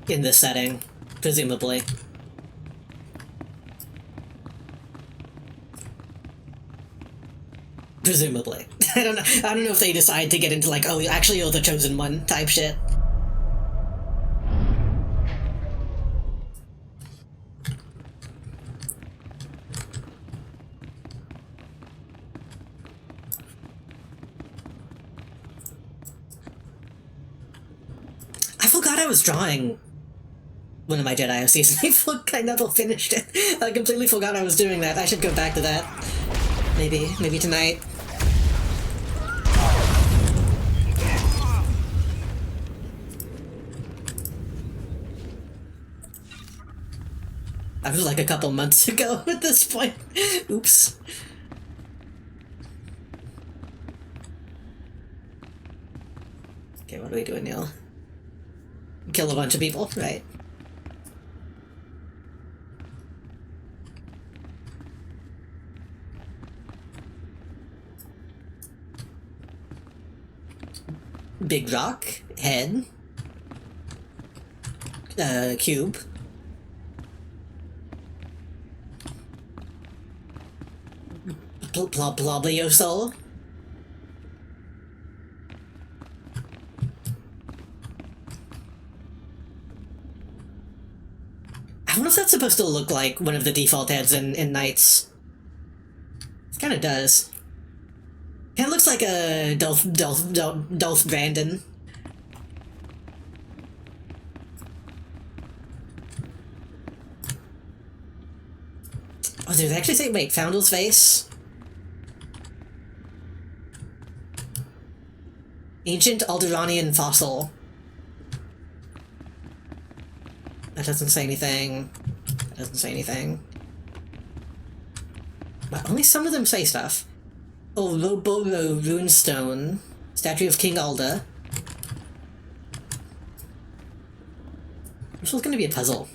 in this setting, presumably. Presumably. I don't know if they decide to get into like, oh, actually you're the chosen one type shit. I forgot I was drawing one of my Jedi OCs. I never finished it. I completely forgot I was doing that. I should go back to that. Maybe tonight. I was like a couple months ago at this point. Oops. Okay, what are we doing, Neil? Kill a bunch of people, right? Big rock, head, cube. Bloblio soul. I wonder if that's supposed to look like one of the default heads in Knights. It kind of does. Kind of looks like a Dolph Brandon. Oh, did they actually say, wait, Foundel's face? Ancient Alderanian fossil. That doesn't say anything. That doesn't say anything. But only some of them say stuff. Oh, Lobolo runestone. Statue of King Alda. This was gonna be a puzzle.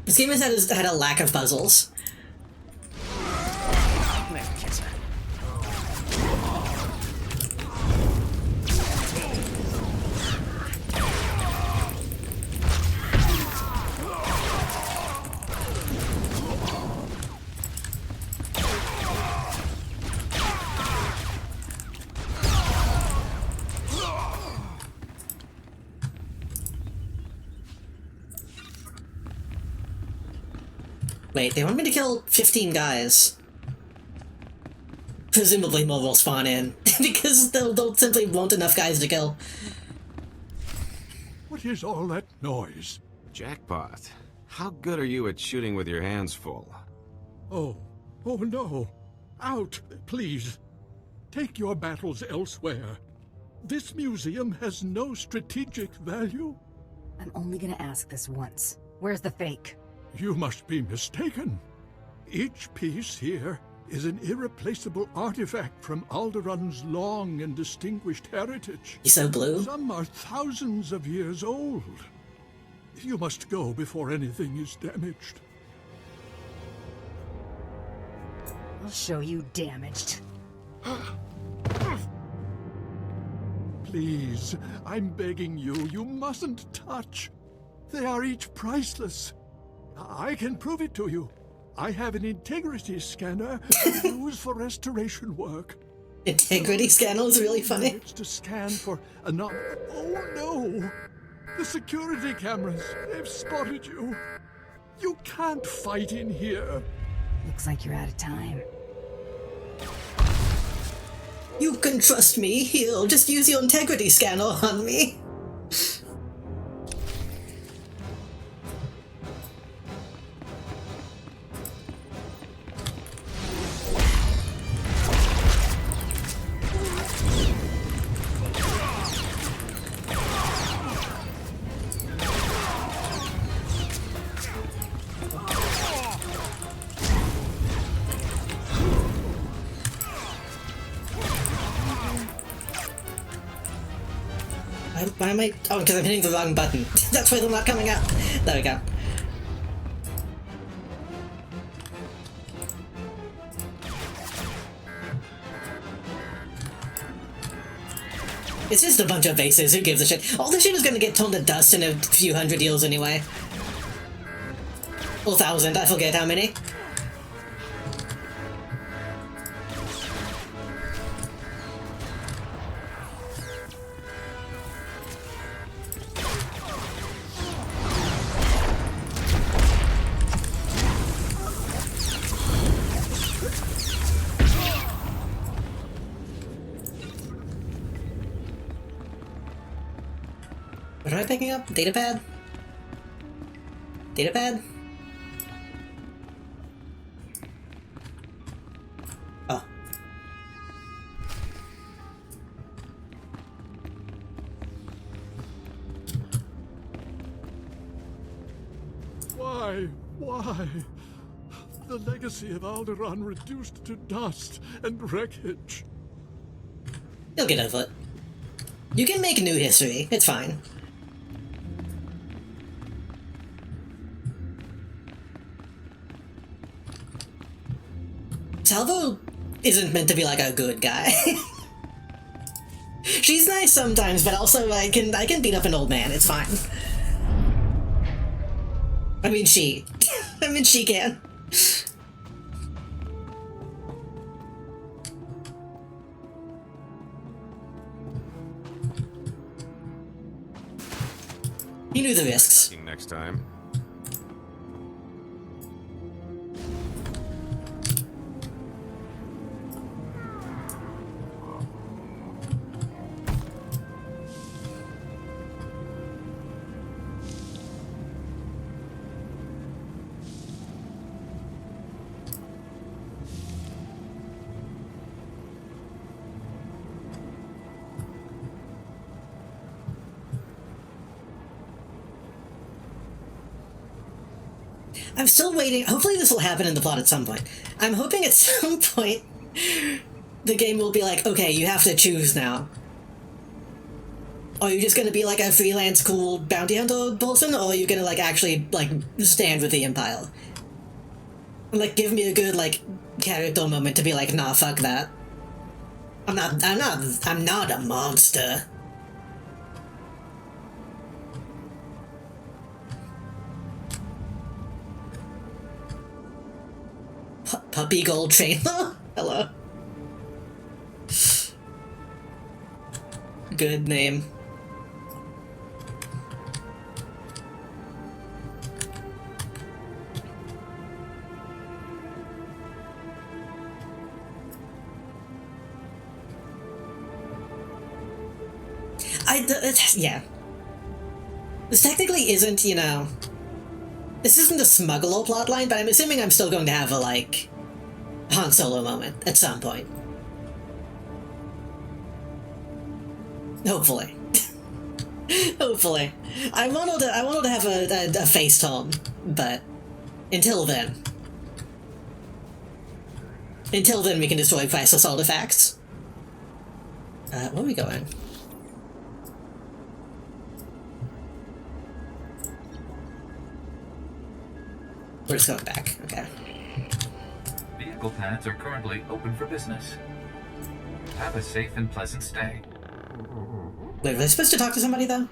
This game has had a lack of puzzles. Wait, they want me to kill 15 guys. Presumably more will spawn in, because they'll simply won't enough guys to kill. What is all that noise? Jackpot. How good are you at shooting with your hands full? Oh no. Out, please. Take your battles elsewhere. This museum has no strategic value. I'm only gonna ask this once. Where's the fake? You must be mistaken. Each piece here is an irreplaceable artifact from Alderaan's long and distinguished heritage. He's so blue. Some are thousands of years old. You must go before anything is damaged. I'll show you damaged. Please, I'm begging you, you mustn't touch. They are each priceless. I can prove it to you. I have an integrity scanner used for restoration work. Integrity scanner is really funny. It's to scan for Oh no! The security cameras, they've spotted you. You can't fight in here. Looks like you're out of time. You can trust me. He'll just use your integrity scanner on me. Why am I... Oh, because I'm hitting the wrong button. That's why they're not coming out. There we go. It's just a bunch of bases, who gives a shit? All this shit is gonna get turned to dust in a few hundred years anyway. Or 1,000, I forget how many. What am I picking up? Datapad? Datapad? Oh. Why? Why? The legacy of Alderaan reduced to dust and wreckage. You'll get over it. You can make new history. It's fine. Salvo isn't meant to be like a good guy. She's nice sometimes, but also I can beat up an old man. It's fine. I mean she can. He knew the risks. Next time. I'm still waiting. Hopefully this will happen in the plot at some point. I'm hoping at some point the game will be like, okay, you have to choose now. Are you just gonna be like a freelance cool bounty hunter person, or are you gonna like actually like stand with the Empire? Like give me a good like character moment to be like, nah, fuck that. I'm not a monster. Puppy Gold Trainer? Hello. Good name. Yeah. This technically isn't, you know... This isn't a smuggler plotline, but I'm assuming I'm still going to have a, like... Han Solo moment at some point. Hopefully. Hopefully. I wanted to have a face tone, but until then. Until then, we can destroy priceless artifacts. Where are we going? We're just going back, okay. Vehicle paths are currently open for business. Have a safe and pleasant stay. Wait, was I supposed to talk to somebody though?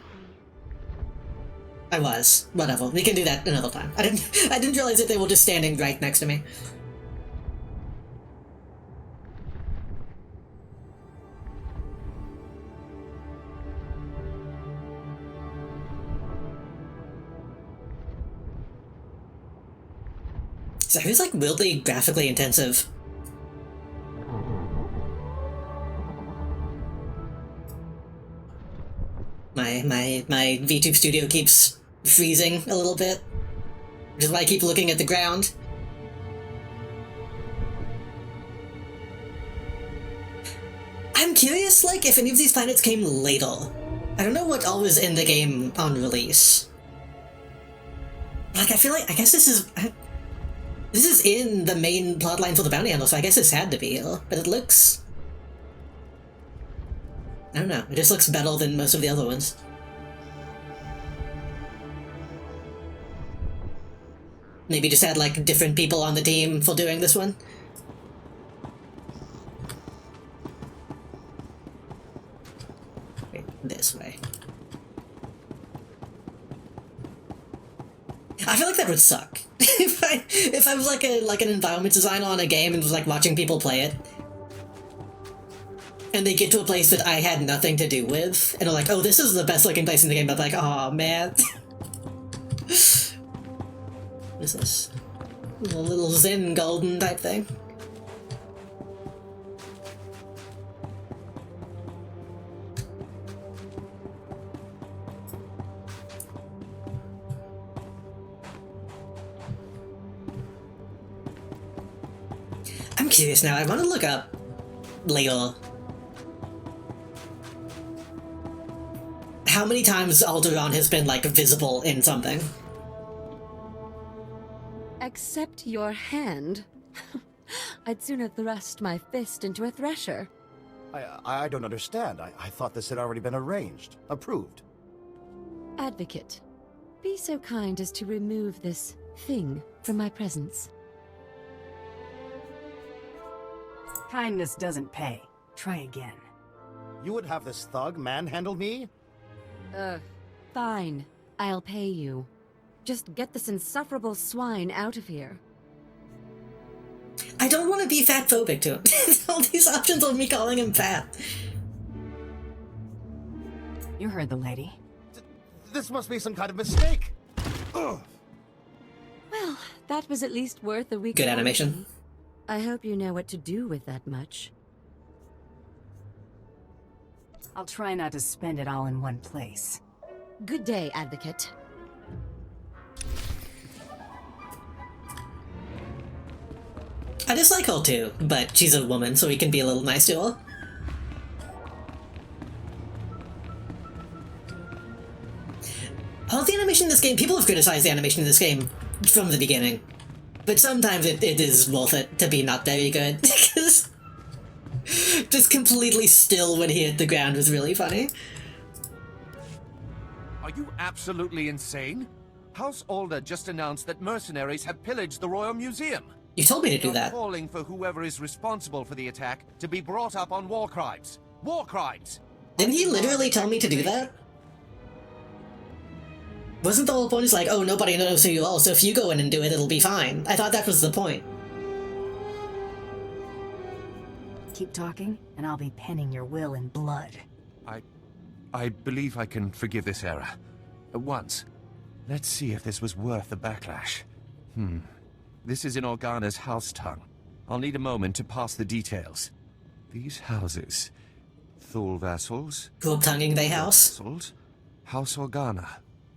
I was. Whatever. We can do that another time. I didn't realize that they were just standing right next to me. So who's like weirdly graphically intensive? My VTube studio keeps freezing a little bit, which is why I keep looking at the ground. I'm curious, like, if any of these planets came later. I don't know what all was in the game on release. Like, I feel like, I guess this is in the main plotline for the bounty hunter, so I guess this had to be here, but it looks... I don't know, it just looks better than most of the other ones. Maybe just had, like, different people on the team for doing this one. Wait, this way. I feel like that would suck. if I was like an environment designer on a game and was like watching people play it, and they get to a place that I had nothing to do with, and they're like, oh, this is the best looking place in the game, but like, oh man. What is this? A little Zen Golden type thing. I'm curious now, I want to look up later how many times Alderaan has been, like, visible in something. Accept your hand? I'd sooner thrust my fist into a thresher. I don't understand. I thought this had already been arranged. Approved. Advocate, be so kind as to remove this thing from my presence. Kindness doesn't pay. Try again. You would have this thug manhandle me? Fine. I'll pay you. Just get this insufferable swine out of here. I don't want to be fat-phobic to him. All these options of me calling him fat. You heard the lady. This must be some kind of mistake. Ugh. Well, that was at least worth a week. Good animation. I hope you know what to do with that much. I'll try not to spend it all in one place. Good day, Advocate. I dislike her too, but she's a woman, so we can be a little nice to her. All the animation in this game, people have criticized the animation in this game from the beginning. But sometimes it is worth it to be not very good, because just completely still when he hit the ground was really funny. Are you absolutely insane? House Alder just announced that mercenaries have pillaged the Royal Museum. You told me to do that. Calling for whoever is responsible for the attack to be brought up on war crimes. War crimes! Didn't he literally tell me to do that? Wasn't the whole point is like, oh, nobody knows who you are, so if you go in and do it, it'll be fine. I thought that was the point. Keep talking, and I'll be penning your will in blood. I believe I can forgive this error. Once. Let's see if this was worth the backlash. This is in Organa's house tongue. I'll need a moment to pass the details. These houses. Thule vassals. Tonguing they house. Vassals. House Organa.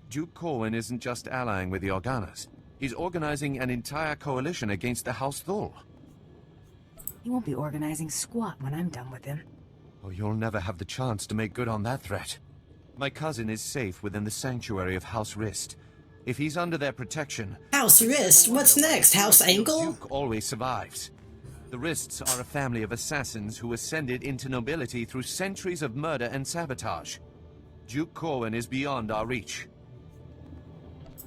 Duke Corwin isn't just allying with the Organas. He's organizing an entire coalition against the House Thule. He won't be organizing squat when I'm done with him. Oh, you'll never have the chance to make good on that threat. My cousin is safe within the sanctuary of House Wrist. If he's under their protection... House Wrist? What's next? House Ankle? Duke always survives. The Wrists are a family of assassins who ascended into nobility through centuries of murder and sabotage. Duke Corwin is beyond our reach.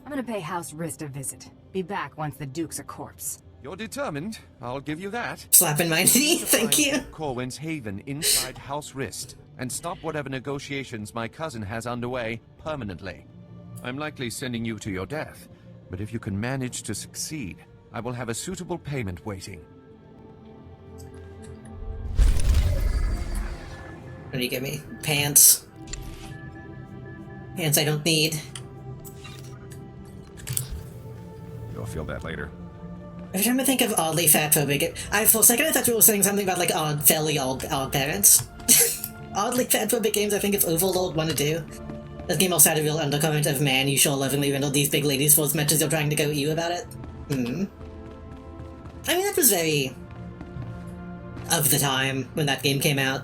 I'm gonna pay House Wrist a visit. Be back once the Duke's a corpse. You're determined, I'll give you that. Slapping my knee, thank you. Corwin's haven inside House Wrist, and stop whatever negotiations my cousin has underway permanently. I'm likely sending you to your death, but if you can manage to succeed, I will have a suitable payment waiting. What do you give me? Pants. Pants I don't need. You'll feel that later. Every time I think of oddly fatphobic, for a second I thought you were saying something about like fairly odd parents. Oddly fatphobic games I think of Overlord 1 and 2. This game also had a real undercurrent of man, you sure lovingly riddle these big ladies for as much as you're trying to go you about it. I mean, that was very... of the time when that game came out.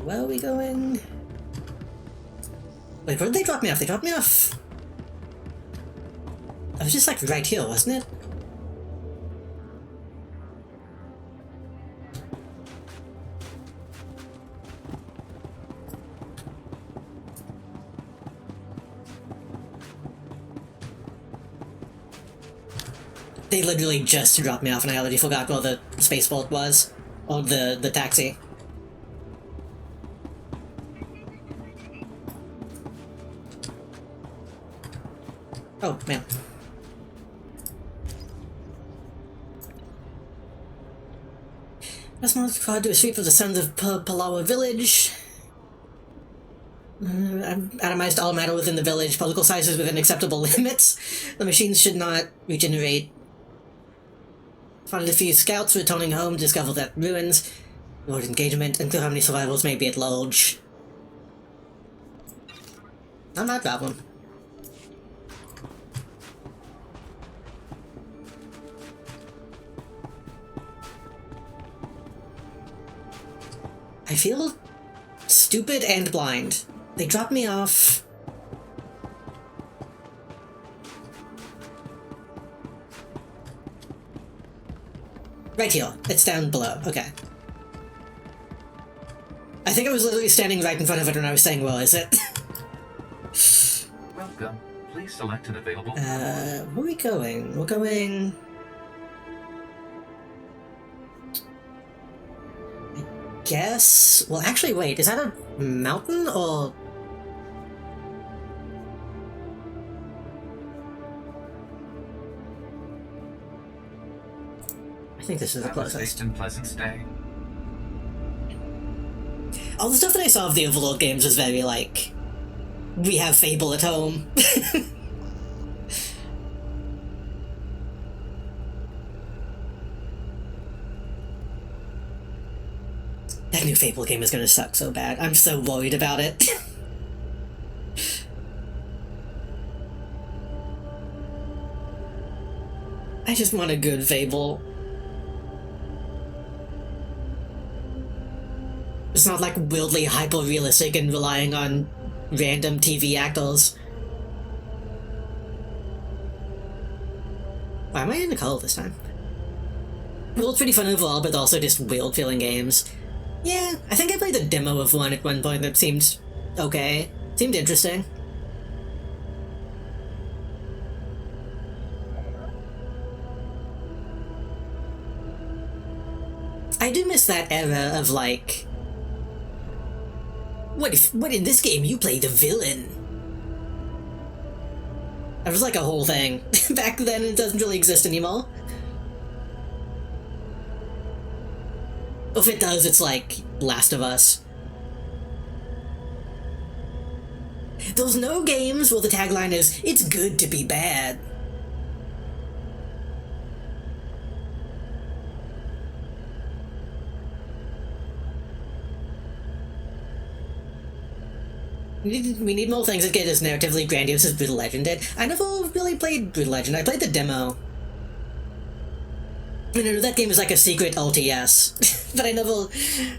Where are we going? Wait, where did they drop me off? They dropped me off... I was just like right here, wasn't it? They literally just dropped me off and I already forgot where the spaceport was. Or the taxi. Oh, man. That's not required to escape from the sons of Palawa village. Atomized all matter within the village, particle sizes within acceptable limits. The machines should not regenerate. Find a few scouts returning home, discover that ruins. Lord engagement, and clear how many survivors may be at large. Not that problem. I feel stupid and blind. They dropped me off... right here. It's down below. Okay. I think I was literally standing right in front of it when I was saying, well, is it? Welcome. Please select an available... Where are we going? We're going... I guess... Well, actually, wait. Is that a mountain, or... I think this is the closest. Have a safe and pleasant stay. All the stuff that I saw of the Overlord games was very, like... we have Fable at home. That new Fable game is gonna suck so bad. I'm so worried about it. I just want a good Fable. It's not like wildly hyper-realistic and relying on random TV actors. Why am I in the color this time? Well, it's pretty fun overall, but also just weird-feeling games. Yeah, I think I played a demo of one at one point that seemed okay. Seemed interesting. I do miss that era of, like... What in this game you play the villain? That was like a whole thing. Back then, it doesn't really exist anymore. If it does, it's like Last of Us. There's no games where the tagline is, "It's good to be bad." We need more things that get as narratively grandiose as Brutal Legend did. I never really played Brutal Legend. I played the demo. I know that game was like a secret LTS, but I never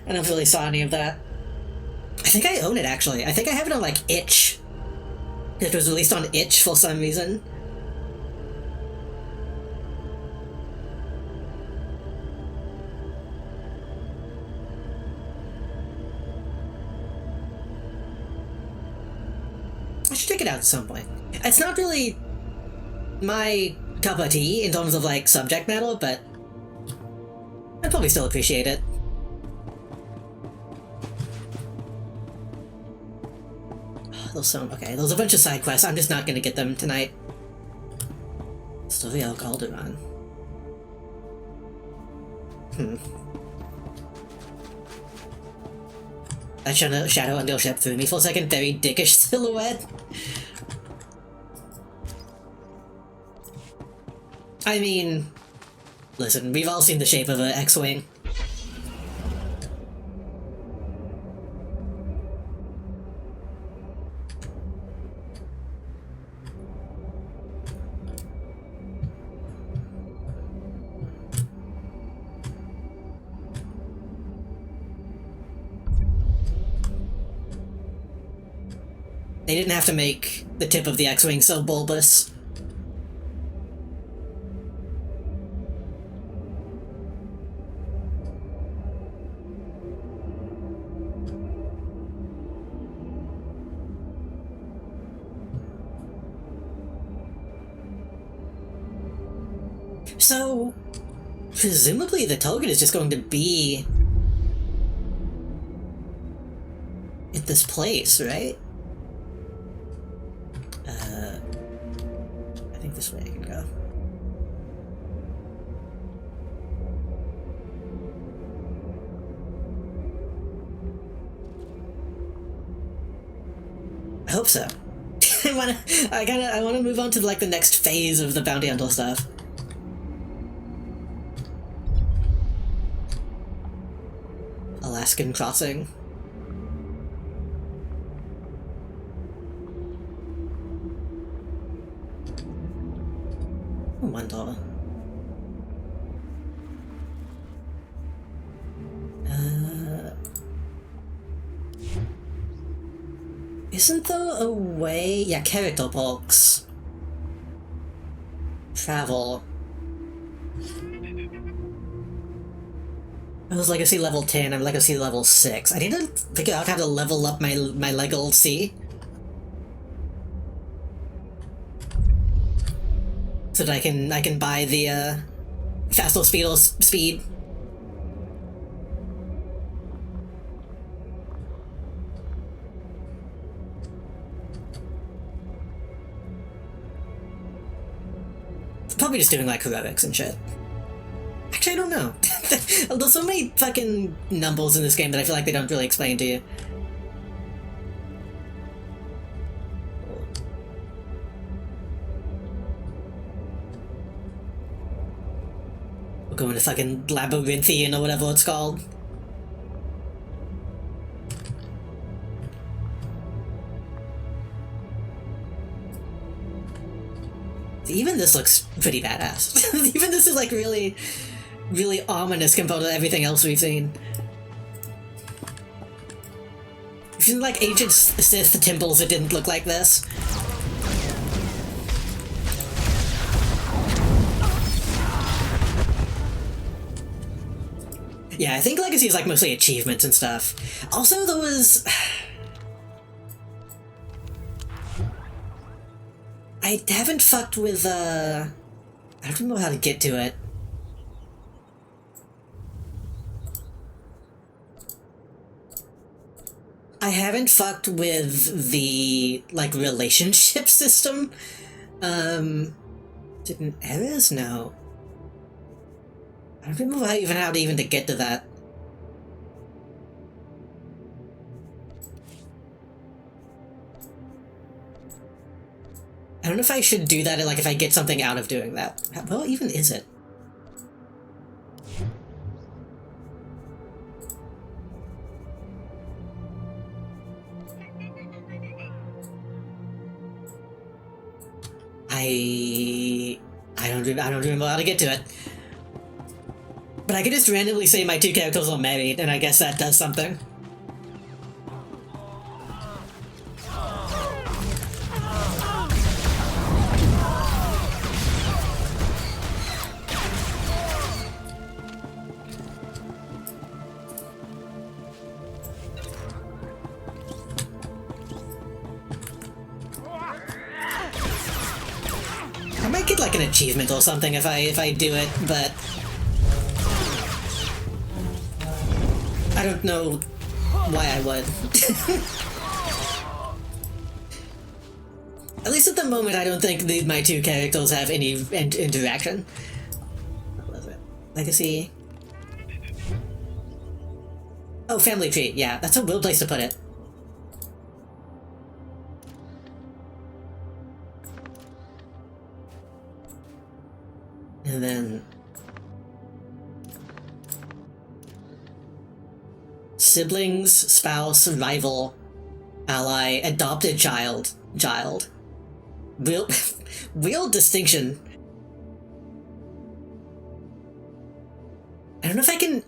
really saw any of that. I think I own it, actually. I think I have it on, like, itch. It was released on itch for some reason. I should check it out at some point. It's not really my cup of tea in terms of, like, subject matter, but I'd probably still appreciate it. Okay, there's a bunch of side quests. I'm just not gonna get them tonight. Story of Calderon. That shadow under ship threw me for a second. Very dickish silhouette. I mean, listen, we've all seen the shape of an X-Wing. They didn't have to make the tip of the X-Wing so bulbous. So, presumably the target is just going to be at this place, right? I think this way I can go. I hope so. I wanna move on to like the next phase of the bounty hunter stuff. Alaskan crossing. $1. Isn't there a way? Yeah, character bulks. Travel. I was Legacy level 10, I'm Legacy level 6. I need to figure out how to level up my Legacy. So that I can buy the faster speed. Probably just doing like heroics and shit. Actually, I don't know. There's so many fucking numbers in this game that I feel like they don't really explain to you. We're going to fucking Labyrinthian or whatever it's called. Even this looks pretty badass. Even this is like really ominous compared to everything else we've seen. If you like ancient Sith temples, it didn't look like this. Yeah, I think Legacy is like mostly achievements and stuff. Also, there was... I haven't fucked with, I don't know how to get to it. I haven't fucked with the, like, relationship system. Didn't errors? No. I don't remember how to even to get to that. I don't know if I should do that, like, if I get something out of doing that. How even is it? I don't remember how to get to it. But I could just randomly say my two characters are married, and I guess that does something. I might get like an achievement or something if I do it, but I don't know why I would. At least at the moment, I don't think my two characters have any interaction. What was it? Legacy. Oh, family tree. Yeah, that's a weird place to put it. And then siblings, spouse, rival, ally, adopted child. Real distinction. I don't know if I can,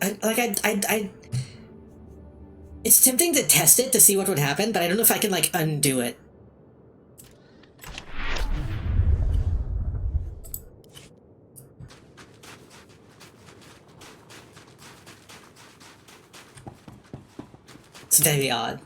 it's tempting to test it to see what would happen, but I don't know if I can, like, undo it. It's very odd.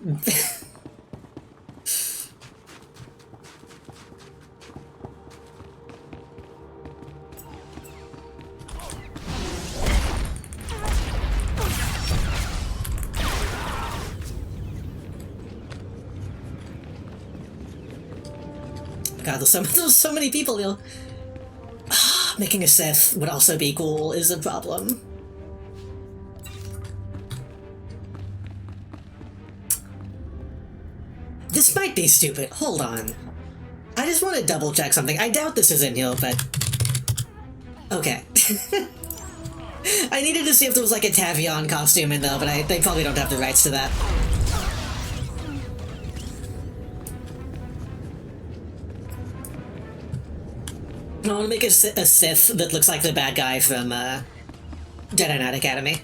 God, there's so many people here. Making a Sith would also be cool is a problem. This might be stupid. Hold on. I just want to double check something. I doubt this is in here, but... Okay. I needed to see if there was like a Tavion costume in there, but they probably don't have the rights to that. I want to make a Sith that looks like the bad guy from Jedi Knight Academy.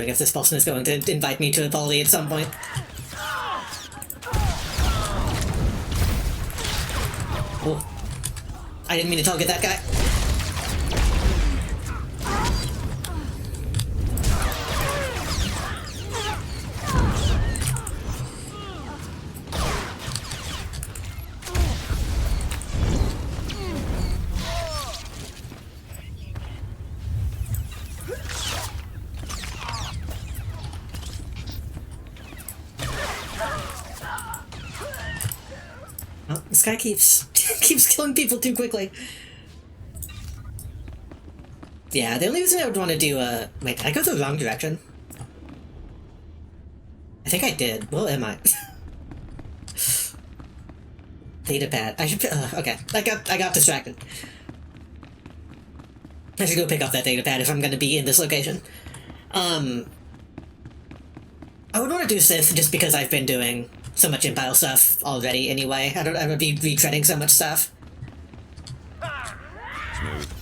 doing if this person is going to invite me to a party at some point. Oh. I didn't mean to target that guy. Oh, this guy keeps killing people too quickly. Yeah, the only reason I would want to do wait, did I go the wrong direction? I think I did. Where am I? Datapad. I should. Okay, I got distracted. I should go pick up that datapad if I'm going to be in this location. I would want to do Sith just because I've been doing so much Impile stuff already anyway. I would be retreading so much stuff. Smooth.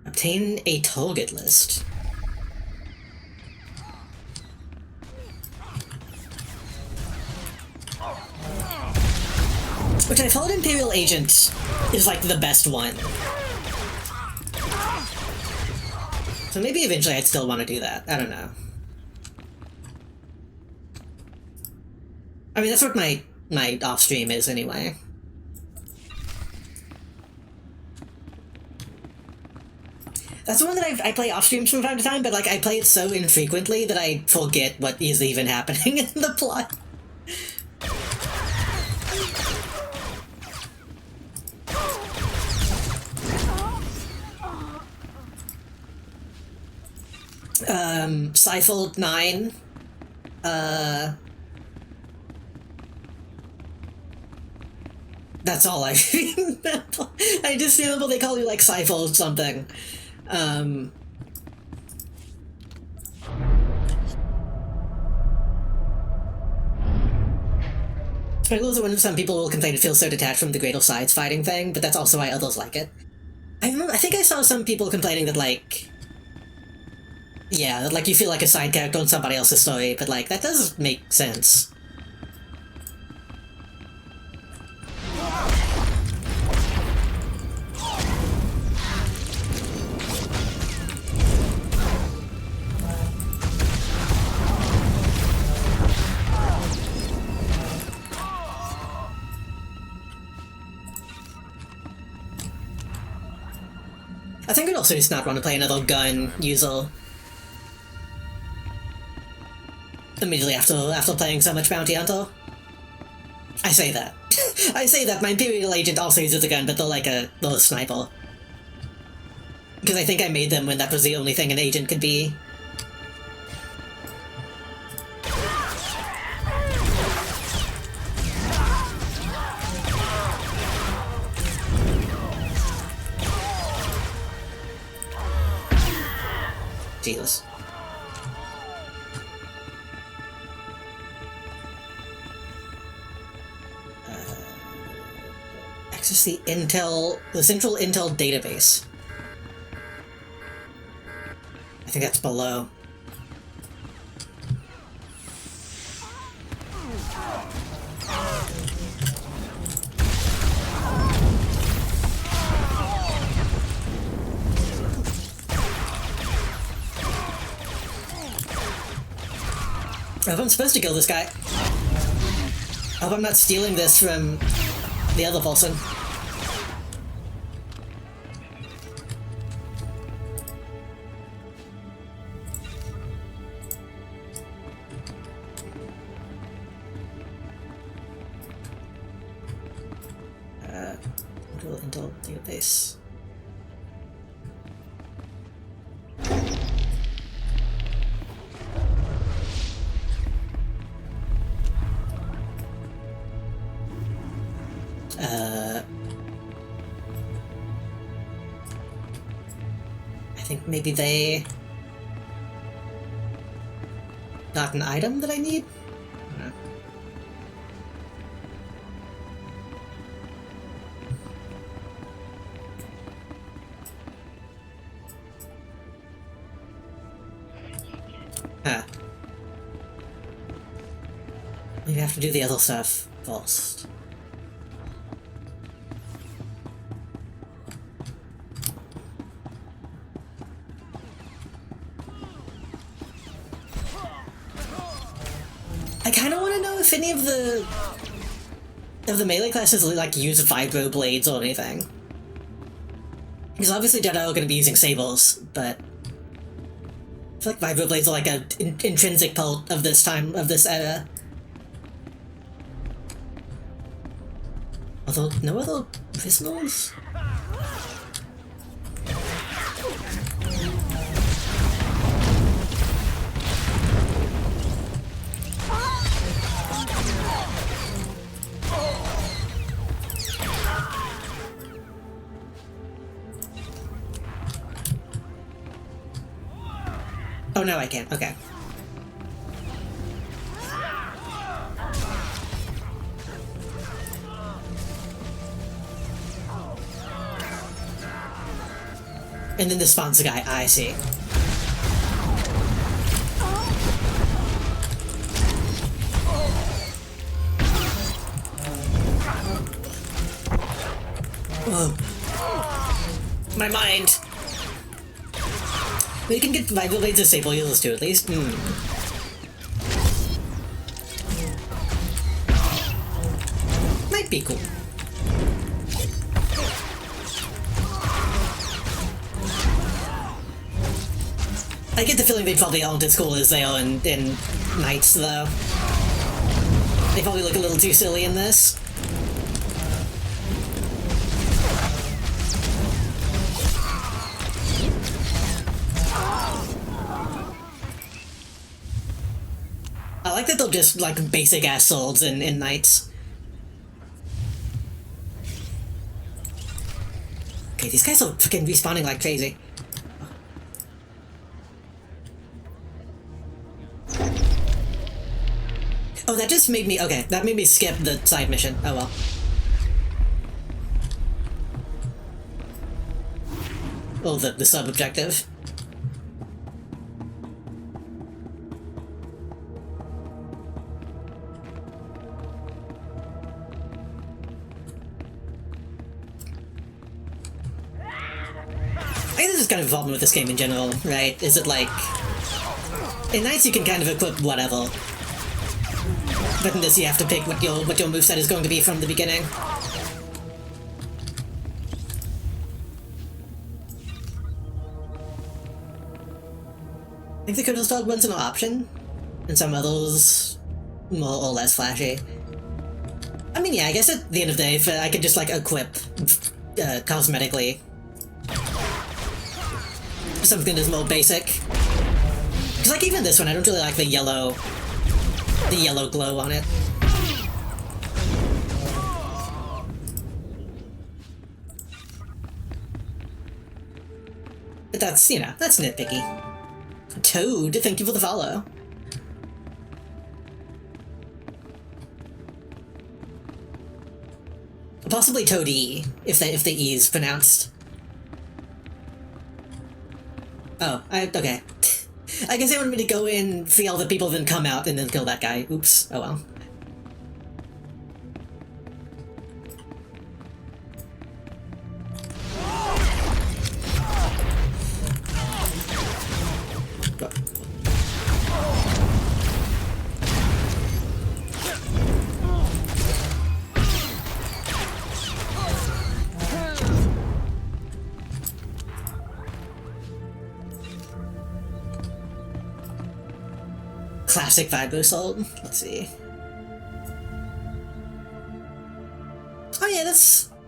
Obtain a target list. Which I thought Imperial Agent is like the best one. So maybe eventually I'd still want to do that. I don't know. I mean, that's what my off-stream is anyway. That's the one that I play off-stream from time to time, but like I play it so infrequently that I forget what is even happening in the plot. Seifold 9. That's all I remember. I just remember they call you like Seifold something. I also when some people will complain it feels so detached from the Greedo sides fighting thing, but that's also why others like it. I think I saw some people complaining that like, yeah, that like you feel like a side character on somebody else's story, but like that does make sense. I think I'd also just not want to play another gun user immediately after playing so much Bounty Hunter. I say that. I say that my Imperial Agent also uses a gun, but they're like a sniper. Because I think I made them when that was the only thing an agent could be. Jesus. Access the central Intel database. I think that's below. I hope I'm supposed to kill this guy. I hope I'm not stealing this from the other person. Intel database. I think maybe they... not an item that I need? Huh. We have to do the other stuff first. I kind of want to know if any of the melee classes like use vibro blades or anything. Because obviously Jedi are going to be using sabers, but I feel like vibro blades are like an intrinsic part of this era. Although, no other prisoners? Oh no, I can't. Okay. And then the sponsor guy, I see. Whoa. My mind! We can get vibro blades to sable heals too, at least. Might be cool. I get the feeling they probably aren't as cool as they are in Knights, though. They probably look a little too silly in this. I like that they'll just, like, basic-ass swords in Knights. Okay, these guys are fucking respawning like crazy. Oh, that just made me... Okay, that made me skip the side mission. Oh well. Oh, the sub-objective. I think this is kind of a problem with this game in general, right? Is it like... In Knights you can kind of equip whatever. But in this you have to pick what your moveset is going to be from the beginning. I think the Critical Dog one's an option, and some others more or less flashy. I mean, yeah, I guess at the end of the day, if I could just, like, equip cosmetically something that's more basic. Because, like, even this one, I don't really like the yellow glow on it. But that's, you know, that's nitpicky. Toad, thank you for the follow. Possibly Toadie, if the E is pronounced. Oh, okay. I guess they wanted me to go in, see all the people, then come out, and then kill that guy. Oops. Oh well. Classic vibro salt. Let's see. Oh yeah,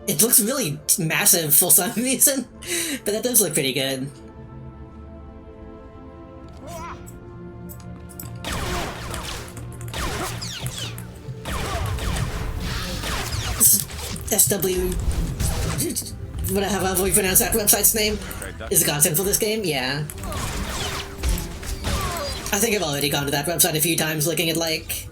it looks really massive for some reason, but that does look pretty good. SW... However we pronounce that website's name is the content for this game? Yeah. I think I've already gone to that website a few times looking at, like...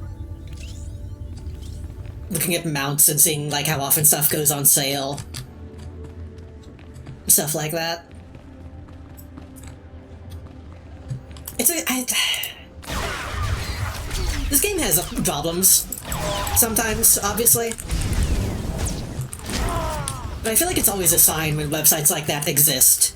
looking at mounts and seeing, like, how often stuff goes on sale. Stuff like that. It's this game has problems. Sometimes, obviously. But I feel like it's always a sign when websites like that exist.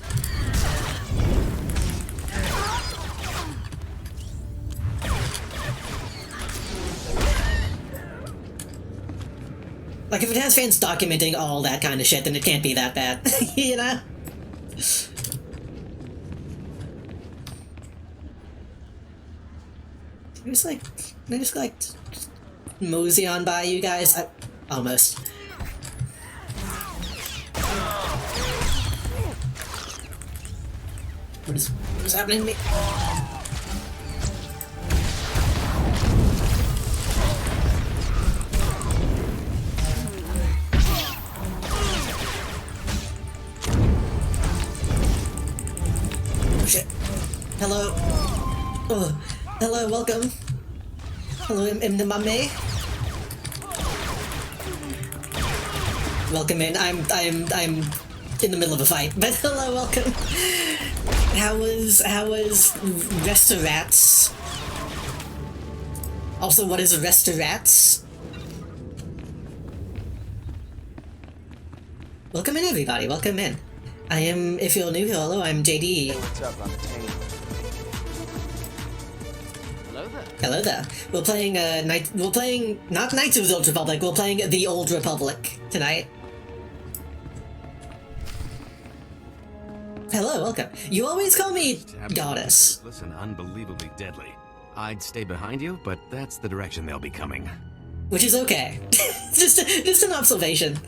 Like, if it has fans documenting all that kind of shit, then it can't be that bad, you know? I just like mosey on by you guys. Almost. What is happening to me? Oh shit. Hello. Oh, hello, welcome. Hello, Mame. Welcome in. I'm in the middle of a fight, but hello, welcome. How was restaurants? Also, what is restaurants? Welcome in, everybody. Welcome in. I am, if you're new here, hello, I'm JD. What's up? I'm Tane. Hello there. We're playing not Knights of the Old Republic, we're playing The Old Republic tonight. Hello, welcome. You always call me Goddess. Listen, unbelievably deadly. I'd stay behind you, but that's the direction they'll be coming. Which is okay. just an observation.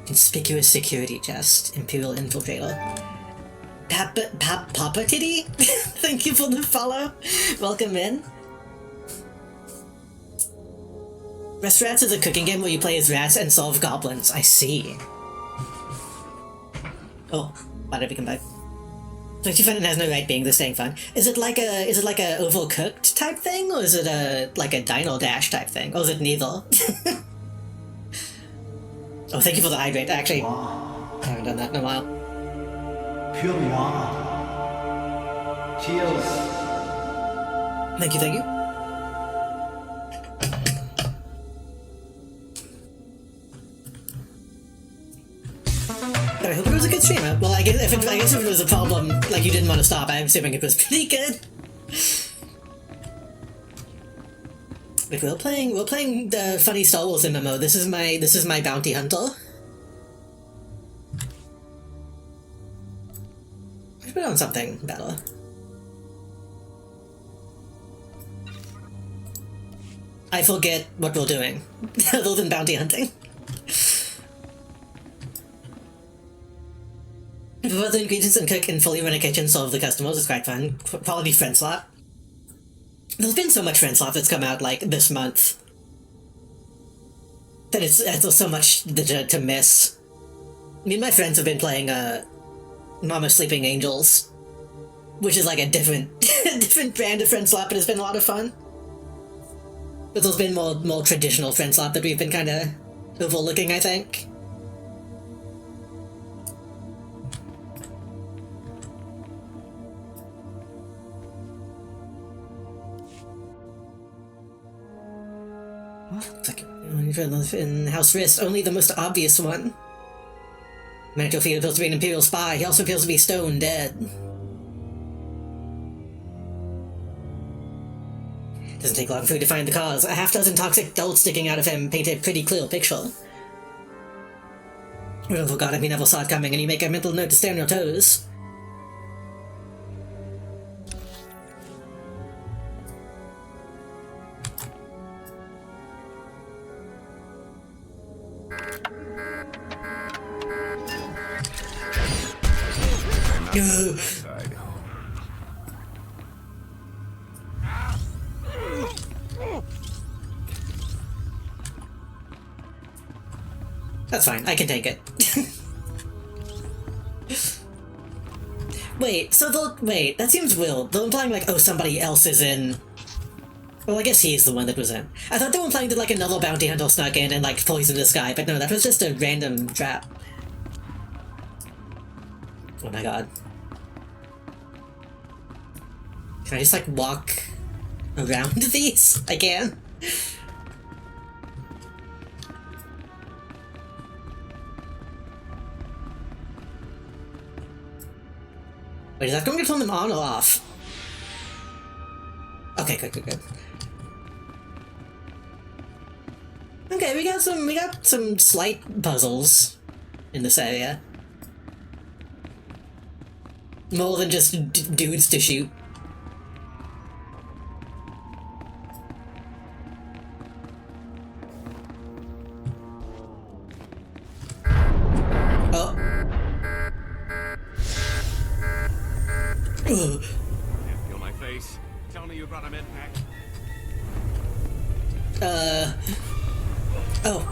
Conspicuous security chest, Imperial Infiltrator. Papa Titty? Thank you for the follow. Welcome in. Rats is a cooking game where you play as rats and solve goblins. I see. Oh, why did I become back? Don't you find it has no right being this thing fun? Is it like a overcooked type thing, or is it like a Dino Dash type thing, or is it neither? Oh, thank you for the hydrate. Actually, I haven't done that in a while. Pure noir. Cheers. Thank you, thank you. I hope it was a good stream. Well, I guess if it was a problem, like you didn't want to stop, I'm assuming it was pretty good. Like we're playing the funny Star Wars MMO. This is my bounty hunter. Let's put on something better. I forget what we're doing, other than bounty hunting. Prepare the ingredients and cook and fully run a kitchen, solve the customers. It's quite fun. Quality friend slot. There's been so much friend slot that's come out like this month that it's so much to miss. Me and my friends have been playing Mama Sleeping Angels, which is like a different brand of friend slot, but it's been a lot of fun. But there's been more traditional friend slot that we've been kind of overlooking, I think. It's like in House Wrist, only the most obvious one. Manitou Field appears to be an Imperial spy. He also appears to be stone dead. Doesn't take long for you to find the cause. A half-dozen toxic dolls sticking out of him paint a pretty clear picture. Oh, for God, if you never saw it coming, and you make a mental note to stay on your toes. That's fine, I can take it. Wait, so wait, that seems weird. They're implying like, oh, somebody else is in... Well, I guess he's the one that was in. I thought they were implying that like another bounty hunter snuck in and like poisoned this guy, but no, that was just a random trap. Oh my god. Can I just like walk around these? I can. Wait, is that going to turn them on or off? Okay, good. Okay, we got some slight puzzles in this area. More than just dudes to shoot. Oh. Can't feel my face. Tell me you brought a med pack. Oh.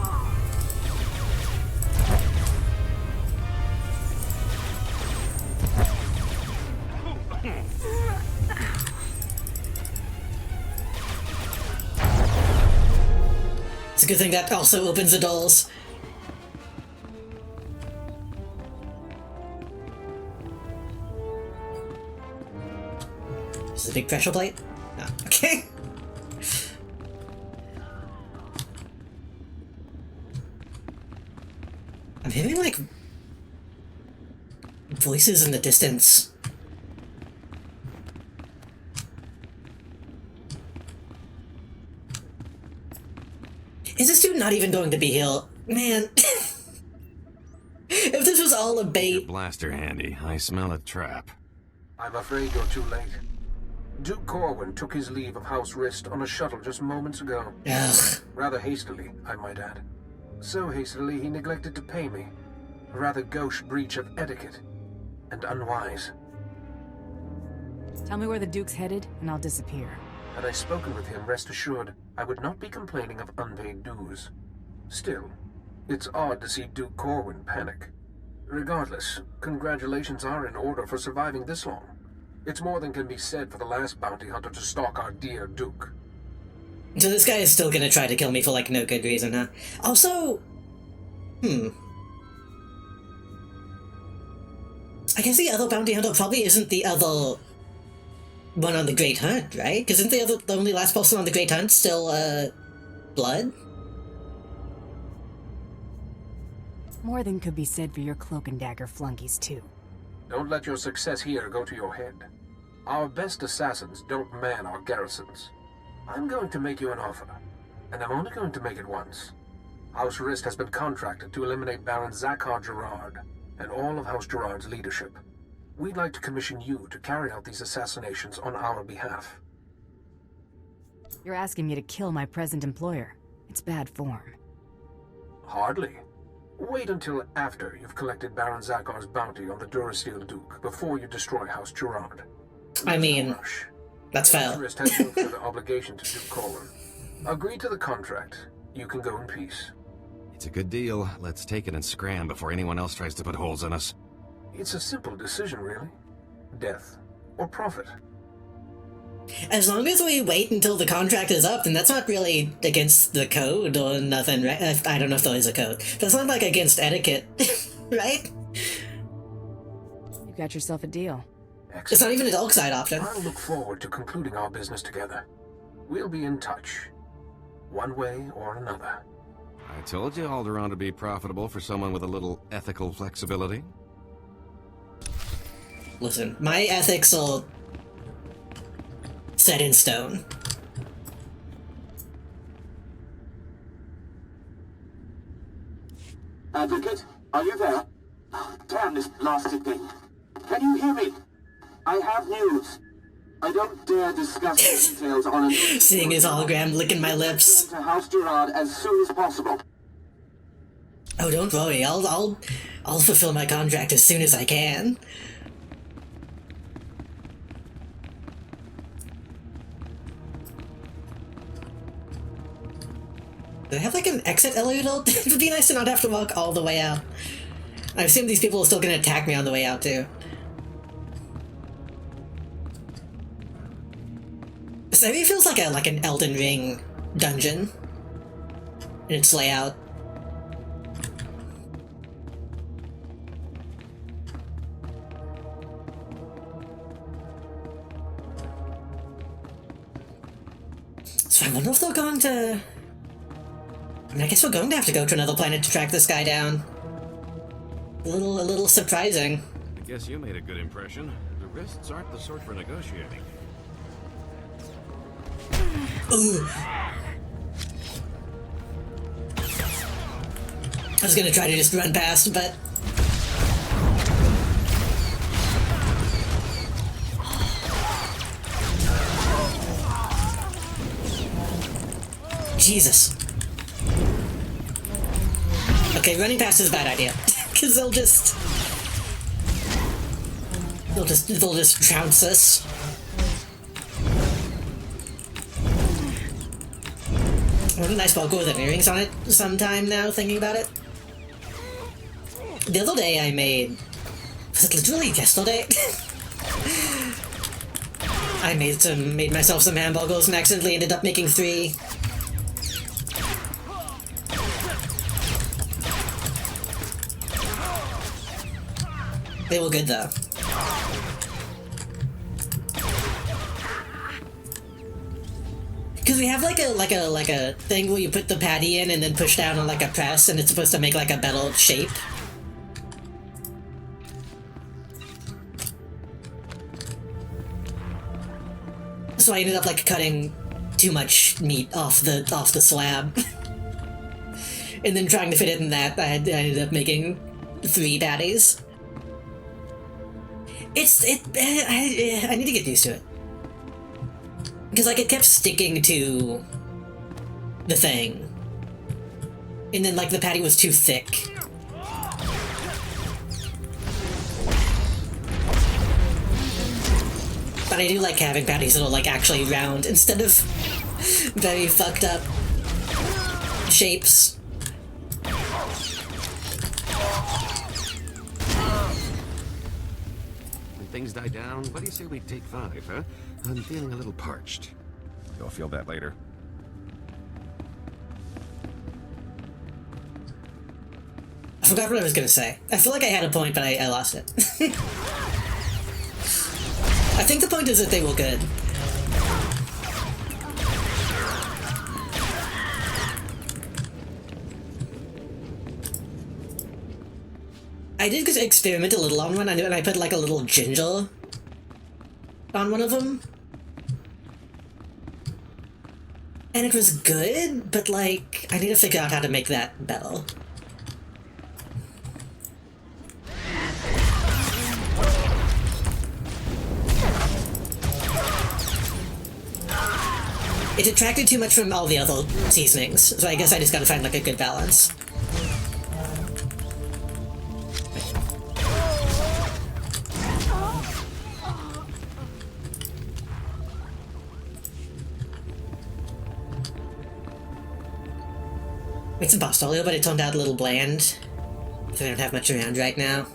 It's a good thing that also opens the doors. Is this a big pressure plate? No. Okay. I'm hearing like voices in the distance. Is this dude not even going to be healed? Man. If this was all a bait... Your blaster handy. I smell a trap. I'm afraid you're too late. Duke Corwin took his leave of House Rist on a shuttle just moments ago. Ugh. Rather hastily, I might add. So hastily he neglected to pay me. A rather gauche breach of etiquette. And unwise. Tell me where the Duke's headed, and I'll disappear. Had I spoken with him, rest assured, I would not be complaining of unpaid dues. Still, it's odd to see Duke Corwin panic. Regardless, congratulations are in order for surviving this long. It's more than can be said for the last bounty hunter to stalk our dear Duke. So this guy is still gonna try to kill me for like no good reason, huh? Also... I guess the other bounty hunter probably isn't the other one on the Great Hunt, right? Because isn't the only last person on the Great Hunt still, Blood? More than could be said for your cloak and dagger flunkies, too. Don't let your success here go to your head. Our best assassins don't man our garrisons. I'm going to make you an offer, and I'm only going to make it once. House Rist has been contracted to eliminate Baron Zakhar Gerard and all of House Gerard's leadership. We'd like to commission you to carry out these assassinations on our behalf. You're asking me to kill my present employer. It's bad form. Hardly. Wait until after you've collected Baron Zakhar's bounty on the Durasteel Duke before you destroy House Gerard. I mean, that's fair. House Rist has no further obligation to Duke Corwin. Agree to the contract. You can go in peace. It's a good deal. Let's take it and scram before anyone else tries to put holes in us. It's a simple decision, really. Death or profit. As long as we wait until the contract is up, then that's not really against the code or nothing, right? I don't know if there is a code. That's not like against etiquette, right? You got yourself a deal. Excellent. It's not even a dark side option. I'll look forward to concluding our business together. We'll be in touch. One way or another. I told you Alderaan would be profitable for someone with a little ethical flexibility. Listen, my ethics are set in stone. Advocate, are you there? Oh, damn this blasted thing. Can you hear me? I have news. I don't dare discuss the details on it. Seeing his hologram, licking my lips. To House Gerard as soon as possible. Oh, don't worry. I'll fulfill my contract as soon as I can. Do they have like an exit elevator? It would be nice to not have to walk all the way out. I assume these people are still gonna attack me on the way out too. This area feels like an Elden Ring dungeon in its layout. So I wonder if they're going to... I mean, I guess we're going to have to go to another planet to track this guy down. A little surprising. I guess you made a good impression. The wrists aren't the sort for negotiating. Ooh. I was gonna try to just run past, but... Jesus. Okay, running past is a bad idea. Because they'll just trounce us. I want a nice buckle with earrings on it sometime now, thinking about it. The other day I made... Was it literally yesterday? I made myself some hamburgers and accidentally ended up making 3. They were good though. Because we have like a thing where you put the patty in and then push down on like a press, and it's supposed to make like a metal shape. So I ended up like cutting too much meat off the slab, and then trying to fit it in that, I ended up making 3 patties. I need to get used to it. Because, like, it kept sticking to the thing. And then, like, the patty was too thick. But I do like having patties that are, like, actually round instead of very fucked up shapes. Things die down, what do you say we take 5, huh? I'm feeling a little parched. You'll feel that later. I forgot what I was gonna say. I feel like I had a point, but I lost it. I think the point is that they were good. I did experiment a little on one, and I put like a little ginger on one of them. And it was good, but like, I need to figure out how to make that better. It detracted too much from all the other seasonings, so I guess I just gotta find like a good balance. Made some pasta, but it turned out a little bland. I don't have much around right now.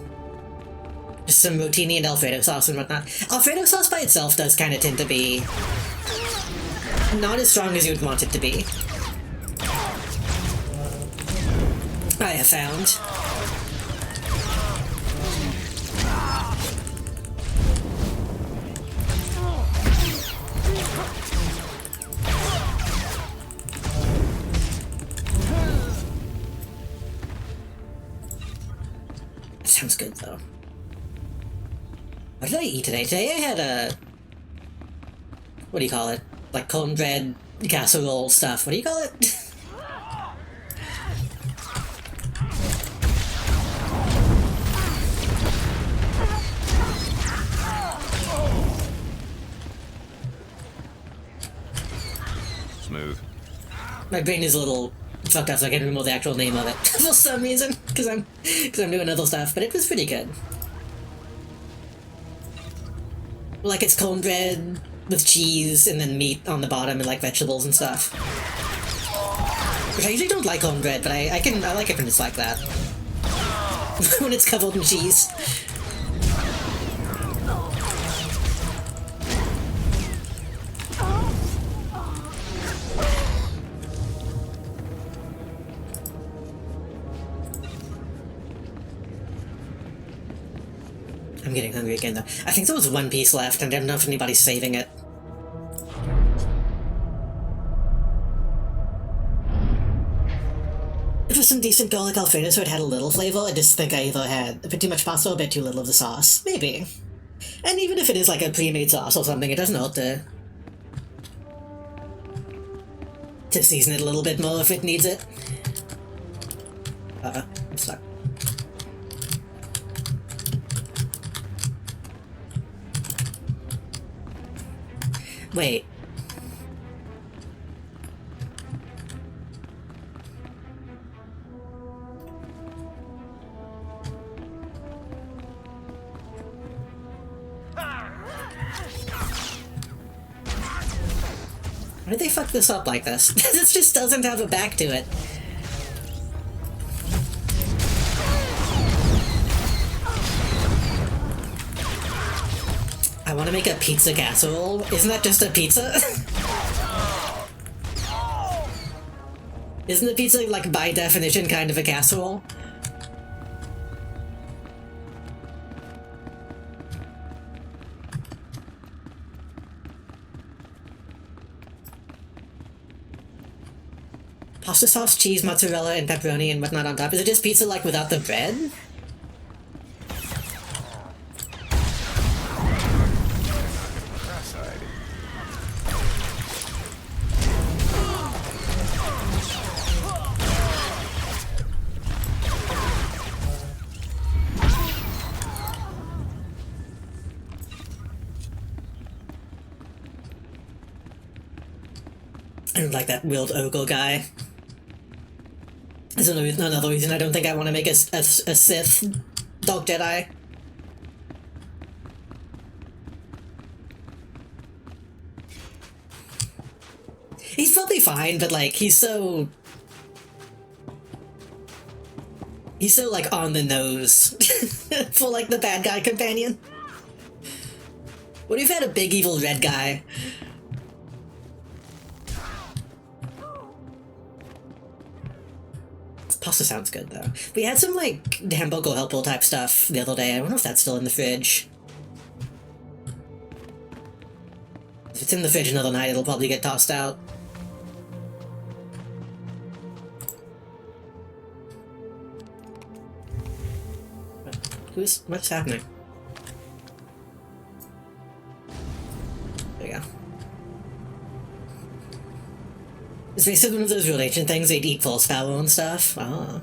Just some rotini and Alfredo sauce and whatnot. Alfredo sauce by itself does kind of tend to be not as strong as you would want it to be. I have found. Sounds good though. What did I eat today? Today I had a... What do you call it? Like cornbread casserole stuff. What do you call it? Smooth. My brain is a little fucked up, so I can't remember the actual name of it for some reason, because I'm doing other stuff. But it was pretty good. Like it's cornbread with cheese and then meat on the bottom and like vegetables and stuff. Which I usually don't like cornbread, but I like it when it's like that. When it's covered in cheese. I'm getting hungry again though. I think there was one piece left and I don't know if anybody's saving it. It was some decent garlic alfredo, so it had a little flavor. I just think I either had a bit too much pasta or a bit too little of the sauce. Maybe. And even if it is like a pre-made sauce or something, it doesn't hurt to season it a little bit more if it needs it. I'm stuck. Wait. Why did they fuck this up like this? This just doesn't have a back to it. I want to make a pizza casserole. Isn't that just a pizza? Isn't the pizza, like, by definition, kind of a casserole? Pasta sauce, cheese, mozzarella, and pepperoni and whatnot on top. Is it just pizza, like, without the bread? I don't like that Wild Ogre guy. There's another reason I don't think I want to make a Sith Dark Jedi. He's probably fine, but like, he's so like on the nose for like the bad guy companion. What if you had a big evil red guy? Pasta sounds good though. We had some like hamburger helper type stuff the other day. I wonder if that's still in the fridge. If it's in the fridge another night, it'll probably get tossed out. What's happening? There you go. It's basically one of those real ancient things, they'd eat false power and stuff. Ah.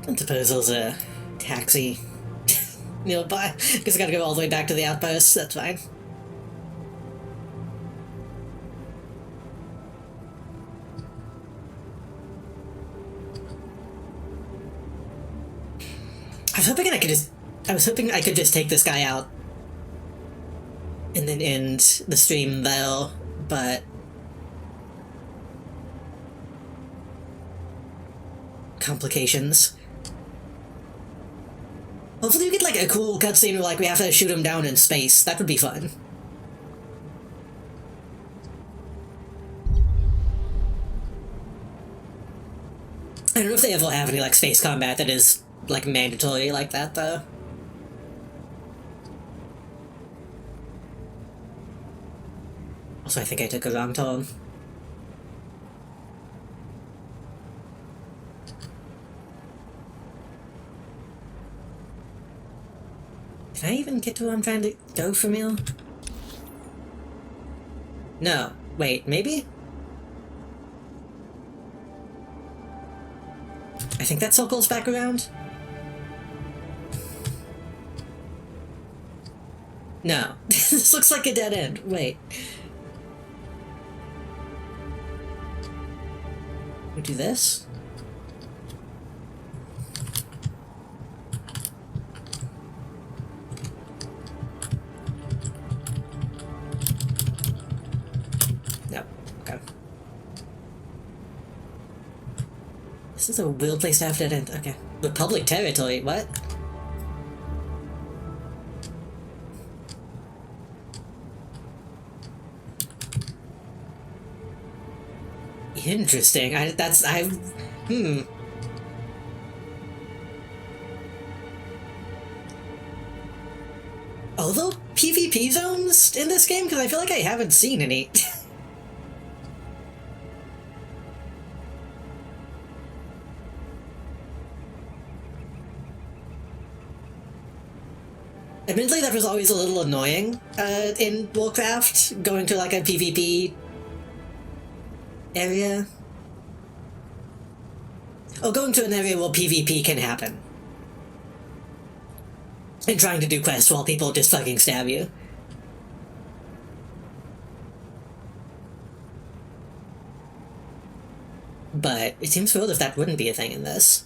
I don't suppose there's a taxi nearby, because I gotta go all the way back to the outpost. That's fine. I was hoping I could just take this guy out and then end the stream there, but complications. Hopefully we get like a cool cutscene where like we have to shoot him down in space. That would be fun. I don't know if they ever have any like space combat that is like mandatory like that though. Also, I think I took a wrong turn. Can I even get to where I'm trying to go from here? No. Wait, maybe? I think that circles back around? No. This looks like a dead end. Wait. do this. No. Okay. This is a weird place to have dead end. Okay. But public territory, what? Interesting. Although PvP zones in this game, because I feel like I haven't seen any. Admittedly, that was always a little annoying in Warcraft, going to like a PvP area. Oh, going to an area where PvP can happen. And trying to do quests while people just fucking stab you. But it seems weird if that wouldn't be a thing in this.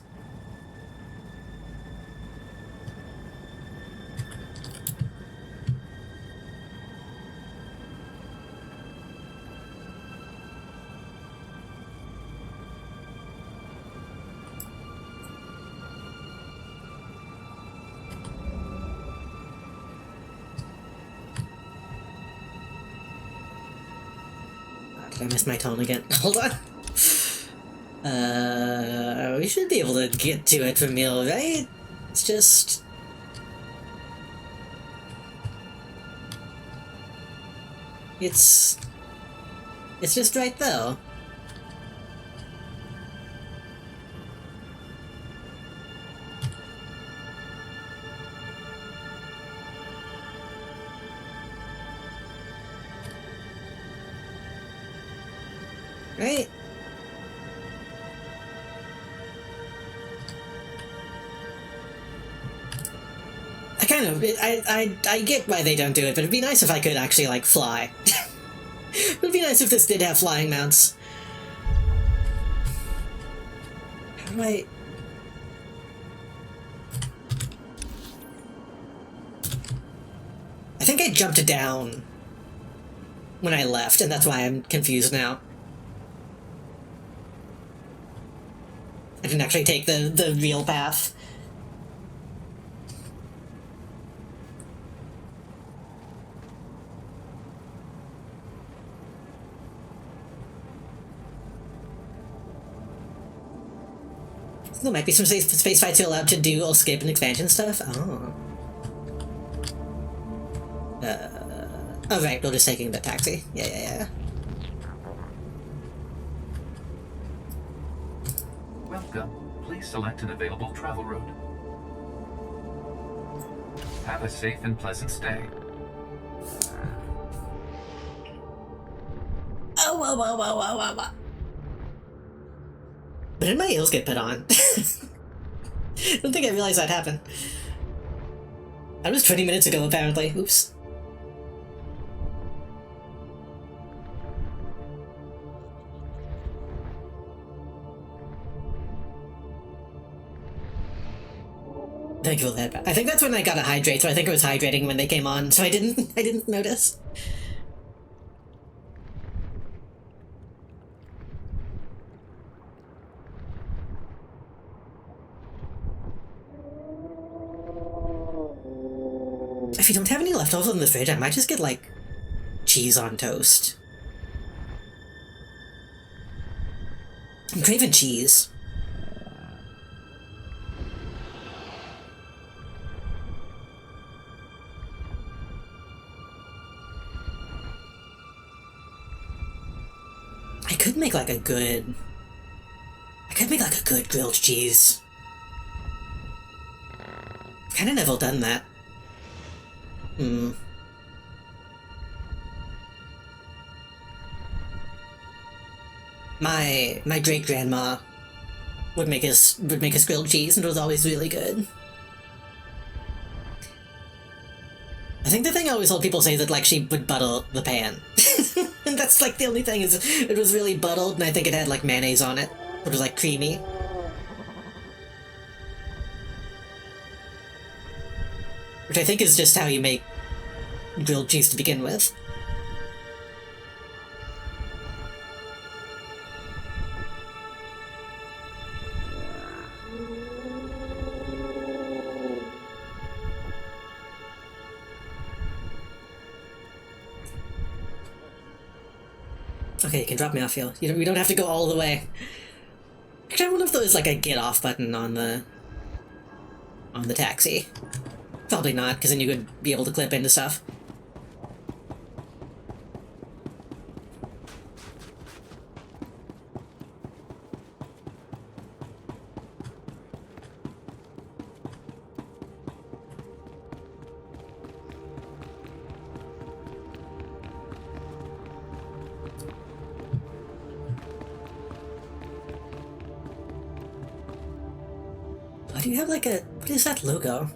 I missed my tone again. Hold on. We should be able to get to it from here, right? It's just... It's just right there. Right? I get why they don't do it, but it'd be nice if I could actually, like, fly. It'd be nice if this did have flying mounts. How do I... I think I jumped down when I left, and that's why I'm confused now. I didn't actually take the real path. There might be some space fights you're allowed to do or skip and expansion stuff. Oh. Oh right, we're just taking the taxi. Yeah. Welcome. Please select an available travel route. Have a safe and pleasant stay. Oh. But did my heels get put on? I don't think I realized that happened. That was 20 minutes ago, apparently. Oops. Thank you for that. I think that's when I got a hydrate, so I think it was hydrating when they came on, so I didn't notice. If you don't have any leftovers in the fridge, I might just get, like, cheese on toast. I'm craving cheese. I could make, like, a good grilled cheese. Kinda never done that. My great grandma would make us grilled cheese, and it was always really good. I think the thing I always heard people say is that, like, she would butter the pan. And that's, like, the only thing is it was really buttered, and I think it had, like, mayonnaise on it. which is like creamy. Which I think is just how you make grilled cheese to begin with. Okay, you can drop me off here. We don't have to go all the way. Actually, I wonder if there's like a get off button on the taxi. Probably not, because then you could be able to clip into stuff. Why do you have like a... what is that logo?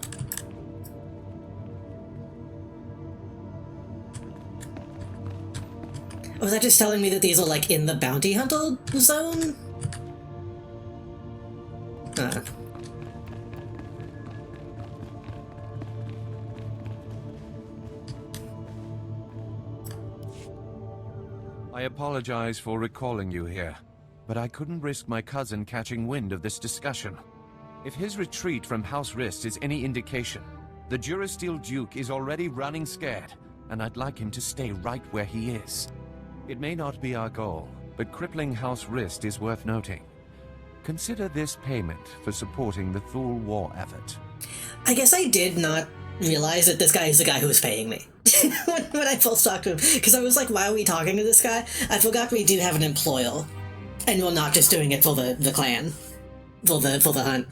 Was that just telling me that these are like in the bounty hunter zone? I apologize for recalling you here, but I couldn't risk my cousin catching wind of this discussion. If his retreat from House Rist is any indication, the Durasteel Duke is already running scared, and I'd like him to stay right where he is. It may not be our goal, but crippling House Rist is worth noting. Consider this payment for supporting the Thule war effort. I guess I did not realize that this guy is the guy who was paying me when I first talked to him, because I was like, why are we talking to this guy? I forgot we do have an employer, and we're not just doing it for the clan, for the hunt.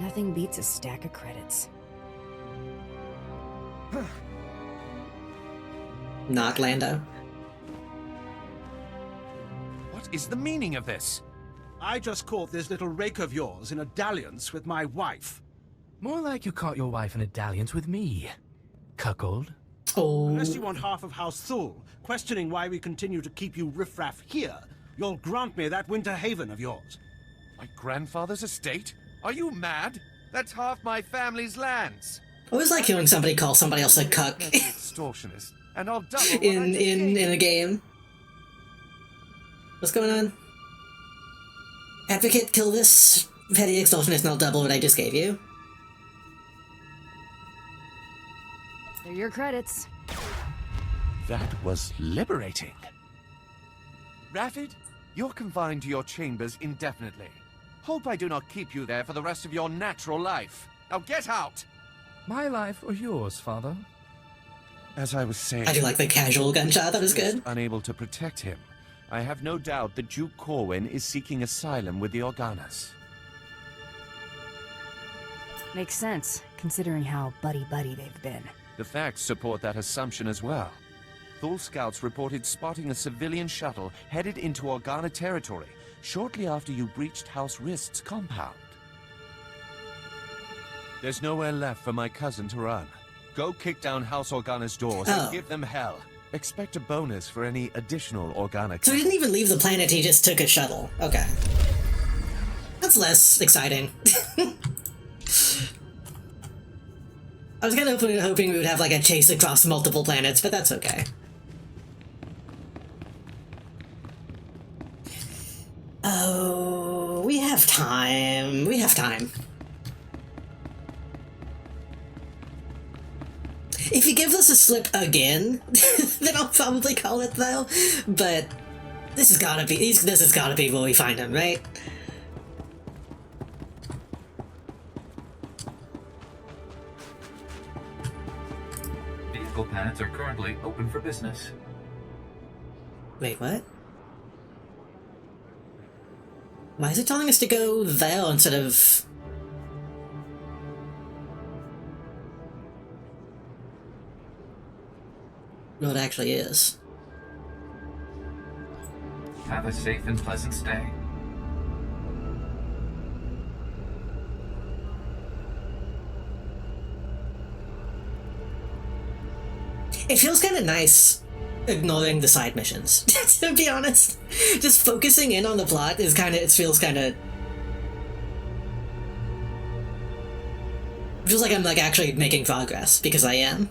Nothing beats a stack of credits. Not Lando. What is the meaning of this? I just caught this little rake of yours in a dalliance with my wife. More like you caught your wife in a dalliance with me, cuckold. Oh. Unless you want half of House Thule, questioning why we continue to keep you riffraff here, you'll grant me that winter haven of yours. My grandfather's estate? Are you mad? That's half my family's lands. I always like hearing somebody call somebody else a cuck Extortionist, and I'll double in a game. What's going on? Advocate, kill this petty extortionist and I'll double what I just gave you. They're your credits. That was liberating. Raffid, you're confined to your chambers indefinitely. Hope I do not keep you there for the rest of your natural life. Now get out! My life or yours, father? As I was saying... I do like the casual gunshot, that was good. Unable to protect him, I have no doubt that Duke Corwin is seeking asylum with the Organas. Makes sense, considering how buddy-buddy they've been. The facts support that assumption as well. Thule scouts reported spotting a civilian shuttle headed into Organa territory shortly after you breached House Rist's compound. There's nowhere left for my cousin to run. Go kick down House Organa's doors and give them hell. Expect a bonus for any additional Organa. So he didn't even leave the planet, he just took a shuttle. Okay. That's less exciting. I was kind of hoping we would have like a chase across multiple planets, but that's okay. Oh, we have time. We have time. If he gives us a slip again, then I'll probably call it though. But this has gotta be where we find him, right? Vehicle pads are currently open for business. Wait, what? Why is it telling us to go there instead of... where it actually is? Have a safe and pleasant stay. It feels kind of nice ignoring the side missions. To be honest, just focusing in on the plot is it feels kind of... feels like I'm actually making progress, because I am.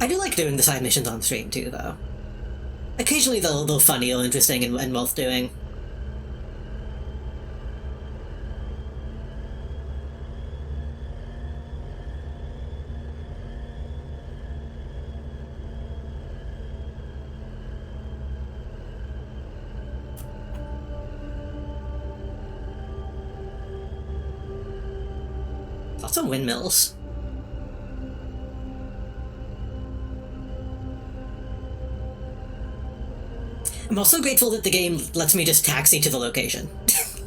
I do like doing the side missions on stream too, though. Occasionally they're funny or interesting and worth doing. Lots of windmills. I'm also grateful that the game lets me just taxi to the location.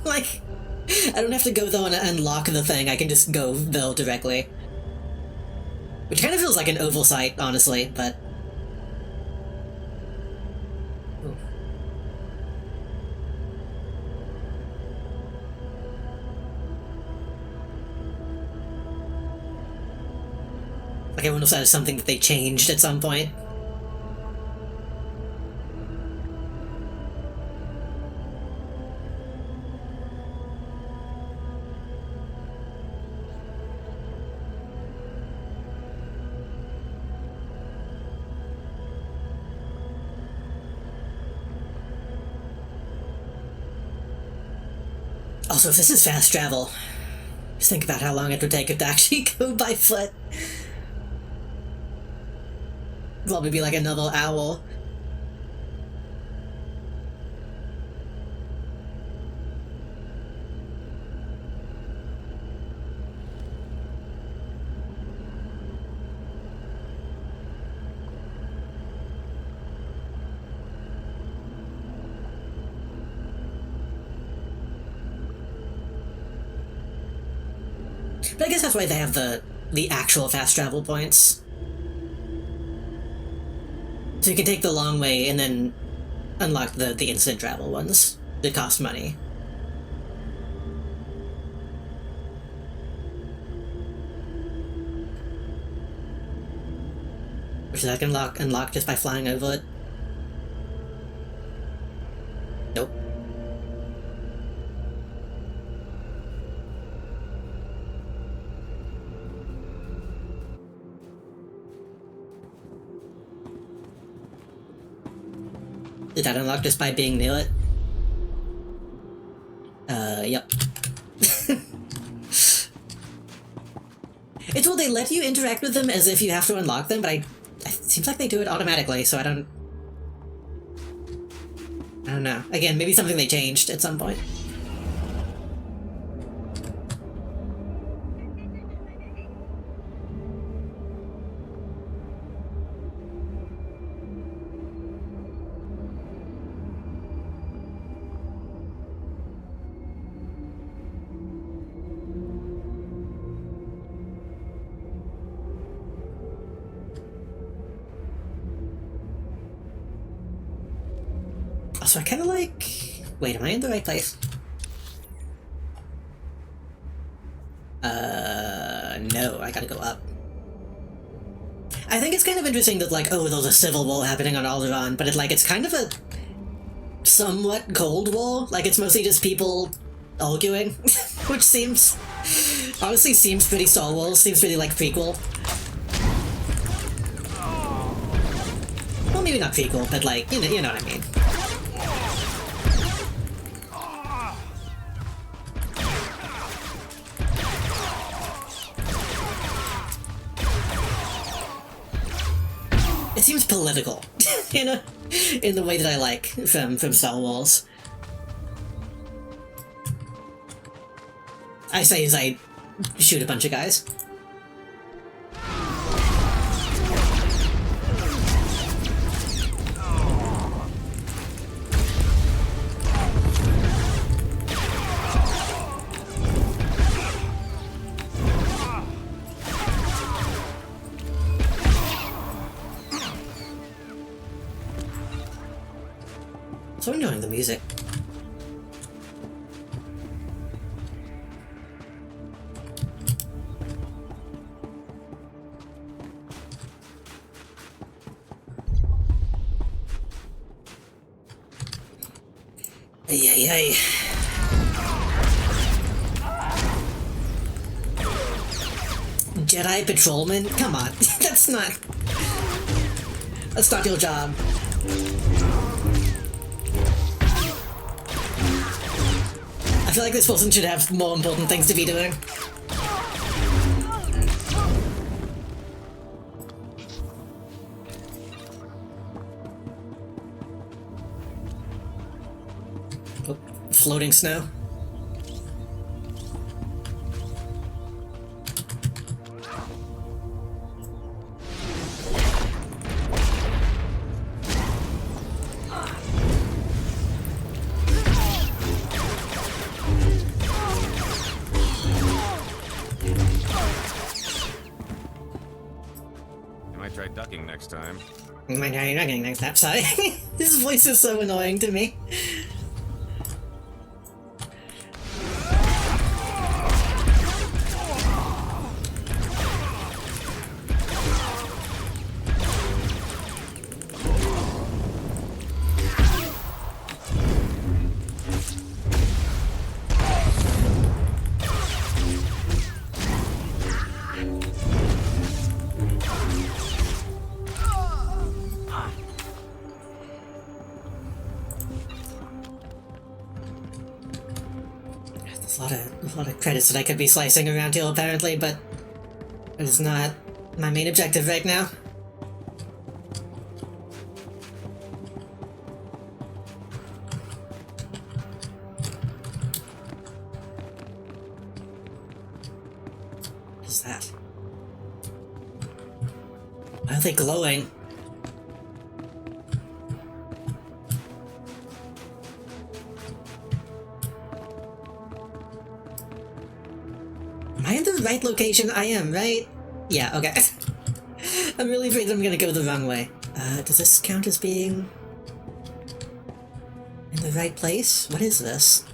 Like, I don't have to go there and unlock the thing, I can just go there directly. Which kind of feels like an oversight, honestly, but... Ooh. Like, I wonder if that is something that they changed at some point. Also, if this is fast travel, just think about how long it would take it to actually go by foot. Probably be like another hour. But I guess that's why they have the actual fast travel points. So you can take the long way and then unlock the instant travel ones that cost money. Which I can unlock just by flying over it. Nope. Did that unlock just by being near it? Yep. It's well, they let you interact with them as if you have to unlock them, but it seems like they do it automatically, so I don't know. Again, maybe something they changed at some point. So I kind of like... Wait, am I in the right place? No, I gotta go up. I think it's kind of interesting that, like, oh, there's a civil war happening on Alderaan, but it's kind of a somewhat Cold War. Like, it's mostly just people arguing, which honestly seems pretty Star Wars, seems pretty, like, prequel. Well, maybe not prequel, but, like, you know what I mean. It seems political, in the way that I like from Star Wars. I say as I shoot a bunch of guys. So enjoying the music. Ay, ay, ay. Jedi patrolman? Come on, that's not your job. I feel like this person should have more important things to be doing. Oh, floating snow. Try ducking next time. You're not getting next time, sorry. His voice is so annoying to me. A lot of credits that I could be slicing around here apparently, but it is not my main objective right now. What is that? Why are they glowing? Am I in the right location? I am, right? Yeah, okay. I'm really afraid I'm gonna go the wrong way. Does this count as being in the right place? What is this?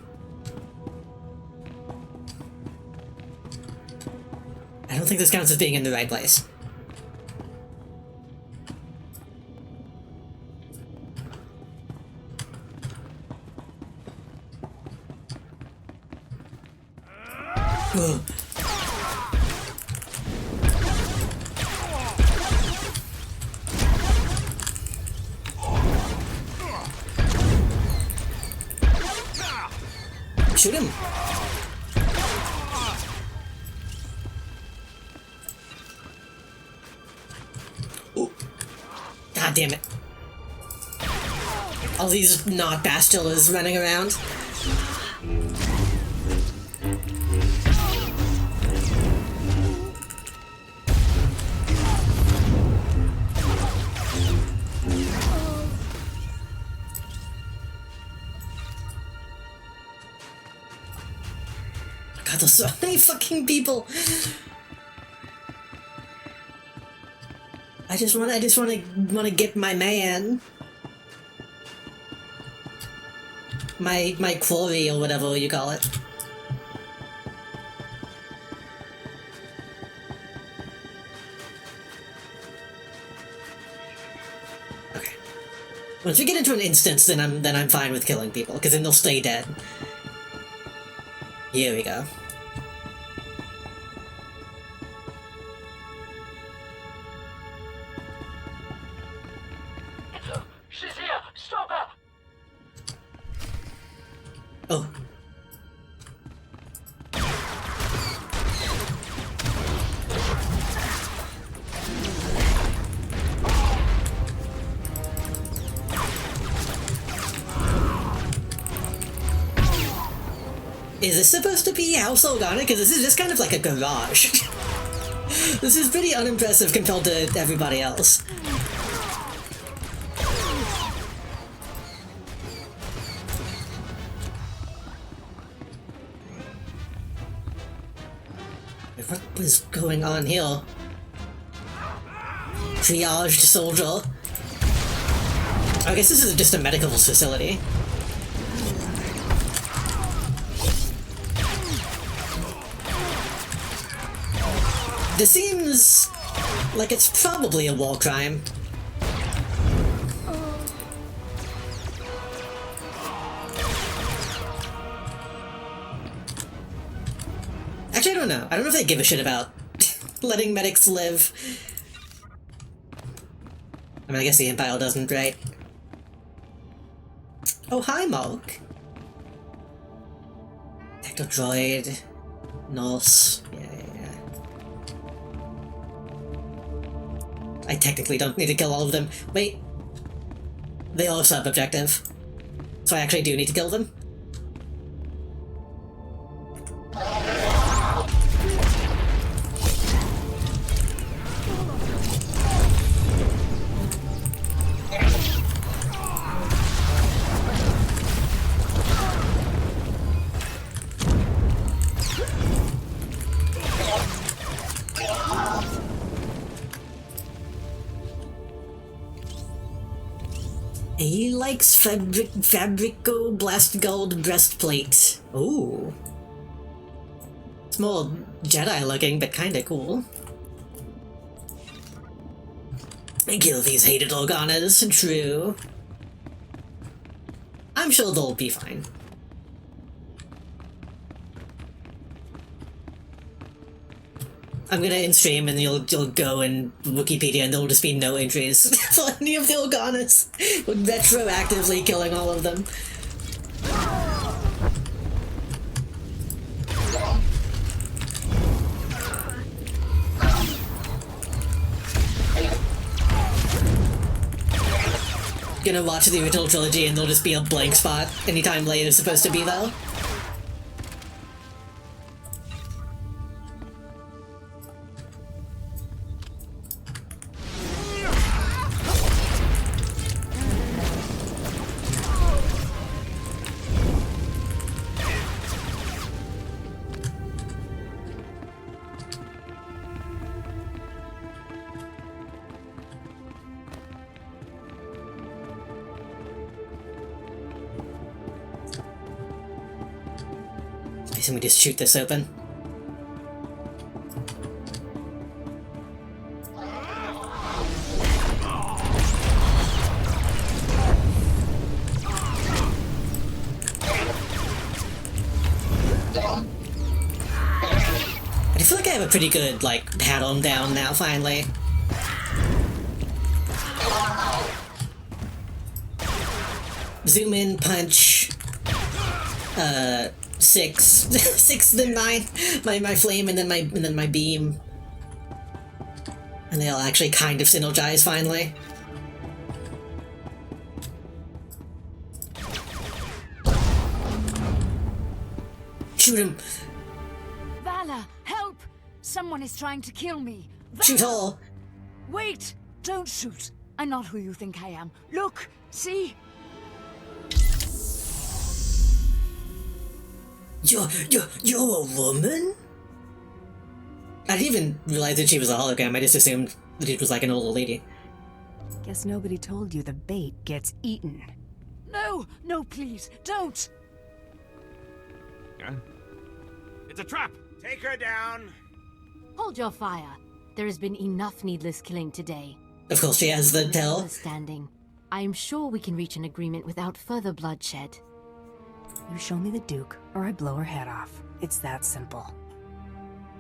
I don't think this counts as being in the right place. Ugh. Shoot him! Ooh. God damn it. All these not Bastillas running around. God, there's so many fucking people. I just wanna get my man. My quarry or whatever you call it. Okay. Once we get into an instance, then I'm fine with killing people, because then they'll stay dead. Here we go. She's here! Stop her! Oh. Is this supposed to be House Organa? Because this is just kind of like a garage. This is pretty unimpressive compared to everybody else. What was going on here? Triaged soldier. I guess this is just a medical facility. This seems like it's probably a war crime. Actually, I don't know. I don't know if they give a shit about letting medics live. I mean, I guess the Empire doesn't, right? Oh, hi, Mark. Tactile droid. Norse. Yeah. I technically don't need to kill all of them. Wait. They all have sub-objective. So I actually do need to kill them? He likes Fabrico Blast Gold Breastplate. Ooh. It's more Jedi looking, but kinda cool. I kill these hated Organas, true. I'm sure they'll be fine. I'm gonna in-stream and you'll go in Wikipedia and there'll just be no entries for any of the Organas. Retroactively killing all of them. Gonna watch the original trilogy and there'll just be a blank spot anytime Leia's supposed to be though. Let me just shoot this open. I feel like I have a pretty good, like, hat-on down now, finally. Zoom in, punch. 6, then my flame, and then my beam, and they all actually kind of synergize finally. Shoot him! Vala, help! Someone is trying to kill me. Vala! Shoot all! Wait! Don't shoot. I'm not who you think I am. Look! See? You're a woman? I didn't even realize that she was a hologram. I just assumed that it was like an older lady. Guess nobody told you the bait gets eaten. No! No, please! Don't! Yeah? It's a trap! Take her down! Hold your fire. There has been enough needless killing today. Of course she has the tell. Understanding. I am sure we can reach an agreement without further bloodshed. You show me the Duke, or I blow her head off. It's that simple.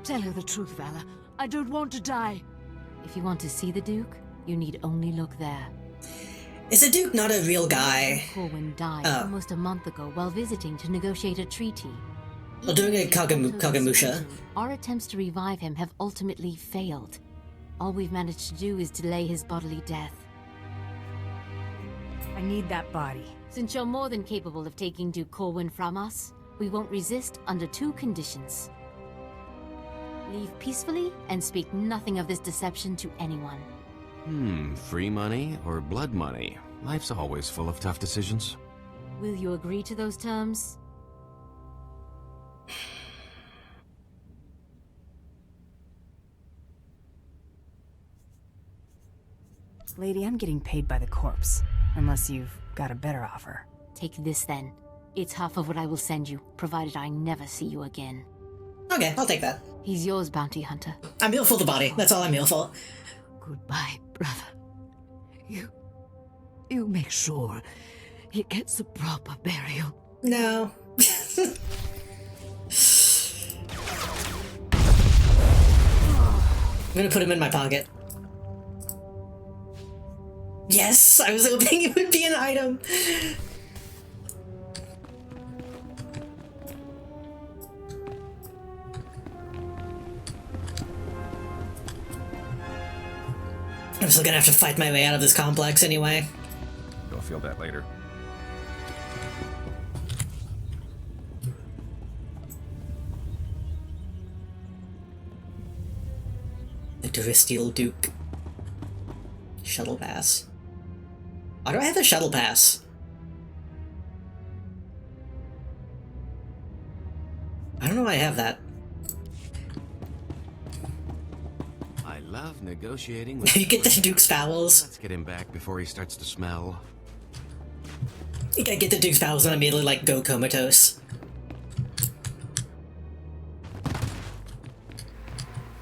Tell her the truth, Vala. I don't want to die. If you want to see the Duke, you need only look there. Is the Duke not a real guy? Corwin died almost a month ago while visiting to negotiate a treaty. Well, doing a Kagamusha. Our attempts to revive him have ultimately failed. All we've managed to do is delay his bodily death. I need that body. Since you're more than capable of taking Duke Corwin from us, we won't resist under 2 conditions. Leave peacefully and speak nothing of this deception to anyone. Free money or blood money? Life's always full of tough decisions. Will you agree to those terms? Lady, I'm getting paid by the corpse. Unless you've got a better offer. Take this then. It's half of what I will send you, provided I never see you again. Okay, I'll take that. He's yours, bounty hunter. I'm here for the body. That's all I'm here for. Goodbye, brother. You make sure he gets a proper burial. No. I'm gonna put him in my pocket. Yes, I was hoping it would be an item. I'm still gonna have to fight my way out of this complex anyway. You'll feel that later. The Duristiel Duke. Shuttle pass. Why do I have a shuttle pass? I don't know why I have that. I love negotiating with... You get the Duke's bowels. Let's get him back before he starts to smell. I get the Duke's bowels and immediately, like, go comatose.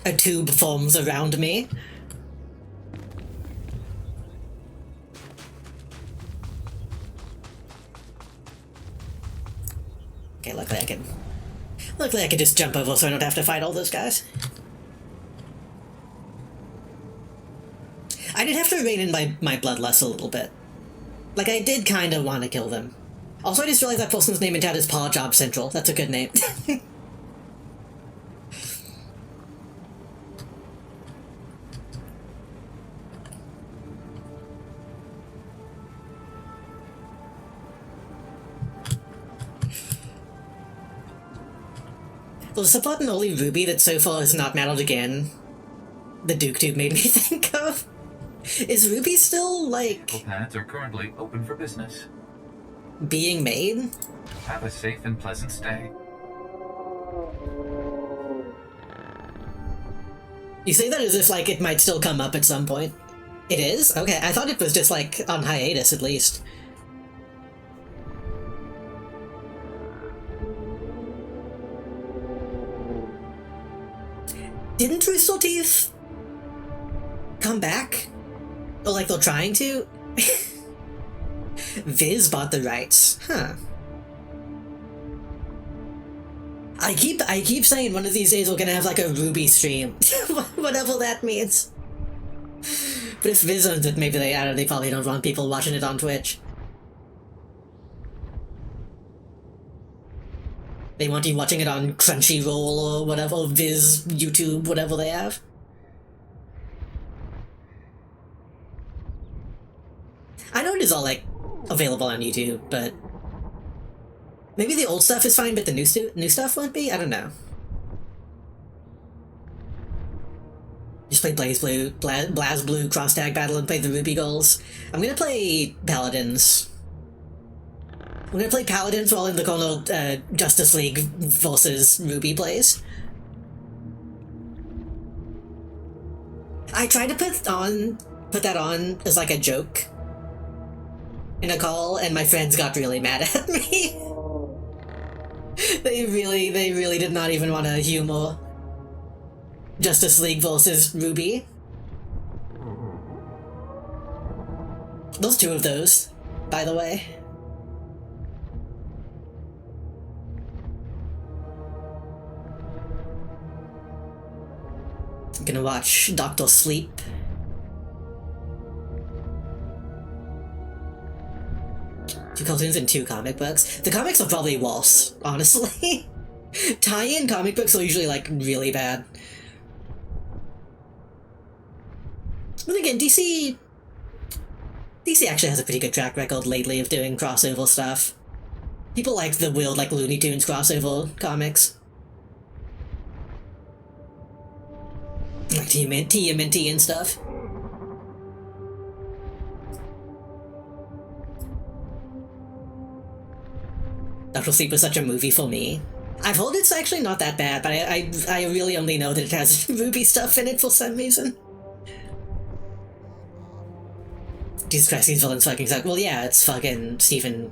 A tube forms around me. Okay, luckily I can just jump over so I don't have to fight all those guys. I did have to rein in my bloodlust a little bit. Like, I did kind of want to kill them. Also, I just realized that person's name in chat is Paw Job Central. That's a good name. There's a button only Ruby that so far has not mattered again. The Duke Tube made me think of. Is Ruby still, like... Vehicle pads are currently open for business. being made? Have a safe and pleasant stay. You say that as if, like, it might still come up at some point. It is? Okay, I thought it was just, like, on hiatus, at least. Didn't Rooster Teeth come back? Or, like, they're trying to? Viz bought the rights. Huh. I keep saying one of these days we're gonna have, like, a Ruby stream. Whatever that means. But if Viz owns it, maybe they probably don't want people watching it on Twitch. They want you watching it on Crunchyroll or whatever, Viz, YouTube, whatever they have. I know it is all, like, available on YouTube, but... maybe the old stuff is fine, but the new stuff won't be? I don't know. Just play BlazBlue Cross Tag Battle and play the Ruby Goals. I'm gonna play Paladins. I'm gonna play Paladins while in the corner Justice League versus Ruby plays. I tried to put that on as like a joke in a call, and my friends got really mad at me. They really did not even want to humor Justice League versus Ruby. There's two of those, by the way. I'm gonna watch Dr. Sleep. Two cartoons and two comic books. The comics are probably worse, honestly. Tie-in comic books are usually, like, really bad. But again, DC actually has a pretty good track record lately of doing crossover stuff. People like the weird, like, Looney Tunes crossover comics. Like TMNT and stuff. Dr. Sleep was such a movie for me. I've heard it's actually not that bad, but I really only know that it has Ruby stuff in it for some reason. Jesus Christ, these villains fucking suck. Well, yeah, it's fucking Stephen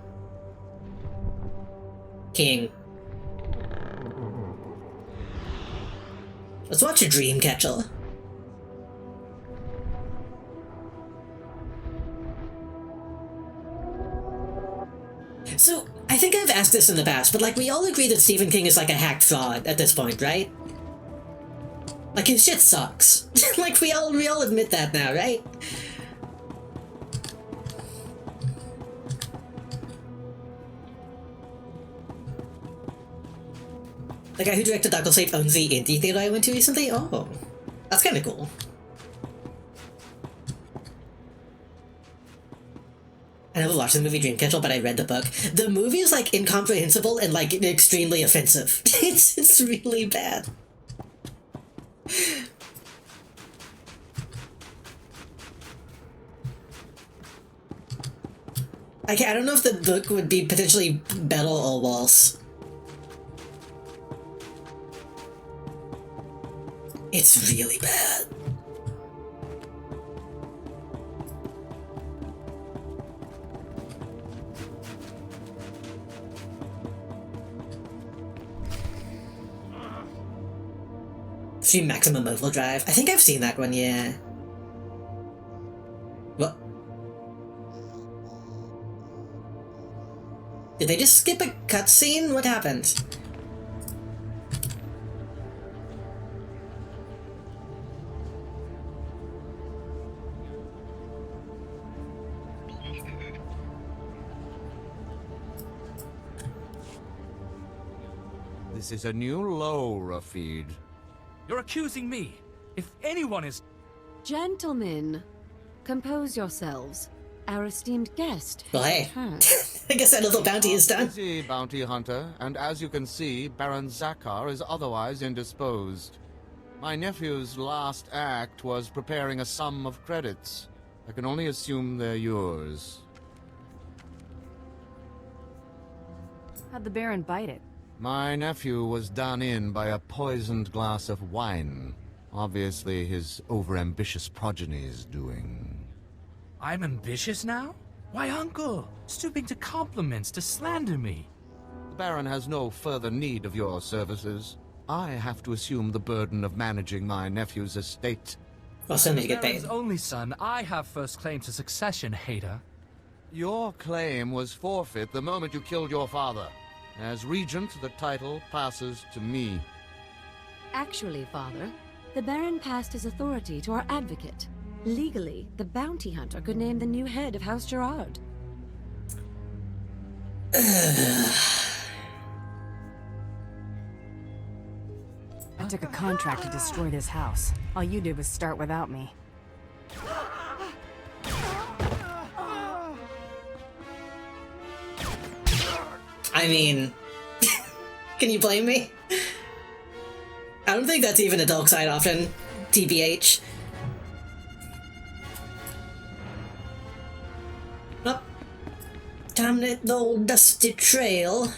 King. Let's watch a Dreamcatcher. So, I think I've asked this in the past, but like, we all agree that Stephen King is like a hacked fraud at this point, right? Like, his shit sucks. Like, we all admit that now, right? The guy who directed Dr. Sleep owns the indie theater I went to recently? Oh, that's kind of cool. I never watched the movie Dreamcatcher, but I read the book. The movie is like incomprehensible and like extremely offensive. It's really bad. I don't know if the book would be potentially better or worse. It's really bad. See Maximum Overdrive. I think I've seen that one, yeah. What? Did they just skip a cutscene? What happened? This is a new low, Rafid. You're accusing me. If anyone is... Gentlemen, compose yourselves. Our esteemed guest. Well, hey. I guess that little bounty is done. Busy, bounty hunter, and as you can see, Baron Zakar is otherwise indisposed. My nephew's last act was preparing a sum of credits. I can only assume they're yours. How'd the Baron bite it? My nephew was done in by a poisoned glass of wine. Obviously, his overambitious progeny's doing. I'm ambitious now? Why, Uncle? Stooping to compliments to slander me. The Baron has no further need of your services. I have to assume the burden of managing my nephew's estate. Well, so need to get Baron's paid. only son, I have first claim to succession, hater. Your claim was forfeit the moment you killed your father. As regent, the title passes to me. Actually, Father, the Baron passed his authority to our advocate. Legally, the bounty hunter could name the new head of House Gerard. I took a contract to destroy this house. All you did was start without me. I mean, can you blame me? I don't think that's even a dark side option, TBH. Oh, damn it, the old dusty trail.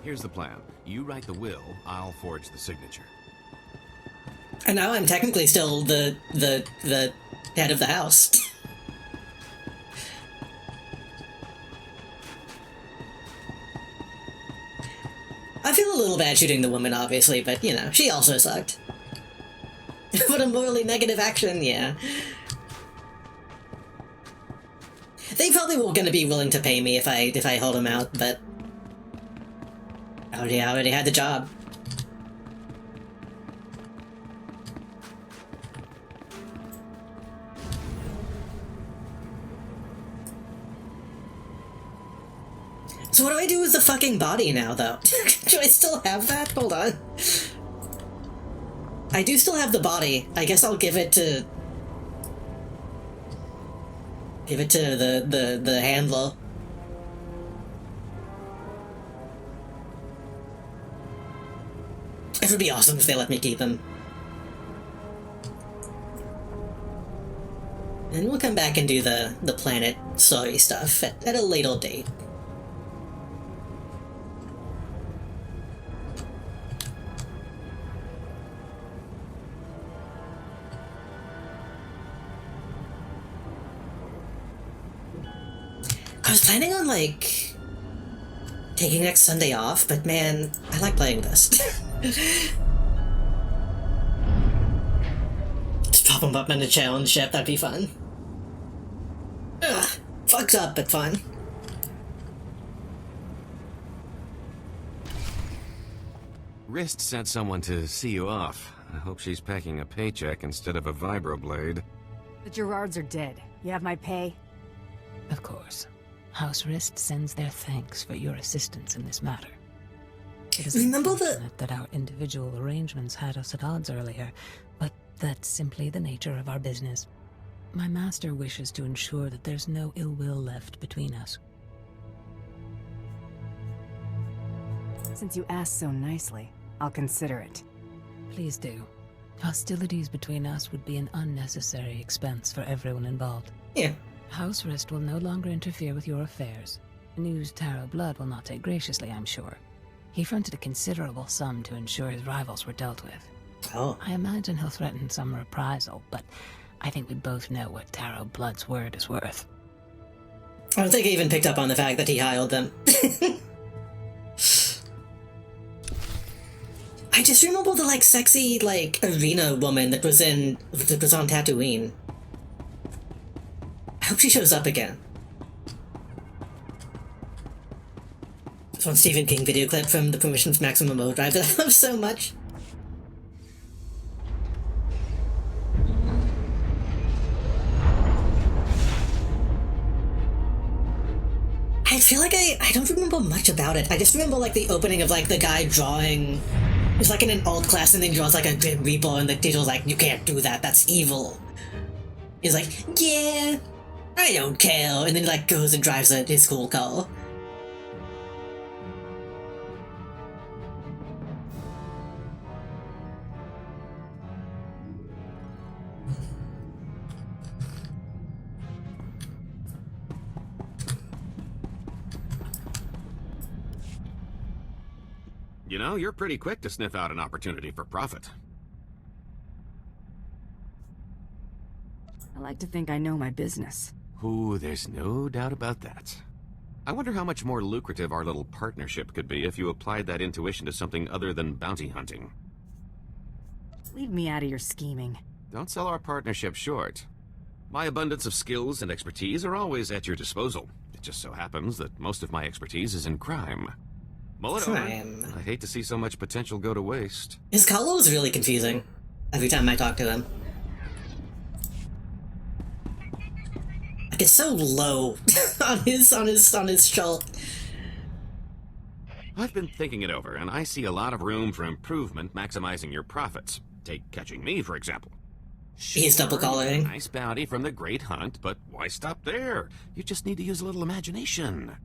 Here's the plan. You write the will, I'll forge the signature. And now I'm technically still the head of the house. I feel a little bad shooting the woman, obviously, but, you know, she also sucked. What a morally negative action, yeah. They probably were gonna be willing to pay me if I hold them out, but... I already had the job. So what do I do with the fucking body now, though? Do I still have that? Hold on. I do still have the body. I guess I'll give it to... give it to the handler. It would be awesome if they let me keep him. And we'll come back and do the planet story stuff at a later date. I was planning on, like, taking next Sunday off, but man, I like playing this. Pop him up in a challenge ship, that'd be fun. Ugh, fucked up, but fun. Wrist sent someone to see you off. I hope she's packing a paycheck instead of a vibroblade. The Gerards are dead. You have my pay? Of course. House Wrist sends their thanks for your assistance in this matter. It is unfortunate that our individual arrangements had us at odds earlier, but that's simply the nature of our business. My master wishes to ensure that there's no ill will left between us. Since you asked so nicely, I'll consider it. Please do. Hostilities between us would be an unnecessary expense for everyone involved. Yeah. House Wrist will no longer interfere with your affairs. News Taro Blood will not take graciously, I'm sure. He fronted a considerable sum to ensure his rivals were dealt with. Oh. I imagine he'll threaten some reprisal, but I think we both know what Taro Blood's word is worth. I don't think I even picked up on the fact that he hired them. I just remember the, like, sexy, like, arena woman that was on Tatooine. I hope she shows up again. This one Stephen King video clip from the Permissions Maximum Overdrive that I love so much. I feel like I don't remember much about it. I just remember, like, the opening of, like, the guy drawing... It's like in an alt class and then he draws, like, a Grim Reaper and the teacher's like, you can't do that, that's evil. He's like, yeah, I don't care. And then he, like, goes and drives his school car. You know, you're pretty quick to sniff out an opportunity for profit. I like to think I know my business. Ooh, there's no doubt about that. I wonder how much more lucrative our little partnership could be if you applied that intuition to something other than bounty hunting. Leave me out of your scheming. Don't sell our partnership short. My abundance of skills and expertise are always at your disposal. It just so happens that most of my expertise is in crime. Mull it over. I hate to see so much potential go to waste. His color is really confusing every time I talk to him. Like, it's so low on his shirt. I've been thinking it over, and I see a lot of room for improvement maximizing your profits. Take catching me, for example. He's double collaring. Nice bounty from the Great Hunt, but why stop there? You just need to use a little imagination.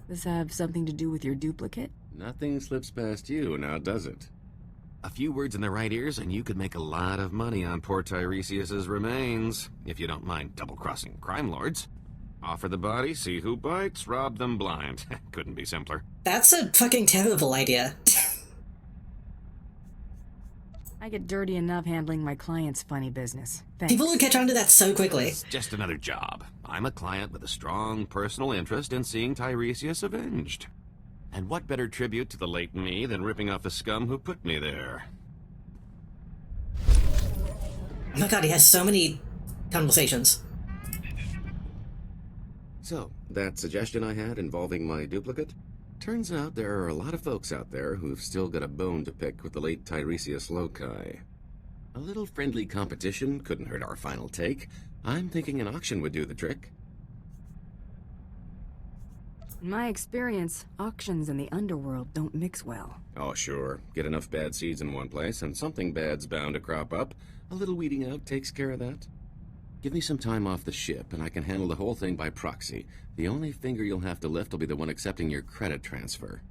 Does this have something to do with your duplicate? Nothing slips past you, now does it? A few words in the right ears and you could make a lot of money on poor Tiresias's remains, if you don't mind double-crossing crime lords. Offer the body, see who bites, rob them blind. Couldn't be simpler. That's a fucking terrible idea. I get dirty enough handling my client's funny business. Thanks. People would catch on to that so quickly. It's just another job. I'm a client with a strong personal interest in seeing Tiresias avenged. And what better tribute to the late me than ripping off the scum who put me there? Oh my god, he has so many conversations. So, that suggestion I had involving my duplicate? Turns out there are a lot of folks out there who've still got a bone to pick with the late Tiresias Loci. A little friendly competition couldn't hurt our final take. I'm thinking an auction would do the trick. In my experience, auctions and the underworld don't mix well. Oh, sure. Get enough bad seeds in one place, and something bad's bound to crop up. A little weeding out takes care of that. Give me some time off the ship, and I can handle the whole thing by proxy. The only finger you'll have to lift will be the one accepting your credit transfer.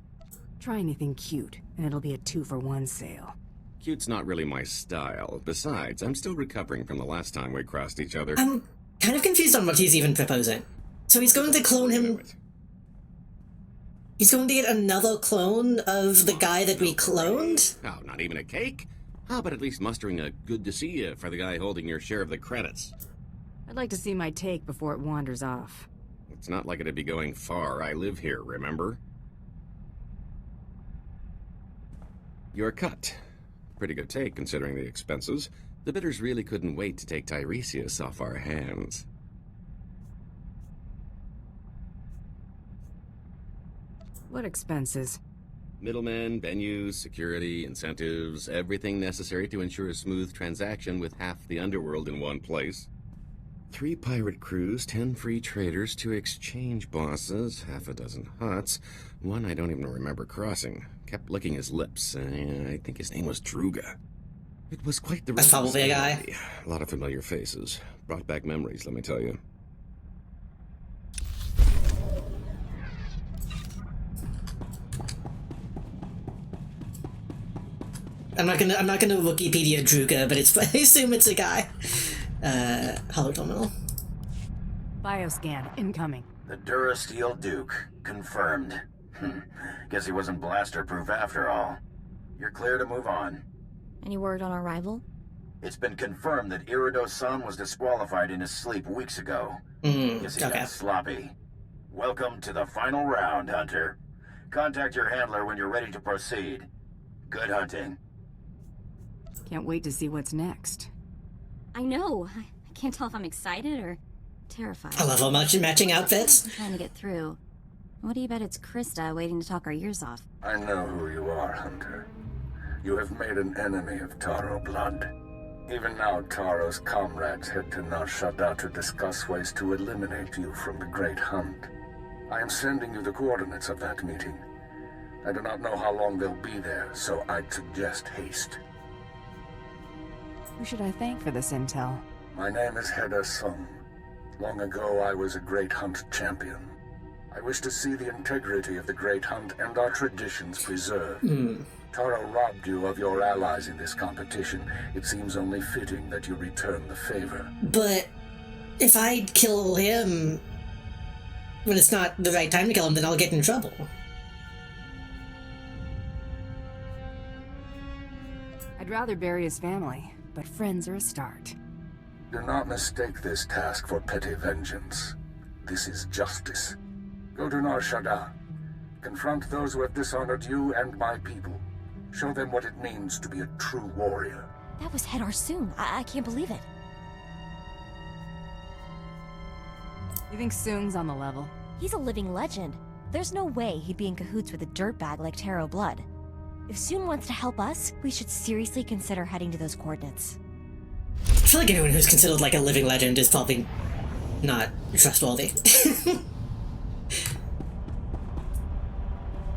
Try anything cute, and it'll be a 2-for-1 sale. Cute's not really my style. Besides, I'm still recovering from the last time we crossed each other. I'm kind of confused on what he's even proposing. So he's going to clone him... He's going to get another clone of the guy that we cloned? Oh, not even a cake? How about at least mustering a good to see you for the guy holding your share of the credits? I'd like to see my take before it wanders off. It's not like it'd be going far. I live here, remember? Your cut. Pretty good take, considering the expenses. The bidders really couldn't wait to take Tiresias off our hands. What expenses? Middlemen, venues, security, incentives, everything necessary to ensure a smooth transaction with half the underworld in one place. 3 pirate crews, 10 free traders, 2 exchange bosses, half a dozen huts, 1 I don't even remember crossing. Kept licking his lips. I think his name was Druga. It was quite the... That's probably a guy. A lot of familiar faces. Brought back memories, let me tell you. I'm not gonna Wikipedia Druga, but I assume it's a guy. Hollow terminal. Bioscan incoming. The Durasteel Duke. Confirmed. Guess he wasn't blaster-proof after all. You're clear to move on. Any word on our rival? It's been confirmed that Irido-san was disqualified in his sleep weeks ago. Guess he got sloppy. Welcome to the final round, Hunter. Contact your handler when you're ready to proceed. Good hunting. Can't wait to see what's next. I know. I can't tell if I'm excited or terrified. I love all matching outfits. I'm trying to get through. What do you bet it's Krista waiting to talk our ears off? I know who you are, Hunter. You have made an enemy of Taro blood. Even now, Taro's comrades head to Nar Shaddaa to discuss ways to eliminate you from the Great Hunt. I am sending you the coordinates of that meeting. I do not know how long they'll be there, so I'd suggest haste. Who should I thank for this intel? My name is Heda Sung. Long ago, I was a Great Hunt champion. I wish to see the integrity of the Great Hunt and our traditions preserved. Taro robbed you of your allies in this competition. It seems only fitting that you return the favor. But if I kill him when it's not the right time to kill him, then I'll get in trouble. I'd rather bury his family, but friends are a start. Do not mistake this task for petty vengeance. This is justice. Go to Nar Shaddaa. Confront those who have dishonored you and my people. Show them what it means to be a true warrior. That was Hedar Sung. I can't believe it. You think Sung's on the level? He's a living legend. There's no way he'd be in cahoots with a dirtbag like Taro Blood. If Sung wants to help us, we should seriously consider heading to those coordinates. I feel like anyone who's considered like a living legend is probably not trustworthy. I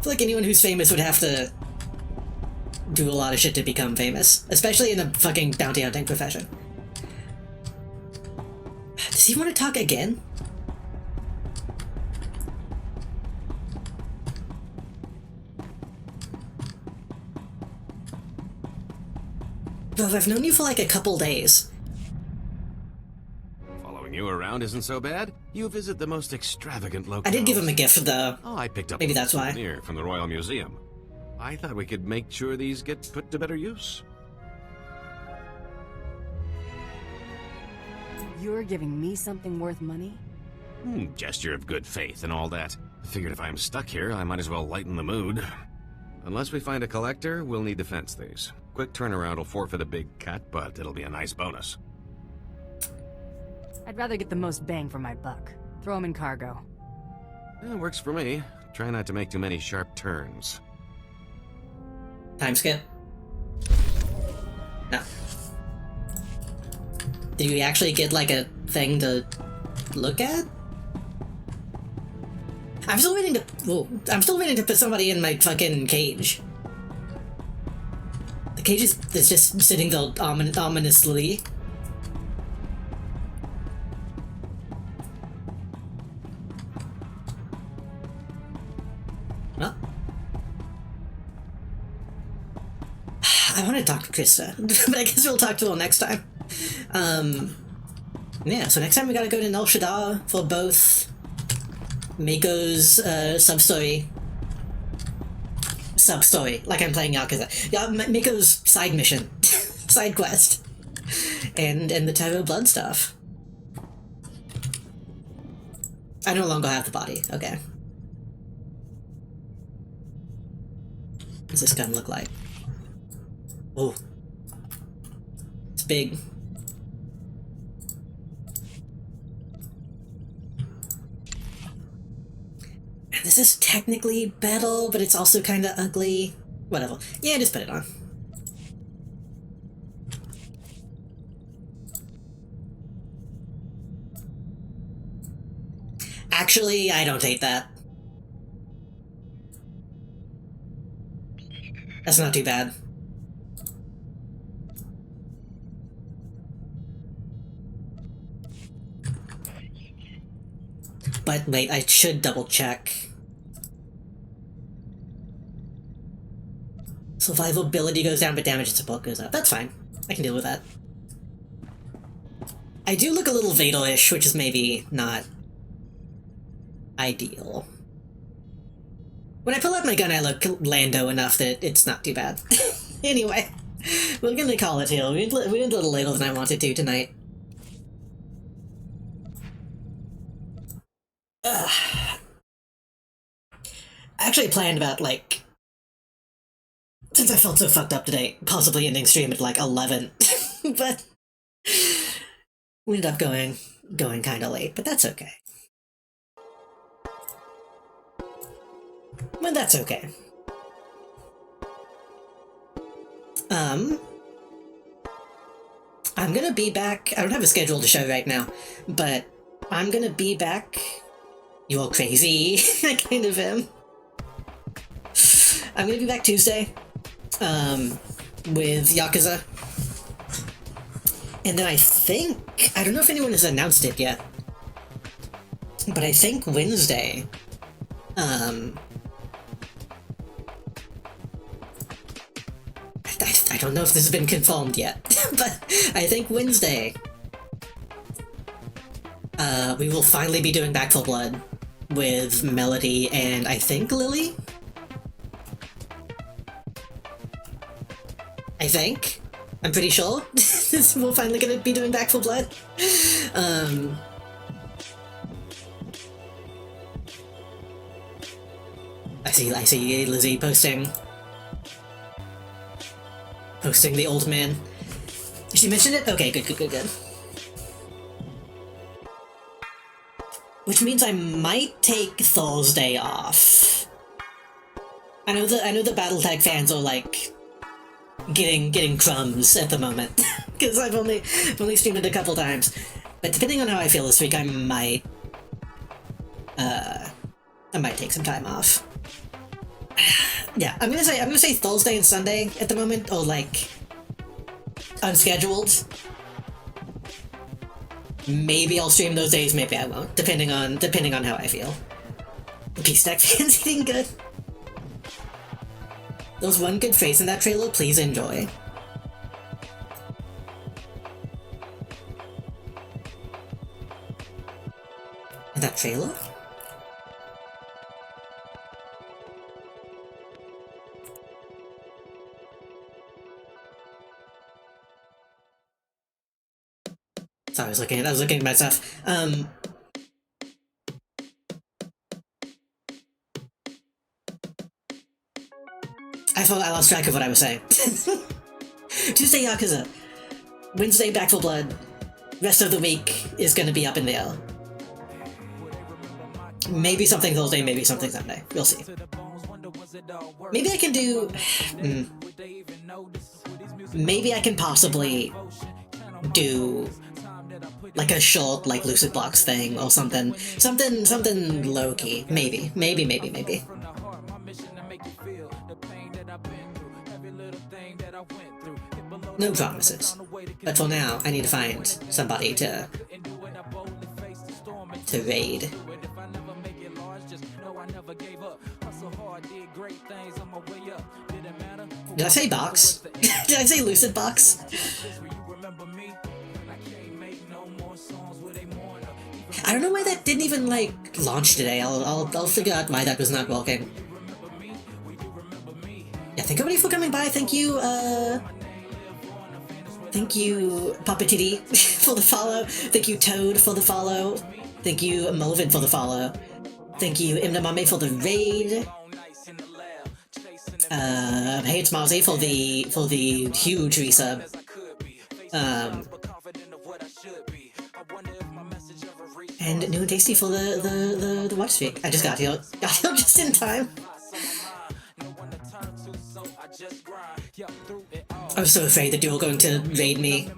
feel like anyone who's famous would have to do a lot of shit to become famous, especially in the fucking bounty hunting profession. Does he want to talk again? Bro, I've known you for like a couple days. Following you around isn't so bad. You visit the most extravagant locales. I did give him a gift though. Oh, I picked up maybe that's why. Souvenir from the Royal Museum. I thought we could make sure these get put to better use. You're giving me something worth money? Gesture of good faith and all that. I figured if I'm stuck here, I might as well lighten the mood. Unless we find a collector, we'll need to fence these. Quick turnaround will forfeit a big cut, but it'll be a nice bonus. I'd rather get the most bang for my buck. Throw him in cargo. It works for me. Try not to make too many sharp turns. Time skip? No. Did you actually get like a thing to look at? I'm still waiting to... Whoa, I'm still waiting to put somebody in my fucking cage. The cage is just sitting there ominously. Well. I want to talk to Krista, but I guess we'll talk to her next time. Yeah, so next time we gotta go to Nar Shaddaa for both Mako's sub-story, like I'm playing Yakuza. Yeah, Mako's side mission, side quest, and the Taro Blood stuff. I no longer have the body, okay. What does this gun look like? Oh, It's big. And this is technically battle, but it's also kind of ugly. Whatever. Yeah, just put it on. Actually, I don't hate that. That's not too bad. But wait, I should double check. Survivability goes down, but damage and support goes up. That's fine. I can deal with that. I do look a little Vadal-ish, which is maybe not ideal. When I pull out my gun, I look Lando enough that it's not too bad. Anyway, we're gonna call it here. We went a little later than I wanted to tonight. I actually planned about, like, since I felt so fucked up today, possibly ending stream at like 11, but we ended up going kind of late, but that's okay. But that's okay. I'm gonna be back. I don't have a scheduled show right now, but I'm gonna be back. You're crazy. I kind of am. I'm gonna be back Tuesday, with Yakuza. And then I think, I don't know if anyone has announced it yet, but I think Wednesday, I don't know if this has been confirmed yet, but I think Wednesday, we will finally be doing Back 4 Blood with Melody and I think Lily? I think? I'm pretty sure we're finally gonna be doing Back 4 Blood. I see Lizzie posting the old man. Did she mention it? Okay, good. Which means I might take Thursday off. I know the BattleTag fans are like getting crumbs at the moment because I've only streamed it a couple times. But depending on how I feel this week, I might take some time off. Yeah, I'm gonna say Thursday and Sunday at the moment, or like unscheduled. Maybe I'll stream those days, maybe I won't, depending on how I feel. The Peace Deck fans eating good. There's one good face in that trailer, please enjoy. In that trailer? Sorry, I was looking at my stuff. I lost track of what I was saying. Tuesday Yakuza. Wednesday Back 4 Blood. Rest of the week is gonna be up in the air. Maybe something Thursday, maybe something Sunday. We'll see. Maybe I can do... Maybe I can possibly do like a short, like, Lucid Blocks thing or something. Something low-key. Maybe. No promises. But for now, I need to find somebody to raid. Did I say box? Did I say Lucid Box? I don't know why that didn't even, like, launch today. I'll figure out why that was not working. Yeah, thank everybody for coming by. Thank you, Papa Titty for the follow. Thank you, Toad, for the follow. Thank you, Melvin, for the follow. Thank you, Imnamame, for the raid. Hey, it's Marzi for the huge resub. And new and tasty for the watch streak. I just got healed just in time. I was so afraid that you were going to raid me,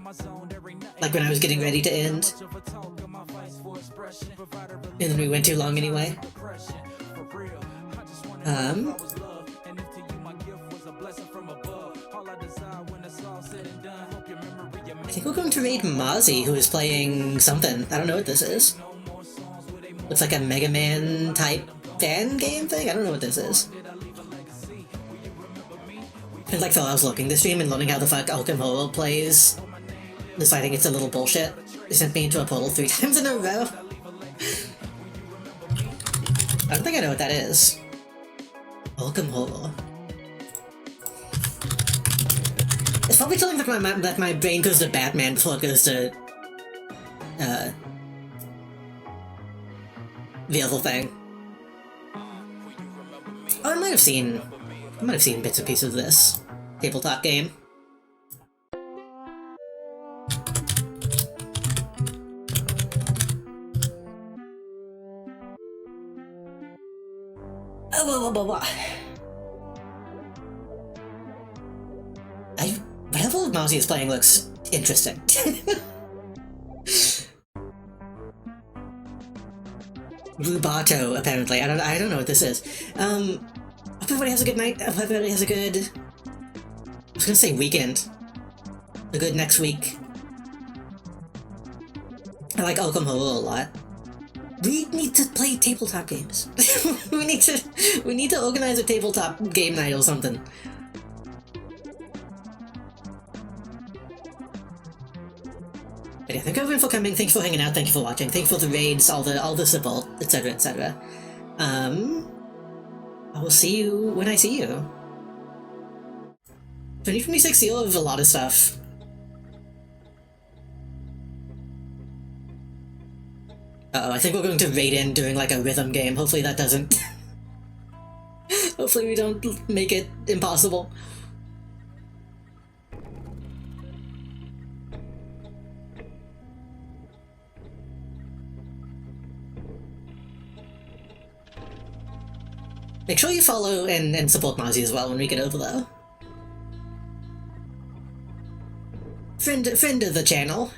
like when I was getting ready to end. And then we went too long anyway. I think we're going to raid Mozzie, who is playing something. I don't know what this is. Looks like a Mega Man type fan game thing? I don't know what this is. And like while I was looking the stream and learning how the fuck Alchemholo plays, deciding it's a little bullshit. They sent me into a portal 3 times in a row. I don't think I know what that is. Alchemholo. It's probably telling that my brain goes to Batman before it goes to the other thing. Oh, I might have seen bits and pieces of this tabletop game. Whatever Mozzie is playing looks interesting. Rubato, apparently. I don't know what this is. Hope everybody has a good night. Hope everybody has a good... I was gonna say weekend. A good next week. I like Alchemholo a lot. We need to play tabletop games. we need to organize a tabletop game night or something. But yeah, thank you everyone for coming, thank you for hanging out, thank you for watching, thank you for the raids, all the support, etc, etc. I will see you when I see you. 2026 you'll have a lot of stuff. Uh-oh, I think we're going to raid in doing like a rhythm game. Hopefully that doesn't... Hopefully we don't make it impossible. Make sure you follow and support Mozzie as well when we get over there. Friend of the channel.